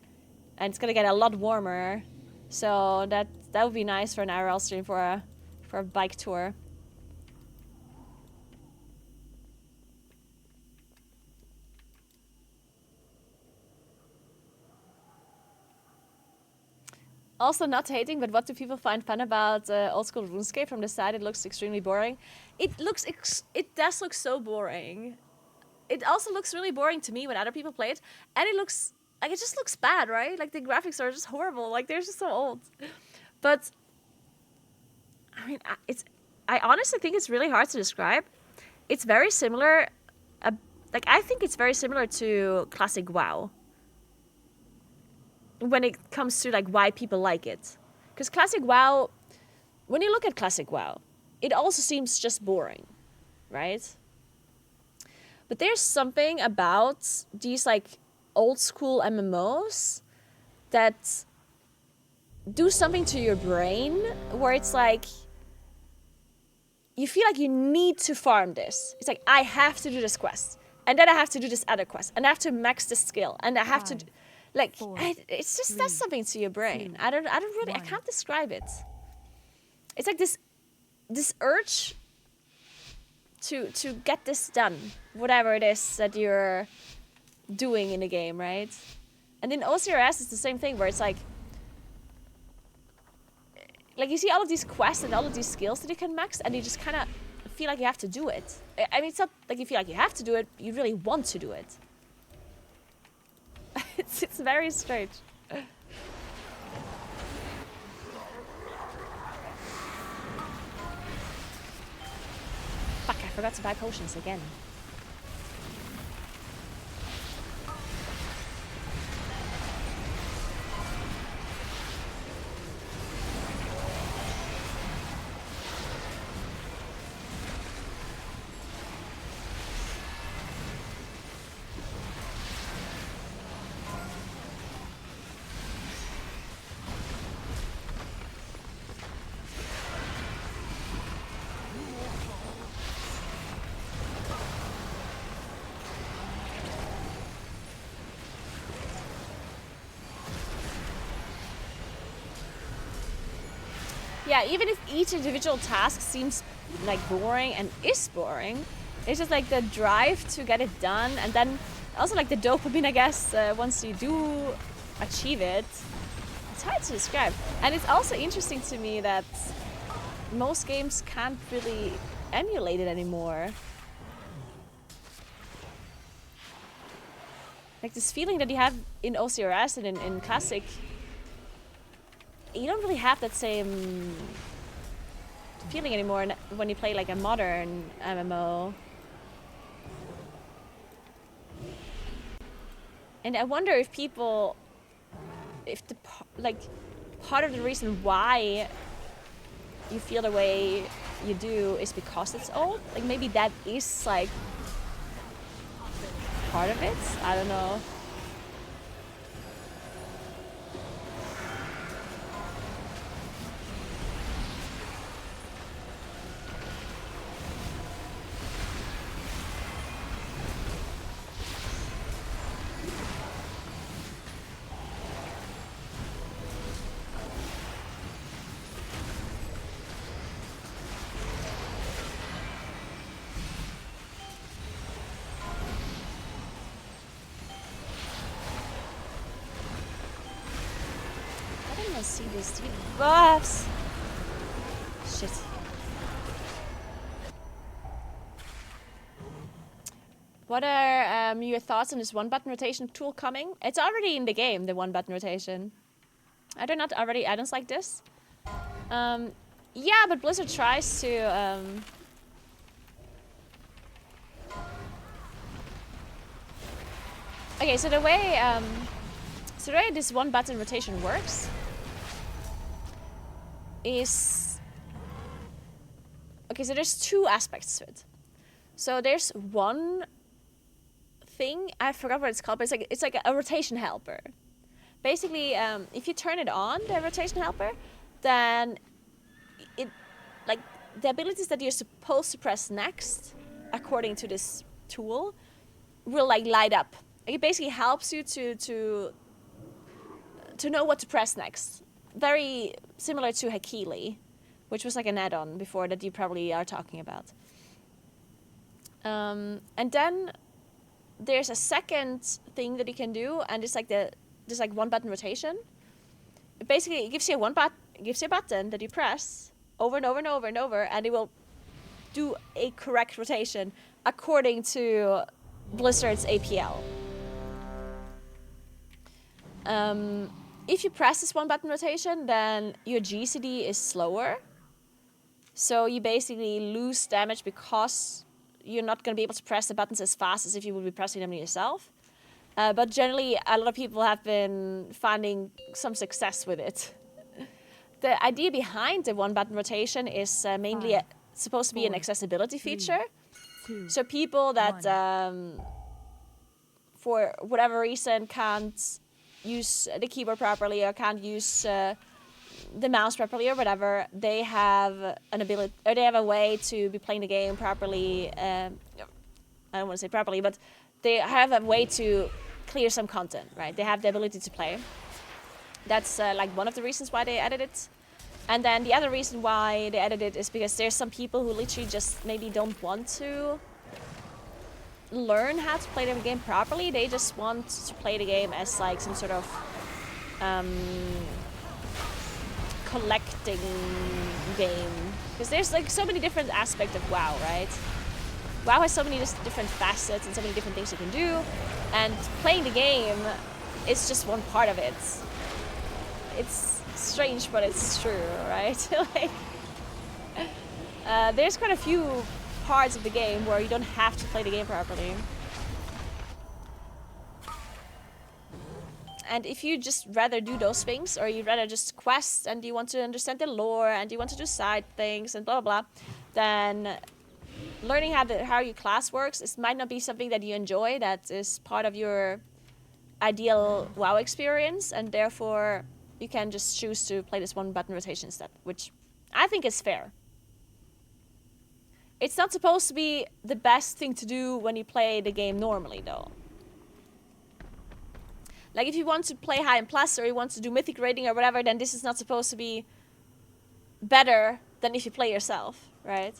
And it's going to get a lot warmer. So that would be nice for an IRL stream for a bike tour. Also, not hating, but what do people find fun about old school RuneScape? From the side, it looks extremely boring. It does look so boring. It also looks really boring to me when other people play it, and it looks like it just looks bad, right? Like the graphics are just horrible. Like they're just so old. But I mean, I honestly think it's really hard to describe. It's very similar. Like I think it's very similar to classic WoW. When it comes to like why people like it. Because classic WoW, when you look at classic WoW, it also seems just boring, right? But there's something about these like old school MMOs that do something to your brain where it's like, you feel like you need to farm this. It's like, I have to do this quest. And then I have to do this other quest. And I have to max this skill. And I have to... Like,
4,
it's just
3,
does something to your brain.
2,
I don't really,
1.
I can't describe it. It's like this urge to get this done, whatever it is that you're doing in the game, right? And in OCRS, it's the same thing where it's like you see all of these quests and all of these skills that you can max, and you just kind of feel like you have to do it. I mean, it's not like you feel like you have to do it; you really want to do it. It's very strange. Fuck, I forgot to buy potions again. Yeah, even if each individual task seems like boring and is boring, it's just like the drive to get it done, and then also like the dopamine, I guess, once you do achieve it. It's hard to describe. And it's also interesting to me that most games can't really emulate it anymore. Like this feeling that you have in OCRS and in Classic, you don't really have that same feeling anymore when you play like a modern MMO. And I wonder if people, if the part of the reason why you feel the way you do is because it's old. Like maybe that is like part of it. I don't know. don't see this buffs. Shit. What are your thoughts on this one button rotation tool coming? It's already in the game, the one button rotation. Are there not already add-ons like this? Yeah, but Blizzard tries to okay, so the way this one button rotation works is okay, so there's two aspects to it. So there's one thing, I forgot what it's called, but it's like a rotation helper. Basically, if you turn it on, the rotation helper, then it, like, the abilities that you're supposed to press next, according to this tool, will like light up. Like, it basically helps you to know what to press next. Very similar to Hakili, which was like an add-on before that you probably are talking about. And then there's a second thing that you can do, and it's like there's like one button rotation. Basically, it gives you a button that you press over and over and over and over, and it will do a correct rotation according to Blizzard's APL. If you press this one button rotation, then your GCD is slower. So you basically lose damage because you're not going to be able to press the buttons as fast as if you would be pressing them yourself. But generally, a lot of people have been finding some success with it. The idea behind the one button rotation is mainly supposed to be an accessibility feature. So people that, for whatever reason, can't use the keyboard properly or can't use the mouse properly or whatever, they have an ability, or they have a way to be playing the game properly. I don't want to say properly, but they have a way to clear some content, right? They have the ability to play. That's like one of the reasons why they added it. And then the other reason why they added it is because there's some people who literally just maybe don't want to learn how to play the game properly. They just want to play the game as like some sort of collecting game. Because there's like so many different aspects of WoW, right? WoW has so many different facets and so many different things you can do. And playing the game is just one part of it. It's strange, but it's true, right? Like, there's quite a few parts of the game where you don't have to play the game properly. And if you just rather do those things, or you rather just quest and you want to understand the lore and you want to do side things and blah blah blah, then learning how your class works, it might not be something that you enjoy, that is part of your ideal WoW experience, and therefore you can just choose to play this one button rotation instead, which I think is fair. It's not supposed to be the best thing to do when you play the game normally, though. Like, if you want to play high and plus, or you want to do mythic rating or whatever, then this is not supposed to be better than if you play yourself, right?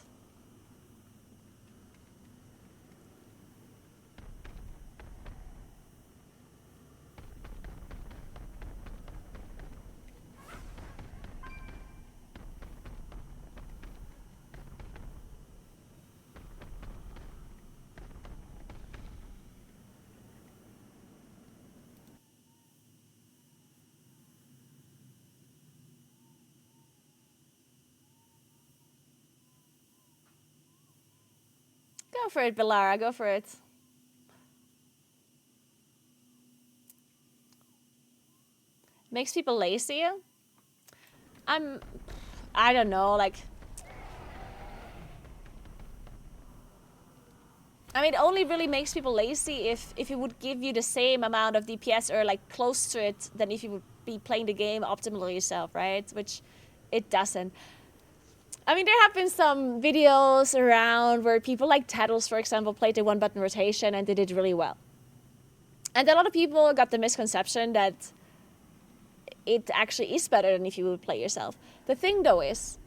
Go for it, Belara, go for it. Makes people lazy? I don't know, like, I mean, it only really makes people lazy if it would give you the same amount of DPS or like close to it than if you would be playing the game optimally yourself, right? Which it doesn't. I mean, there have been some videos around where people like Tattles, for example, played the one button rotation and they did really well. And a lot of people got the misconception that it actually is better than if you would play yourself. The thing though is,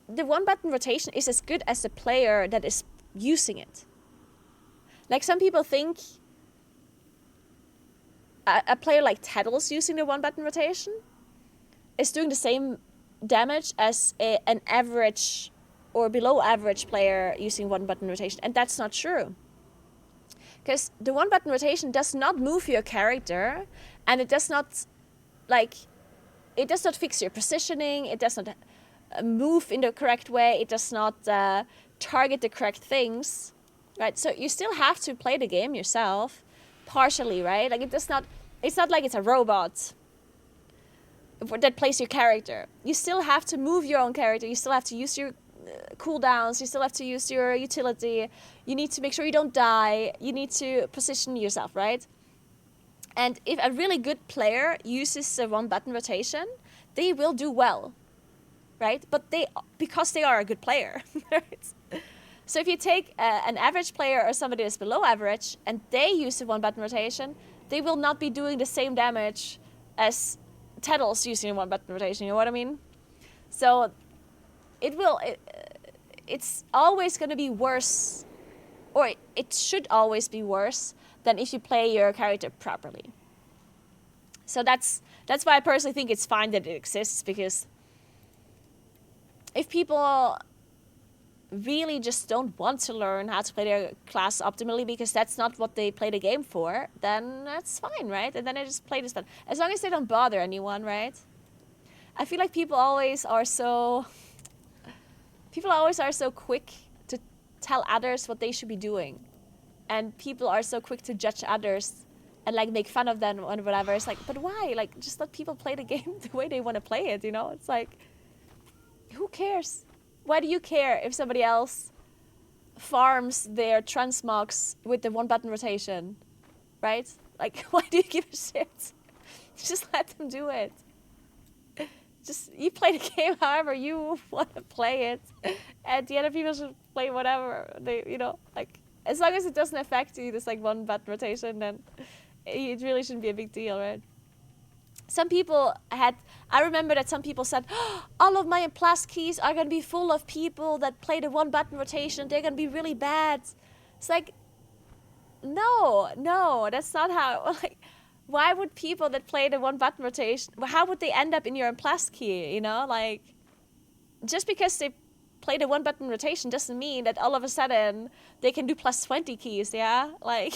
the one button rotation is as good as the player that is using it. Like, some people think a player like Tattles using the one button rotation is doing the same damage as an average or below average player using one button rotation, and that's not true. Because the one button rotation does not move your character, and it does not fix your positioning, it does not move in the correct way, it does not target the correct things, right? So you still have to play the game yourself, partially, right? Like it's not like it's a robot that plays your character. You still have to move your own character, you still have to use your cooldowns, you still have to use your utility, you need to make sure you don't die, you need to position yourself, right? And if a really good player uses a one button rotation, they will do well, right? But because they are a good player, right? So if you take an average player or somebody that's below average and they use a one button rotation, they will not be doing the same damage as Teddles using a one button rotation, you know what I mean? So it's always going to be worse, or it should always be worse than if you play your character properly. So that's why I personally think it's fine that it exists, because if people really just don't want to learn how to play their class optimally because that's not what they play the game for, then that's fine, right? And then they just play this stuff. As long as they don't bother anyone, right? I feel like people always are so quick to tell others what they should be doing. And people are so quick to judge others and like make fun of them or whatever. It's like, but why? Like, just let people play the game the way they want to play it, you know? It's like, who cares? Why do you care if somebody else farms their transmogs with the one button rotation, right? Like, why do you give a shit? Just let them do it. Just, you play the game however you want to play it. And the other people should play whatever they, you know, like, as long as it doesn't affect you, this like one button rotation, then it really shouldn't be a big deal, right? I remember that some people said, oh, all of my plus keys are going to be full of people that play the one button rotation. They're going to be really bad. It's like, no, that's not how, like, why would people that play the one button rotation, how would they end up in your plus key, you know? Like, just because they play the one button rotation doesn't mean that all of a sudden they can do plus 20 keys, yeah? Like,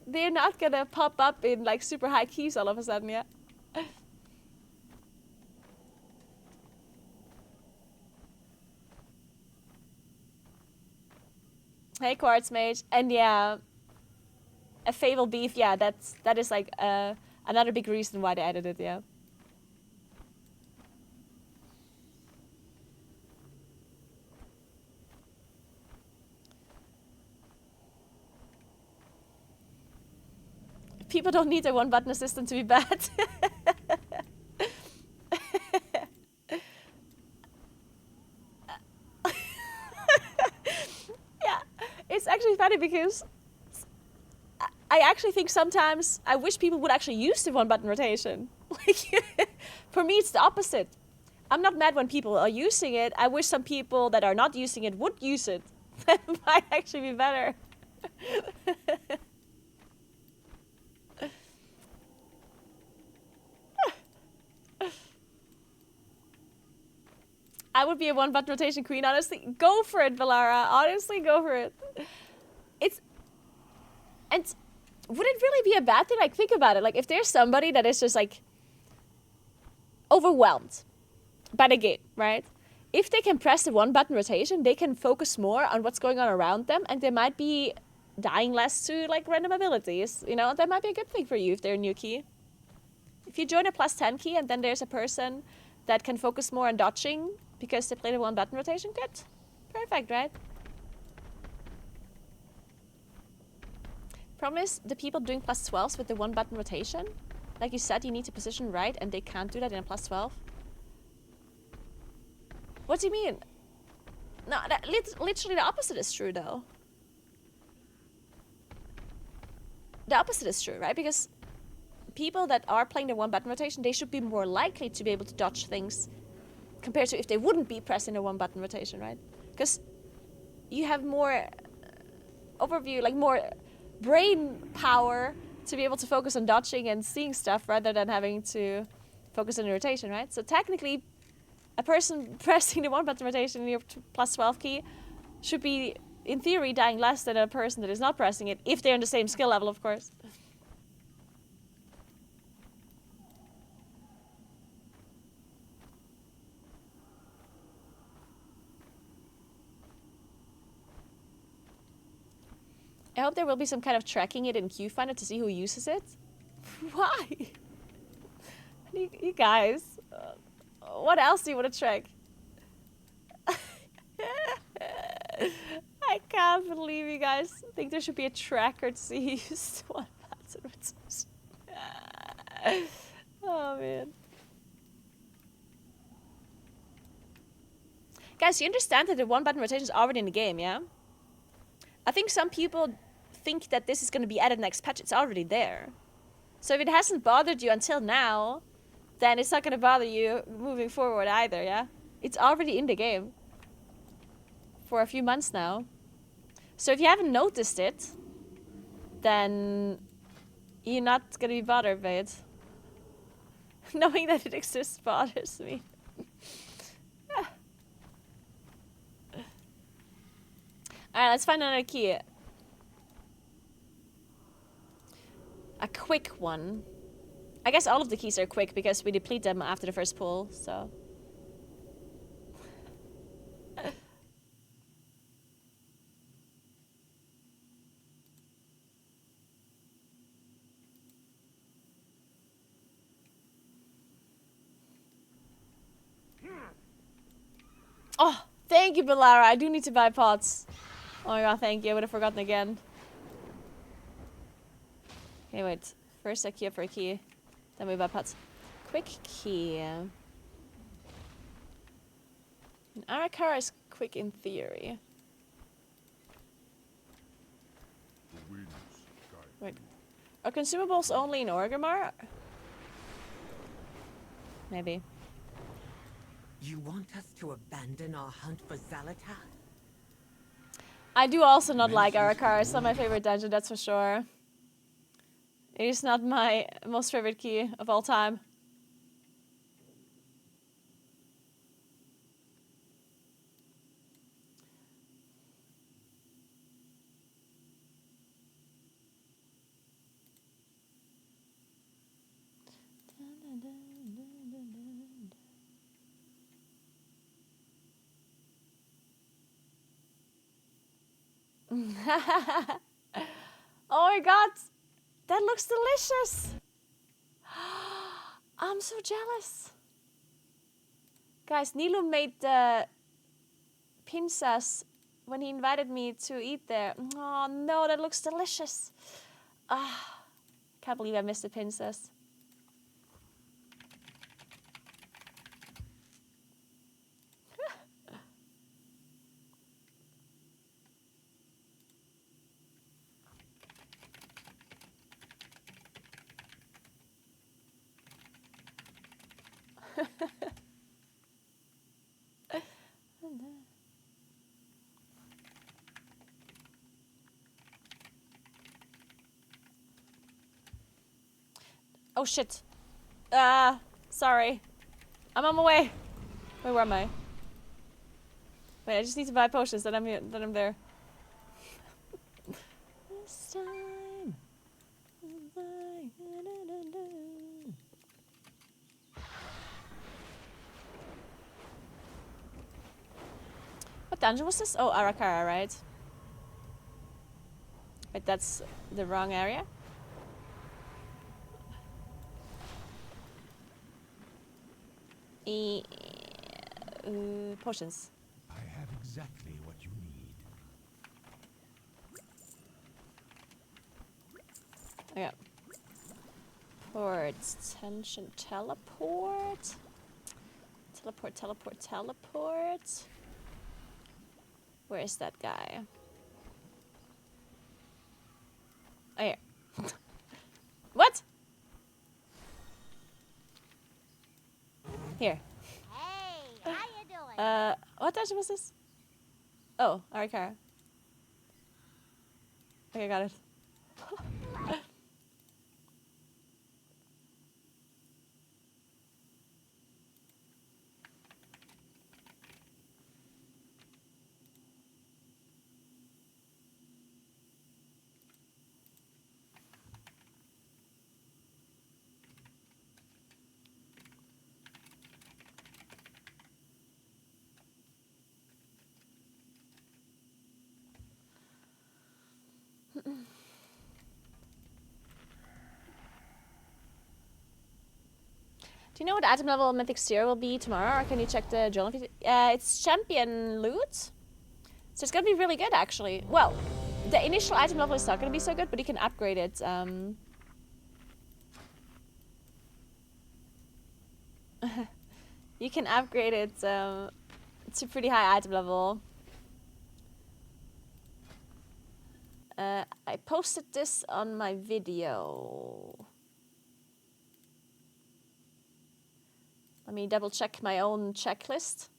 they're not gonna pop up in like super high keys all of a sudden, yeah? Hey, Quartz Mage. And yeah, a Fable Beef, yeah, that is like another big reason why they added it, yeah. People don't need a one button assistant to be bad. Yeah, it's actually funny because I actually think sometimes I wish people would actually use the one button rotation. Like, for me, it's the opposite. I'm not mad when people are using it. I wish some people that are not using it would use it. That might actually be better. I would be a one button rotation queen, honestly. Go for it, Valara. Honestly, go for it. And would it really be a bad thing? Like, think about it. Like, if there's somebody that is just like overwhelmed by the game, right? If they can press the one button rotation, they can focus more on what's going on around them, and they might be dying less to like random abilities. You know, that might be a good thing for you if they're a new key. If you join a plus 10 key and then there's a person that can focus more on dodging because they play the one button rotation, good. Perfect, right? Problem is, the people doing plus 12s with the one button rotation, like you said, you need to position right, and they can't do that in a plus 12. What do you mean? No, literally the opposite is true, though. The opposite is true, right? Because people that are playing the one button rotation, they should be more likely to be able to dodge things compared to if they wouldn't be pressing the one button rotation, right? Because you have more overview, like more brain power to be able to focus on dodging and seeing stuff rather than having to focus on the rotation, right? So technically, a person pressing the 1-button rotation in your plus 12 key should be, in theory, dying less than a person that is not pressing it, if they're on the same skill level, of course. I hope there will be some kind of tracking it in QFinder to see who uses it. Why? You guys, what else do you want to track? I can't believe you guys think there should be a tracker to see who used 1-button rotation. Oh man. Guys, you understand that the 1-button rotation is already in the game, yeah? I think some people think that this is going to be added next patch. It's already there. So if it hasn't bothered you until now, then it's not going to bother you moving forward either, yeah? It's already in the game. For a few months now. So if you haven't noticed it, then you're not going to be bothered by it. Knowing that it exists bothers me. Alright, let's find another key. A quick one. I guess all of the keys are quick because we deplete them after the first pull, so... Oh, thank you, Belara. I do need to buy pots. Oh my god, thank you. I would have forgotten again. Okay, wait. First I queue up for a key. Then we buy pots. Quick key. An Arakara is quick in theory.
The winds guide.
Wait. Are consumables only in Orgrimmar? Maybe.
You want us to abandon our hunt for Zalata?
I do also not like Arakara. It's not my favorite dungeon, that's for sure. It is not my most favorite key of all time. Oh my god! That looks delicious! I'm so jealous. Guys, Nilu made the pizzas when he invited me to eat there. Oh no, that looks delicious. Ah, can't believe I missed the pizzas. Oh shit. Sorry. I'm on my way. Wait, where am I? Wait, I just need to buy potions, then I'm there. This time. What dungeon was this? Oh, Arakara, right? Wait, that's the wrong area? Potions.
I have exactly what you need.
Okay. Port, tension, teleport. Teleport. Where is that guy? Oh, here. What? Here.
Hey, how you doing?
What dungeon was this? Oh, Arakara. Okay, got it. Do you know what item level Mythic Seer will be tomorrow, or can you check the journal? It's champion loot, so it's gonna be really good actually. Well, the initial item level is not gonna be so good, but you can upgrade it. You can upgrade it to pretty high item level. I posted this on my video. Let me double check my own checklist.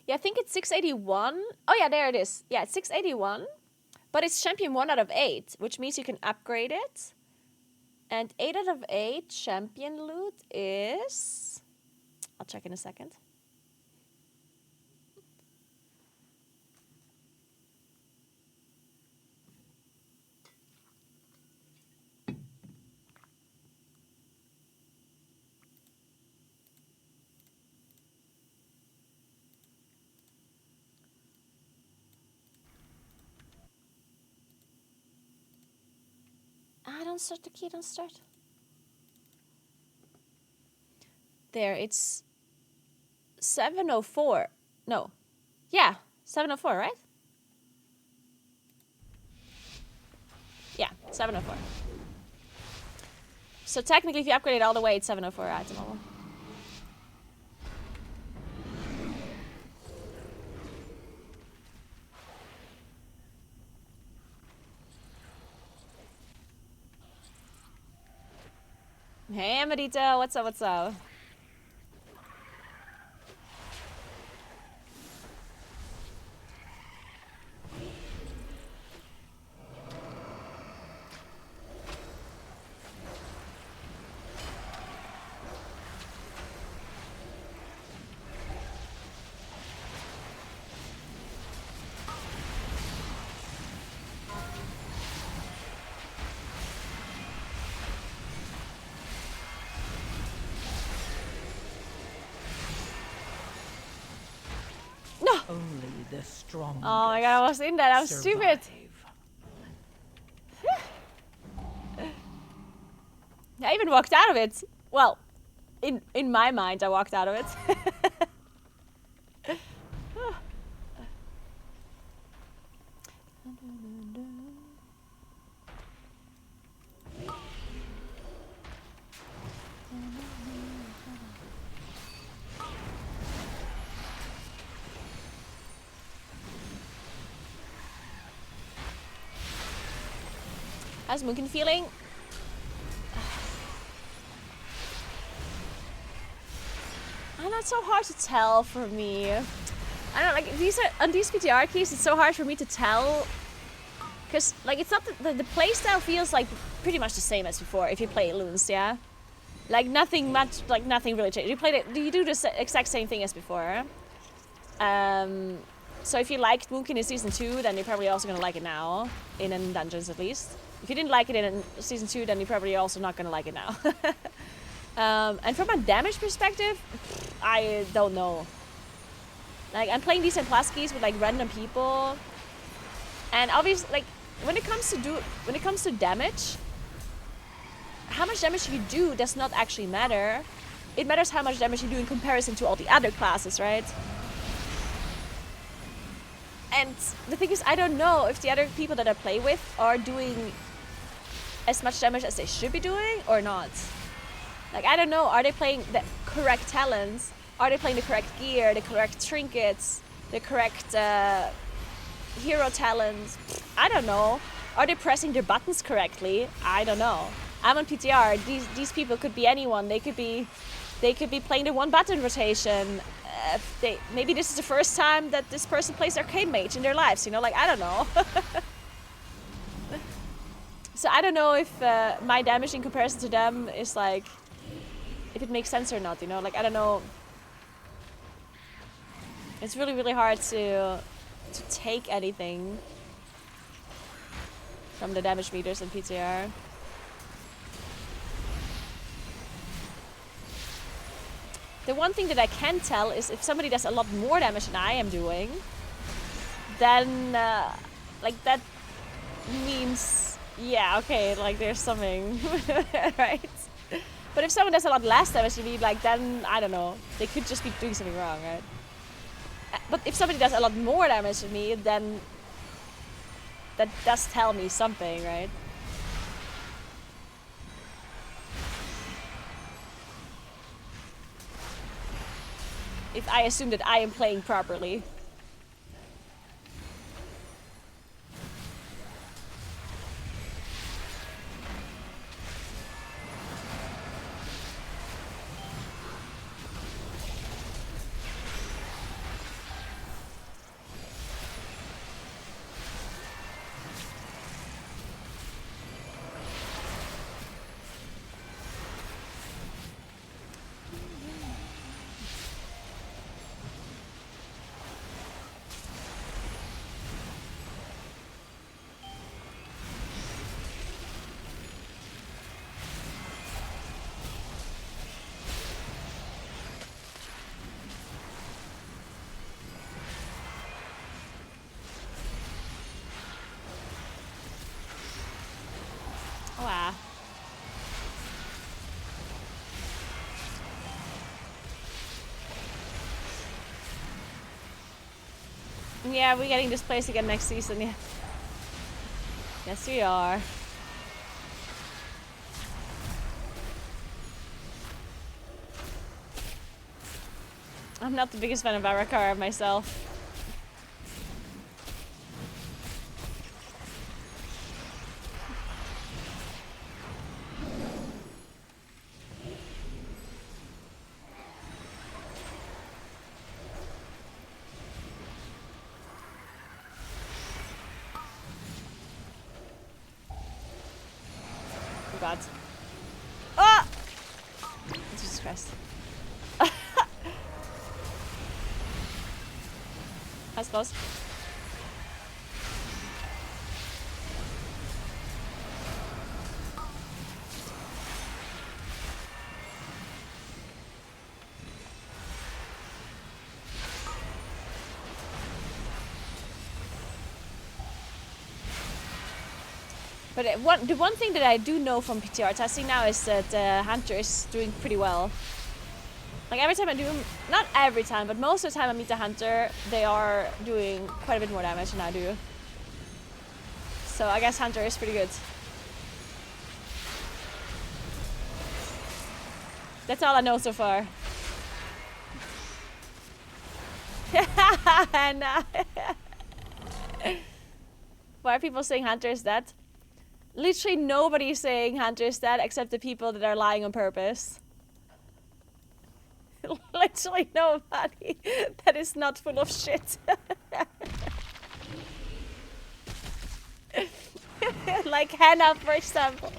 Yeah, I think it's 681. Oh yeah, there it is. Yeah, it's 681. But it's champion 1 out of 8, which means you can upgrade it. And 8 out of 8 champion loot is... I'll check in a second. Don't start the key, don't start. There, it's 704. No. Yeah, 704, right? Yeah, 704. So technically, if you upgrade it all the way, it's 704 item level. Hey, Amadito, what's up, what's up?
Only the strong.
Oh my god, I was in that. I was stupid. I even walked out of it. Well, in my mind, I walked out of it. How's Moonkin feeling? I don't know, it's so hard to tell for me. I don't know, like on these PTR keys, it's so hard for me to tell. Cause like it's not the playstyle feels like pretty much the same as before if you play Loons, yeah? Like nothing really changed. You do the exact same thing as before. So if you liked Moonkin in Season 2, then you're probably also gonna like it now. In Dungeons at least. If you didn't like it in Season 2, then you're probably also not gonna like it now. And from a damage perspective, I don't know. Like, I'm playing these in Plaskies with like random people. And obviously, like, when it comes to damage, how much damage you do does not actually matter. It matters how much damage you do in comparison to all the other classes, right? And the thing is, I don't know if the other people that I play with are doing as much damage as they should be doing or not. Like, I don't know, are they playing the correct talents? Are they playing the correct gear, the correct trinkets, the correct hero talents? I don't know. Are they pressing their buttons correctly? I don't know. I'm on PTR. These people could be anyone. They could be playing the one button rotation. Maybe this is the first time that this person plays Arcade Mage in their lives, you know, like, I don't know. So I don't know if my damage in comparison to them is like, if it makes sense or not, you know, like, I don't know. It's really, really hard to take anything from the damage meters in PTR. The one thing that I can tell is if somebody does a lot more damage than I am doing, then like that means Yeah, okay, like there's something, right? But if someone does a lot less damage to me, like then, I don't know, they could just be doing something wrong, right? But if somebody does a lot more damage to me, then that does tell me something, right? If I assume that I am playing properly. Wow. Yeah, we're getting this place again next season, yeah. Yes, we are. I'm not the biggest fan of Arakara myself. Oh god. Ah! Jesus Christ. That's close. But the one thing that I do know from PTR testing now is that Hunter is doing pretty well. Like every time I do, not every time, but most of the time I meet a Hunter, they are doing quite a bit more damage than I do. So I guess Hunter is pretty good. That's all I know so far. Nah. Why are people saying Hunter is dead? Literally nobody is saying Hunter is dead except the people that are lying on purpose. Literally nobody that is not full of shit. Like Hannah, for example.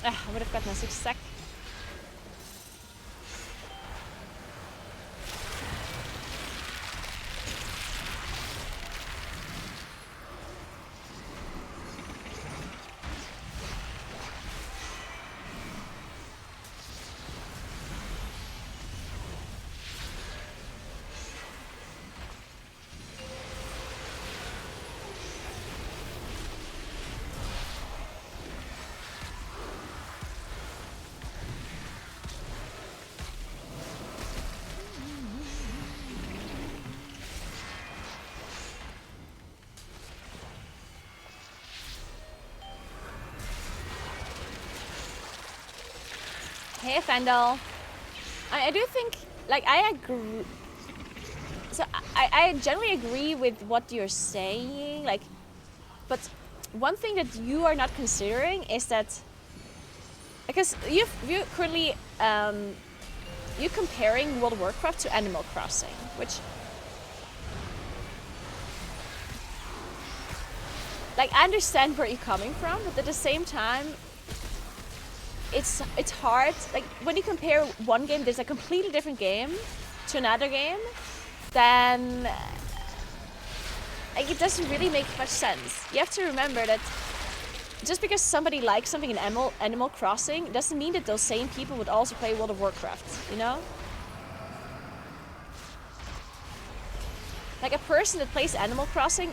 I would have gotten a 6 sec. Hey, Fendel. I do think, like, I agree. So I generally agree with what you're saying, like, but one thing that you are not considering is that, because you currently you're comparing World of Warcraft to Animal Crossing, which, like, I understand where you're coming from, but at the same time, it's hard. Like, when you compare one game, there's a completely different game to another game, then like, it doesn't really make much sense. You have to remember that just because somebody likes something in Animal Crossing doesn't mean that those same people would also play World of Warcraft, you know? Like, a person that plays Animal Crossing,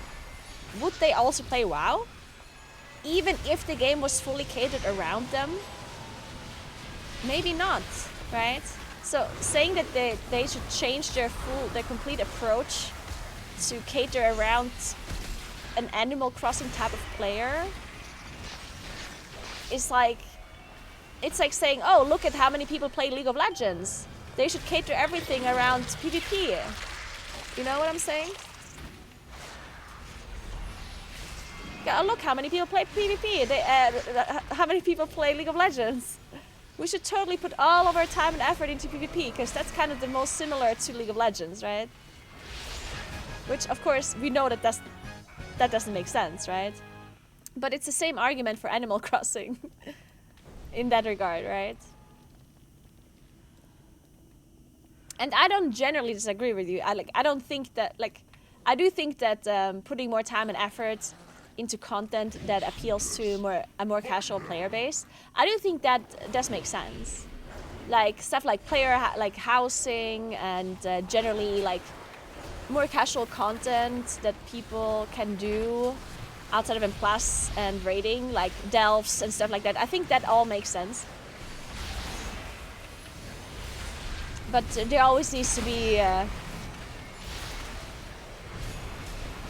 would they also play WoW? Even if the game was fully catered around them? Maybe not, right? So saying that they should change their complete approach to cater around an Animal Crossing type of player is like, it's like saying, oh, look at how many people play League of Legends. They should cater everything around PvP. You know what I'm saying? Yeah, look how many people play PvP. How many people play League of Legends? We should totally put all of our time and effort into PvP, because that's kind of the most similar to League of Legends, right? Which, of course, we know that doesn't make sense, right? But it's the same argument for Animal Crossing in that regard, right? And I don't generally disagree with you. I don't think that, like, I do think that putting more time and effort into content that appeals to a more casual player base, I do think that does make sense. Like stuff like like housing and generally like more casual content that people can do outside of M+ and raiding, like delves and stuff like that. I think that all makes sense. But there always needs to be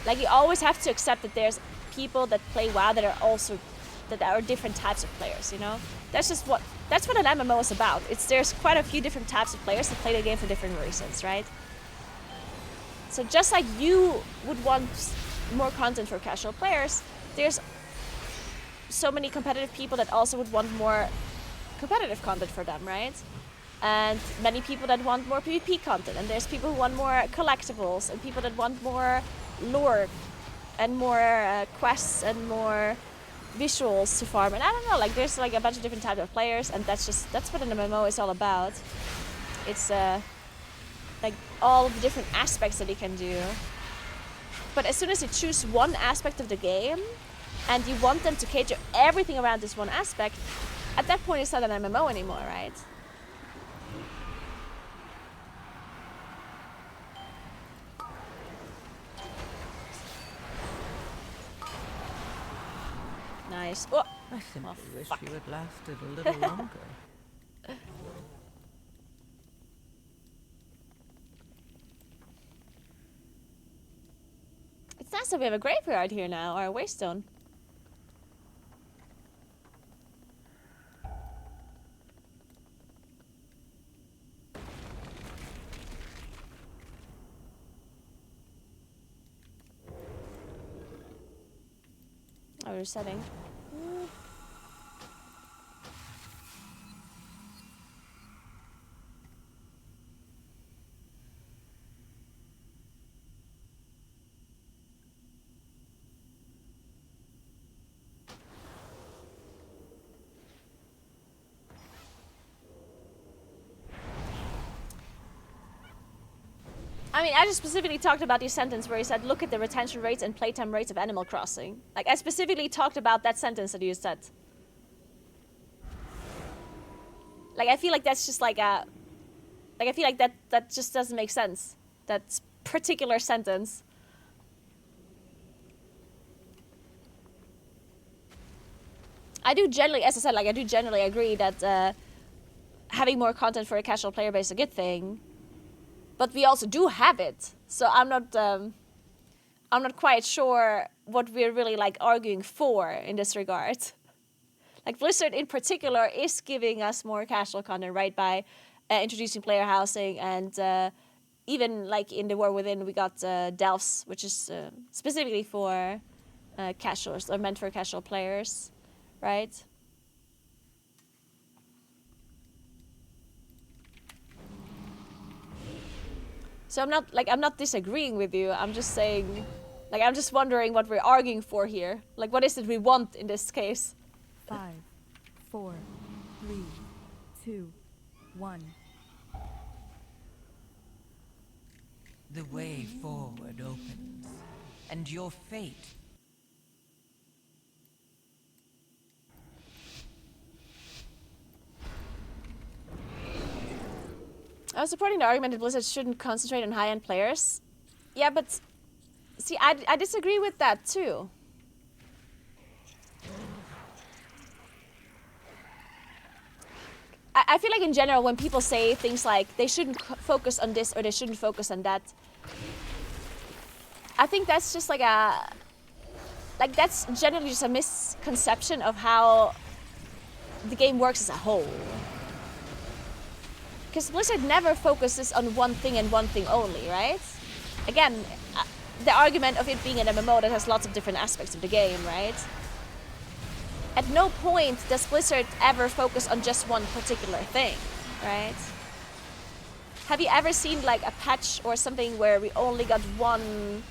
like, you always have to accept that there's people that play WoW that are different types of players, you know? That's what an MMO is about. There's quite a few different types of players that play the game for different reasons, right? So just like you would want more content for casual players, there's so many competitive people that also would want more competitive content for them, right? And many people that want more PvP content, and there's people who want more collectibles, and people that want more lore and more quests and more visuals to farm. And I don't know, like, there's like a bunch of different types of players, and that's what an MMO is all about. It's like all of the different aspects that you can do. But as soon as you choose one aspect of the game and you want them to cater everything around this one aspect, at that point it's not an MMO anymore, right? Nice. Oh,
I simply wish
fuck.
you had lasted a little longer.
It's nice that we have a graveyard here now, or a waystone. Oh, we're setting. I mean, I just specifically talked about your sentence where you said, look at the retention rates and playtime rates of Animal Crossing. Like, I specifically talked about that sentence that you said. Like, I feel like that's just like a... Like, I feel like that just doesn't make sense. That particular sentence. I do generally, as I said, like, I do generally agree that having more content for a casual player base is a good thing. But we also do have it, so I'm not quite sure what we're really like arguing for in this regard. Like Blizzard in particular is giving us more casual content, right, by introducing player housing, and even like in the War Within we got Delves, which is specifically for casuals or meant for casual players, right? So I'm not disagreeing with you. I'm just saying, like, I'm just wondering what we're arguing for here. Like, what is it we want in this case?
5, 4, 3, 2, 1.
The way forward opens, and your fate.
I was supporting the argument that Blizzard shouldn't concentrate on high-end players. Yeah, but see, I disagree with that too. I feel like in general, when people say things like they shouldn't focus on this or they shouldn't focus on that, I think that's just like that's generally just a misconception of how the game works as a whole. Because Blizzard never focuses on one thing and one thing only, right? Again, the argument of it being an MMO that has lots of different aspects of the game, right? At no point does Blizzard ever focus on just one particular thing, right? Have you ever seen like a patch or something where we only got one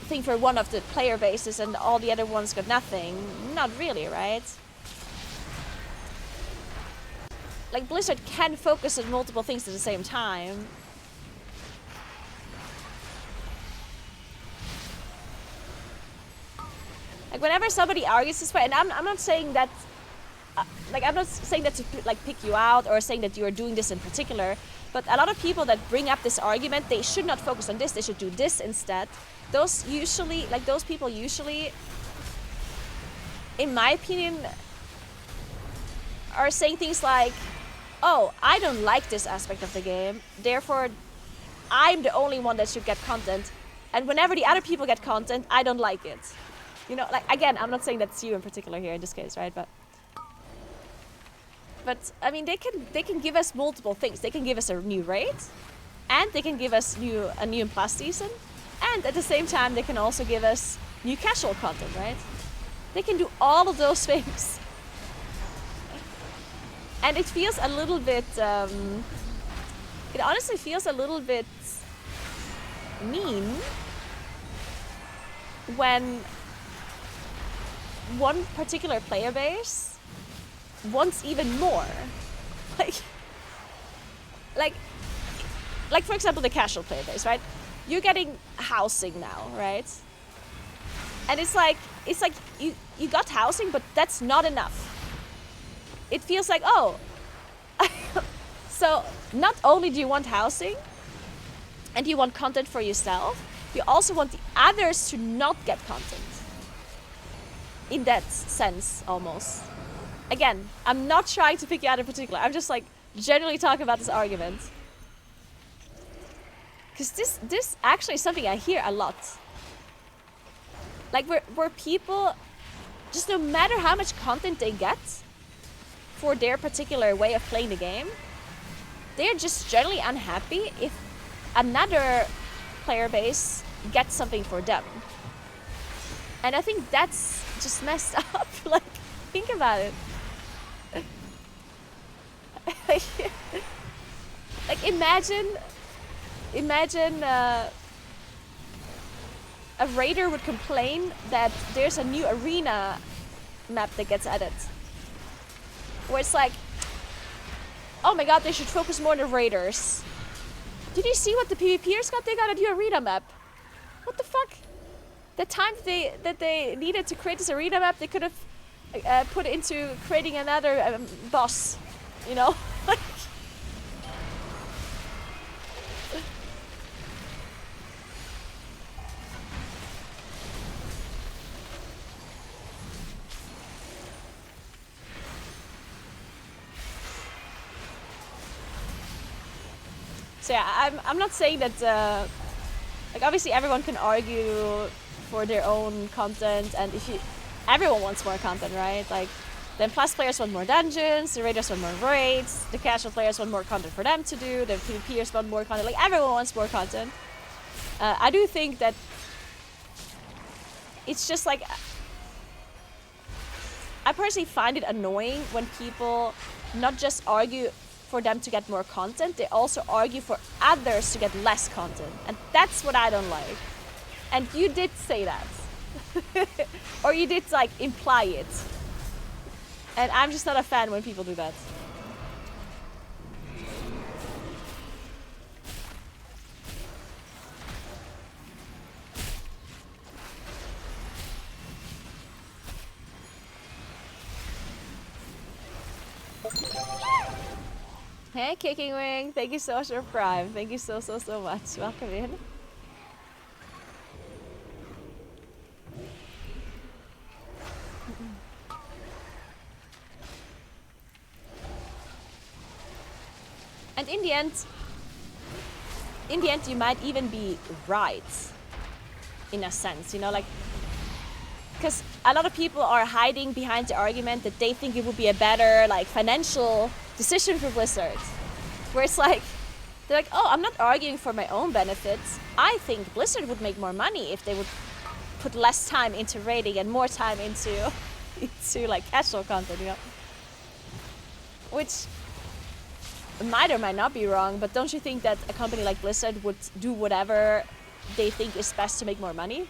thing for one of the player bases and all the other ones got nothing? Not really, right? Like, Blizzard can focus on multiple things at the same time. Like, whenever somebody argues this way, and I'm not saying that, I'm not saying that to like pick you out or saying that you are doing this in particular, but a lot of people that bring up this argument, they should not focus on this, they should do this instead. Those people usually, in my opinion, are saying things like, oh, I don't like this aspect of the game, therefore I'm the only one that should get content, and whenever the other people get content, I don't like it. You know, like, again, I'm not saying that's you in particular here in this case, right? But I mean, they can give us multiple things. They can give us a new raid, and they can give us a new plus season, and at the same time, they can also give us new casual content, right? They can do all of those things. And it feels a little bit, it honestly feels a little bit mean when one particular player base wants even more. Like for example, the casual player base, right? You're getting housing now, right? And it's like you got housing, but that's not enough. It feels like, oh, so not only do you want housing and you want content for yourself, you also want the others to not get content. In that sense, almost. Again, I'm not trying to pick you out in particular. I'm just like generally talking about this argument. Because this actually is something I hear a lot. Like where people, just no matter how much content they get for their particular way of playing the game, they're just generally unhappy if another player base gets something for them. And I think that's just messed up. Like, think about it. Like, imagine a raider would complain that there's a new arena map that gets added. Where it's like, oh my god, they should focus more on the raiders. Did you see what the PvPers got? They got a new arena map. What the fuck? The time that they needed to create this arena map, they could have put into creating another boss, you know? So yeah, I'm not saying that, like, obviously everyone can argue for their own content, and everyone wants more content, right? Like, then plus players want more dungeons, the raiders want more raids, the casual players want more content for them to do, the PvPers want more content, like everyone wants more content. I do think that it's just like, I personally find it annoying when people not just argue for them to get more content, they also argue for others to get less content. And that's what I don't like. And you did say that. Or you did like imply it. And I'm just not a fan when people do that. Hey, Kicking Wing, thank you so much for Prime. Thank you so much. Welcome in. And in the end, you might even be right, in a sense, you know, like, because a lot of people are hiding behind the argument that they think it would be a better, like, financial decision for Blizzard. Where it's like, they're like, oh, I'm not arguing for my own benefits. I think Blizzard would make more money if they would put less time into raiding and more time into, like, casual content, you know? Which might or might not be wrong, but don't you think that a company like Blizzard would do whatever they think is best to make more money?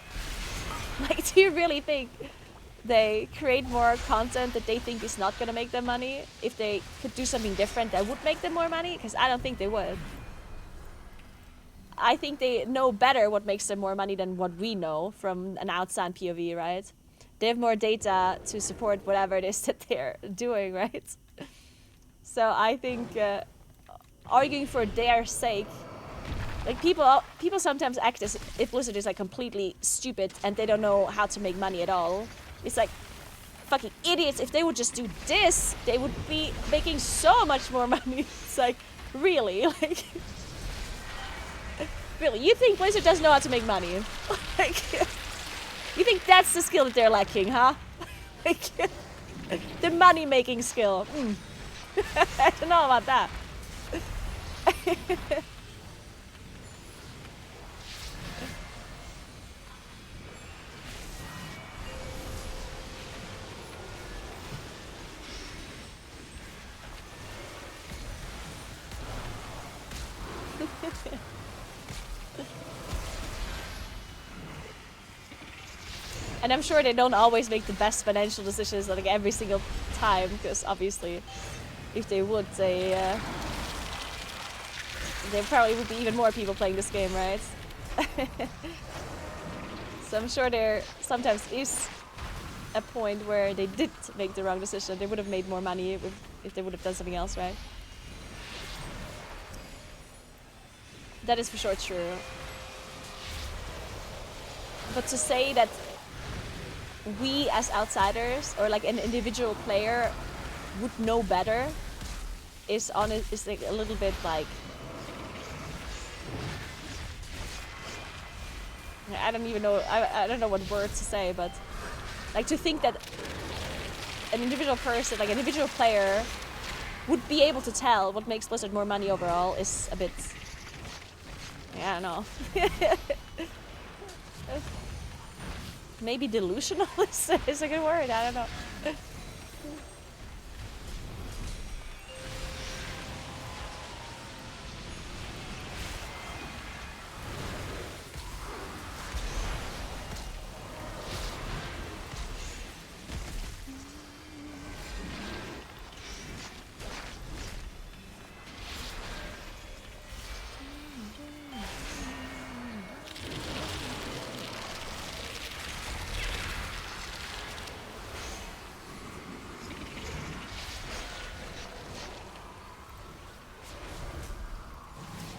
Like, do you really think they create more content that they think is not going to make them money if they could do something different that would make them more money? Because I don't think they would. I think they know better what makes them more money than what we know from an outside POV, right? They have more data to support whatever it is that they're doing, right? So I think arguing for their sake, like people sometimes act as if Blizzard is like completely stupid and they don't know how to make money at all. It's like, fucking idiots, if they would just do this, they would be making so much more money. It's like, really? Like, really, you think Blizzard doesn't know how to make money? Like, you think that's the skill that they're lacking, huh? Like, the money-making skill. I don't know about that. And I'm sure they don't always make the best financial decisions like every single time, because obviously if they would, there probably would be even more people playing this game, right? So I'm sure there sometimes is a point where they did make the wrong decision. They would have made more money if they would have done something else, right? That is for sure true. But to say that we as outsiders or like an individual player would know better is like a little bit like, I don't even know, I don't know what word to say, but like to think that an individual person, like an individual player would be able to tell what makes Blizzard more money overall is a bit, I don't know. Maybe delusional is a good word, I don't know.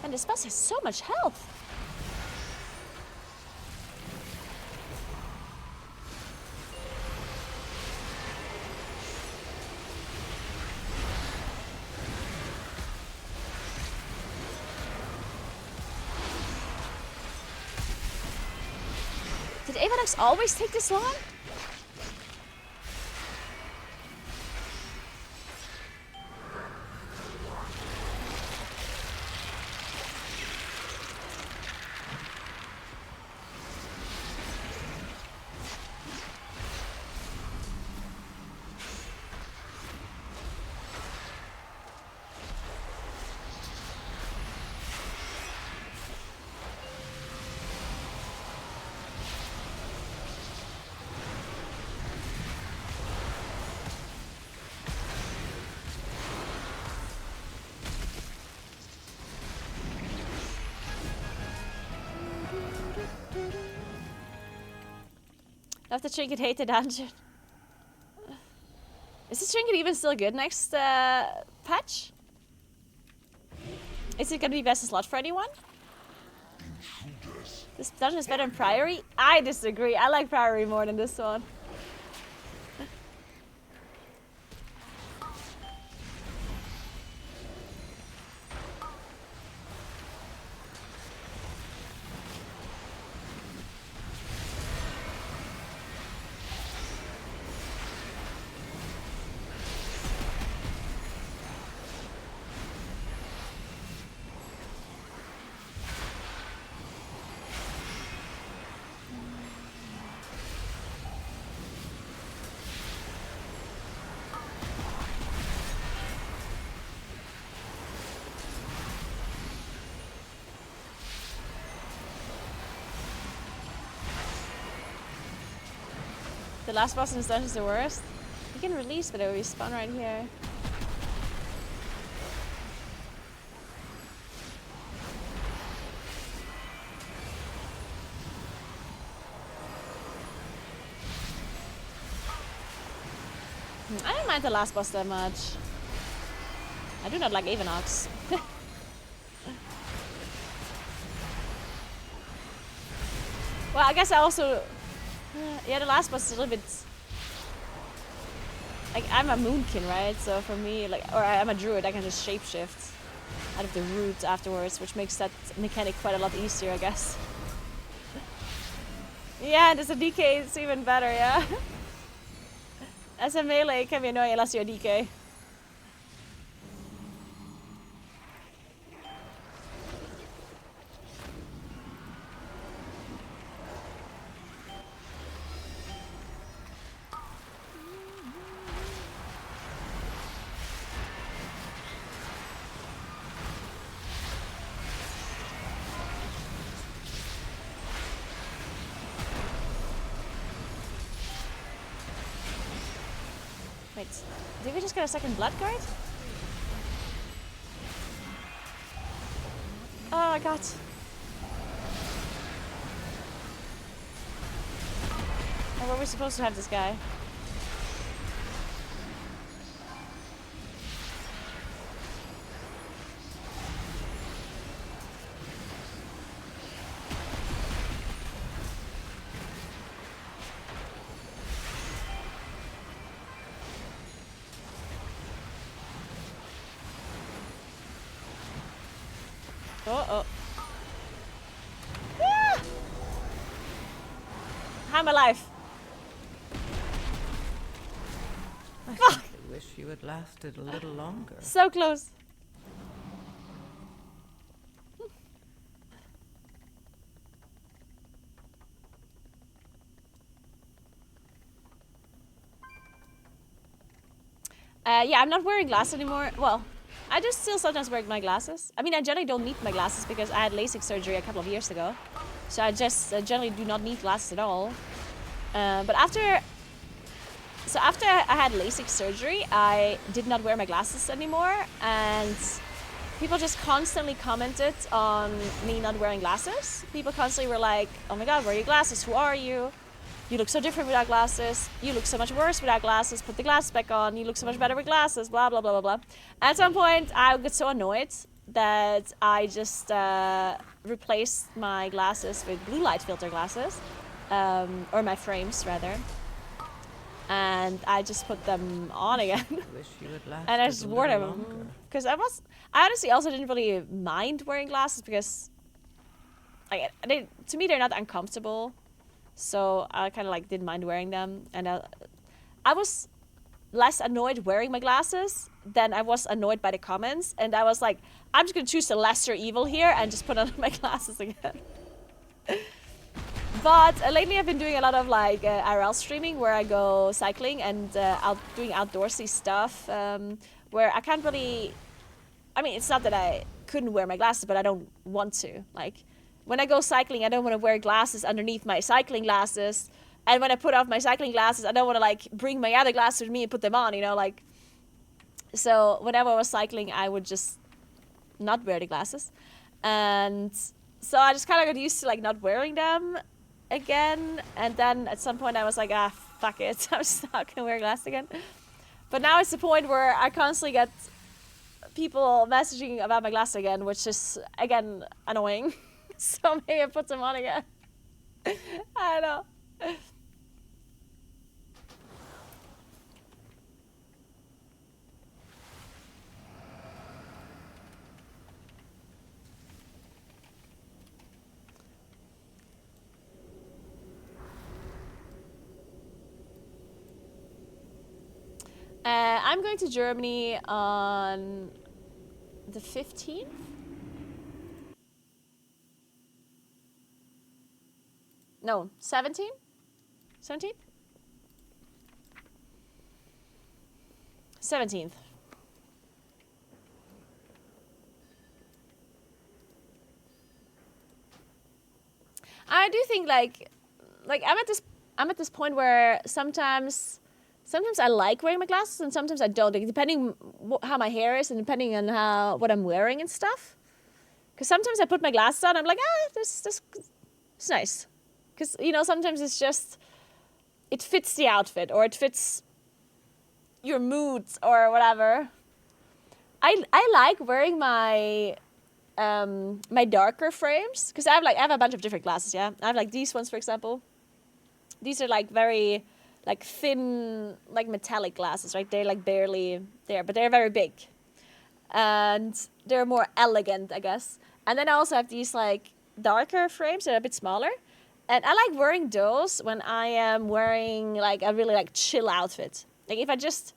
And this boss has so much health. Did Avanox always take this long? Love the trinket, hate the dungeon. Is this trinket even still good next patch? Is it gonna be best of slot for anyone? This dungeon is better than Priory? I disagree. I like Priory more than this one. The last boss in this dungeon is the worst. You can release, but it will respawn right here. I don't mind the last boss that much. I do not like Avenox. Well, I guess I also... yeah, the last boss is a little bit... Like, I'm a Moonkin, right? So for me, like... Or I'm a druid, I can just shapeshift out of the root afterwards, which makes that mechanic quite a lot easier, I guess. Yeah, there's a DK, it's even better, yeah. As a melee, it can be annoying unless you're a DK. Wait, did we just get a second blood guard? Oh my god. Oh, were we supposed to have this guy? Uh-oh. Ah! I'm alive.
I simply wish you had lasted a little longer.
So close. Yeah, I'm not wearing glasses anymore. Well, I just still sometimes wear my glasses. I mean, I generally don't need my glasses because I had LASIK surgery a couple of years ago. So I just generally do not need glasses at all. But after I had LASIK surgery, I did not wear my glasses anymore. And people just constantly commented on me not wearing glasses. People constantly were like, oh my god, where are your glasses? Who are you? You look so different without glasses. You look so much worse without glasses. Put the glasses back on. You look so much better with glasses. Blah, blah, blah, blah, blah. At some point, I got so annoyed that I just replaced my glasses with blue light filter glasses. Or my frames, rather. And I just put them on again.
Wish you had lasted
and I just wore them. Because I honestly also didn't really mind wearing glasses because like, to me, they're not uncomfortable. So I kind of like didn't mind wearing them, and I was less annoyed wearing my glasses than I was annoyed by the comments, and I was like, I'm just gonna choose the lesser evil here and just put on my glasses again. But lately I've been doing a lot of like IRL streaming where I go cycling and doing outdoorsy stuff where I can't really, I mean, it's not that I couldn't wear my glasses, but I don't want to. Like, when I go cycling, I don't want to wear glasses underneath my cycling glasses. And when I put off my cycling glasses, I don't want to like bring my other glasses with me and put them on, you know, like. So whenever I was cycling, I would just not wear the glasses. And so I just kind of got used to like not wearing them. again, and then at some point I was like, ah, fuck it, I'm just not gonna wear glasses again. But now it's the point where I constantly get people messaging about my glasses again, which is, again, annoying. So maybe I put them on again. I don't know. I'm going to Germany on the 15th? No, 17th? 17th? 17th. I do think like I'm at this point where sometimes I like wearing my glasses and sometimes I don't, like, depending how my hair is and depending on what I'm wearing and stuff. Because sometimes I put my glasses on, I'm like, this it's nice. Because, you know, sometimes it's just, it fits the outfit or it fits your moods or whatever. I like wearing my my darker frames because I have a bunch of different glasses. Yeah, I have like these ones, for example. These are like very like thin, like metallic glasses, right? They're like barely there, but they're very big and they're more elegant, I guess. And then I also have these like darker frames that are a bit smaller. And I like wearing those when I am wearing like a really like chill outfit. Like if I just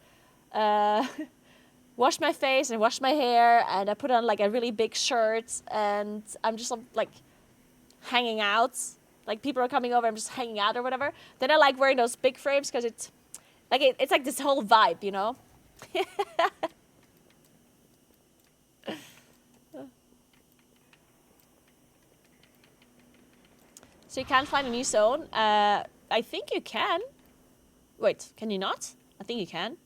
wash my face and wash my hair and I put on like a really big shirt and I'm just like hanging out. Like people are coming over, I'm just hanging out or whatever. Then I like wearing those big frames because it's like this whole vibe, you know? So you can't find a new zone? I think you can. Wait, can you not? I think you can.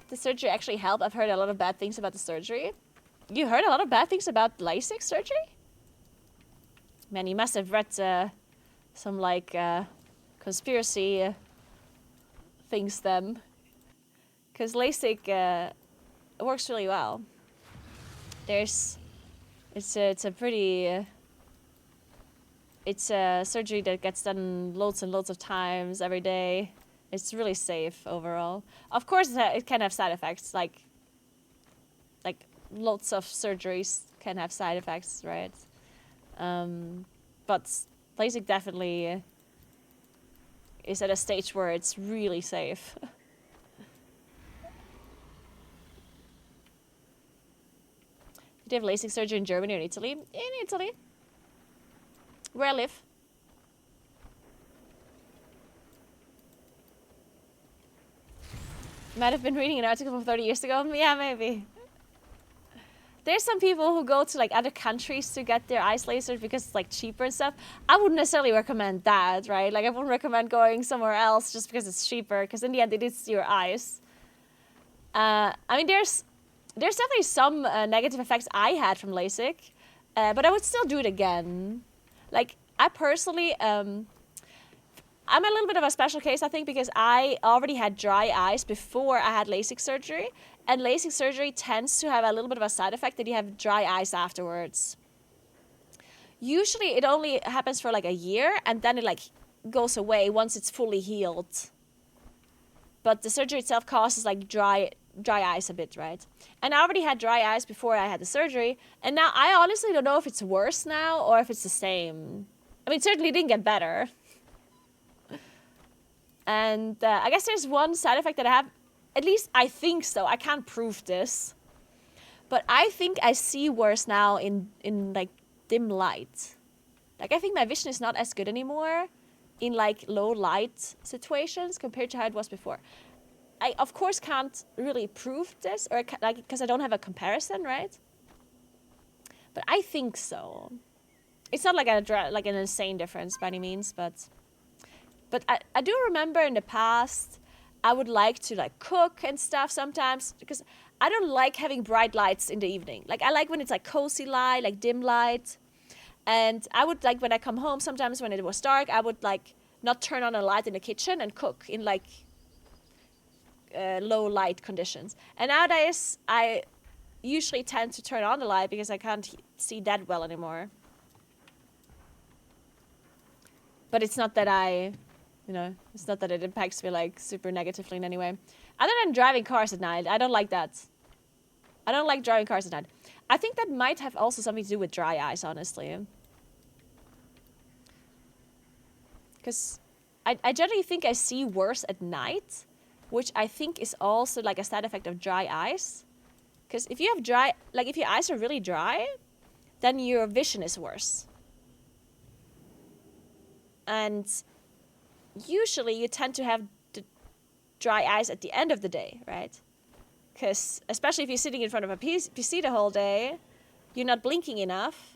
Did the surgery actually help? I've heard a lot of bad things about the surgery. You heard a lot of bad things about LASIK surgery? Man, you must have read some like conspiracy things then. Because LASIK works really well. It's a pretty... it's a surgery that gets done loads and loads of times every day. It's really safe overall. Of course, it can have side effects, like lots of surgeries can have side effects, right? But LASIK definitely is at a stage where it's really safe. Did you have LASIK surgery in Germany or in Italy? In Italy, where I live. Might have been reading an article from 30 years ago. Yeah, maybe. There's some people who go to like other countries to get their eyes lasered because it's like cheaper and stuff. I wouldn't necessarily recommend that, right? Like I wouldn't recommend going somewhere else just because it's cheaper, because in the end it is your eyes. I mean, there's definitely some negative effects I had from LASIK, but I would still do it again. Like I personally, I'm a little bit of a special case, I think, because I already had dry eyes before I had LASIK surgery. And LASIK surgery tends to have a little bit of a side effect that you have dry eyes afterwards. Usually it only happens for like a year and then it like goes away once it's fully healed. But the surgery itself causes like dry eyes a bit, right? And I already had dry eyes before I had the surgery. And now I honestly don't know if it's worse now or if it's the same. I mean, it certainly didn't get better. And I guess there's one side effect that I have. At least I think so. I can't prove this. But I think I see worse now in like dim light. Like I think my vision is not as good anymore in like low light situations compared to how it was before. I of course can't really prove this or like because I don't have a comparison, right? But I think so. It's not like like an insane difference by any means, but I do remember in the past I would like to like cook and stuff sometimes because I don't like having bright lights in the evening. Like I like when it's like cozy light, like dim light. And I would like when I come home sometimes when it was dark, I would like not turn on a light in the kitchen and cook in like low light conditions. And nowadays I usually tend to turn on the light because I can't see that well anymore. But it's not that it's not that it impacts me like super negatively in any way. Other than driving cars at night, I don't like that. I don't like driving cars at night. I think that might have also something to do with dry eyes, honestly. Because I generally think I see worse at night, which I think is also like a side effect of dry eyes. Because if you have if your eyes are really dry, then your vision is worse. And usually you tend to have the dry eyes at the end of the day, right? Because especially if you're sitting in front of a PC the whole day, you're not blinking enough.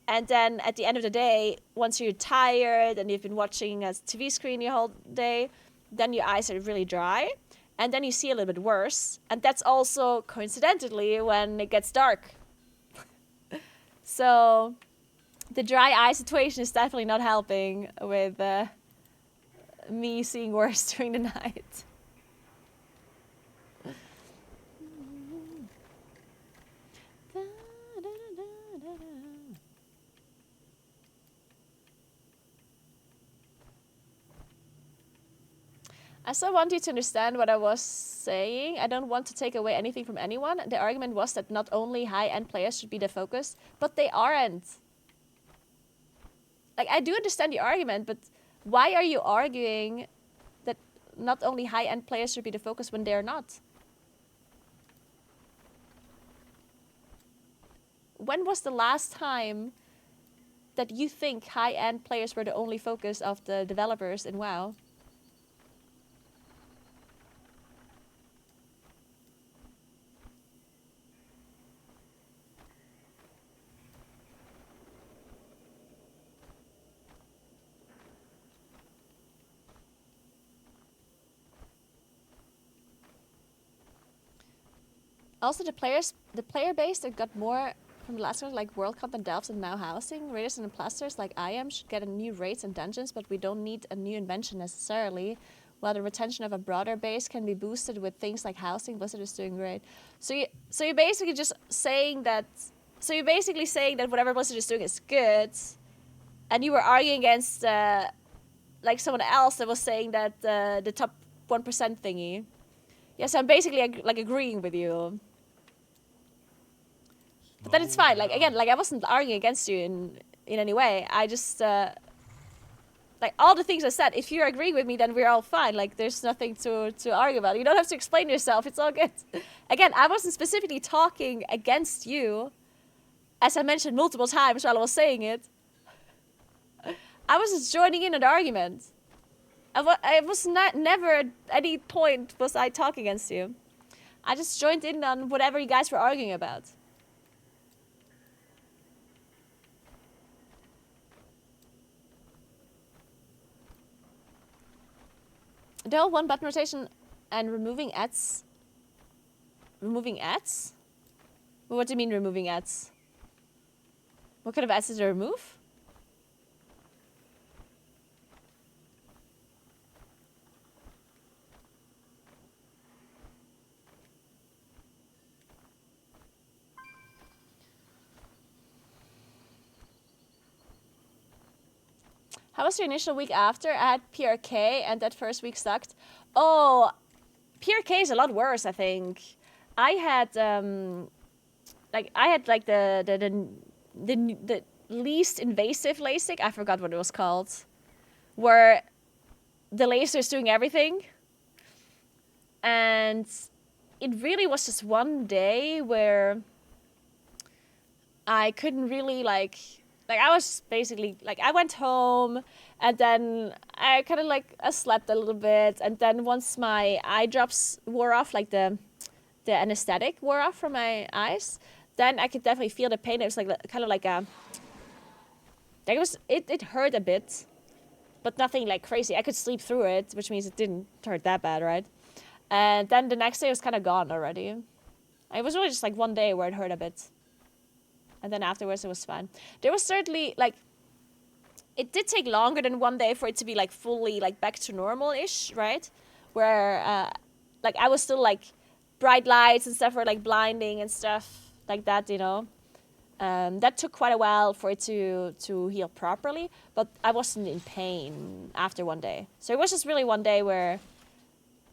And then at the end of the day, once you're tired and you've been watching a TV screen your whole day, then your eyes are really dry. And then you see a little bit worse. And that's also, coincidentally, when it gets dark. So the dry eye situation is definitely not helping with me seeing worse during the night. I still want you to understand what I was saying. I don't want to take away anything from anyone. The argument was that not only high-end players should be the focus, but they aren't. Like, I do understand the argument, but why are you arguing that not only high-end players should be the focus when they're not? When was the last time that you think high-end players were the only focus of the developers in WoW? Also, the player base that got more from the last one, like World Cup and Delves and now Housing, Raiders and Implasters like I am should get a new raids and dungeons, but we don't need a new invention necessarily. While the retention of a broader base can be boosted with things like Housing, Blizzard is doing great. So you're basically just saying that. So you're basically saying that whatever Blizzard is doing is good, and you were arguing against like someone else that was saying that the top 1% thingy. Yes, I'm basically like agreeing with you. But then it's fine. Like again, like I wasn't arguing against you in any way. I just like all the things I said. If you're agreeing with me, then we're all fine. Like there's nothing to argue about. You don't have to explain yourself. It's all good. Again, I wasn't specifically talking against you, as I mentioned multiple times while I was saying it. I was just joining in an argument. I was never at any point was I talking against you. I just joined in on whatever you guys were arguing about. The whole one button rotation and removing ads. Removing ads? Well, what do you mean removing ads? What kind of ads did I remove? How was your initial week after? I had PRK and that first week sucked. Oh, PRK is a lot worse, I think. I had the least invasive LASIK. I forgot what it was called. Where the laser is doing everything. And it really was just one day where I couldn't really like I was basically like I went home and then I kind of like I slept a little bit, and then once my eye drops wore off, like the anesthetic wore off from my eyes, then I could definitely feel the pain. It was like kind of like a Like it hurt a bit, but nothing like crazy. I could sleep through it, which means it didn't hurt that bad, right? And then the next day it was kind of gone already. It was really just like one day where it hurt a bit. And then afterwards it was fine. There was certainly like, it did take longer than one day for it to be like fully like back to normal-ish, right? Where like I was still like bright lights and stuff were like blinding and stuff like that, you know. That took quite a while for it to heal properly, but I wasn't in pain after one day. So it was just really one day where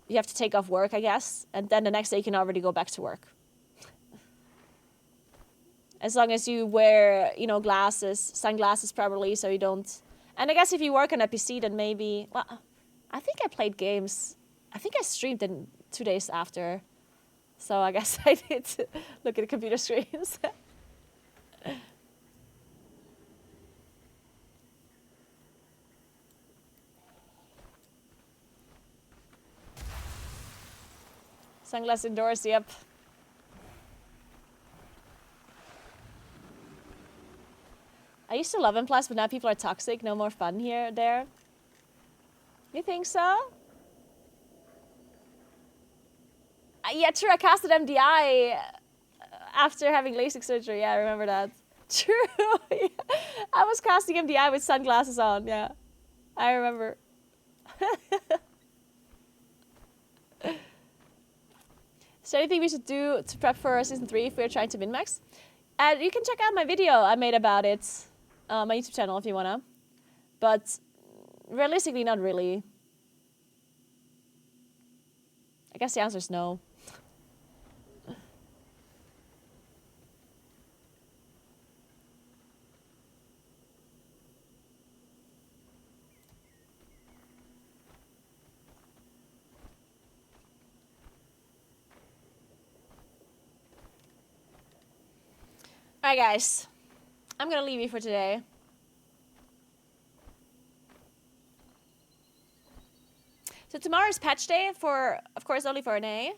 you have to take off work, I guess, and then the next day you can already go back to work. As long as you wear, you know, sunglasses properly so you don't... And I guess if you work on a PC, then maybe... Well, I think I played games. I think I streamed in 2 days after. So I guess I did look at the computer screens. Sunglasses indoors, yep. I used to love M+, but now people are toxic. No more fun here, there. You think so? Yeah, true. I casted MDI after having LASIK surgery. Yeah, I remember that. True. Yeah. I was casting MDI with sunglasses on. Yeah, I remember. Is there anything we should do to prep for season 3 if we're trying to min-max? And you can check out my video I made about it on my YouTube channel if you wanna. But realistically, not really. I guess the answer is no. Alright guys, I'm gonna leave you for today. So tomorrow is patch day for, of course, only for NA.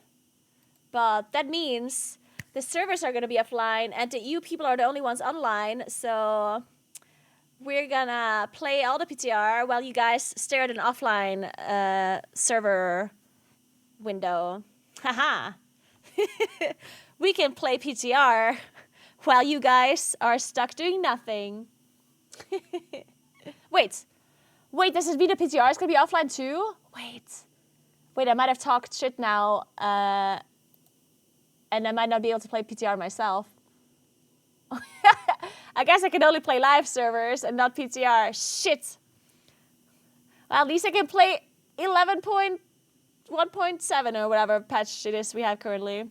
But that means the servers are gonna be offline and the EU people are the only ones online. So we're gonna play all the PTR while you guys stare at an offline server window. Haha. We can play PTR while you guys are stuck doing nothing. Wait, does it mean the PTR is gonna be offline too? Wait, I might have talked shit now, and I might not be able to play PTR myself. I guess I can only play live servers and not PTR. Shit. Well, at least I can play 11.1.7 or whatever patch it is we have currently.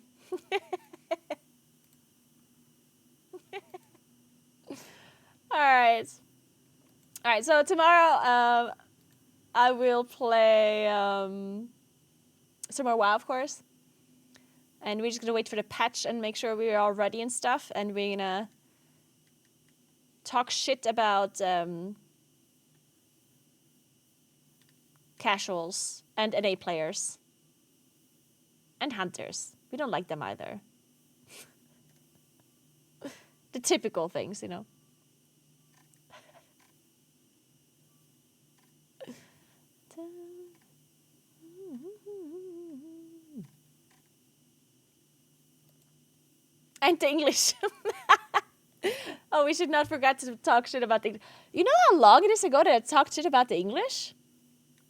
Alright, so tomorrow I will play some more WoW, of course. And we're just gonna wait for the patch and make sure we're all ready and stuff. And we're gonna talk shit about casuals and NA players. And hunters. We don't like them either. The typical things, you know. And the English. Oh, we should not forget to talk shit about the... You know how long it is ago that I talked shit about the English?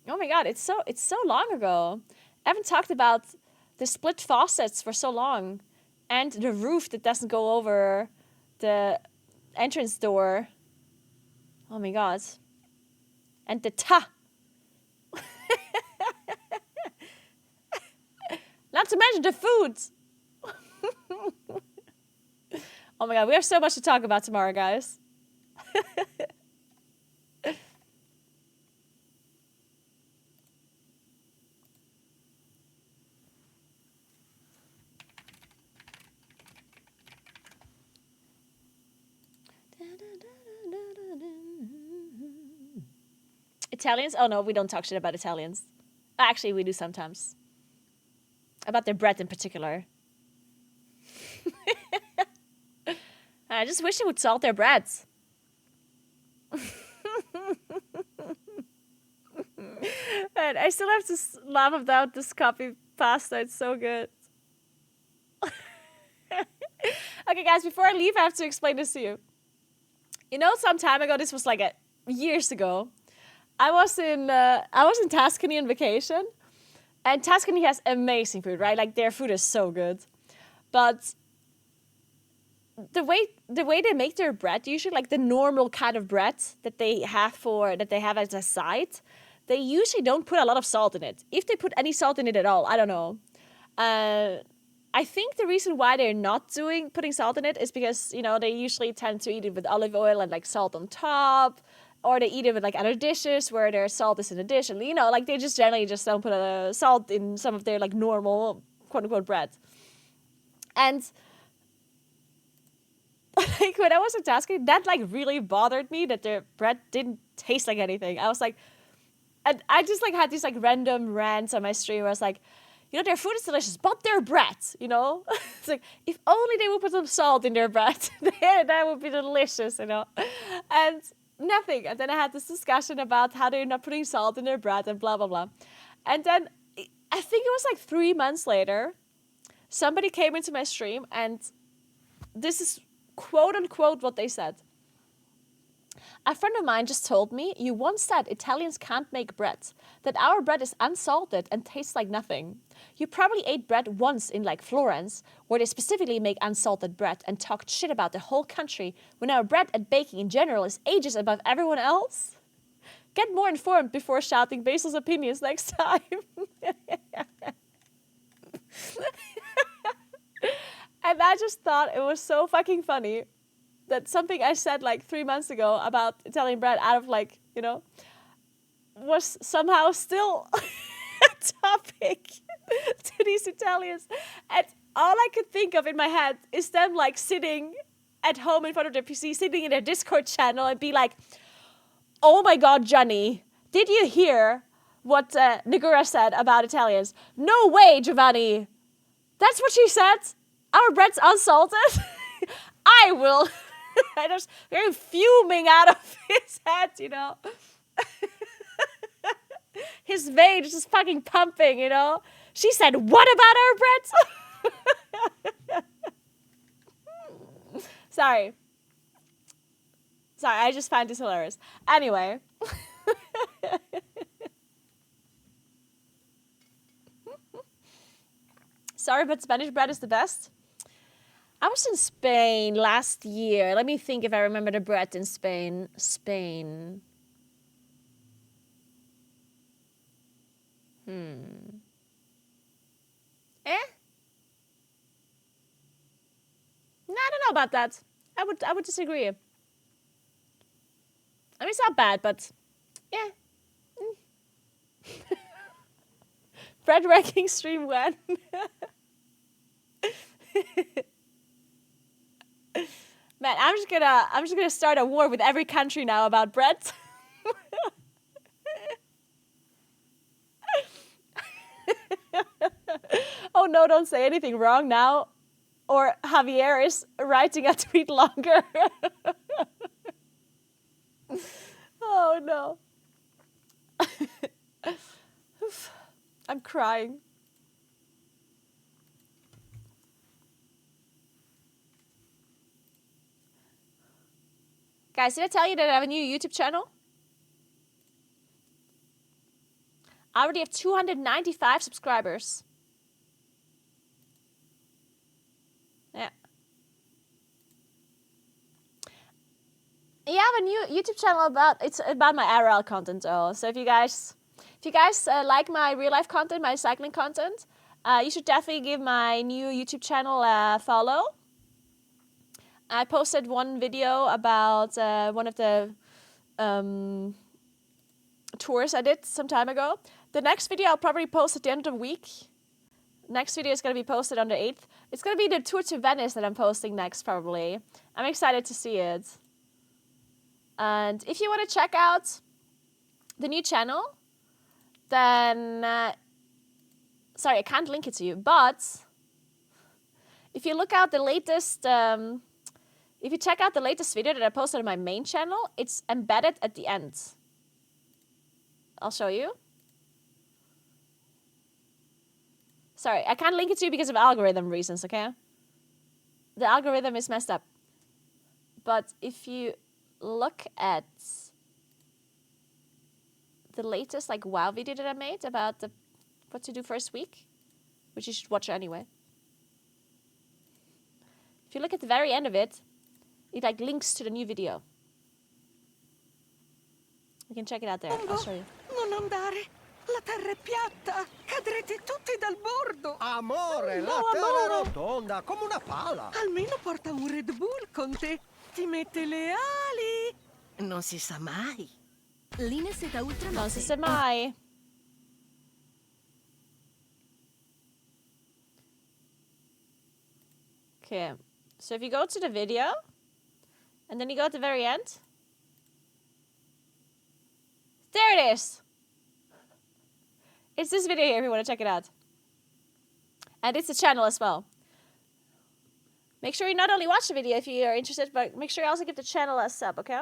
Oh my god, it's so long ago. I haven't talked about the split faucets for so long. And the roof that doesn't go over the entrance door. Oh my god. And the ta. Not to mention the food. Oh my god, we have so much to talk about tomorrow, guys. Italians? Oh no, we don't talk shit about Italians. Actually, we do sometimes. About their bread in particular. I just wish they would salt their breads. And I still have to laugh about this copy pasta. It's so good. Okay, guys, before I leave, I have to explain this to you. You know, some time ago, this was like years ago, I was in Tuscany on vacation, and Tuscany has amazing food, right? Like their food is so good, but the way they make their bread, usually like the normal kind of bread that they have as a side, they usually don't put a lot of salt in it. If they put any salt in it at all, I don't know. I think the reason why they're not putting salt in it is because, you know, they usually tend to eat it with olive oil and like salt on top, or they eat it with like other dishes where their salt is in a dish, and you know, like they just generally just don't put salt in some of their like normal quote unquote bread. And like when I was in Tuscany, that like really bothered me that their bread didn't taste like anything. I was like, and I just like had these like random rants on my stream where I was like, you know, their food is delicious, but their bread, you know? It's like, if only they would put some salt in their bread, that would be delicious, you know? And nothing. And then I had this discussion about how they're not putting salt in their bread and blah, blah, blah. And then I think it was like 3 months later, somebody came into my stream, and this is quote unquote what they said. A friend of mine just told me, you once said Italians can't make bread, that our bread is unsalted and tastes like nothing. You probably ate bread once in like Florence, where they specifically make unsalted bread, and talked shit about the whole country when our bread and baking in general is ages above everyone else. Get more informed before shouting Basil's opinions next time. And I just thought it was so fucking funny that something I said like 3 months ago about Italian bread out of like, you know, was somehow still a topic to these Italians. And all I could think of in my head is them like sitting at home in front of their PC, sitting in their Discord channel and be like, oh my God, Gianni, did you hear what Naguura said about Italians? No way, Giovanni. That's what she said. Our bread's unsalted. I will. And just very fuming out of his head, you know. His veins just fucking pumping, you know. She said, what about our breads? Sorry, I just find this hilarious. Anyway. Sorry, but Spanish bread is the best. I was in Spain last year. Let me think if I remember the bread in Spain. No, I don't know about that. I would disagree. I mean, it's not bad, but yeah. Bread ranking stream when? Man, I'm just gonna start a war with every country now about bread. Oh no, don't say anything wrong now, or Javier is writing a tweet longer. Oh no. I'm crying. Guys, did I tell you that I have a new YouTube channel? I already have 295 subscribers. Yeah. Yeah, I have a new YouTube channel about my IRL content though. So if you guys like my real life content, my cycling content, you should definitely give my new YouTube channel a follow. I posted one video about one of the tours I did some time ago. The next video I'll probably post at the end of the week. Next video is going to be posted on the 8th. It's going to be the tour to Venice that I'm posting next, probably. I'm excited to see it. And if you want to check out the new channel, then... sorry, I can't link it to you, but... if you look out the latest If you check out the latest video that I posted on my main channel, it's embedded at the end. I'll show you. Sorry, I can't link it to you because of algorithm reasons, okay? The algorithm is messed up. But if you look at the latest like WoW video that I made about the what to do first week, which you should watch anyway. If you look at the very end of it, it like links to the new video. You can check it out there. I'll show you.
Non andare! La terra è piatta! Cadrete tutti dal bordo!
Amore, la terra è rotonda come una pala.
Almeno porta un Red Bull con te! Ti mette le ali! Non si sa mai! Linea seta ultra.
Non si sa mai. Okay, so if you go to the video, and then you go at the very end, there it is. It's this video here if you want to check it out. And it's the channel as well. Make sure you not only watch the video if you are interested, but make sure you also give the channel a sub, okay?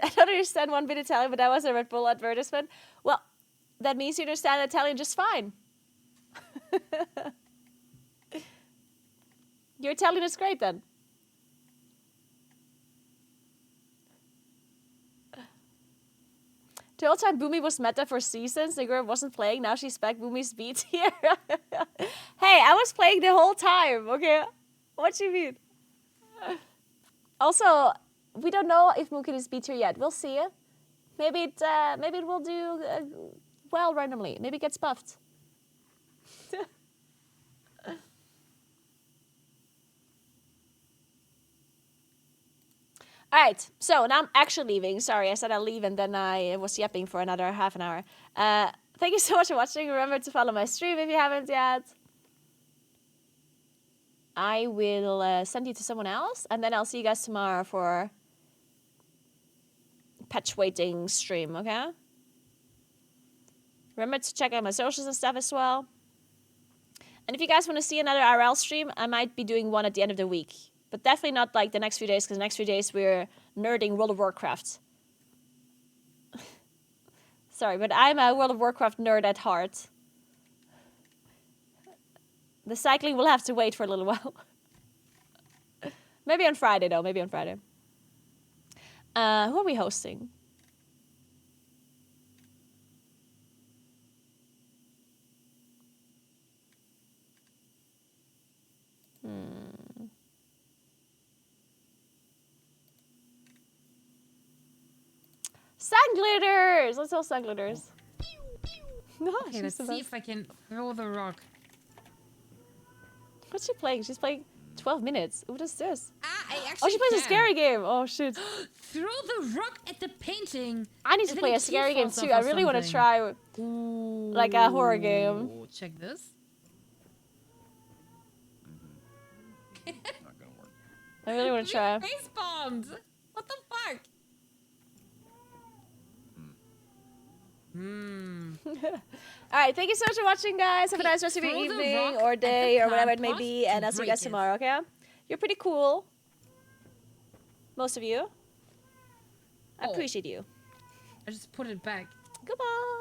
I don't understand one bit Italian, but that was a Red Bull advertisement. Well, that means you understand Italian just fine. Your Italian is great then. The whole time Boomy was meta for seasons, Naguura wasn't playing, now she's back, Boomy's beat here. Hey, I was playing the whole time, okay? What you mean? Also, we don't know if Moonkin is beat here yet. We'll see. Maybe it will do well randomly. Maybe it gets buffed. Alright, so now I'm actually leaving. Sorry, I said I'll leave and then I was yapping for another half an hour. Thank you so much for watching. Remember to follow my stream if you haven't yet. I will send you to someone else and then I'll see you guys tomorrow for patch waiting stream, okay? Remember to check out my socials and stuff as well. And if you guys want to see another RL stream, I might be doing one at the end of the week. But definitely not like the next few days, because the next few days we're nerding World of Warcraft. Sorry, but I'm a World of Warcraft nerd at heart. The cycling will have to wait for a little while. Maybe on Friday, though. Maybe on Friday. Who are we hosting? Sun glitters! Let's host sun glitters. No,
Okay, let's see if I can throw the rock.
What's she playing? She's playing 12 minutes. What is this?
I actually
Oh, she plays a
can.
scary game. Oh, shit.
Throw the rock at the painting.
I need to
and
play
then
a scary
key
game
falls
too.
off
I
or
really want to
something.
try like a horror game.
Ooh, check this.
Not gonna work.
I really want to try.
Face bombs. What the fuck?
Alright, thank you so much for watching, guys. Have a nice rest of your
throw the
evening
rock
or
at the
day or whatever it
plant
may be,
pot
and
to
I'll see you
break
guys
it.
tomorrow, okay? You're pretty cool. Most of you. I
Oh.
appreciate you.
I just put it back.
Goodbye.